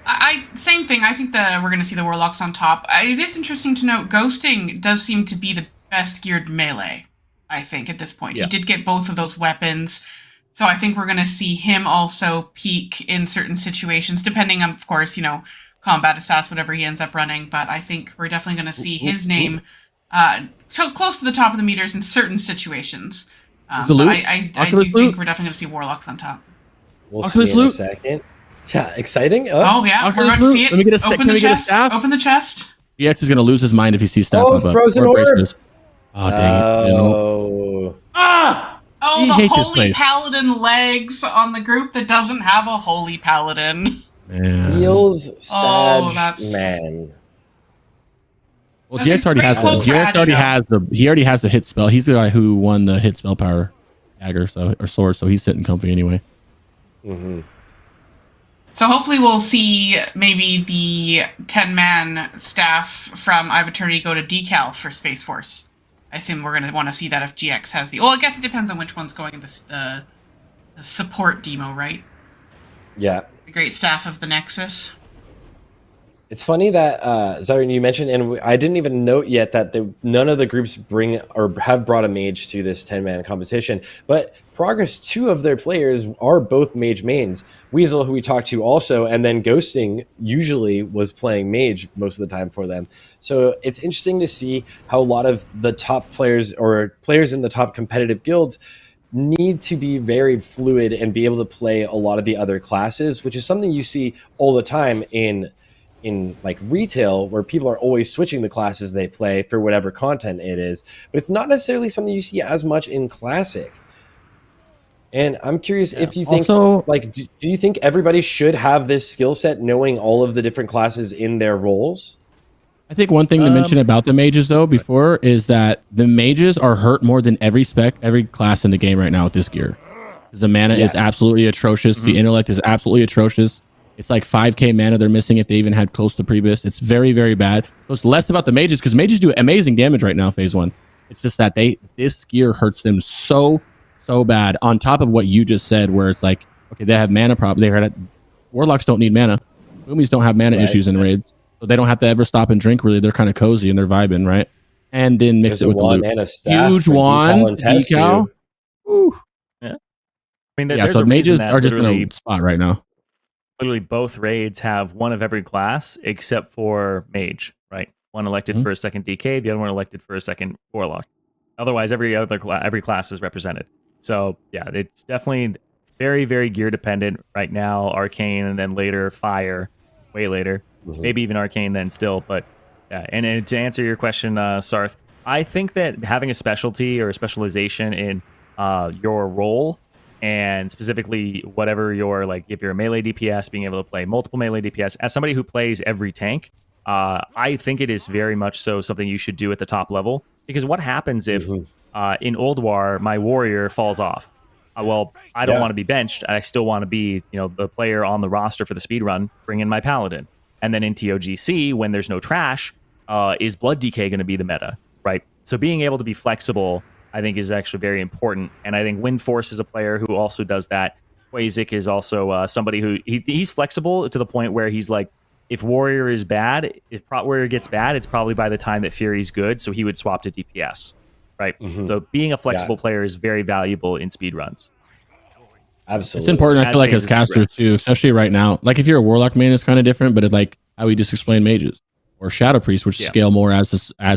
I same thing. I think that we're going to see the warlocks on top. It is interesting to note ghosting does seem to be the best geared melee. I think at this point he did get both of those weapons, so I think we're going to see him also peak in certain situations, depending on, of course, combat assess, whatever he ends up running. But I think we're definitely going to see his name so close to the top of the meters in certain situations. But I do think we're definitely going to see warlocks on top. We'll see in a second. Yeah, exciting. Oh yeah, we're about to see it. Let me get a Open the chest. staff? Open the chest. GX is going to lose his mind if he sees staff pop up. Frozen orb. Oh, dang it. Oh. Oh, the holy paladin legs on the group that doesn't have a holy paladin. Man. Feels sad, man. Well, GX already has he already has the hit spell. He's the guy who won the hit spell power dagger, or sword, so he's sitting comfy anyway. Mm-hmm. So hopefully we'll see maybe the 10-man staff from Eye of Eternity go to decal for Space Force. I assume we're going to want to see that if GX has the... Well, I guess it depends on which one's going the support demo, right? Yeah. The great staff of the Nexus. It's funny that, Zyron, you mentioned, and I didn't even note yet that none of the groups bring or have brought a mage to this 10-man competition, but Progress, 2 of their players are both mage mains. Weasel, who we talked to also, and then Ghosting usually was playing mage most of the time for them. So it's interesting to see how a lot of the top players or players in the top competitive guilds need to be very fluid and be able to play a lot of the other classes, which is something you see all the time in like retail, where people are always switching the classes they play for whatever content it is, but it's not necessarily something you see as much in Classic. And I'm curious if you think, also, like, do you think everybody should have this skill set, knowing all of the different classes in their roles? I think one thing to mention about the mages, though, before, is that the mages are hurt more than every class in the game right now with this gear. The mana is absolutely atrocious. The intellect is absolutely atrocious. It's like 5k mana they're missing if they even had close to Prebus. It's very, very bad. So it's less about the mages, because mages do amazing damage right now, phase 1. It's just that this gear hurts them so bad, on top of what you just said, where it's like, okay, they have mana problems. Warlocks don't need mana. Boomies don't have mana issues in raids. So they don't have to ever stop and drink, really. They're kind of cozy and they're vibing, right? And then mix it with the loot. Huge wand, decal. Ooh. Yeah. I mean, so mages are just in a spot right now. Literally both raids have one of every class except for mage, right? One elected for a second DK, the other one elected for a second warlock. Otherwise, every class is represented. So yeah, it's definitely very, very gear dependent right now. Arcane, and then later Fire, way later, maybe even Arcane then still. But yeah, and to answer your question, Sarth, I think that having a specialty or a specialization in your role, and specifically whatever your, like, if you're a melee DPS, being able to play multiple melee DPS, as somebody who plays every tank, I think it is very much so something you should do at the top level. Because what happens if in Old War my warrior falls off? Well, I don't want to be benched. I still want to be, the player on the roster for the speed run. Bring in my paladin, and then in TOGC, when there's no trash, is Blood DK going to be the meta, right? So being able to be flexible, I think, is actually very important. And I think Windforce is a player who also does that. Quasic is also somebody who he's flexible to the point where he's like, if Warrior is bad, if Warrior gets bad, it's probably by the time that Fury's good, so he would swap to DPS, right? So being a flexible player is very valuable in speedruns. Absolutely. It's important, I feel like, as casters too, especially right now. Like, if you're a Warlock main, it's kind of different, but it's like how we just explained mages. Or Shadow Priest, which scale more as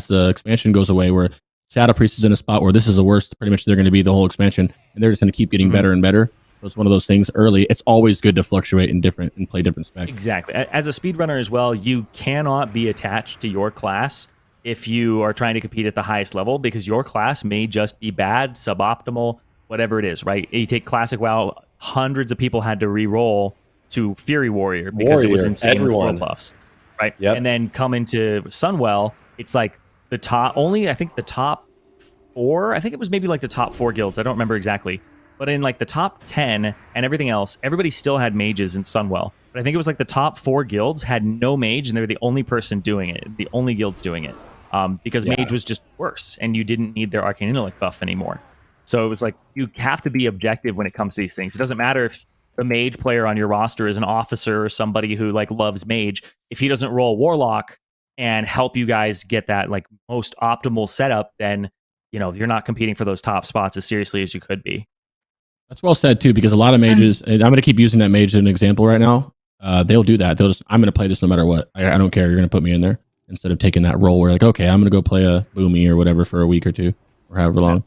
the expansion goes away, where Shadow Priest is in a spot where this is the worst, pretty much they're going to be the whole expansion, and they're just going to keep getting better and better. So it's one of those things early. It's always good to fluctuate and play different specs. Exactly. As a speedrunner as well, you cannot be attached to your class if you are trying to compete at the highest level, because your class may just be bad, suboptimal, whatever it is, right? You take Classic WoW, hundreds of people had to re-roll to Fury Warrior because it was insane with world buffs, right? And then come into Sunwell, it's like the top, I think the top 4, I think it was maybe like the top 4 guilds, I don't remember exactly. But in like the top 10 and everything else, everybody still had mages in Sunwell. But I think it was like the top 4 guilds had no mage, and they were the only person doing it, the only guilds doing it. Because mage was just worse, and you didn't need their Arcane Intellect buff anymore. So it was like you have to be objective when it comes to these things. It doesn't matter if the mage player on your roster is an officer or somebody who like loves mage. If he doesn't roll warlock and help you guys get that like most optimal setup, then you're not competing for those top spots as seriously as you could be. That's well said too, because a lot of mages, and I'm going to keep using that mage as an example right now. They'll do that. They'll just, I'm going to play this no matter what. I don't care. You're going to put me in there instead of taking that role where like, okay, I'm going to go play a boomy or whatever for a week or two or however long.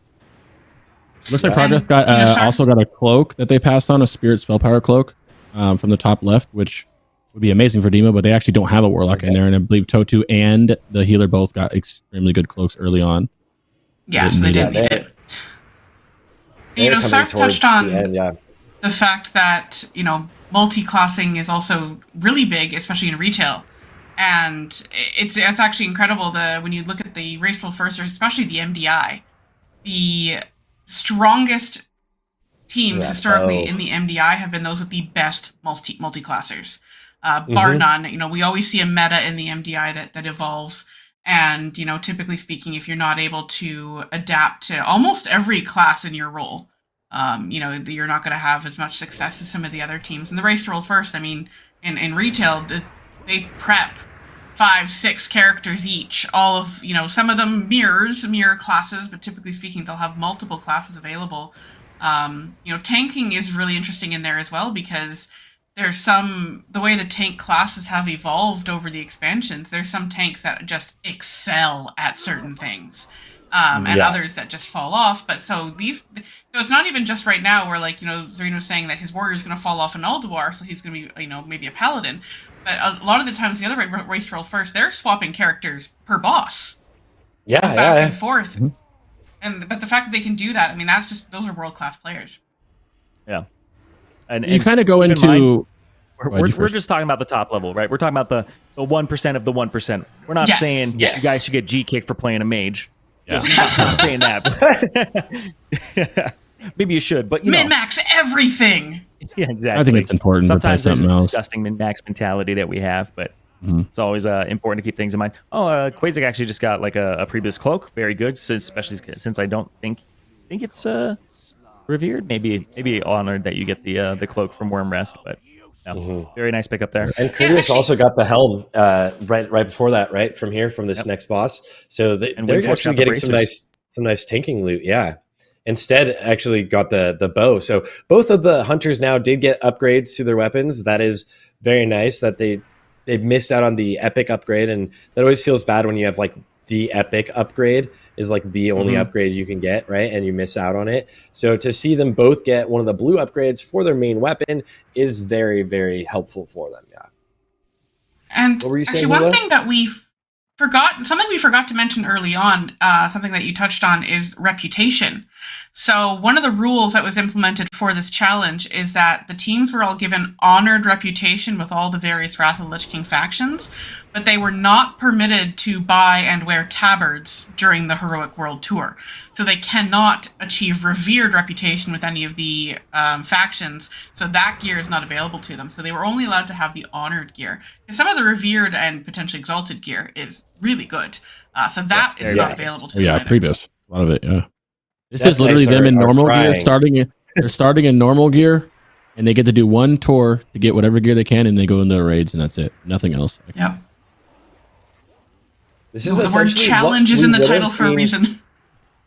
Looks like Progress got also got a cloak that they passed on, a spirit spell power cloak from the top left, which would be amazing for Demo, but they actually don't have a warlock in there, and I believe Totu and the healer both got extremely good cloaks early on. Yes, they did need it. Sark touched on the fact that multi-classing is also really big, especially in retail, and it's actually incredible. When you look at the Raceful First, especially the MDI, the strongest teams historically in the MDI have been those with the best multi-classers. Bar none. We always see a meta in the MDI that evolves. And, typically speaking, if you're not able to adapt to almost every class in your role, you're not going to have as much success as some of the other teams. And the race to roll first, in retail, they prep 5-6 characters each, all of, some of them mirror classes, but typically speaking, they'll have multiple classes available. Tanking is really interesting in there as well, because there's the way the tank classes have evolved over the expansions, there's some tanks that just excel at certain things, and others that just fall off. But so it's not even just right now where Zerino's saying that his warrior is going to fall off in Ulduar, so he's going to be, maybe a paladin. But a lot of the times, the other race to roll first, they're swapping characters per boss. Back and forth. But the fact that they can do that, those are world-class players. Yeah. And you kind of go into... We're just talking about the top level, right? We're talking about the 1% of the 1%. We're not saying you guys should get G-kicked for playing a mage. Just not saying that. Maybe you should, but min-max everything. Yeah, exactly. I think it's important. Sometimes there's a disgusting min-max mentality that we have, but it's always important to keep things in mind. Quasik actually just got like a previous cloak, very good, especially since I don't think it's revered. Maybe honored that you get the cloak from Wormrest, but very nice pickup there. And Critius also got the helm right before that, right from this next boss. So they're actually getting some nice tanking loot. Yeah. Instead, actually got the bow. So both of the hunters now did get upgrades to their weapons. That is very nice that they missed out on the epic upgrade, and that always feels bad when you have like the epic upgrade is like the only upgrade you can get, right? And you miss out on it. So to see them both get one of the blue upgrades for their main weapon is very, very helpful for them. Yeah. And what were you saying, one thing that we forgot to mention early on, something that you touched on, is reputation. So one of the rules that was implemented for this challenge is that the teams were all given honored reputation with all the various Wrath of the Lich King factions, but they were not permitted to buy and wear tabards during the Heroic World Tour. So they cannot achieve revered reputation with any of the factions, so that gear is not available to them. So they were only allowed to have the honored gear. And some of the revered and potentially exalted gear is really good. So that is not available to them. Yeah, previous. A lot of it, yeah. This is literally them in normal gear, they're starting in normal gear, and they get to do one tour to get whatever gear they can, and they go into the raids, and that's it. Nothing else. Yep. This is the word challenge is in the title for a reason.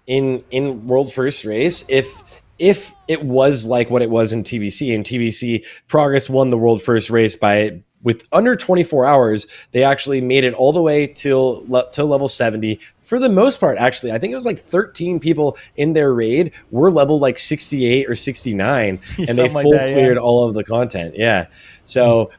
In World First Race, if it was like what it was in TBC, Progress won the World First Race with under 24 hours. They actually made it all the way till level 70. For the most part, actually, I think it was like 13 people in their raid were level like 68 or 69, and they cleared all of the content. Yeah. So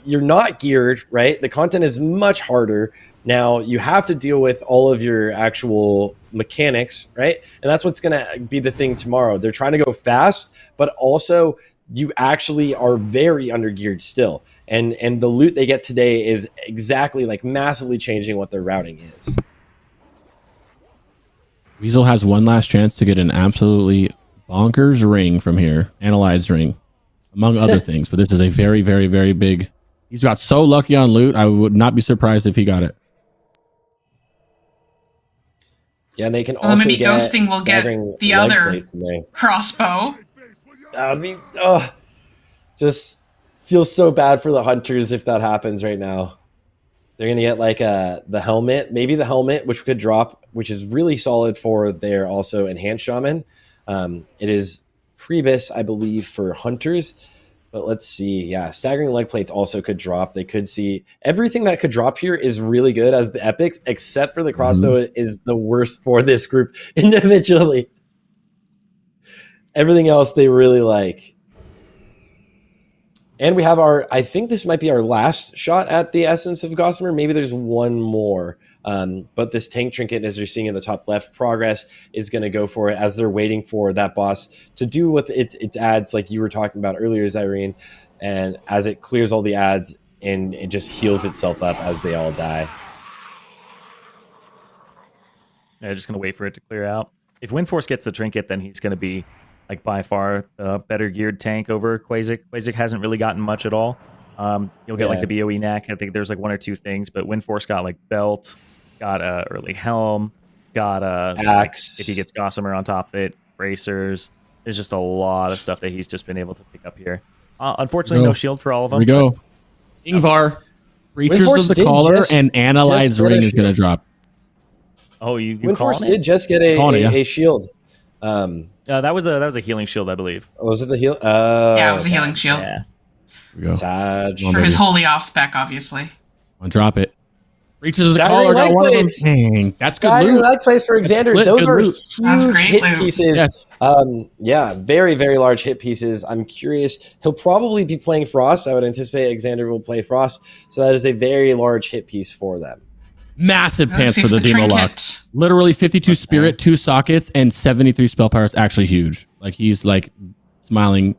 you're not geared, right? The content is much harder. Now you have to deal with all of your actual mechanics, right? And that's what's going to be the thing tomorrow. They're trying to go fast, but also you actually are very undergeared still. And the loot they get today is exactly like massively changing what their routing is. Weasel has one last chance to get an absolutely bonkers ring from here, Analyze's ring, among other things. But this is a very, very, very big. He's got so lucky on loot. I would not be surprised if he got it. Yeah, and they can Well, the also mini get ghosting will get staggering the leg other plates in there. crossbow. I mean, just feels so bad for the hunters if that happens right now. They're gonna get like the helmet, maybe the helmet, which could drop, which is really solid for their also enhanced shaman. It is Prebis, I believe, for hunters. But let's see. Yeah, staggering leg plates also could drop. They could see everything that could drop here is really good as the epics, except for the crossbow is the worst for this group individually. Everything else they really like. And we have I think this might be our last shot at the essence of Gossamer. Maybe there's one more. But this tank trinket, as you're seeing in the top left, progress is going to go for it as they're waiting for that boss to do what its ads, like you were talking about earlier, Zyrene. And as it clears all the ads and it just heals itself up as they all die. They're just going to wait for it to clear out. If Windforce gets the trinket, then he's going to be like by far the better geared tank over Quasic. Quasic hasn't really gotten much at all. You'll get like the BOE neck. I think there's like one or two things, but Windforce got like belt, got a early helm, got a axe. Like, if he gets Gossamer on top of it, bracers. There's just a lot of stuff that he's just been able to pick up here. Unfortunately, no shield for all of them. Here we go. Ingvar, Breachers Windforce of the Collar and Analyze Ring is going to shield. drop. Oh, you Windforce calling did it? just get a shield. That was a healing shield, I believe. Was it the heal? Yeah, it was a healing shield. Yeah. Here we go. Sag. For his holy off spec, obviously. I'll drop it. Breaches of the Staggering Collar got leg one of them. plates. Dang, that's good Staggering loot. leg plates for Xander. split, Those good are loot. That's huge great hit loot. pieces. Yes. Yeah, very, very large hit pieces. I'm curious. He'll probably be playing Frost. I would anticipate Xander will play Frost. So that is a very large hit piece for them. Massive Let's pants see for if the Demo trinket- Lock. Literally 52 spirit, 2 sockets, and 73 spell power. It's actually huge. Like he's like smiling.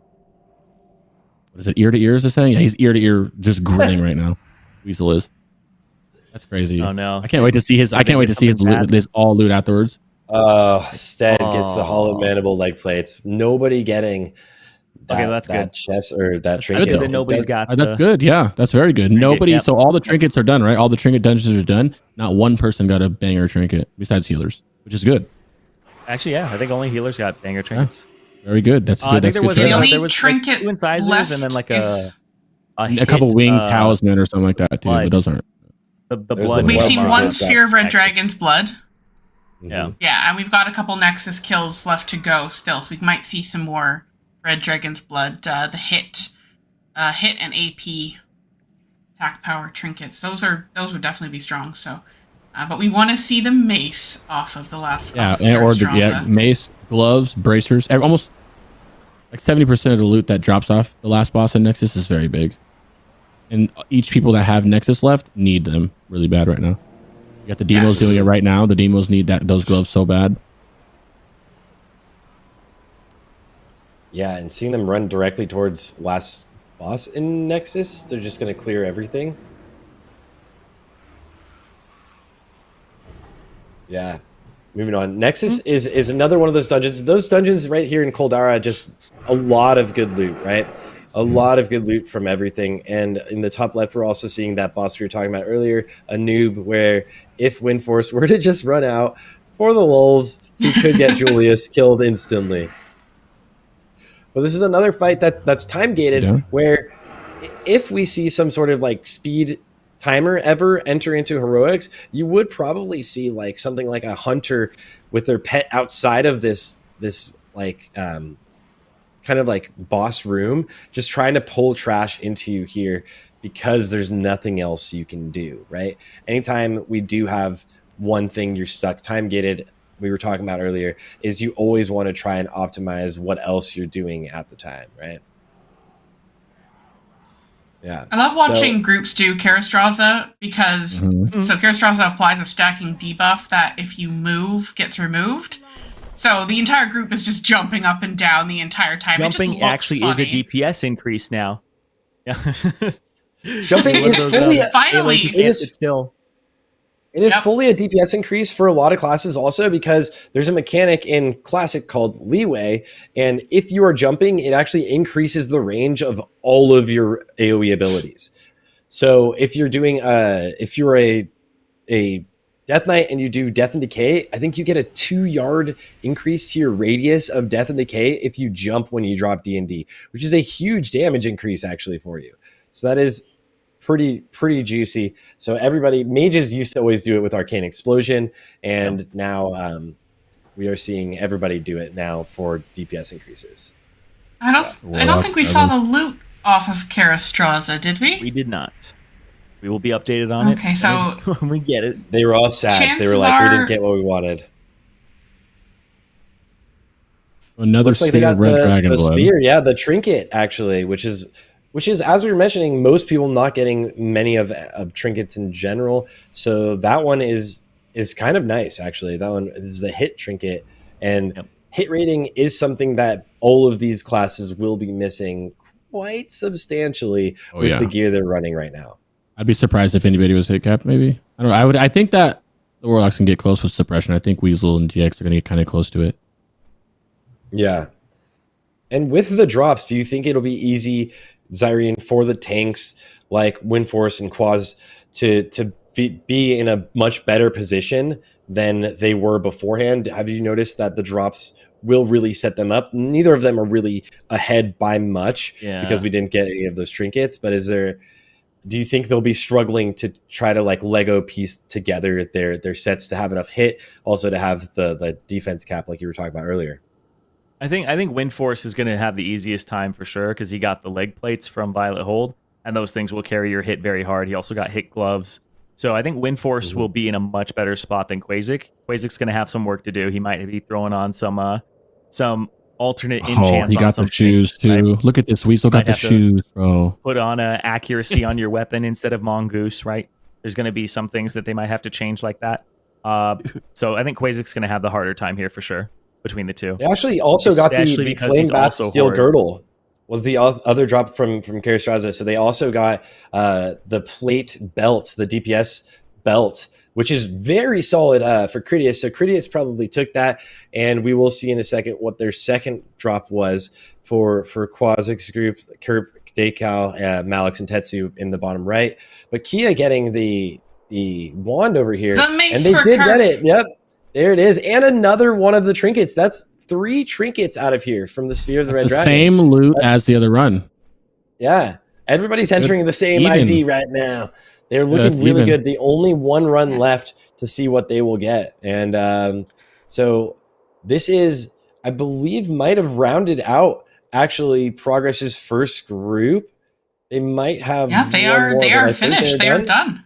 What is it? Ear to ear is it saying? Yeah, he's ear to ear, just grinning right now. Weasel is. That's crazy. Oh no! I can't wait to see his. I can't wait to see his loot, this all loot afterwards. Stead gets the hollow mandible leg plates. Nobody getting that, that's that good. chest or that That's trinket. good that nobody's got. That's good. Yeah, that's very good. Nobody. yep. So all the trinkets are done, right? All the trinket dungeons are done. Not one person got a banger trinket besides healers, which is good. Actually, yeah, I think only healers got banger trinkets. Very good. That's I good. think That's there good. was, trade. The only there was trinket like 2 incisors left and then like is A couple hit, winged talisman or something like that too. blood. But those aren't. The There's blood. the We've blood seen mark one of that sphere of red Nexus. dragon's blood. Yeah. Yeah, and we've got a couple Nexus kills left to go still, so we might see some more red dragon's blood. The hit and AP attack power trinkets. Those would definitely be strong. So, but we want to see the mace off of the last. Yeah, off of Strava. mace, gloves, bracers, almost like 70% of the loot that drops off the last boss in Nexus is very big, and each people that have Nexus left need them really bad right now. You got the demos doing it right now. The demos need those gloves so bad. Yeah, and seeing them run directly towards last boss in Nexus, they're just going to clear everything. Yeah. Moving on. Nexus is another one of those dungeons. Those dungeons right here in Koldara, just a lot of good loot, right? A lot of good loot from everything. And in the top left, we're also seeing that boss we were talking about earlier, a noob, where if Windforce were to just run out for the lulz, he could get Julius killed instantly. But this is another fight that's time gated, where if we see some sort of like speed timer ever enter into heroics, you would probably see like something like a hunter with their pet outside of this like kind of like boss room, just trying to pull trash into you here because there's nothing else you can do, right? Anytime we do have one thing you're stuck time gated, we were talking about earlier, is you always want to try and optimize what else you're doing at the time, right? Yeah. I love watching groups do Karastraza because so Karastraza applies a stacking debuff that if you move gets removed. So the entire group is just jumping up and down the entire time. Jumping it just looks actually funny. is a DPS increase now. Yeah. Jumping is fully Finally. It's still. It is fully a DPS increase for a lot of classes also, because there's a mechanic in Classic called Leeway, and if you are jumping, it actually increases the range of all of your AoE abilities. So if you're doing if you're a Death Knight and you do Death and Decay, I think you get a 2-yard increase to your radius of Death and Decay if you jump when you drop D&D, which is a huge damage increase actually for you. So that is pretty juicy. So everybody, mages used to always do it with Arcane Explosion, and now we are seeing everybody do it now for DPS increases. I don't think we saw the loot off of Karastraza, did we? We did not. We will be updated on it. Okay, so when we get it. They were all sad. They were like, we didn't get what we wanted. Another Looks like they got red dragon the blood. spear, yeah, the trinket actually, which is as we were mentioning, most people not getting many of trinkets in general. So that one is kind of nice actually. That one is the hit trinket, and hit rating is something that all of these classes will be missing quite substantially with the gear they're running right now. I'd be surprised if anybody was hit capped. Maybe I don't know. I think that the Warlocks can get close with suppression. I think Weasel and GX are going to get kind of close to it. Yeah, and with the drops, do you think it'll be easy, Zyrene, for the tanks like Windforce and Quaz to be in a much better position than they were beforehand? Have you noticed that the drops will really set them up? Neither of them are really ahead by much because we didn't get any of those trinkets. But do you think they'll be struggling to try to like Lego piece together their sets to have enough hit, also to have the defense cap like you were talking about earlier? I think Windforce is going to have the easiest time for sure because he got the leg plates from Violet Hold, and those things will carry your hit very hard. He also got hit gloves. So I think Windforce will be in a much better spot than Quasic. Quasic's going to have some work to do. He might be throwing on some alternate enchants. He got the shoes too. Look at this. Weasel got the shoes, bro. Put on accuracy on your weapon instead of Mongoose, right? There's going to be some things that they might have to change like that. So I think Quasic's going to have the harder time here for sure between the two. They actually also got the Flame Bath Steel Girdle was the other drop from Karastraza. So they also got the plate belt, the DPS belt, which is very solid for Critias. So Critias probably took that, and we will see in a second what their second drop was for Quasic's group, Kerp, Deikao, Malix, and Tetsu in the bottom right. But Kia getting the wand over here, the mace and they for did Kerp. get it. Yep, there it is, and another one of the trinkets. That's 3 trinkets out of here from the Sphere of the Red Dragon. Same loot as the other run. Yeah, everybody's entering the same ID right now. They're looking really good. The only one run left to see what they will get. And so this is, I believe, might have rounded out actually Progress's first group. They might have. Yeah, they are finished. They are done.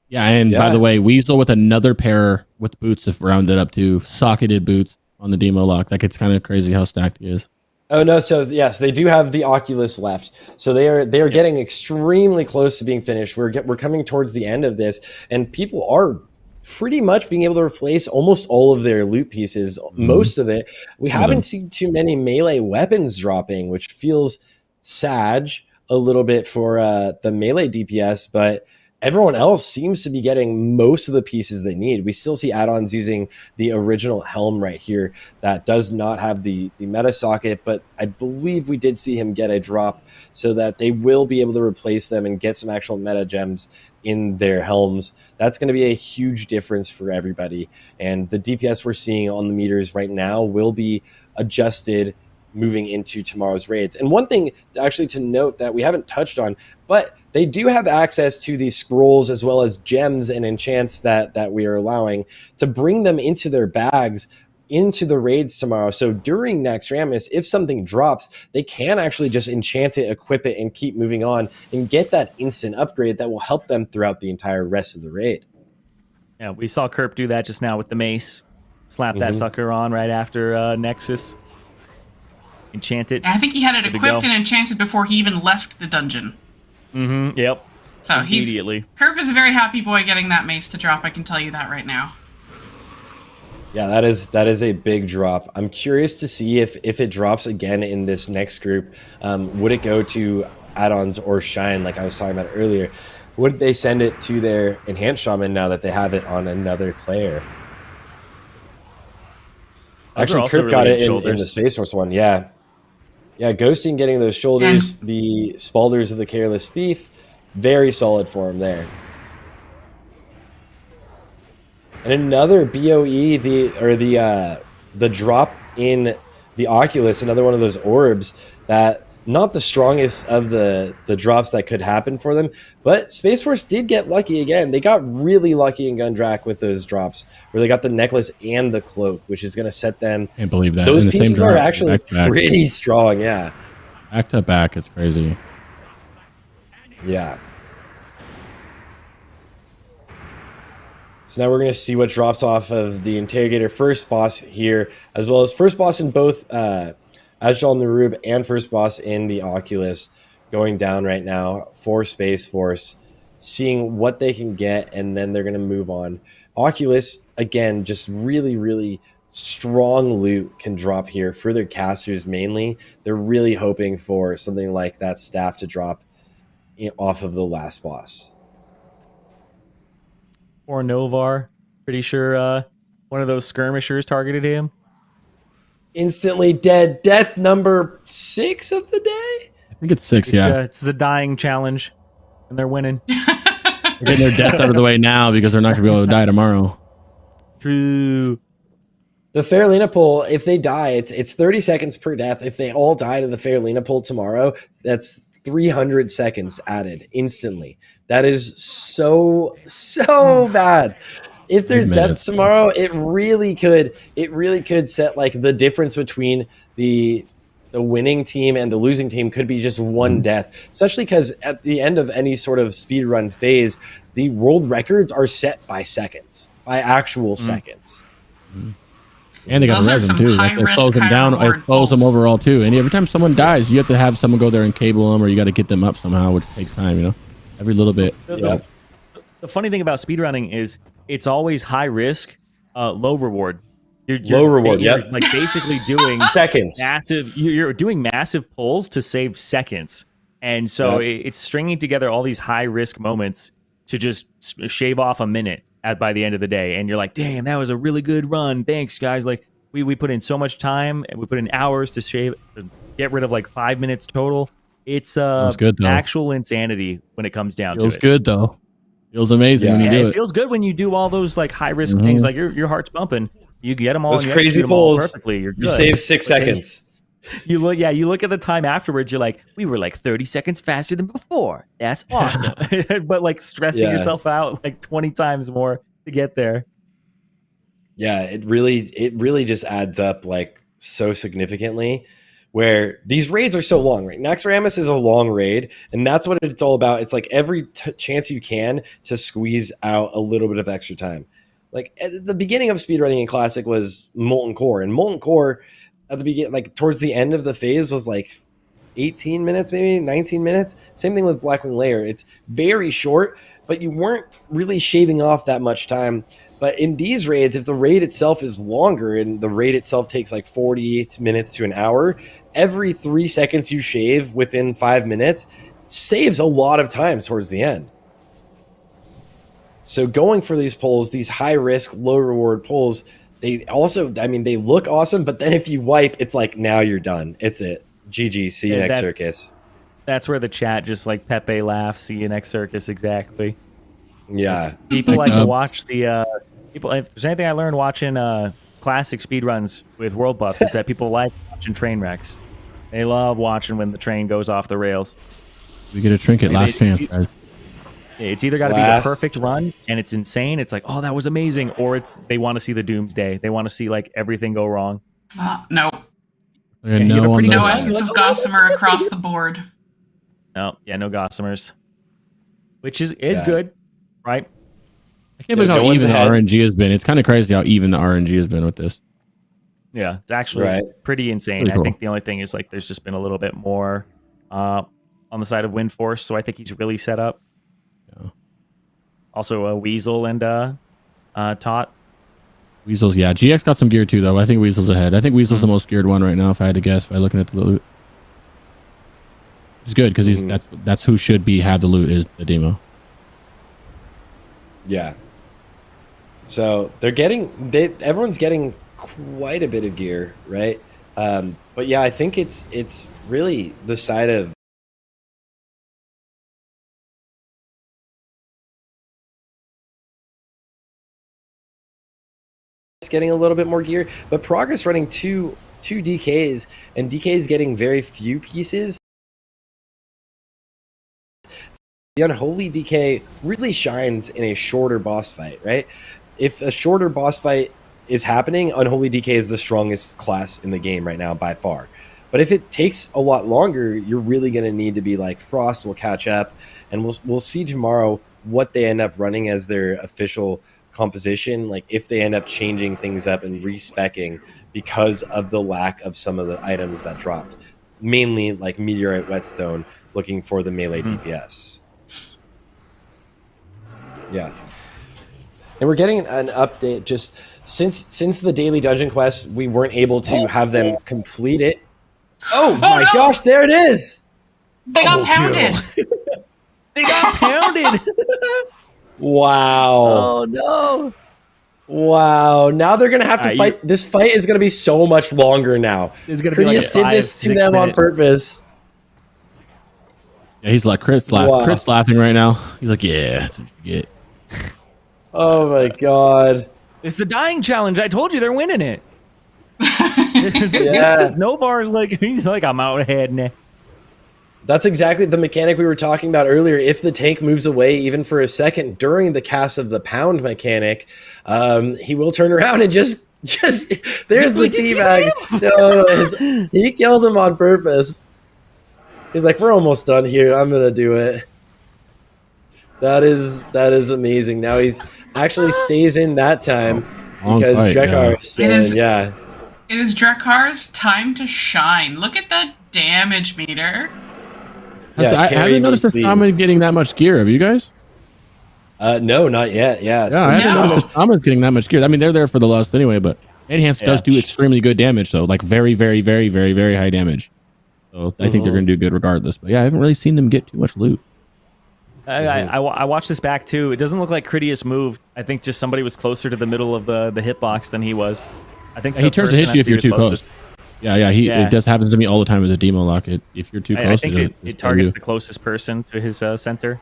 Yeah, and by the way, Weasel with another pair with boots have rounded up to socketed boots on the demo lock. Like, it's kind of crazy how stacked he is. Oh no! So yes, they do have the Oculus left. So they are getting extremely close to being finished. We're coming towards the end of this, and people are pretty much being able to replace almost all of their loot pieces. Most of it. We haven't seen too many melee weapons dropping, which feels sad a little bit for the melee DPS, but everyone else seems to be getting most of the pieces they need. We still see add-ons using the original helm right here that does not have the meta socket, but I believe we did see him get a drop so that they will be able to replace them and get some actual meta gems in their helms. That's going to be a huge difference for everybody. And the DPS we're seeing on the meters right now will be adjusted moving into tomorrow's raids. And one thing actually to note that we haven't touched on, but they do have access to these scrolls as well as gems and enchants that we are allowing to bring them into their bags into the raids tomorrow. So during Naxxramas, if something drops, they can actually just enchant it, equip it, and keep moving on and get that instant upgrade that will help them throughout the entire rest of the raid. Yeah, we saw Kerp do that just now with the mace. Slap that sucker on right after Nexus. Enchant it. I think he had it equipped and enchanted before he even left the dungeon. Yep. So immediately. Kerp is a very happy boy getting that mace to drop. I can tell you that right now. Yeah, that is a big drop. I'm curious to see if it drops again in this next group. Would it go to add-ons or shine like I was talking about earlier? Would they send it to their enhanced shaman now that they have it on another player? Actually, Kurt got it in the Space Force one. Yeah, Ghosting getting those shoulders, the Spalders of the Careless Thief, very solid for him there. And another BOE, the drop in the Oculus, another one of those orbs that not the strongest of the drops that could happen for them, but Space Force did get lucky again. They got really lucky in Gundrak with those drops, where they got the necklace and the cloak, which is going to set them. Can't believe that. Those In the same pieces drop, are actually back to back. pretty strong. Yeah. Back to back, it's crazy. Yeah. So now we're going to see what drops off of the Interrogator first boss here, as well as first boss in both Ajal Narub and first boss in the Oculus going down right now for Space Force, seeing what they can get, and then they're going to move on. Oculus, again, just really, really strong loot can drop here for their casters mainly. They're really hoping for something like that staff to drop off of the last boss. Or Novar. Pretty sure one of those skirmishers targeted him. Instantly dead. Death number 6 of the day? I think it's 6, yeah. It's the dying challenge, and they're winning. They're getting their deaths out of the way now because they're not going to be able to die tomorrow. True. The Faralina pull, if they die, it's 30 seconds per death. If they all die to the Faralina pull tomorrow, that's 300 seconds added instantly. That is so bad. If there's deaths tomorrow, it really could set like the difference between the winning team and the losing team could be just one death, especially because at the end of any sort of speedrun phase, the world records are set by seconds, by actual seconds. And they got to res them too. It slows them down. It slows them overall too. And every time someone dies, you have to have someone go there and cable them, or you got to get them up somehow, which takes time. You know, every little bit. The funny thing about speedrunning is it's always high risk, low reward. You're like basically doing seconds. You're doing massive pulls to save seconds, and so it's stringing together all these high risk moments to just shave off a minute by the end of the day. And you're like, damn, that was a really good run. Thanks, guys. Like we put in so much time, and we put in hours to get rid of like 5 minutes total. It's good, actual insanity when it comes down to it. Feels good though. Feels amazing when you do it. It feels good when you do all those like high risk things. Like your heart's pumping. You get them all. Those and you crazy pulls perfectly. You're good. You save 6 seconds. You look at the time afterwards. You're like, we were like 30 seconds faster than before. That's awesome. But like stressing yourself out like 20 times more to get there. Yeah, it really just adds up like so significantly. Where these raids are so long, right? Naxxramas is a long raid, and that's what it's all about. It's like every chance you can to squeeze out a little bit of extra time. Like at the beginning of speedrunning in Classic was Molten Core, and Molten Core at the beginning, like towards the end of the phase, was like 18 minutes, maybe 19 minutes. Same thing with Blackwing Lair. It's very short, but you weren't really shaving off that much time. But in these raids, if the raid itself is longer and the raid itself takes like 48 minutes to an hour, every 3 seconds you shave within 5 minutes saves a lot of time towards the end. So going for these pulls, these high risk, low reward pulls, they also, I mean, they look awesome, but then if you wipe, it's like, now you're done. It's it. GG. See you next circus. That's where the chat just like Pepe laughs. See you next circus. Exactly. Yeah. People like to watch the people. If there's anything I learned watching classic speedruns with world buffs, is that people like watching train wrecks. They love watching when the train goes off the rails. We get a trinket. Last chance, guys. It's either got to be the perfect run and it's insane. It's like, oh, that was amazing, or it's they want to see the doomsday. They want to see like everything go wrong. No. No essence of Gossamer across the board. No Gossamers, which is good, right? I can't believe how even the RNG has been. It's kind of crazy how even the RNG has been with this. Yeah, it's actually pretty insane. Pretty cool. I think the only thing is like there's just been a little bit more on the side of Wind Force, so I think he's really set up. Yeah. Also, Weasel and Tot. Weasel's, yeah. GX got some gear too, though. I think Weasel's ahead. I think Weasel's the most geared one right now, if I had to guess, by looking at the loot. It's good because he's that's who should have the loot is the demo. Yeah. So everyone's getting quite a bit of gear, right? But yeah, I think it's really the side of getting a little bit more gear, but Progress running two DKs, and DKs getting very few pieces. The Unholy DK really shines in a shorter boss fight, right? If a shorter boss fight is happening, Unholy DK is the strongest class in the game right now by far. But if it takes a lot longer, you're really going to need to be like Frost will catch up, and we'll see tomorrow what they end up running as their official composition, like if they end up changing things up and respecing because of the lack of some of the items that dropped, mainly like Meteorite Whetstone looking for the melee DPS. Yeah. And we're getting an update just since the daily dungeon quest, we weren't able to have them complete it. Oh my gosh, there it is. They got pounded. They got pounded. Wow. Oh no. Wow. Now they're going to have to fight. This fight is going to be so much longer now. It's going to be like Critias did this to them on purpose. Yeah, he's like, Crit's laughing right now. He's like, yeah, that's what you get. Oh my god. It's the dying challenge. I told you they're winning it. This Novar's like, he's like, I'm out ahead now. That's exactly the mechanic we were talking about earlier. If the tank moves away even for a second during the cast of the pound mechanic, he will turn around and just there's the teabag. No, he killed him on purpose. He's like, we're almost done here. I'm gonna do it. That is amazing. Now he's actually stays in that time because Drekar is still in. Yeah. It is Drekar's time to shine. Look at that damage meter. I haven't noticed the shaman getting that much gear. Have you guys? No, not yet. Yeah. I haven't noticed the shaman's getting that much gear. I mean, they're there for the lust anyway, but Enhance does do extremely good damage, though. Like very, very, very, very, very high damage. So I think they're going to do good regardless. But yeah, I haven't really seen them get too much loot. I watched this back too. It doesn't look like Critias moved. I think just somebody was closer to the middle of the hitbox than he was. I think he turns to hit you if you're too close. Yeah. It does happen to me all the time as a demo lock. If you're too close, I think it targets the closest person to his center.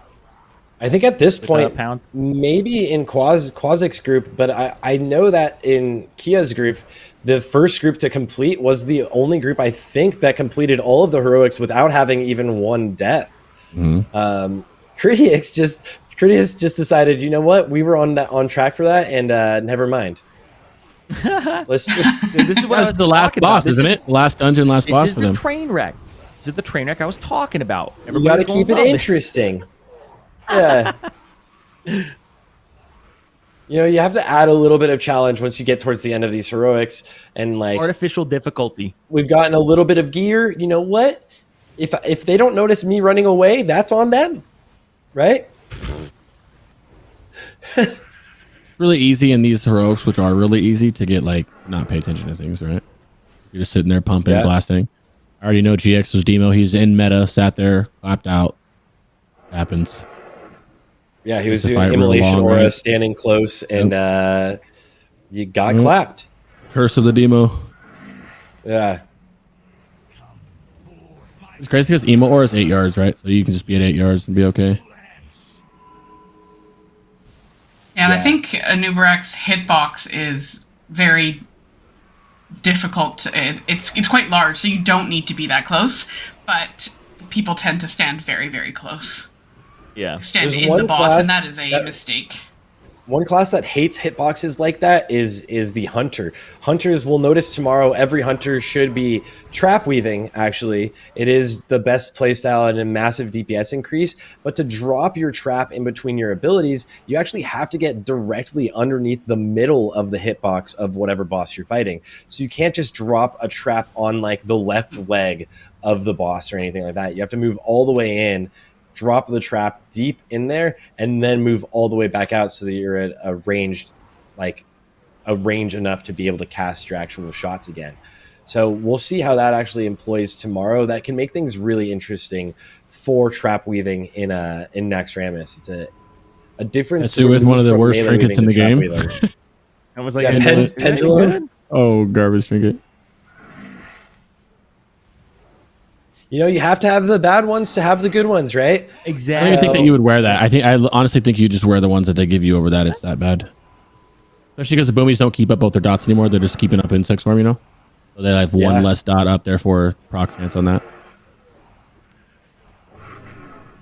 I think at this point, maybe in Quazik's group, but I know that in Kia's group, the first group to complete was the only group I think that completed all of the heroics without having even one death. Mm-hmm. Critias just decided, you know what, we were on track for that, and never mind. This is what the last boss, isn't it? Last dungeon, last boss for them. This is the train wreck. This is the train wreck I was talking about. You got to keep it interesting. Yeah. You have to add a little bit of challenge once you get towards the end of these heroics, and like artificial difficulty. We've gotten a little bit of gear. You know what? If they don't notice me running away, that's on them, right? Really easy in these heroics, which are really easy to get, like, not pay attention to things, right? You're just sitting there pumping, blasting. I already know GX's demo. He's in meta, sat there, clapped out. Happens. Yeah, he was doing immolation aura, standing close, and you got clapped. Curse of the demo. Yeah. It's crazy because emo aura is 8 yards, right? So you can just be at 8 yards and be okay. And I think Anubarak's hitbox is very difficult. It's quite large, so you don't need to be that close, but people tend to stand very, very close. Yeah. Stand in the boss, and that is a mistake. One class that hates hitboxes like that is the hunter. Hunters will notice tomorrow every hunter should be trap weaving, actually. It is the best playstyle and a massive DPS increase, but to drop your trap in between your abilities, you actually have to get directly underneath the middle of the hitbox of whatever boss you're fighting. So you can't just drop a trap on like the left leg of the boss or anything like that. You have to move all the way in, drop the trap deep in there, and then move all the way back out so that you're at a range enough to be able to cast your actual shots again. So we'll see how that actually employs tomorrow. That can make things really interesting for trap weaving in Naxxramas. It's a different sort with one of the worst trinkets in the game. That was like pendulum. Oh, garbage trinket. You have to have the bad ones to have the good ones, right? Exactly. I don't think that you would wear that. I honestly think you just wear the ones that they give you over that. It's that bad. Especially because the boomies don't keep up both their dots anymore. They're just keeping up insect swarm, you know? So they have one less dot up, therefore proc chance on that.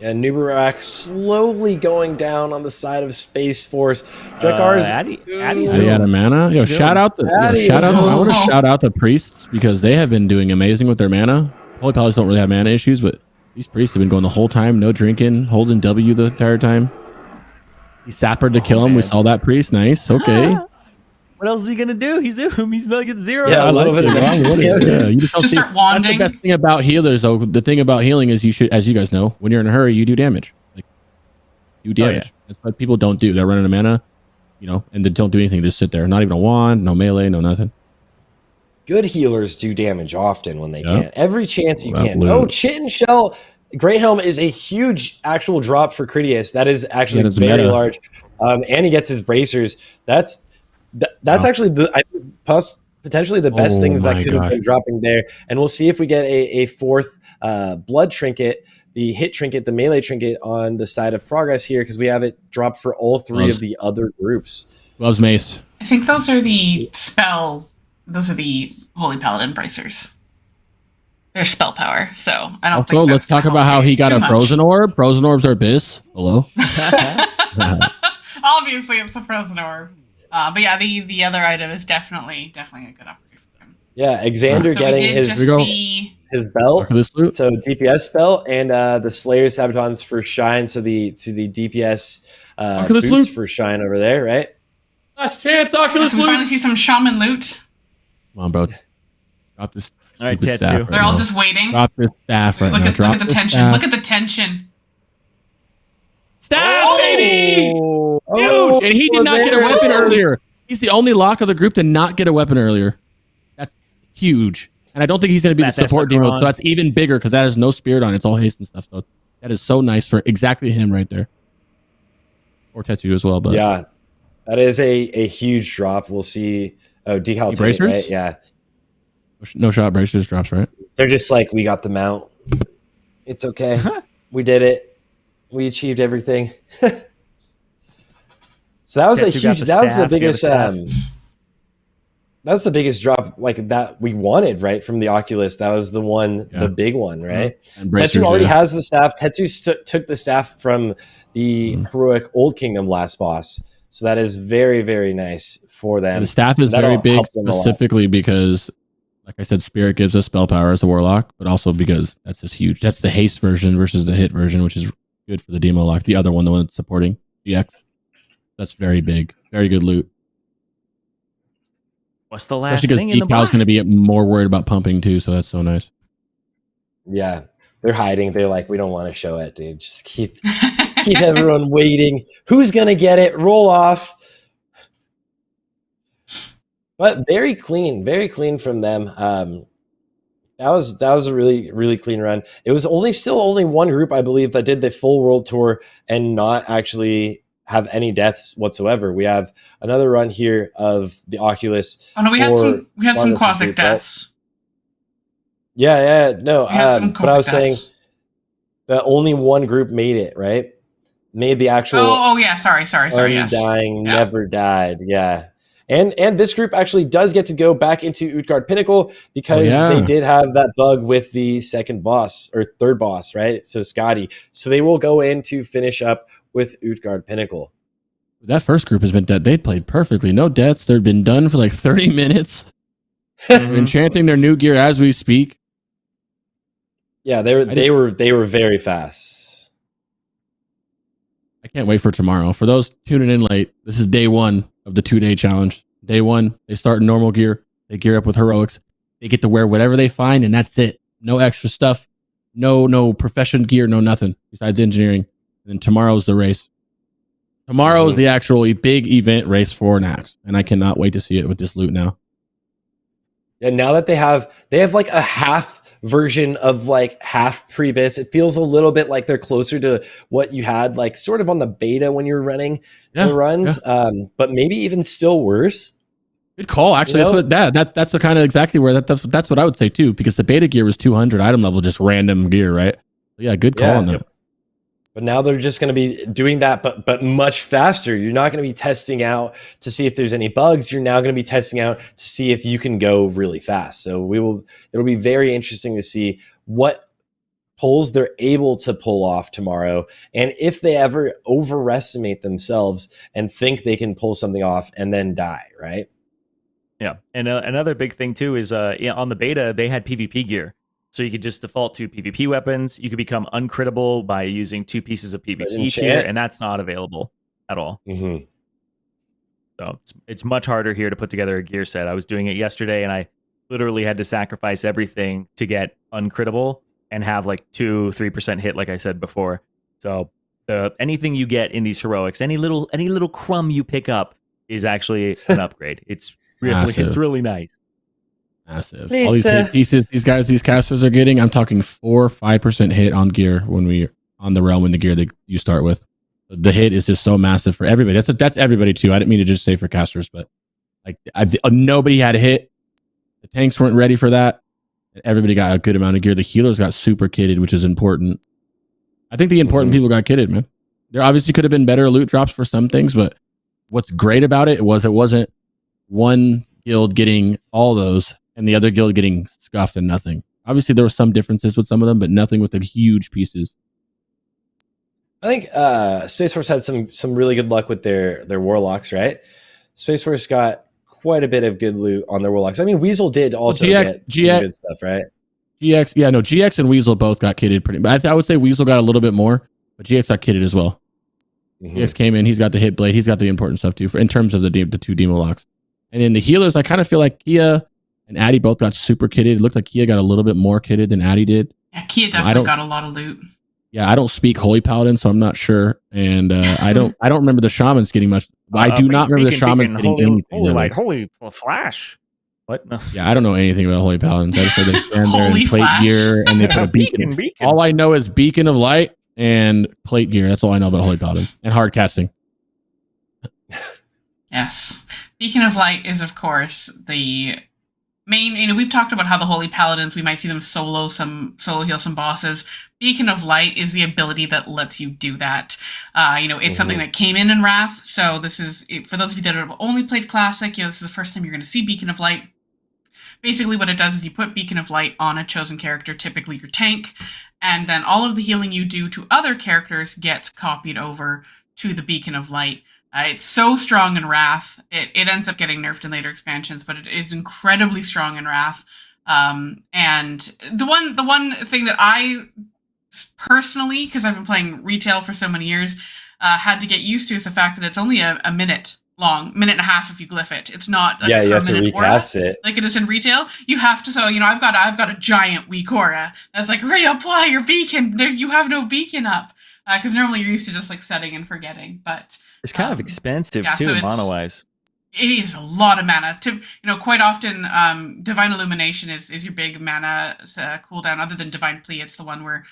And Nubarak slowly going down on the side of Space Force. Drakar's Addy's Addy out of mana. Yo, shout out the I want to shout out the priests because they have been doing amazing with their mana. Holy Paladins don't really have mana issues, but these priests have been going the whole time, no drinking, holding W the entire time. He sappered to kill him. Man. We saw that priest. Nice. Okay. What else is he gonna do? He's like at 0. Yeah, a little bit of yeah, you just start wanding. That's the best thing about healers, though. The thing about healing is you should, as you guys know, when you're in a hurry, you do damage. Like, do damage. That's what people don't do. They're running a mana, you know, and they don't do anything. They just sit there. Not even a wand, no melee, no nothing. Good healers do damage often when they can. Every chance you can. Loot. Oh, Chitin Shell. Great Helm is a huge actual drop for Critias. That is actually very large. And he gets his bracers. That's actually potentially the best things that could have been dropping there. And we'll see if we get a fourth blood trinket, the hit trinket, the melee trinket on the side of progress here, because we have it dropped for all three of the other groups. Loves mace. I think those are the Holy Paladin bracers. They're spell power, so I don't think. Also, let's talk about how he got a frozen orb. Frozen orbs are abyss. Hello. Obviously, it's a frozen orb. But yeah, the other item is definitely a good upgrade for him. Yeah, Xander getting his belt, so DPS spell, and the Slayer Sabatons for Shine, so the DPS boots for Shine over there, right? Last chance, Oculus loot. We finally see some shaman loot. Come on, bro. Drop this. All right, Tetsu. They're all just waiting. Drop this staff right now. Look at the tension. Staff. Look at the tension. Staff, baby! Huge! And he did not get a weapon earlier. He's the only lock of the group to not get a weapon earlier. That's huge. And I don't think he's going to be the support demo, so that's even bigger because that has no spirit on it. It's all haste and stuff. So that is so nice for exactly him right there. Or Tetsu as well. But yeah, that is a huge drop. We'll see. Oh, decal bracers? Right? Yeah. No shot bracers drops, right? They're just like, we got the mount. It's okay. We did it. We achieved everything. So that was a huge. That was the biggest. That's the biggest drop like that we wanted, right, from the Oculus. That was the one, the big one, right? Tetsu already has the staff. Tetsu took the staff from the heroic Old Kingdom last boss. So that is very, very nice for them. The staff is very big specifically because, like I said, Spirit gives us spell power as a Warlock, but also because that's just huge. That's the haste version versus the hit version, which is good for the demo lock. The other one, the one that's supporting GX. That's very big. Very good loot. What's the last thing in the box? Decal's going to be more worried about pumping too, so that's so nice. Yeah. They're hiding. They're like, we don't want to show it, dude. Just keep everyone waiting. Who's going to get it? Roll off. But very clean from them. That was a really, really clean run. It was still only one group, I believe, that did the full world tour and not actually have any deaths whatsoever. We have another run here of the Oculus. Oh no, we had some Quasic deaths. No. But I was saying that only one group made it, right? Made the actual. Oh yeah, sorry. Undying never died. Yeah. And this group actually does get to go back into Utgard Pinnacle because they did have that bug with the second boss or third boss, right? So Scotty. So they will go in to finish up with Utgard Pinnacle. That first group has been dead. They played perfectly. No deaths. They've been done for like 30 minutes. Enchanting their new gear as we speak. Yeah, they were very fast. I can't wait for tomorrow. For those tuning in late, this is day one of the 2-day challenge. Day one, they start in normal gear. They gear up with heroics. They get to wear whatever they find, and that's it. No extra stuff. No profession gear. No nothing besides engineering. And then tomorrow's the race. Tomorrow is the actual big event race for Nax, and I cannot wait to see it with this loot now. Yeah, now that they have like a half version of like half pre-bis, it feels a little bit like they're closer to what you had like sort of on the beta when you were running the runs, but maybe even still worse. Good call, actually. You know? That's the kind of exactly where that's what I would say too, because the beta gear was 200 item level, just random gear, right? So yeah, good call on that. But now they're just going to be doing that, but much faster. You're not going to be testing out to see if there's any bugs. You're now going to be testing out to see if you can go really fast. So it'll be very interesting to see what pulls they're able to pull off tomorrow, and if they ever overestimate themselves and think they can pull something off and then die, right? Yeah, and another big thing too is on the beta they had PvP gear. So you could just default to PvP weapons. You could become uncrittable by using 2 pieces of PvP gear, and that's not available at all. Mm-hmm. So it's much harder here to put together a gear set. I was doing it yesterday, and I literally had to sacrifice everything to get uncrittable and have like 2-3% hit, like I said before. So anything you get in these heroics, any little crumb you pick up is actually an upgrade. It's really nice. Massive. All these hit pieces, these casters are getting, I'm talking 4 or 5% hit on gear when we on the realm in the gear that you start with. The hit is just so massive for everybody. That's everybody too. I didn't mean to just say for casters, but like nobody had a hit. The tanks weren't ready for that. Everybody got a good amount of gear. The healers got super kitted, which is important. I think the important people got kitted, man. There obviously could have been better loot drops for some things, but what's great about it wasn't one guild getting all those and the other guild getting scuffed and nothing. Obviously, there were some differences with some of them, but nothing with the huge pieces. I think SPACEFORCE had some really good luck with their warlocks, right? SPACEFORCE got quite a bit of good loot on their warlocks. I mean, Weasel did also get some good stuff, right? GX and Weasel both got kitted pretty. But I would say Weasel got a little bit more, but GX got kitted as well. GX came in, he's got the hit blade, he's got the important stuff too, in terms of the 2 demo locks. And then the healers, I kind of feel like Kia and Addy both got super kitted. It looked like Kia got a little bit more kitted than Addy did. Yeah, Kia definitely got a lot of loot. Yeah, I don't speak Holy Paladin, so I'm not sure. And I don't remember the shamans getting much. I do not remember the shamans getting anything. Holy flash. What? No. Yeah, I don't know anything about Holy Paladins. I just know they stand there and plate gear and they put a beacon. All I know is beacon of light and plate gear. That's all I know about Holy Paladins. And hard casting. Yes. Beacon of Light is, of course, the main, we've talked about how the Holy Paladins, we might see them solo heal some bosses. Beacon of Light is the ability that lets you do that. It's something that came in Wrath. So this is, for those of you that have only played Classic, this is the first time you're going to see Beacon of Light. Basically what it does is you put Beacon of Light on a chosen character, typically your tank, and then all of the healing you do to other characters gets copied over to the Beacon of Light. It's so strong in Wrath. It ends up getting nerfed in later expansions, but it is incredibly strong in Wrath. And the one thing that I personally, because I've been playing retail for so many years, had to get used to is the fact that it's only a minute long, minute and a half if you glyph it. It's not like you have to recast it like it is in retail. You have to. So I've got a giant weak aura that's like reapply your beacon. You have no beacon up because normally you're used to just like setting and forgetting, but. It's kind of expensive too, so mono-wise. It is a lot of mana. Quite often, Divine Illumination is your big mana cooldown. Other than Divine Plea, it's the one where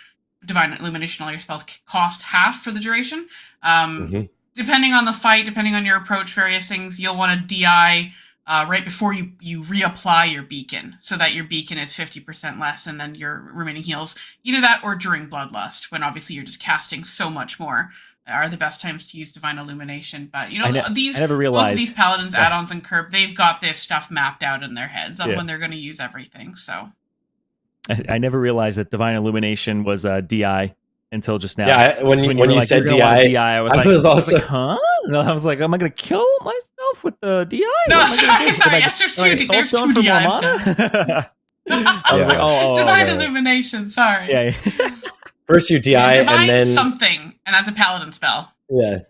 Divine Illumination, all your spells cost half for the duration. Depending on the fight, depending on your approach, various things, you'll want to DI right before you reapply your beacon, so that your beacon is 50% less, and then your remaining heals. Either that or during Bloodlust, when obviously you're just casting so much more. Are the best times to use Divine Illumination, but I never realized both of these Paladins add-ons and Curb, they've got this stuff mapped out in their heads on when they're going to use everything. So I never realized that Divine Illumination was DI until just now. Yeah, when you said DI, I was like, huh? No, I was like, am I going to kill myself with the DI? No, sorry. There's two DIs. I was like, oh, Divine Illumination. Sorry. Yeah. First you DI and then something, and that's a paladin spell. Yeah,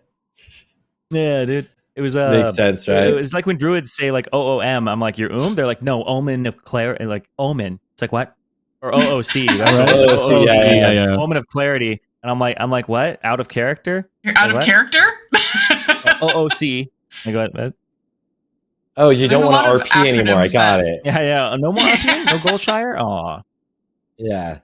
dude. It was makes sense, right? It was like when druids say like OOM, I'm like, you're They're like, no, Omen of Clarity. Like Omen. It's like what? Or OOC. OOC, yeah. Omen of Clarity. And I'm like, what? Out of character? You're out of character? OOC. Like what? Oh, you don't want to RP anymore. I got it. Yeah. No more RP? No Goldshire? Aw. Yeah.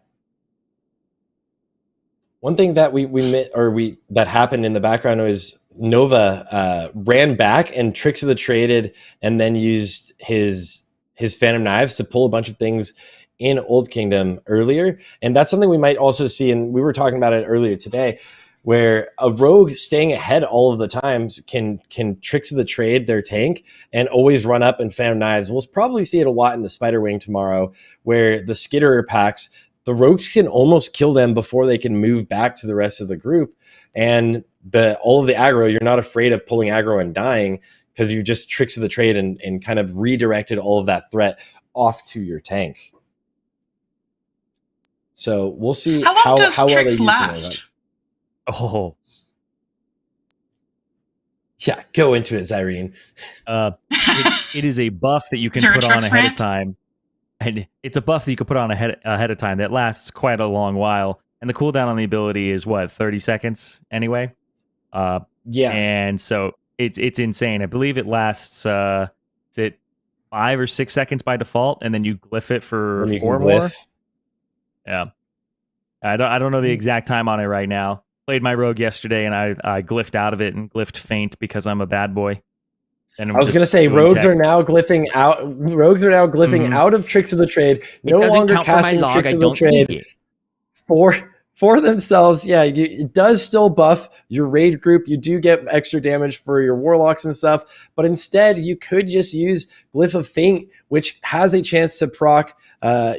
One thing that that happened in the background was Nova ran back and Tricks of the Traded and then used his Phantom Knives to pull a bunch of things in Old Kingdom earlier. And that's something we might also see, and we were talking about it earlier today. where a rogue staying ahead all of the times can tricks of the trade their tank and always run up and fan knives. We'll probably see it a lot in the Spider Wing tomorrow, where the Skitterer packs, the rogues can almost kill them before they can move back to the rest of the group. And all of the aggro, you're not afraid of pulling aggro and dying because you just tricks of the trade and kind of redirected all of that threat off to your tank. So we'll see How long does well they tricks use last? Oh, yeah, go into it, Zyrene. it is a buff that you can Is there a put on tricks ahead rant? of time, and it's a buff that you can put on ahead of time that lasts quite a long while. And the cooldown on the ability is what, 30 seconds anyway. Yeah, and so it's insane. I believe it lasts is it 5 or 6 seconds by default, and then you glyph it for when you 4 can more. glyph. Yeah, I don't know the exact time on it right now. Played my rogue yesterday, and I glyphed out of it and glyphed faint because I'm a bad boy. And I was going to say, rogues are now glyphing out. Rogues are now glyphing out of tricks of the trade. No longer casting tricks of the trade for themselves. Yeah, it does still buff your raid group. You do get extra damage for your warlocks and stuff, but instead you could just use Glyph of Faint, which has a chance to proc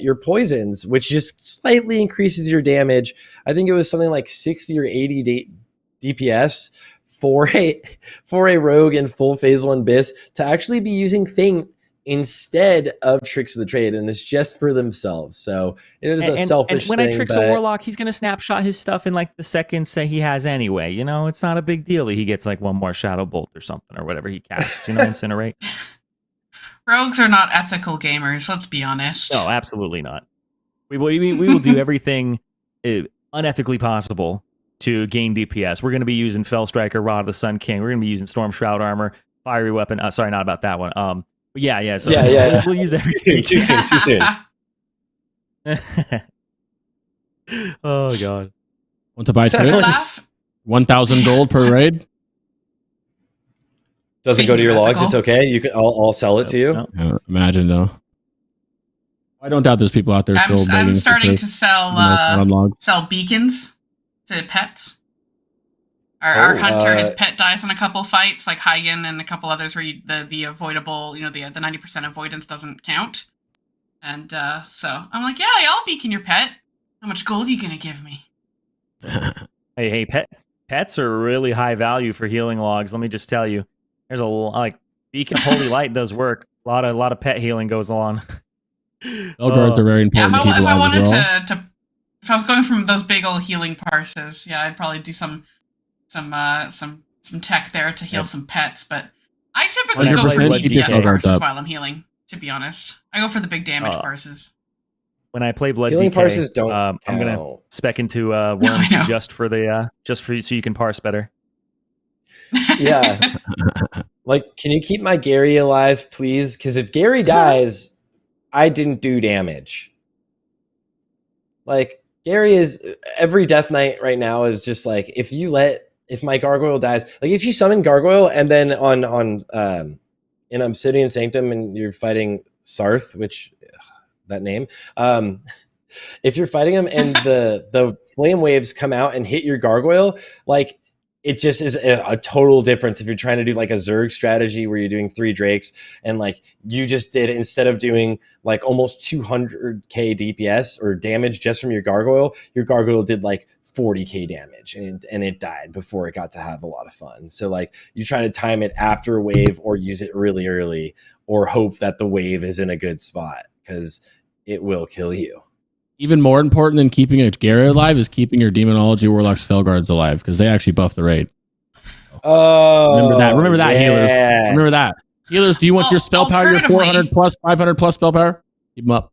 your poisons, which just slightly increases your damage. I think it was something like 60 or 80 DPS for a rogue in full phasal and Abyss to actually be using Faint instead of tricks of the trade, and it's just for themselves. So it is a selfish when thing. I tricks a warlock, he's going to snapshot his stuff in like the seconds that he has anyway. You know, it's not a big deal. He gets like one more shadow bolt or something or whatever he casts. You know, incinerate. Rogues are not ethical gamers. Let's be honest. No, absolutely not. We will do everything unethically possible to gain DPS. We're going to be using Fell Striker, Rod of the Sun King. We're going to be using Storm Shroud Armor, Fiery Weapon. Sorry, not about that one. But yeah. So we'll use everything. Too soon. Oh god. Want to buy tricks? Laugh. 1,000 gold per raid. Doesn't go to your logs. Ethical. It's okay. You can. I'll sell it to you. No. Yeah, imagine though. I don't doubt there's people out there still begging I'm for starting tricks to sell on logs. sell beacons to pets. Our hunter, his pet dies in a couple fights, like Hagen and a couple others where the avoidable, the 90% avoidance doesn't count. And so I'm like, yeah, I'll beacon your pet. How much gold are you gonna give me? Hey, pets are really high value for healing logs. Let me just tell you, there's Beacon Holy Light does work. A lot of pet healing goes on. Guards are very important to keep if I alive wanted as well. if I was going from those big old healing parses, yeah, I'd probably do some tech there to heal some pets. But I typically go for 100% keep your DPS guards parses up. while I'm healing. To be honest, I go for the big damage parses. When I play Blood Healing DK, parses don't I'm gonna count. spec into worms just for so you can parse better. Yeah. Like, can you keep my Gary alive, please? Because if Gary dies, I didn't do damage. Like, Gary is every Death Knight right now is just like, if my Gargoyle dies, like if you summon Gargoyle and then on in Obsidian Sanctum and you're fighting Sarth, which that name, if you're fighting him and the flame waves come out and hit your Gargoyle, like it just is a total difference if you're trying to do like a Zerg strategy where you're doing 3 Drakes and like you just did, instead of doing like almost 200k DPS or damage just from your Gargoyle did like 40k damage and it died before it got to have a lot of fun. So like you try to time it after a wave or use it really early or hope that the wave is in a good spot because it will kill you. Even more important than keeping a Gary alive is keeping your Demonology Warlocks Felguards alive because they actually buff the raid. Oh, remember that, healers. Remember that, healers. Do you want your spell power, your 400 plus, 500 plus spell power? Keep them up.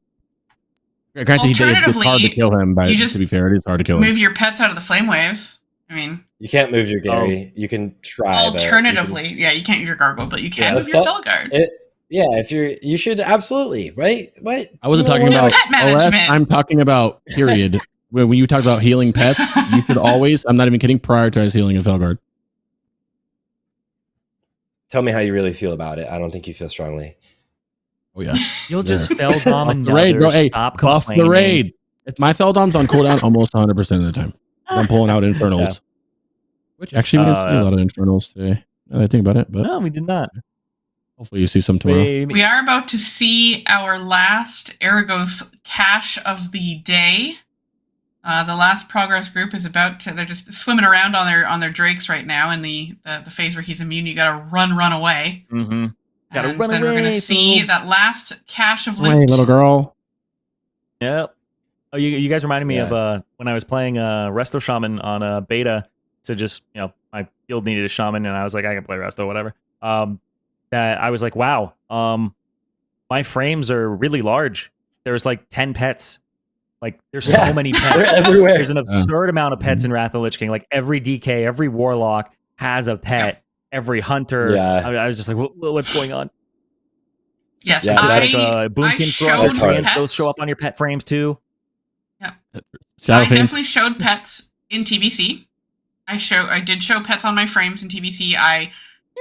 Granted, it's hard to kill him, but to be fair, it is hard to kill him. Move your pets out of the flame waves. I mean, you can't move your Gary. You can try. Alternatively, you can't use your Gargoyle, but you can move your Felguard. Yeah, you should absolutely, right? What? I wasn't talking about pet management. I'm talking about period. When you talk about healing pets, you should always, I'm not even kidding, prioritize healing a Felguard. Tell me how you really feel about it. I don't think you feel strongly. Oh yeah. You'll just Feldom the raid, bro. Hey, stop buff complaining. the raid. My Feldom's on cooldown almost 100% of the time. I'm pulling out Infernals. Which actually we didn't see a lot of infernals today. Now that I think about it, but No, we did not. hopefully you see some tomorrow. We are about to see our last Aragos cache of the day. The last progress group is about to. They're just swimming around on their drakes right now in the phase where he's immune. You gotta run away. Mm-hmm. Gotta And run then away. we're gonna see that last cache of loot. Hey, little girl. Yep. Oh, you guys reminded me Yeah. of when I was playing Resto Shaman on a beta to just, my guild needed a shaman and I was like, I can play Resto, whatever. That I was like, wow, my frames are really large. There's like 10 pets. Like there's so many pets. They're everywhere. There's an absurd amount of pets in Wrath of the Lich King. Like every DK, every warlock has a pet. Every hunter. Yeah. I was just like, what's going on? Yes, Yeah, I Boomkin showed Treants, pets. those show up on your pet frames too. I Shadowfiends. definitely showed pets in TBC. I did show pets on my frames in TBC.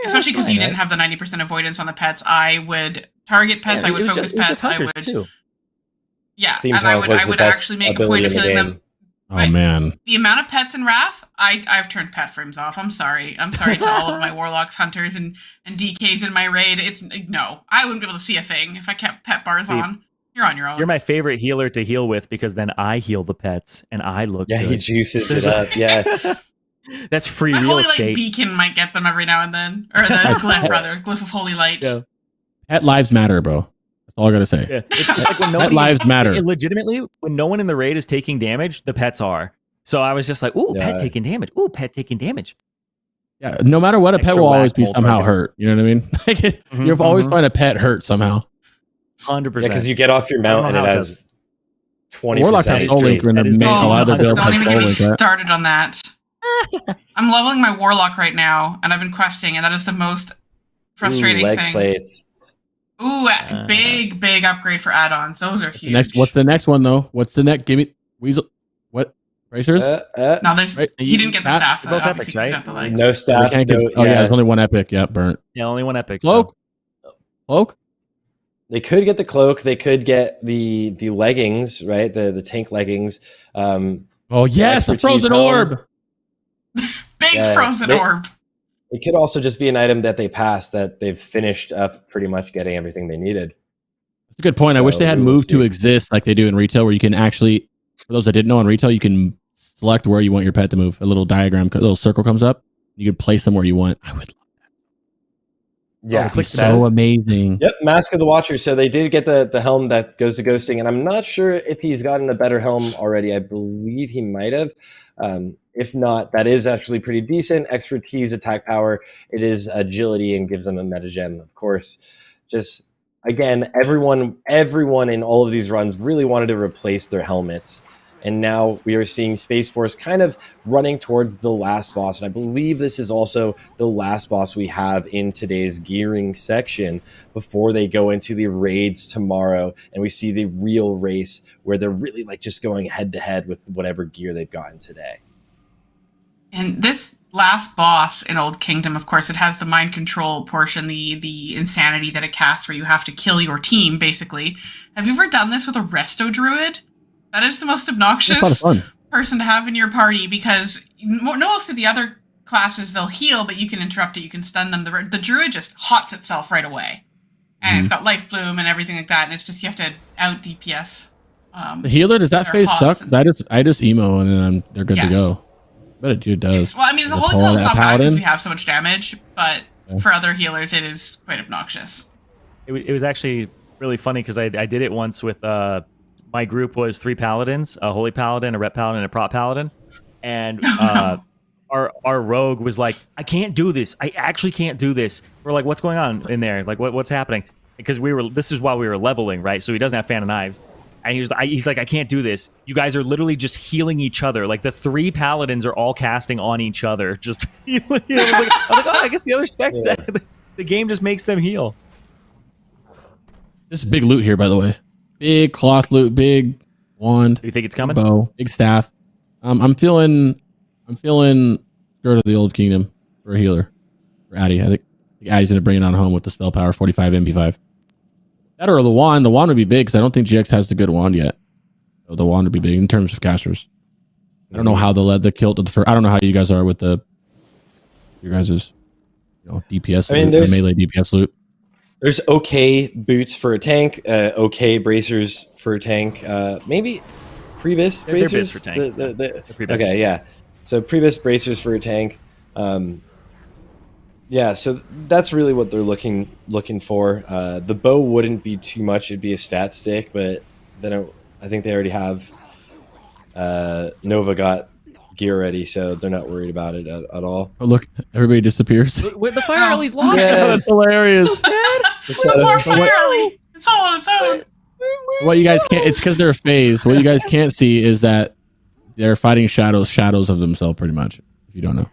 Especially because you didn't have the 90% avoidance on the pets. I would target pets. I would focus pets. I would. Too. Yeah, Steam and I Talk would. was I the would best actually make a ability point of in the healing game. them. Oh man. The amount of pets in Wrath, I've turned pet frames off. I'm sorry. I'm sorry to all of my warlocks, hunters, and DKs in my raid. No, I wouldn't be able to see a thing if I kept pet bars on. You're on your own. You're my favorite healer to heal with because then I heal the pets and I look Yeah, good. he juices it up. Yeah. That's free My real holy light estate. beacon might get them every now and then, or the glyph rather, glyph of holy light. Yeah. Pet lives matter, bro. That's all I gotta say. Yeah. It's like when Pet lives matter. Legitimately, when no one in the raid is taking damage, the pets are. So I was just like, ooh, Yeah. pet taking damage. Ooh, pet taking damage. Yeah, no matter what, a pet Extra will always be whack-a-mole somehow target. hurt. You know what I mean? Like, you'll always find a pet hurt somehow. 100%. Yeah, because you get off your mount and it has 20%. Warlocks have soul straight. linker and That is a lot of their builds Don't have even soul get me link, right? started on that. I'm leveling my warlock right now, and I've been questing, and that is the most frustrating Leg thing. plates. Ooh, big upgrade for add-ons. Those are huge. What's the next one though? What's the next? Give me Weasel. What? Bracers? No, there's Right. he didn't get the staff. Both obviously epics, he right? got the legs. No staff. They can't get- no- yeah, there's only one epic. Yeah, burnt. Yeah, only one epic. Cloak. Cloak. They could get the cloak. They could get the leggings, right? The tank leggings. Oh yes, the expertise frozen helm. orb. Big Yeah, frozen they- orb. It could also just be an item that they passed that they've finished up pretty much getting everything they needed. That's a good point. I wish So they had we will moved to see. exist like they do in retail, where you can actually, for those that didn't know, in retail you can select where you want your pet to move. A little diagram, a little circle comes up. You can place them where you want. I would. Yeah, click So amazing. Yep, Mask of the Watcher. So they did get the helm that goes to ghosting, and I'm not sure if he's gotten a better helm already. I believe he might have. If not, that is actually pretty decent. Expertise, attack power. It is agility and gives them a meta gem, of course. Just again, everyone in all of these runs really wanted to replace their helmets. And now we are seeing Space Force kind of running towards the last boss. And I believe this is also the last boss we have in today's gearing section before they go into the raids tomorrow. And we see the real race where they're really like just going head to head with whatever gear they've gotten today. And this last boss in Old Kingdom, of course, it has the mind control portion, the insanity that it casts where you have to kill your team, basically. Have you ever done this with a Resto Druid? That is the most obnoxious It's a lot of fun. person to have in your party because most of the other classes, they'll heal, but you can interrupt it, you can stun them. The Druid just hots itself right away. And it's got Life Bloom and everything like that, and it's just you have to out DPS. The healer, does that their phase hots suck? and- I just emo and then they're good to Yes. go. But it dude does. Well, I mean, as a The holy Paul, pill, it's that not bad because paladin. we have so much damage, but Yeah. for other healers, it is quite obnoxious. It was actually really funny because I did it once with my group was 3 paladins, a holy paladin, a rep paladin, and a prop paladin, and our rogue was like, I can't do this. I actually can't do this. We're like, what's going on in there? Like, what's happening? Because this is while we were leveling, right? So he doesn't have fan of knives. And he's like, I can't do this. You guys are literally just healing each other. Like the 3 paladins are all casting on each other. Just healing. I was like, oh, I guess the other specs, the game just makes them heal. This is big loot here, by the way. Big cloth loot, big wand. Do you think it's coming? Bow, big staff. I'm feeling Spirit of the Old Kingdom for a healer. For Addy. I think Addy's gonna bring it on home with the spell power 45 MP5. That or the wand. The wand would be big because I don't think GX has the good wand yet. So the wand would be big in terms of casters. I don't know how the kilt of the first. I don't know how you guys are with the Your guys' DPS, I mean, melee DPS loot. There's okay boots for a tank, okay bracers for a tank, maybe Priebus They're bracers. bits for tank. They're Priebus. Okay, yeah. So Priebus bracers for a tank. Yeah, so that's really what they're looking for. The bow wouldn't be too much; it'd be a stat stick, but then I think they already have Nova got gear ready, so they're not worried about it at all. Oh, look, everybody disappears. With the fire rally's lost. Yeah. That's hilarious. So- Poor fire rally. It's all on its own. What you guys can't, it's because they're phased. What you guys can't see is that they're fighting shadows of themselves, pretty much, if you don't know.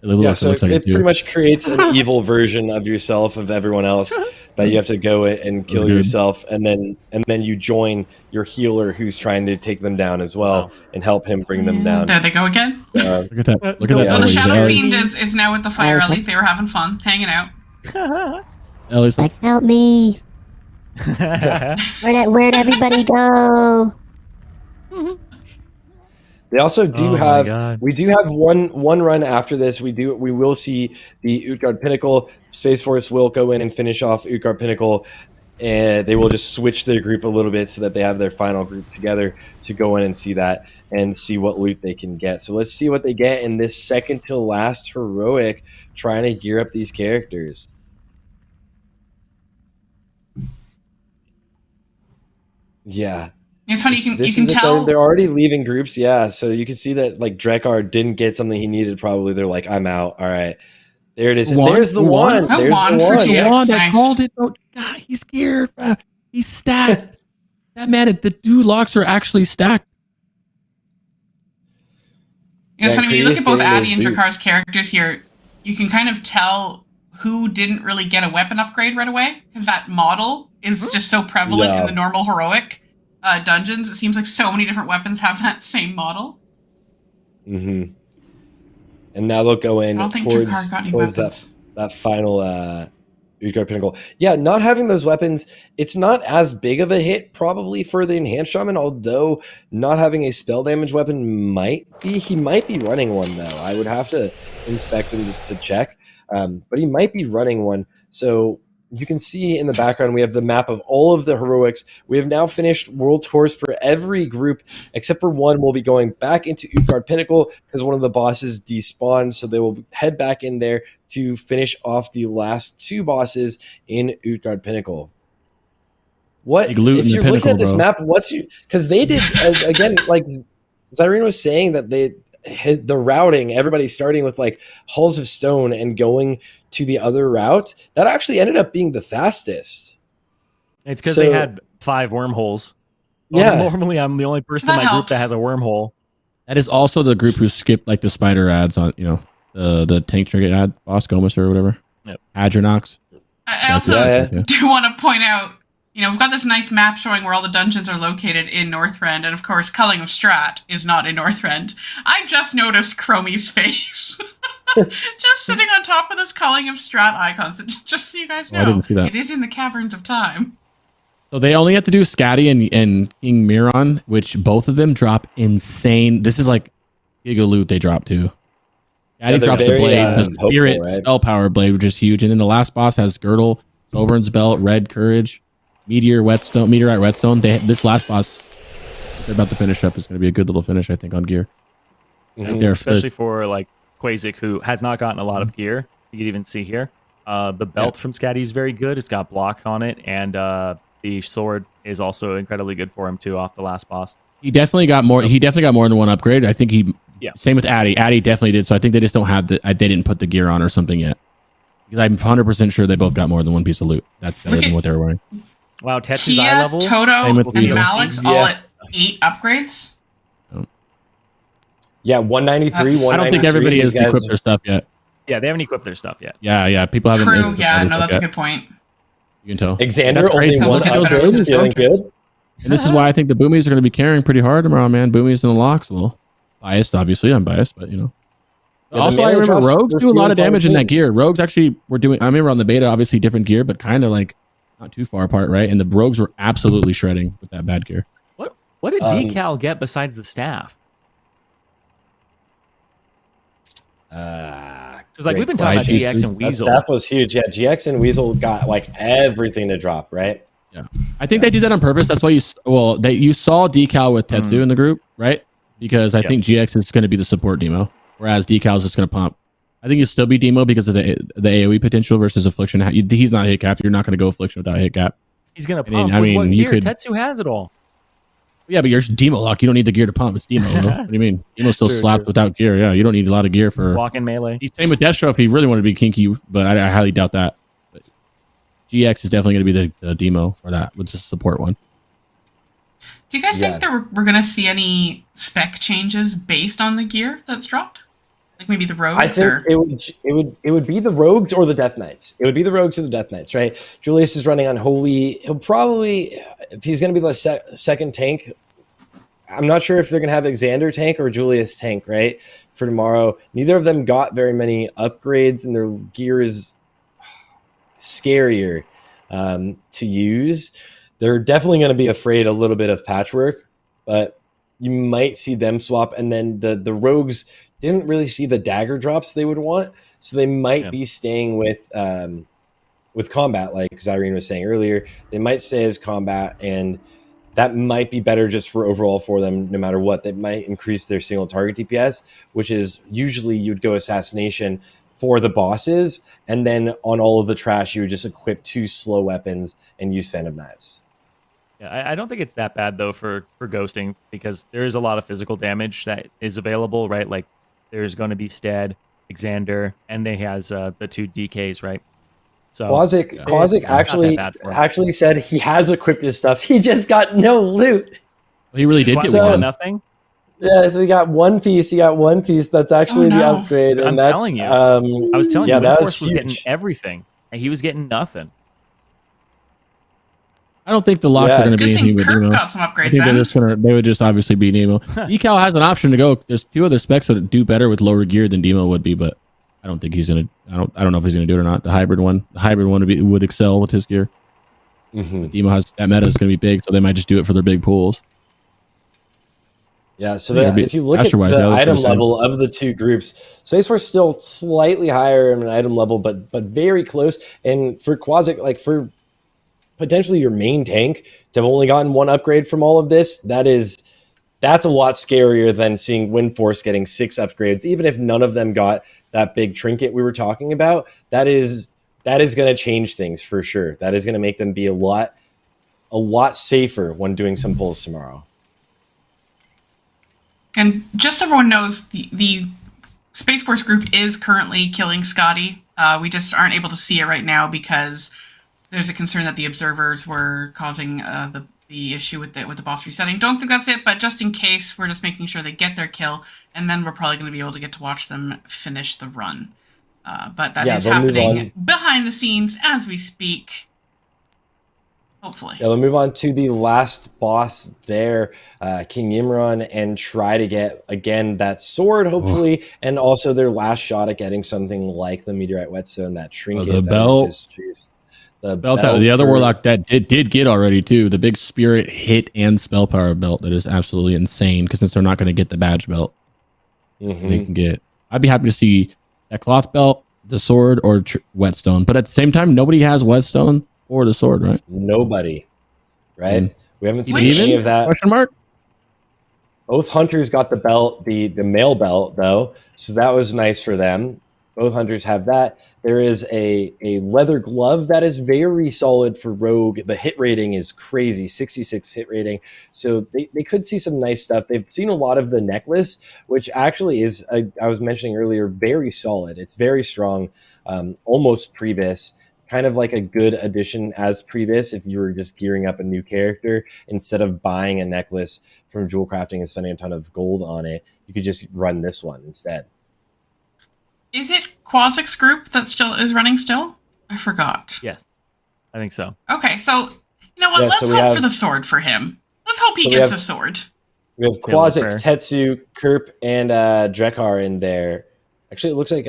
Yeah, so it pretty much creates an evil version of yourself, of everyone else, that you have to go and kill yourself, and then you join your healer who's trying to take them down as well and help him bring them down. There they go again. So, Look at that. Look at that. Oh, the Ellie. Shadow Fiend is now with the fire rally. They were having fun, hanging out. Ellie's like, Help me. Where'd everybody go? they also do Oh my God. have we do have one run after this. We will see the Utgard Pinnacle. Space Force will go in and finish off Utgard Pinnacle, and they will just switch their group a little bit so that they have their final group together to go in and see that and see what loot they can get. So let's see what they get in this second to last heroic, trying to gear up these characters. Yeah. It's funny, you This can is tell. exciting. They're already leaving groups, yeah. So you can see that like Drekar didn't get something he needed. Probably they're like, I'm out. All right, there it is. And there's the one. A There's wand the for one. GX. oh, that Nice. called it. Oh, God, he's scared. He's stacked. That man, the two locks are actually stacked. It's Yeah, funny when you look Creed's at both getting Addy and those Drakar's boots. characters here. You can kind of tell who didn't really get a weapon upgrade right away because that model is just so prevalent Yeah. in the normal heroic dungeons. It seems like so many different weapons have that same model. Mm-hmm. And now they'll go in I don't think towards Drakar got any that weapons. final Utgard Pinnacle. Yeah, not having those weapons, it's not as big of a hit probably for the Enhanced Shaman, although not having a spell damage weapon might be. He might be running one, though. I would have to inspect him to check, but he might be running one. So you can see in the background, we have the map of all of the heroics. We have now finished world tours for every group, except for one. We'll be going back into Utgard Pinnacle because one of the bosses despawned. So they will head back in there to finish off the last two bosses in Utgard Pinnacle. What, Big loot if in the you're looking at Pinnacle, this bro. map, what's your, because they did, again, like Zyrene was saying that they hit the routing, everybody starting with like hulls of stone and going to the other route, that actually ended up being the fastest. It's because So- they had 5 wormholes. Yeah. Normally, I'm the only person in That my group that helps. has a wormhole. That is also the group who skipped like the spider ads on, the tank trinket ad, Boss Gomus or whatever. Yep. Adronox. I also Yeah. do want to point out, we've got this nice map showing where all the dungeons are located in Northrend, and of course, Culling of Strat is not in Northrend. I just noticed Chromie's face. Just sitting on top of this Culling of Strat icon, so just so you guys Oh, know, I didn't see that. it is in the Caverns of Time. So they only have to do Scatty and King Miron, which both of them drop insane. This is like Giga Loot they drop too. Scatty they're drops the very, blade, the hopeful, Spirit right? Spell Power blade, which is huge. And then the last boss has Girdle, Sovereign's Belt, Red Courage, Meteorite Whetstone. This last boss they're about to finish up is going to be a good little finish, I think, on gear. Mhm. They're Especially for like Quasic, who has not gotten a lot of gear. You can even see here. The belt from Scatty is very good. It's got block on it, and the sword is also incredibly good for him too. Off the last boss, He definitely got more. He definitely got more than one upgrade. I think he. Yeah. Same with Addy. Addy definitely did. So I think they just don't have the. They didn't put the gear on or something yet. Because I'm 100% sure they both got more than one piece of loot. That's better Look than at- what they were wearing. wow, Tetsu's eye Kia, level. Toto, Same with and Weasel. Malix all Yeah. at 8 upgrades. Yeah, 193, That's- I don't think 193, everybody has these guys- equipped their stuff yet. Yeah, they haven't equipped their stuff yet. Yeah. People haven't. True, equipped yeah, their no, stuff that's a yet. good point. You can tell. Xander, That's crazy. only one Look at upgrade, better with feeling this good. And this is why I think the boomies are going to be carrying pretty hard tomorrow, man. Boomies and the locks. Well, biased, obviously. I'm biased, but Yeah, the also, I melee remember drops rogues were do a lot feeling of damage fine in too. that gear. Rogues actually were doing. I remember on the beta, obviously different gear, but kind of like not too far apart, right? And the rogues were absolutely shredding with that bad gear. What did Decal get besides the staff? Because like we've been Great talking about question. GX and That Weasel. staff was huge. Yeah, GX and Weasel got like everything to drop, right? Yeah, I think they did that on purpose. That's why you saw Decal with Tetsu in the group, right? Because I think GX is going to be the support demo, whereas Decal is just going to pump. I think he'll still be demo because of the AOE potential versus Affliction. He's not hit capped. You're not going to go Affliction without hit cap. He's gonna I mean- pump. I With mean, what you gear? could- Tetsu has it all. Yeah, but you're demo lock. You don't need the gear to pump. It's demo. You know? What do you mean? Demo still True, slaps true. without gear. Yeah, you don't need a lot of gear for Walk in melee. Same with Destro if he really wanted to be kinky, but I highly doubt that. But GX is definitely going to be the demo for that, with the support one. Do you guys Yeah. think we're going to see any spec changes based on the gear that's dropped? Like maybe the rogues? I think it would be the Rogues or the Death Knights. It would be the Rogues or the Death Knights, right? Julius is running Unholy. He'll probably, if he's going to be the second tank, I'm not sure if they're going to have Xander tank or Julius tank, right? For tomorrow. Neither of them got very many upgrades, and their gear is scarier to use. They're definitely going to be afraid a little bit of patchwork, but you might see them swap. And then the Rogues didn't really see the dagger drops they would want, so they might be staying with combat, like Zyrene was saying earlier. They might stay as combat, and that might be better just for overall for them no matter what. That might increase their single target DPS, which is usually you'd go assassination for the bosses, and then on all of the trash you would just equip 2 slow weapons and use Phantom Knives. Yeah, I don't think it's that bad though for ghosting, because there is a lot of physical damage that is available, right? Like there's going to be Stead, Xander, and they has the 2 DKs, right? So Quasic actually said he has equipped his stuff. He just got no loot. He really did get so, one. nothing. Yeah, so he got one piece. He got one piece. That's actually the upgrade. And I'm that's, telling you. I was telling you, that Force was getting huge. everything, and he was getting nothing. I don't think the locks are going to be Good thing anything with Kirk Nemo. got some I upgrades think then. they would just obviously be Nemo. Decal has an option to go. There's 2 other specs that do better with lower gear than Demo would be, but I don't think he's gonna. I don't know if he's gonna do it or not. The hybrid one would excel with his gear. Demo has that meta is gonna be big, so they might just do it for their big pools. Yeah, so if you look at the item level of the 2 groups, SPACEFORCE still slightly higher in an item level, but very close. And for Quasic, like for potentially your main tank to have only gotten 1 upgrade from all of this, that's a lot scarier than seeing Windforce getting 6 upgrades, even if none of them got that big trinket we were talking about. That is going to change things for sure. That is going to make them be a lot safer when doing some pulls tomorrow. And just so everyone knows, the Space Force group is currently killing Scotty. We just aren't able to see it right now because there's a concern that the observers were causing the issue with the boss resetting. Don't think that's it, but just in case, we're just making sure they get their kill, and then we're probably going to be able to get to watch them finish the run. But that is happening behind the scenes as we speak. Hopefully. Yeah, we'll move on to the last boss there, King Imran, and try to get, again, that sword, hopefully, and also their last shot at getting something like the Meteorite Whetstone, that trinket. The belt. The belt that the other warlock that did get already, too. The big spirit hit and spell power belt that is absolutely insane, because since they're not going to get the badge belt, they can get. I'd be happy to see that cloth belt, the sword, or Whetstone. But at the same time, nobody has Whetstone or the sword, right? Nobody, right? We haven't seen Even? any of that. Question mark? Both hunters got the belt, the male belt, though, so that was nice for them. Both hunters have that. There is a leather glove that is very solid for Rogue. The hit rating is crazy, 66 hit rating. So they could see some nice stuff. They've seen a lot of the necklace, which actually is, I was mentioning earlier, very solid. It's very strong, almost Prebis. Kind of like a good addition as Prebis if you were just gearing up a new character instead of buying a necklace from Jewel Crafting and spending a ton of gold on it. You could just run this one instead. Is it Quasic's group that still is running still? I forgot. Yes, I think so. Okay, so you know what? Yeah, Let's so hope for the sword for him. Let's hope he gets a sword. We have Quasic, Tetsu, Kerp, and Drekar in there. Actually, it looks like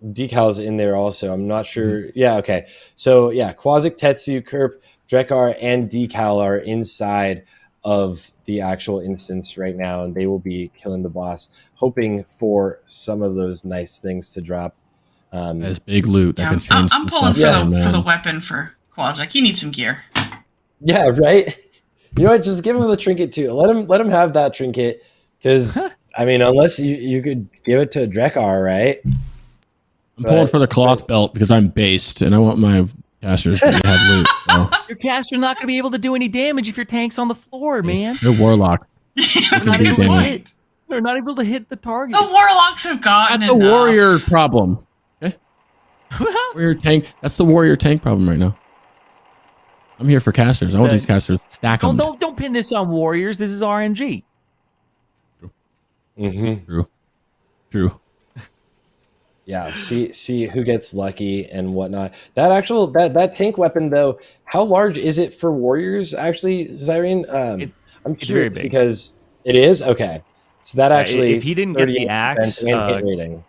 Decal's in there also. I'm not sure. Yeah, okay. So yeah, Quasic, Tetsu, Kerp, Drekar, and Decal are inside of the actual instance right now, and they will be killing the boss, hoping for some of those nice things to drop. As big loot that Yeah, can change. I'm some pulling stuff, for the man. weapon for Quasic. He needs some gear. Yeah, right. You know what? Just give him the trinket too. Let him have that trinket, because I mean, unless you could give it to Drekar, right? I'm pulling for the cloth belt because I'm based and I want my casters to have loot. So. Your caster's not going to be able to do any damage if your tank's on the floor, man. They're warlocks. They're not able to hit. They're not able to hit the target. The warlocks have gotten That's the enough. warrior problem. Okay. Warrior tank. That's the warrior tank problem right now. I'm here for casters. I want these casters. Stack them. Don't pin this on warriors. This is RNG. Mm-hmm. True. Yeah, see who gets lucky and whatnot. That tank weapon though, how large is it for warriors? Actually, Zyrene, I'm it's very curious big. because it is okay. So that actually, if he didn't get the axe, and hit rating.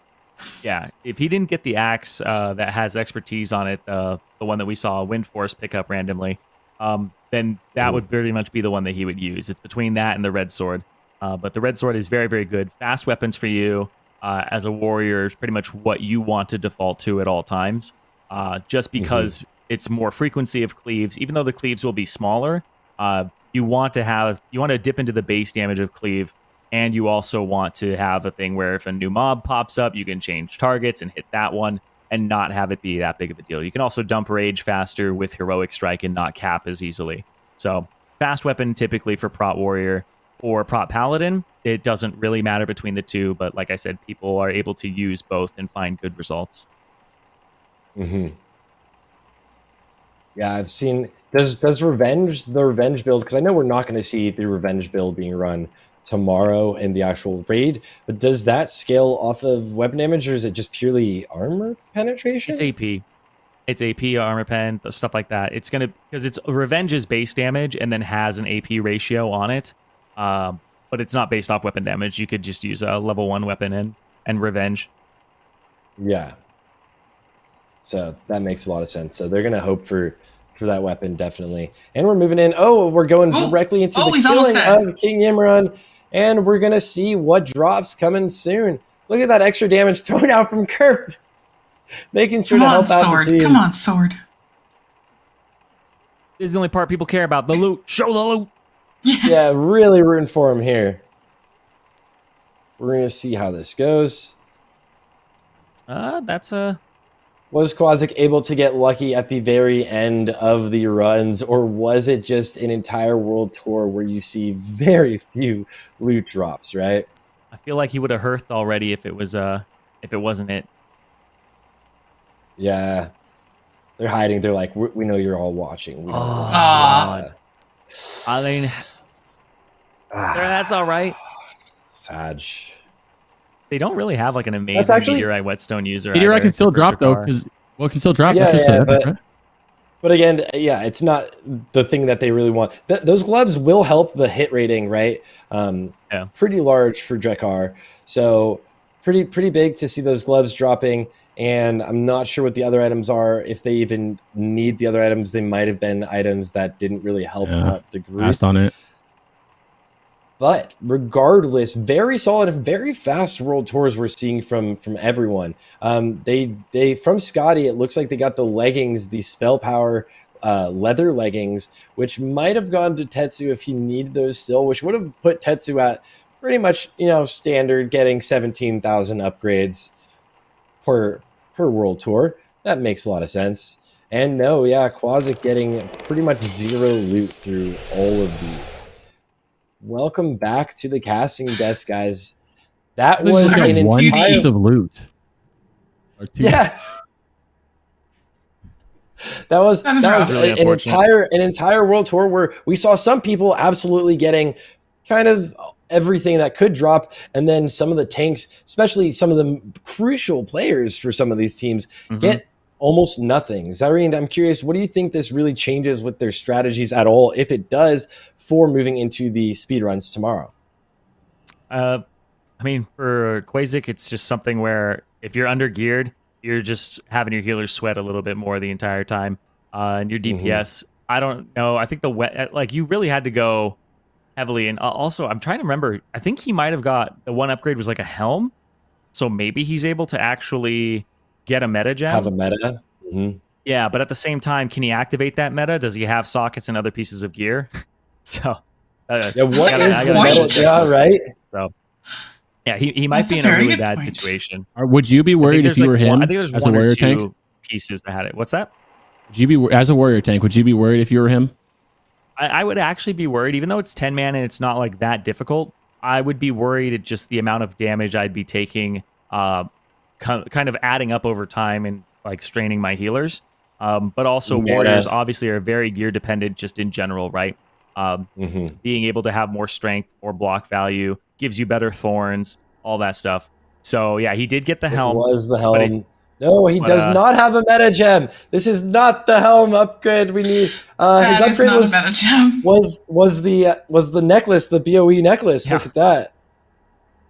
Yeah, if he didn't get the axe that has expertise on it, the one that we saw Wind Force pick up randomly, then that would pretty much be the one that he would use. It's between that and the red sword. But the red sword is very, very good. Fast weapons for you as a warrior is pretty much what you want to default to at all times. Just because it's more frequency of cleaves, even though the cleaves will be smaller, you want to dip into the base damage of cleave. And you also want to have a thing where if a new mob pops up, you can change targets and hit that one and not have it be that big of a deal. You can also dump rage faster with heroic strike and not cap as easily. So fast weapon typically for prot warrior or prot paladin. It doesn't really matter between the two, but like I said, people are able to use both and find good results. Mm-hmm. Yeah, I've seen. Does the revenge build? Because I know we're not going to see the revenge build being run tomorrow in the actual raid, but does that scale off of weapon damage, or is it just purely armor penetration? It's AP. It's AP, armor pen, stuff like that. It's gonna because it's revenge's base damage and then has an AP ratio on it, but it's not based off weapon damage. You could just use a level 1 weapon and revenge. Yeah. So that makes a lot of sense. So they're gonna hope for that weapon definitely. And we're moving in. Oh, we're going directly into the killing of King Yimron. And we're going to see what drops coming soon. Look at that extra damage thrown out from Kerp. Making sure to help out the team. Come on, sword. This is the only part people care about. The loot. Show the loot. Yeah, really rooting for him here. We're going to see how this goes. That's a... Was Quasic able to get lucky at the very end of the runs, or was it just an entire world tour where you see very few loot drops, right? I feel like he would have hearthed already if it wasn't it. Yeah. They're hiding. They're like, we know you're all watching. We God. I mean, that's all right. Sad. They don't really have like an amazing meteorite whetstone user. Meteorite can still drop though, because it can still drop. But again, yeah, it's not the thing that they really want. Those gloves will help the hit rating, right? Pretty large for Drekar, so pretty big to see those gloves dropping. And I'm not sure what the other items are. If they even need the other items, they might have been items that didn't really help out the group. Passed on it. But regardless, very solid and very fast world tours we're seeing from everyone. They from Scotty, it looks like they got the leggings, the spell power leather leggings, which might have gone to Tetsu if he needed those still, which would have put Tetsu at pretty much, standard, getting 17,000 upgrades per world tour. That makes a lot of sense. And no, yeah, Quasic getting pretty much zero loot through all of these. Welcome back to the casting desk, guys. That was an one entire piece of loot. Yeah. That was really an entire world tour where we saw some people absolutely getting kind of everything that could drop, and then some of the tanks, especially some of the crucial players for some of these teams, get almost nothing. Zyrene, I'm curious, what do you think this really changes with their strategies at all, if it does, for moving into the speedruns tomorrow? I mean, for Quasic, it's just something where if you're under geared, you're just having your healers sweat a little bit more the entire time. And your DPS, I don't know. I think you really had to go heavily. And also, I'm trying to remember. I think he might have got the one upgrade was like a helm, so maybe he's able to actually get a meta gem. Have a meta. Mm-hmm. Yeah, but at the same time, can he activate that meta? Does he have sockets and other pieces of gear? So, yeah, what is the meta? Yeah, right. So, yeah, he might be in a really bad situation. Would you be worried if you were him? I think there's as one a warrior or two tank pieces that had it. What's that? Would you be as a warrior tank? Would you be worried if you were him? I would actually be worried, even though it's 10 mana and it's not like that difficult. I would be worried at just the amount of damage I'd be taking, kind of adding up over time and like straining my healers. But also warriors obviously are very gear dependent just in general, right? Being able to have more strength or block value gives you better thorns, all that stuff. So yeah, he did get the helm. Was the helm? No, he does not have a meta gem. This is not the helm upgrade we need. His upgrade was a meta gem. was the necklace, the BOE necklace. Yeah. Look at that.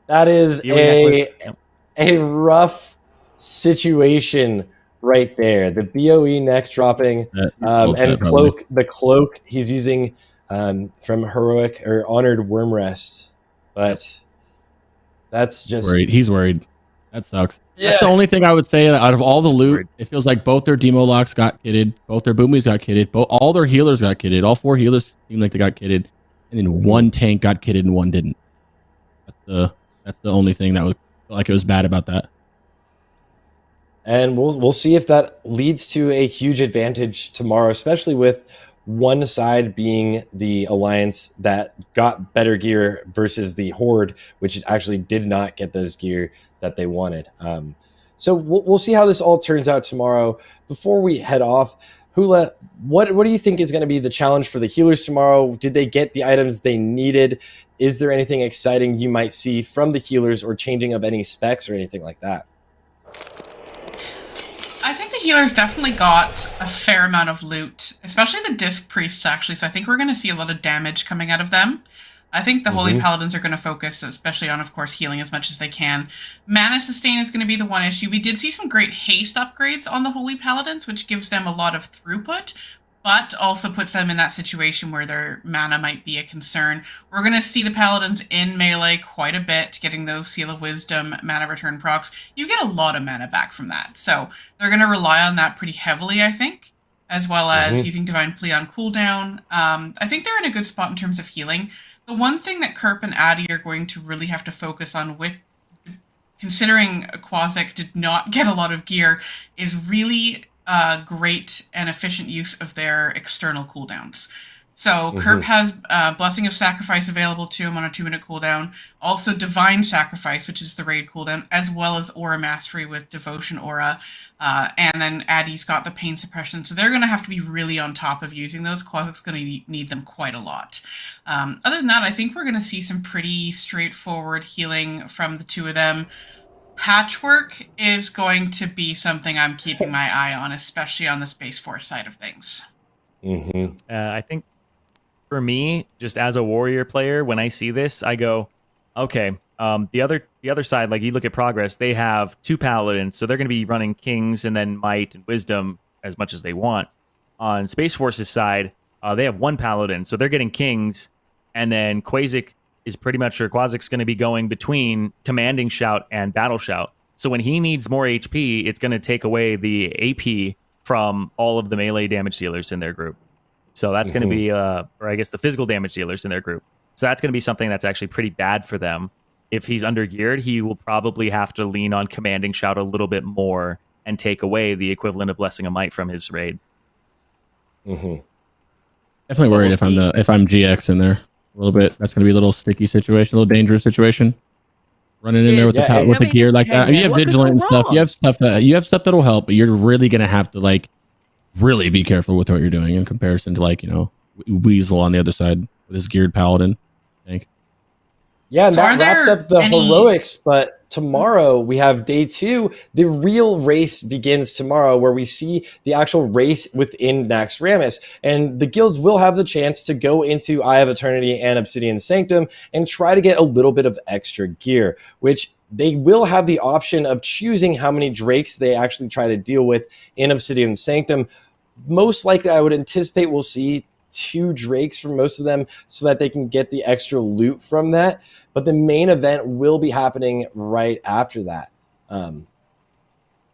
That is a rough situation right there. The BOE neck dropping and cloak. The cloak he's using from heroic or honored Wormrest, but that's just he's worried. That sucks. Yeah. That's the only thing I would say out of all the loot. It feels like both their demo locks got kitted, both their boomies got kitted, all their healers got kitted. All 4 healers seemed like they got kitted, and then one tank got kitted and one didn't. That's the only thing that was like it was bad about that. And we'll see if that leads to a huge advantage tomorrow, especially with one side being the alliance that got better gear versus the horde, which actually did not get those gear that they wanted. So we'll see how this all turns out tomorrow. Before we head off, Hula, what do you think is going to be the challenge for the healers tomorrow? Did they get the items they needed? Is there anything exciting you might see from the healers or changing of any specs or anything like that? I think the healers definitely got a fair amount of loot, especially the disc priests, actually. So I think we're going to see a lot of damage coming out of them. I think the Holy Paladins are going to focus, especially on, of course, healing as much as they can. Mana sustain is going to be the one issue. We did see some great haste upgrades on the Holy Paladins, which gives them a lot of throughput, but also puts them in that situation where their mana might be a concern. We're going to see the Paladins in melee quite a bit, getting those Seal of Wisdom mana return procs. You get a lot of mana back from that, so they're going to rely on that pretty heavily, I think, as well as using Divine Plea on cooldown. I think they're in a good spot in terms of healing. The one thing that Kerp and Addy are going to really have to focus on, with considering Quasic did not get a lot of gear, is really great and efficient use of their external cooldowns. So Kerp has Blessing of Sacrifice available to him on a 2-minute cooldown. Also Divine Sacrifice, which is the raid cooldown, as well as Aura Mastery with Devotion Aura. And then Addy's got the Pain Suppression. So they're going to have to be really on top of using those. Quasic's going to need them quite a lot. Other than that, I think we're going to see some pretty straightforward healing from the two of them. Patchwork is going to be something I'm keeping my eye on, especially on the Space Force side of things. I think for me, just as a warrior player, when I see this, I go, okay. The other side, like you look at Progress, they have 2 paladins, so they're going to be running kings and then might and wisdom as much as they want. On Space Force's side, they have 1 paladin, so they're getting kings, and then Quasic is pretty much sure Quasic's going to be going between Commanding Shout and Battle Shout. So when he needs more HP, it's going to take away the AP from all of the melee damage dealers in their group. So that's going to be, or I guess the physical damage dealers in their group. So that's going to be something that's actually pretty bad for them. If he's undergeared, he will probably have to lean on Commanding Shout a little bit more and take away the equivalent of Blessing of Might from his raid. Definitely worried if I'm GX in there a little bit. That's going to be a little sticky situation, a little dangerous situation. Running in there with the gear like that. I mean, you have vigilant and stuff. You have stuff that'll help, but you're really going to have to like really be careful with what you're doing in comparison to like, you know, Weasel on the other side with his geared paladin. I think. Yeah, and so that wraps up the heroics, but tomorrow we have day 2. The real race begins tomorrow, where we see the actual race within Naxxramas, and the guilds will have the chance to go into Eye of Eternity and Obsidian Sanctum and try to get a little bit of extra gear, which they will have the option of choosing how many drakes they actually try to deal with in Obsidian Sanctum. Most likely, I would anticipate we'll see 2 drakes for most of them so that they can get the extra loot from that. But the main event will be happening right after that.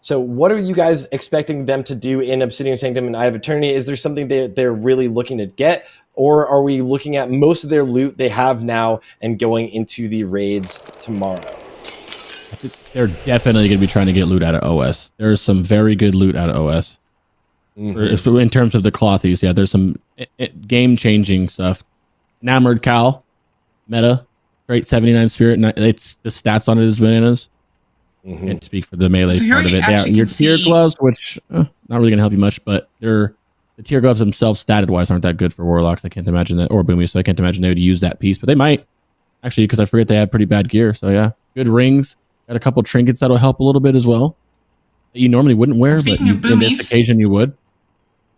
So what are you guys expecting them to do in Obsidian Sanctum and Eye of Eternity? Is there something they're really looking to get? Or are we looking at most of their loot they have now and going into the raids tomorrow? I think they're definitely going to be trying to get loot out of OS. There's some very good loot out of OS. In terms of the clothies, yeah, there's some game-changing stuff. Enamored Cow, meta, straight 79 spirit. It's the stats on it is bananas. Can't speak for the melee part of it. Yeah, your tier gloves, which not really going to help you much, but the tier gloves themselves, statted wise, aren't that good for warlocks. I can't imagine that, or boomies. So I can't imagine they would use that piece, but they might actually, because I forget they have pretty bad gear. So yeah, good rings. Got a couple trinkets that'll help a little bit as well. That you normally wouldn't wear, but in this occasion you would.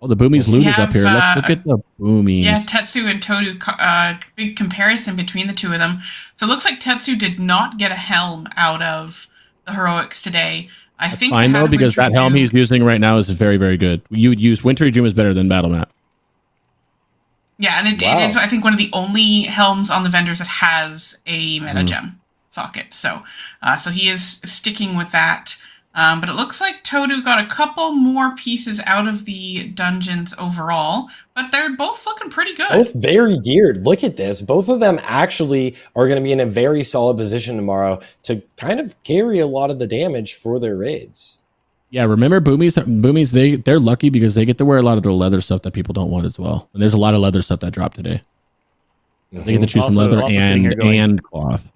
Oh, the boomies loot is up here. Let's look at the boomies. Yeah, Tetsu and Todu, big comparison between the two of them. So it looks like Tetsu did not get a helm out of the heroics today. I think fine though, because that helm he's using right now is very, very good. You would use Wintry Doom is better than Battle Map. Yeah, and it is, I think, one of the only helms on the vendors that has a meta gem socket. So he is sticking with that. But it looks like Todu got a couple more pieces out of the dungeons overall, but they're both looking pretty good. Both very geared. Look at this. Both of them actually are going to be in a very solid position tomorrow to kind of carry a lot of the damage for their raids. Yeah, remember boomies, they're lucky because they get to wear a lot of the leather stuff that people don't want as well. And there's a lot of leather stuff that dropped today. They get to choose from leather and cloth.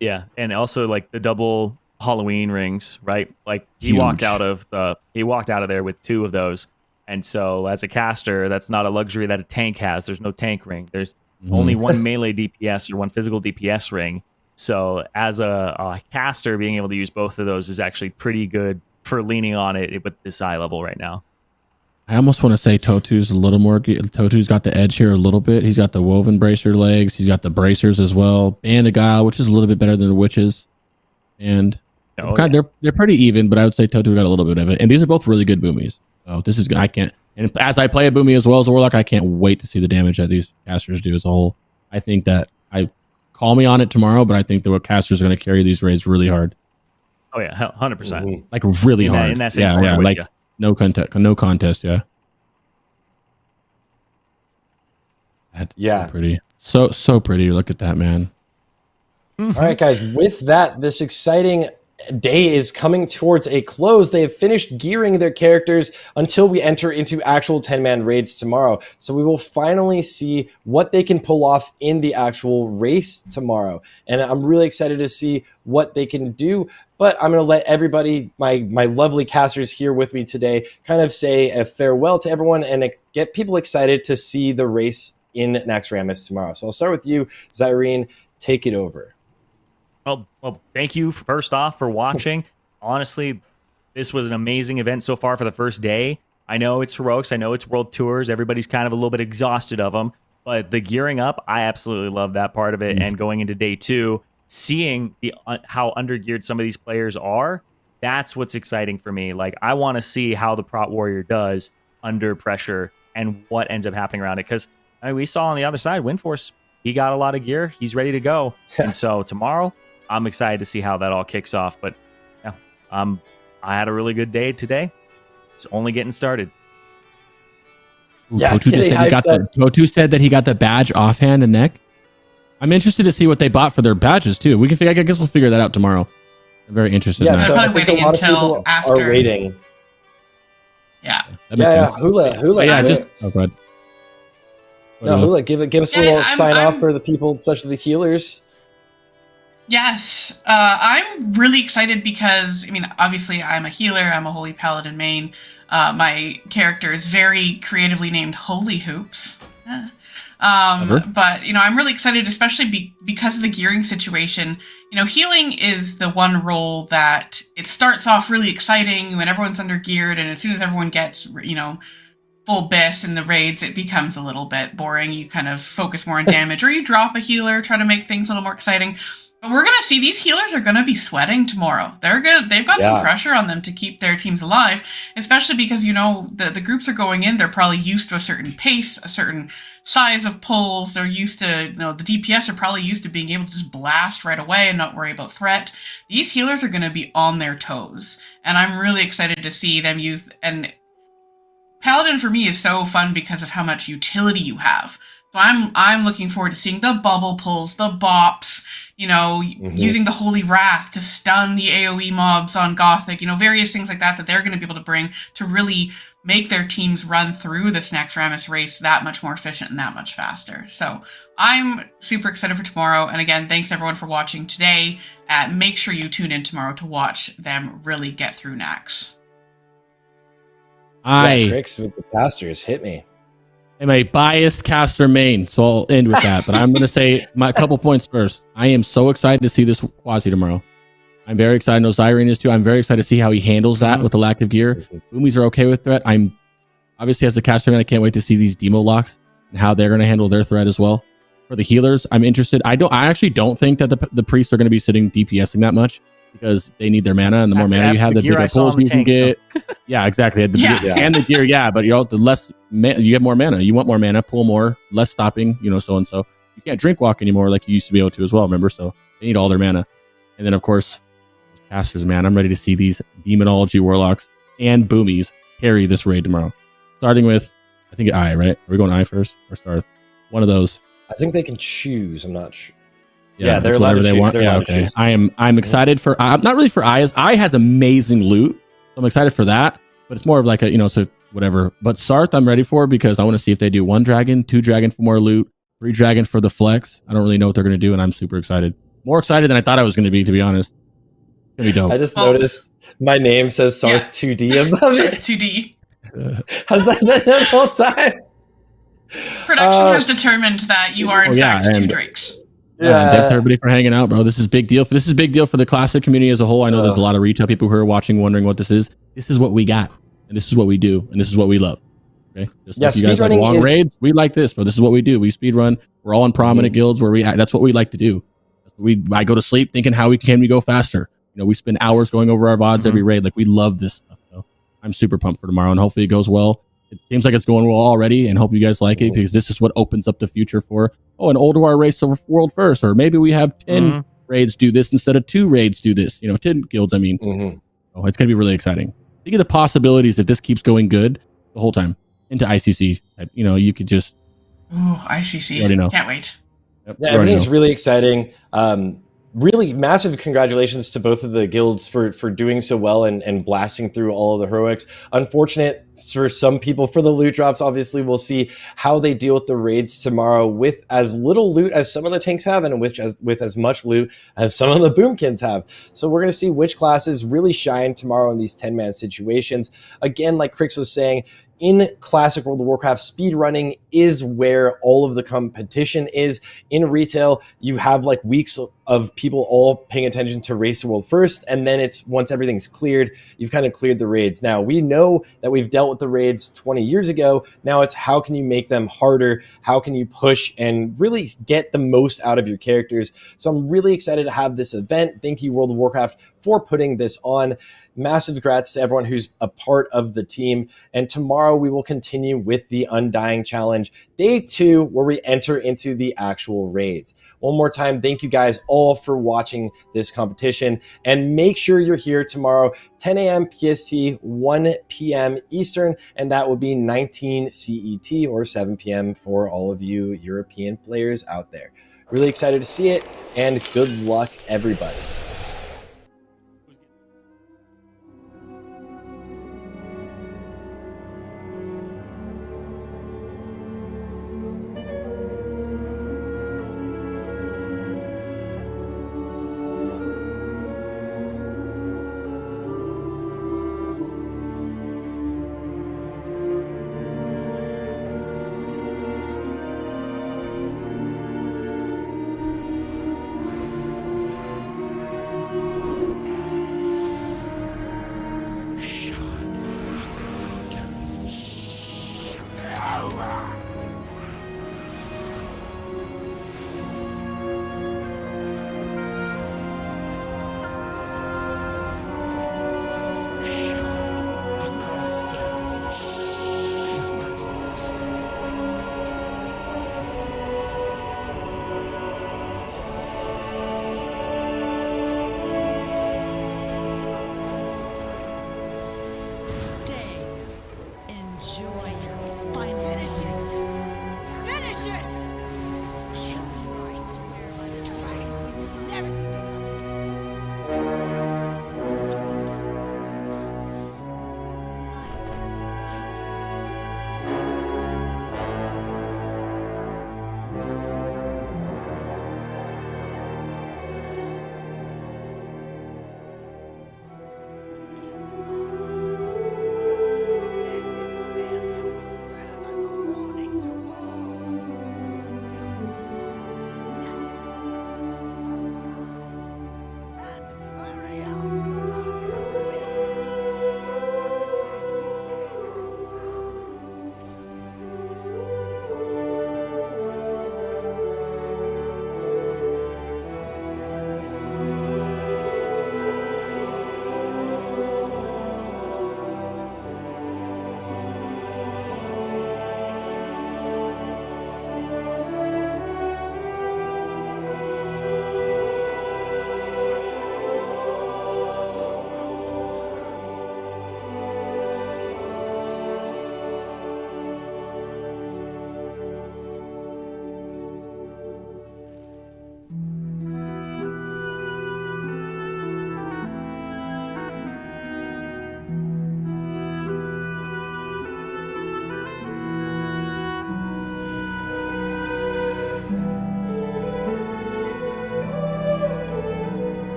Yeah, and also like the double Halloween rings, right? Like he walked out of there with 2 of those. And so as a caster, that's not a luxury that a tank has. There's no tank ring. There's only one melee DPS or one physical DPS ring. So as a caster, being able to use both of those is actually pretty good for leaning on it with this eye level right now. I almost want to say Totu's a little more. Totu's got the edge here a little bit. He's got the woven bracer legs. He's got the bracers as well. Band of Guile, which is a little bit better than the witches. And they're pretty even, but I would say Totu got a little bit of it. And these are both really good boomies. So this is good. And as I play a boomie as well as a warlock, I can't wait to see the damage that these casters do as a whole. I think that call me on it tomorrow, but I think the casters are going to carry these raids really hard. Oh yeah, 100%. Like really hard. Yeah, like no contest. Yeah. That's pretty. So pretty. Look at that, man. All right, guys, with that, this exciting day is coming towards a close. They have finished gearing their characters until we enter into actual 10-man raids tomorrow. So we will finally see what they can pull off in the actual race tomorrow. And I'm really excited to see what they can do. But I'm going to let everybody, my lovely casters here with me today, kind of say a farewell to everyone and get people excited to see the race in Naxxramas tomorrow. So I'll start with you, Zyrene. Take it over. Well, thank you first off for watching. Honestly, this was an amazing event so far for the first day. I know it's heroics. I know it's world tours. Everybody's kind of a little bit exhausted of them. But the gearing up, I absolutely love that part of it. And going into day 2, seeing how undergeared some of these players are, that's what's exciting for me. Like, I want to see how the Prot Warrior does under pressure and what ends up happening around it. Because we saw on the other side, Windforce, he got a lot of gear. He's ready to go. And so tomorrow, I'm excited to see how that all kicks off. But yeah, I had a really good day today. It's only getting started. Totu said that he got the badge offhand and neck. I'm interested to see what they bought for their badges too. I guess we'll figure that out tomorrow. I'm very interested. Yeah, in that. so I think a lot of people are waiting. Yeah. Hula. Yeah, just go ahead. No, Hula, give us a little sign off for the people, especially the healers. Yes, I'm really excited because, obviously I'm a healer, I'm a Holy Paladin main. My character is very creatively named Holy Hoops. But, I'm really excited, especially because of the gearing situation. Healing is the one role that it starts off really exciting when everyone's under geared, and as soon as everyone gets, full BIS in the raids, it becomes a little bit boring. You kind of focus more on damage, or you drop a healer, try to make things a little more exciting. But we're gonna see these healers are gonna be sweating tomorrow. They've got some pressure on them to keep their teams alive, especially because the groups are going in. They're probably used to a certain pace, a certain size of pulls. They're used to the DPS are probably used to being able to just blast right away and not worry about threat. These healers are gonna be on their toes, and I'm really excited to see them use. And Paladin for me is so fun because of how much utility you have. So I'm looking forward to seeing the bubble pulls, the bops, using the Holy Wrath to stun the AoE mobs on Gothic, various things like that they're going to be able to bring to really make their teams run through this Naxxramas race that much more efficient and that much faster. So I'm super excited for tomorrow. And again, thanks everyone for watching today. Make sure you tune in tomorrow to watch them really get through Nax. Crix with the casters, hit me. I'm a biased caster main, so I'll end with that. But I'm going to say my couple points first. I am so excited to see this Quasi tomorrow. I'm very excited. I know Zyrene is too. I'm very excited to see how he handles that with the lack of gear. Boomies are okay with threat. I'm obviously as a caster main, I can't wait to see these demo locks and how they're going to handle their threat as well. For the healers, I'm interested. I actually don't think that the priests are going to be sitting DPSing that much because they need their mana, and the more mana you have, the bigger pulls you can get. Yeah, exactly. And the gear, but the less you get more mana. You want more mana, pull more, less stopping, so and so. You can't drink walk anymore like you used to be able to as well, remember? So they need all their mana. And then, of course, casters, man. I'm ready to see these Demonology Warlocks and Boomies carry this raid tomorrow. Starting with, I think, Eye, right? Are we going Eye first or Starth? One of those. I think they can choose. I'm not sure. Yeah, they're allowed to choose. Yeah, okay. I'm excited for. I'm not really for Eye. Eye has amazing loot. So I'm excited for that. But it's more of like a so whatever. But Sarth, I'm ready for because I want to see if they do 1 dragon, 2 dragon for more loot, 3 dragon for the flex. I don't really know what they're going to do, and I'm super excited. More excited than I thought I was going to be honest. It's going to be dope. I just noticed my name says Sarth 2D above it. 2D. Has that been the whole time? Production has determined that you are in fact 2 drakes. Yeah, thanks everybody for hanging out, bro. This is big deal. This is big deal for the classic community as a whole. I know there's a lot of retail people who are watching, wondering what this is. This is what we got, and this is what we do, and this is what we love. Okay, just like you guys like long raids, we like this, bro. This is what we do. We speed run. We're all in prominent guilds where that's what we like to do. I go to sleep thinking how we go faster. We spend hours going over our VODs every raid. Like we love this stuff. So I'm super pumped for tomorrow, and hopefully it goes well. It seems like it's going well already, and hope you guys like it because this is what opens up the future for an Ulduar race over world first, or maybe we have 10 raids do this instead of 2 raids do this. 10 guilds. I mean, it's gonna be really exciting. Think of the possibilities if this keeps going good the whole time into ICC. You could just ICC. You already know. Can't wait. Yep, yeah, everything's really exciting. Really massive congratulations to both of the guilds for doing so well and blasting through all of the heroics. Unfortunate for some people for the loot drops. Obviously, we'll see how they deal with the raids tomorrow with as little loot as some of the tanks have and with as much loot as some of the boomkins have. So we're going to see which classes really shine tomorrow in these 10-man situations. Again, like Crix was saying, in classic World of Warcraft, speedrunning is where all of the competition is. In retail, you have like weeks of people all paying attention to Race the World first, and then it's once everything's cleared, you've kind of cleared the raids. Now, we know that we've dealt with the raids 20 years ago. Now it's how can you make them harder? How can you push and really get the most out of your characters? So I'm really excited to have this event. Thank you, World of Warcraft, for putting this on. Massive congrats to everyone who's a part of the team. And tomorrow we will continue with the Undying Challenge, day 2, where we enter into the actual raids. One more time, thank you guys all for watching this competition. And make sure you're here tomorrow, 10 a.m. PST, 1 p.m. Eastern, and that will be 19 CET or 7 p.m. for all of you European players out there. Really excited to see it, and good luck, everybody.